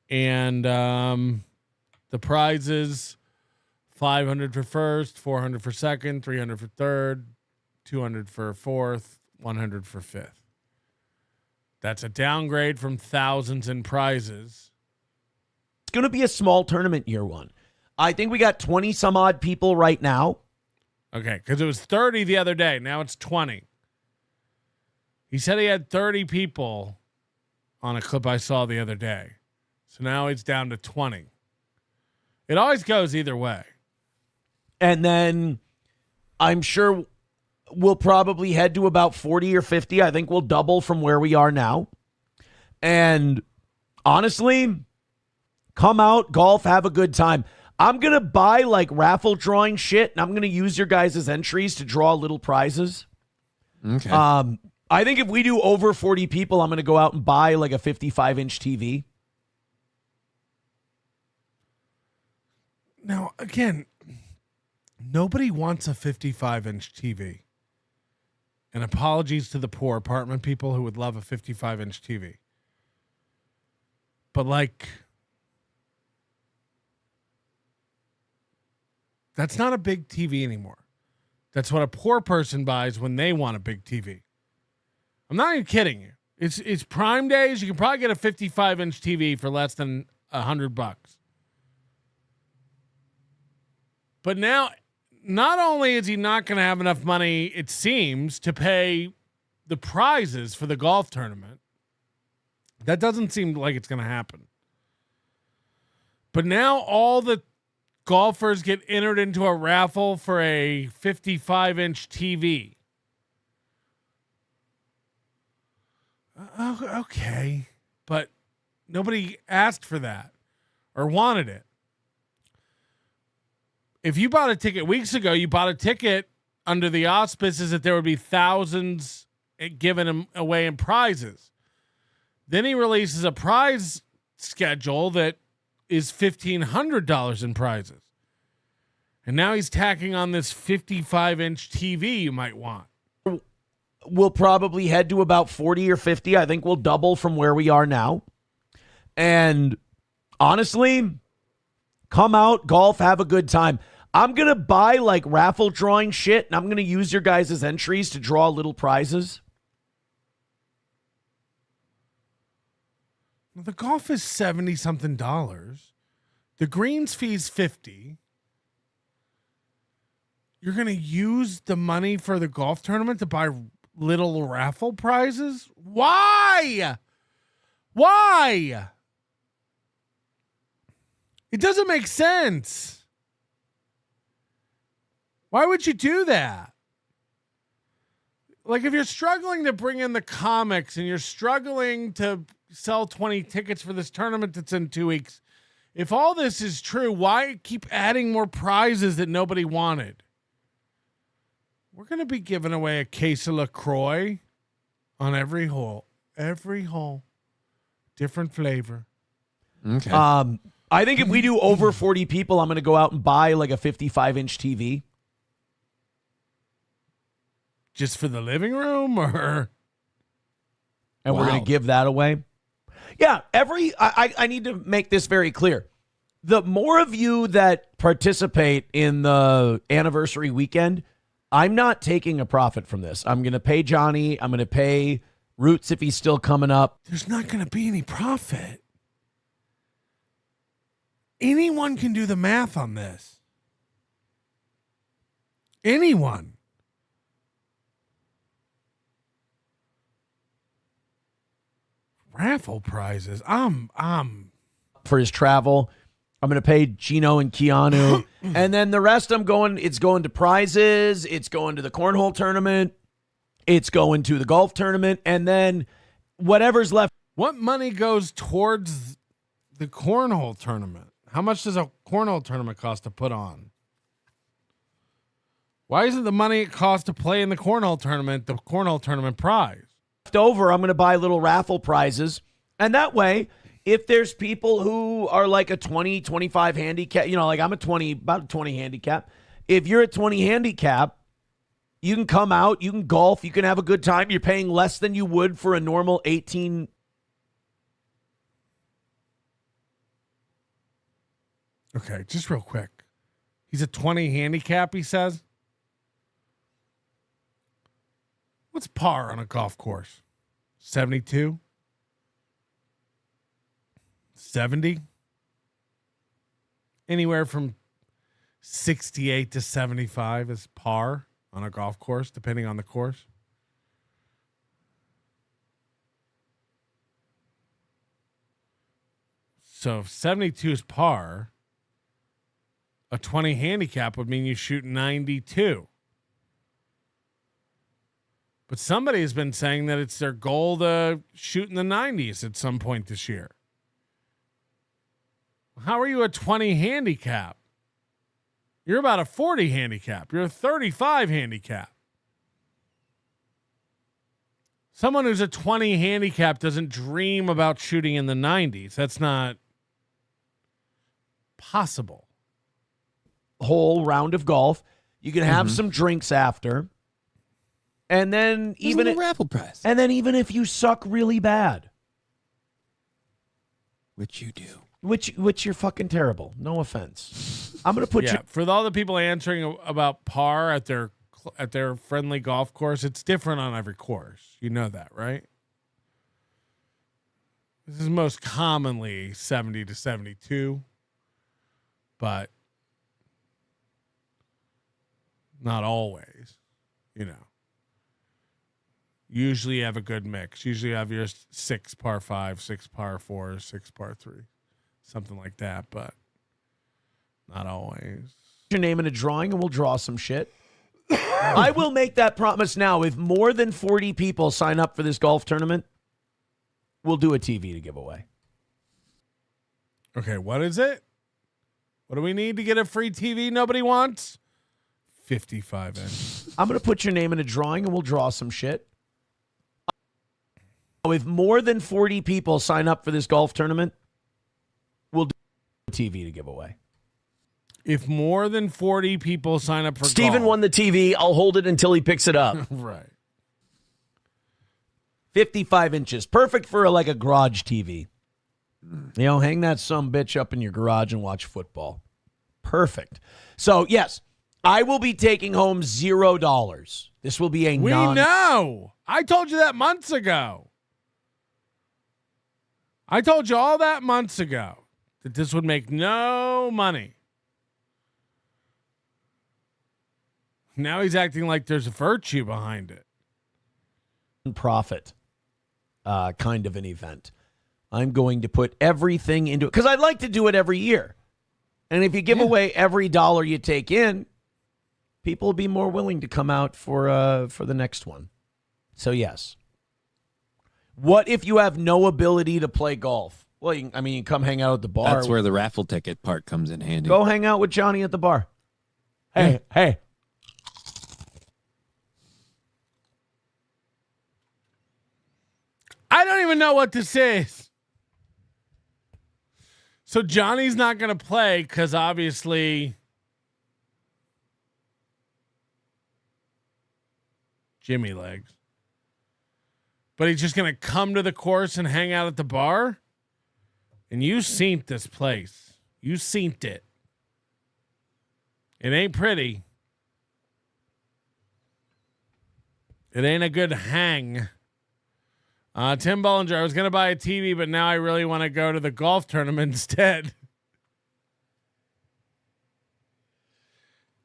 And the prizes, $500 for first, $400 for second, $300 for third, 200 for fourth, 100 for fifth. That's a downgrade from thousands in prizes. It's going to be a small tournament year one. I think we got 20 some odd people right now. Okay, because it was 30 the other day. Now it's 20. He said he had 30 people on a clip I saw the other day. So now it's down to 20. It always goes either way. And then I'm sure we'll probably head to about 40 or 50. I think we'll double from where we are now. And honestly, come out, golf, have a good time. I'm going to buy like raffle drawing shit, and I'm going to use your guys' entries to draw little prizes. Okay. I think if we do over 40 people, I'm going to go out and buy like a 55-inch TV. Now, again, nobody wants a 55-inch TV. And apologies to the poor apartment people who would love a 55-inch TV. But like, that's not a big TV anymore. That's what a poor person buys when they want a big TV. I'm not even kidding you. It's Prime days. You can probably get a 55-inch TV for less than $100. But now, not only is he not going to have enough money, it seems, to pay the prizes for the golf tournament. That doesn't seem like it's going to happen. But now all the golfers get entered into a raffle for a 55-inch TV. Okay, but nobody asked for that or wanted it. If you bought a ticket weeks ago, you bought a ticket under the auspices that there would be thousands given away in prizes. Then he releases a prize schedule that is $1,500 in prizes. And now he's tacking on this 55-inch TV you might want. We'll probably head to about 40 or 50. I think we'll double from where we are now. And honestly, come out, golf, have a good time. I'm going to buy like raffle drawing shit, and I'm going to use your guys' entries to draw little prizes. The golf is $70-something. The greens fee's $50. You're going to use the money for the golf tournament to buy little raffle prizes? Why? Why? It doesn't make sense. Why would you do that? Like, if you're struggling to bring in the comics and you're struggling to sell 20 tickets for this tournament that's in 2 weeks, if all this is true, why keep adding more prizes that nobody wanted? We're going to be giving away a case of LaCroix on every hole. Every hole. Different flavor. Okay. I think if we do over 40 people, I'm going to go out and buy like a 55-inch TV. Just for the living room, or? And we're going to give that away. Yeah, I need to make this very clear. The more of you that participate in the anniversary weekend, I'm not taking a profit from this. I'm going to pay Johnny. I'm going to pay Roots if he's still coming up. There's not going to be any profit. Anyone can do the math on this. Anyone. Raffle prizes. For his travel. I'm going to pay Gino and Keanu. And then the rest it's going to prizes. It's going to the cornhole tournament. It's going to the golf tournament. And then whatever's left. What money goes towards the cornhole tournament? How much does a cornhole tournament cost to put on? Why isn't the money it costs to play in the cornhole tournament prize? Left over, I'm going to buy little raffle prizes. And that way, if there's people who are like a 20, 25 handicap, like I'm about a 20 handicap. If you're a 20 handicap, you can come out, you can golf, you can have a good time. You're paying less than you would for a normal 18. Okay, just real quick. He's a 20 handicap, he says. What's par on a golf course? 72? 70? Anywhere from 68 to 75 is par on a golf course, depending on the course. So if 72 is par, a 20 handicap would mean you shoot 92. But somebody has been saying that it's their goal to shoot in the 90s at some point this year. How are you a 20 handicap? You're about a 40 handicap. You're a 35 handicap. Someone who's a 20 handicap doesn't dream about shooting in the 90s. That's not possible. Whole round of golf. You can have some drinks after. And then even a raffle prize. And then even if you suck really bad, which you do. Which you're fucking terrible. No offense. I'm going to put you for all the people answering about par at their friendly golf course, it's different on every course. You know that, right? This is most commonly 70 to 72, but not always, you know. Usually you have a good mix. Usually you have your 6 par 5, 6 par 4, 6 par 3, something like that, but not always. Your name in a drawing and we'll draw some shit. I will make that promise now. If more than 40 people sign up for this golf tournament, we'll do a TV to give away. Okay, what is it? What do we need to get a free TV nobody wants? 55 inch. I'm going to put your name in a drawing and we'll draw some shit. If more than 40 people sign up for this golf tournament, we'll do a TV to give away. If more than 40 people sign up for Steven golf. won the TV. I'll hold it until he picks it up. Right. 55 inches. Perfect for like a garage TV. You know, hang that sumbitch up in your garage and watch football. Perfect. So, yes, I will be taking home $0. This will be a We know. I told you that months ago. I told you all that months ago that this would make no money. Now he's acting like there's a virtue behind it. Profit kind of an event. I'm going to put everything into it because I'd like to do it every year. And if you give away every dollar you take in, people will be more willing to come out for the next one. So, yes. What if you have no ability to play golf? Well, you can come hang out at the bar. That's where the raffle ticket part comes in handy. Go hang out with Johnny at the bar. Hey. I don't even know what this is. So Johnny's not going to play because obviously Jimmy legs. But he's just going to come to the course and hang out at the bar? And you seen this place. You seen it. It ain't pretty. It ain't a good hang. Tim Bollinger, I was going to buy a TV, but now I really want to go to the golf tournament instead.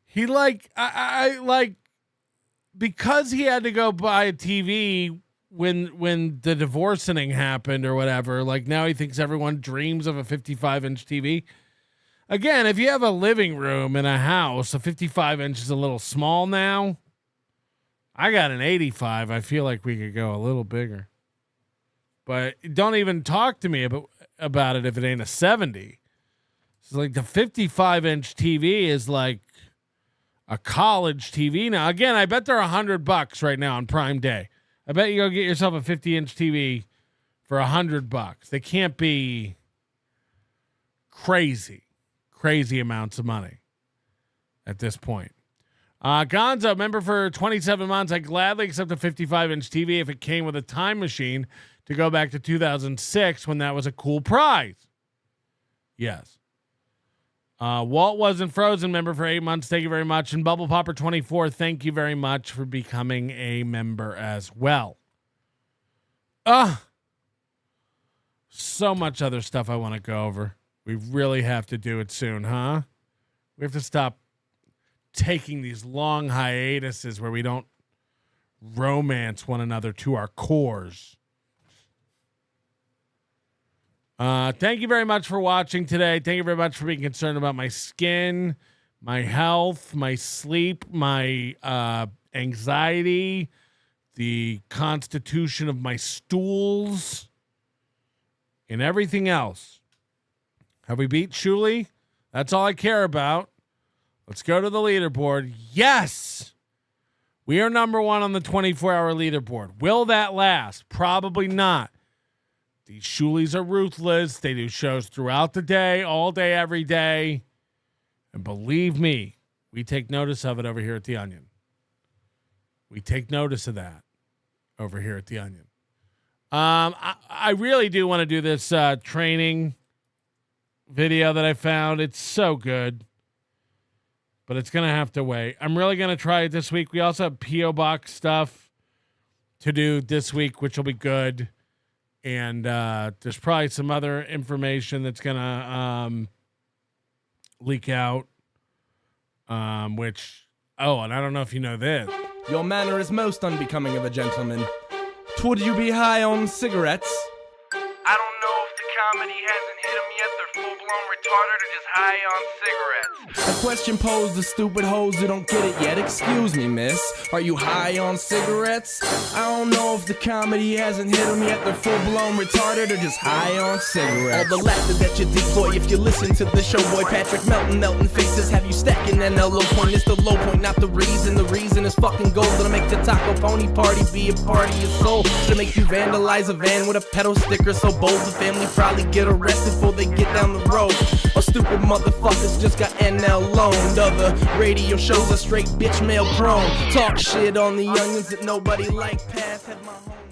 He because he had to go buy a TV when the divorcing happened or whatever, like now he thinks everyone dreams of a 55-inch TV. Again, if you have a living room in a house, a 55-inch is a little small now. I got an 85. I feel like we could go a little bigger. But don't even talk to me about it if it ain't a 70. It's like the 55-inch TV is like a college TV now. Again, I bet they're $100 right now on Prime Day. I bet you go get yourself a 50-inch TV for $100. They can't be crazy amounts of money at this point. Gonzo, member for 27 months. I gladly accept a 55-inch TV if it came with a time machine to go back to 2006 when that was a cool prize. Yes. Walt wasn't frozen member for 8 months. Thank you very much. And Bubble Popper 24, thank you very much for becoming a member as well. So much other stuff I want to go over. We really have to do it soon, huh? We have to stop taking these long hiatuses where we don't romance one another to our cores. Thank you very much for watching today. Thank you very much for being concerned about my skin, my health, my sleep, my anxiety, the constitution of my stools, and everything else. Have we beat Shuli? That's all I care about. Let's go to the leaderboard. Yes! We are number one on the 24-hour leaderboard. Will that last? Probably not. These Shulis are ruthless. They do shows throughout the day, all day, every day. And believe me, we take notice of it over here at The Onion. We take notice of that over here at The Onion. I really do want to do this training video that I found. It's so good. But it's going to have to wait. I'm really going to try it this week. We also have P.O. Box stuff to do this week, which will be good. And there's probably some other information that's going to leak out, and I don't know if you know this. Your manner is most unbecoming of a gentleman. Would you be high on cigarettes? I don't know if the comedy hasn't hit them yet. They're full-blown retarded or just high on cigarettes. A question posed to stupid hoes who don't get it yet. Excuse me, miss. Are you high on cigarettes? I don't know if the comedy hasn't hit them yet. They're full-blown retarded or just high on cigarettes. All the laughter that you deploy if you listen to the show, boy. Patrick Melton faces have you stacking an low point. It's the low point, not the reason. The reason is fucking gold. That'll make the taco pony party be a party of soul. To make you vandalize a van with a pedal sticker so bold. The family probably get arrested before they get down the road. Or stupid motherfuckers just got NL loaned. Other radio shows are straight bitch mail prone. Talk shit on the onions that nobody like. Pass had my home.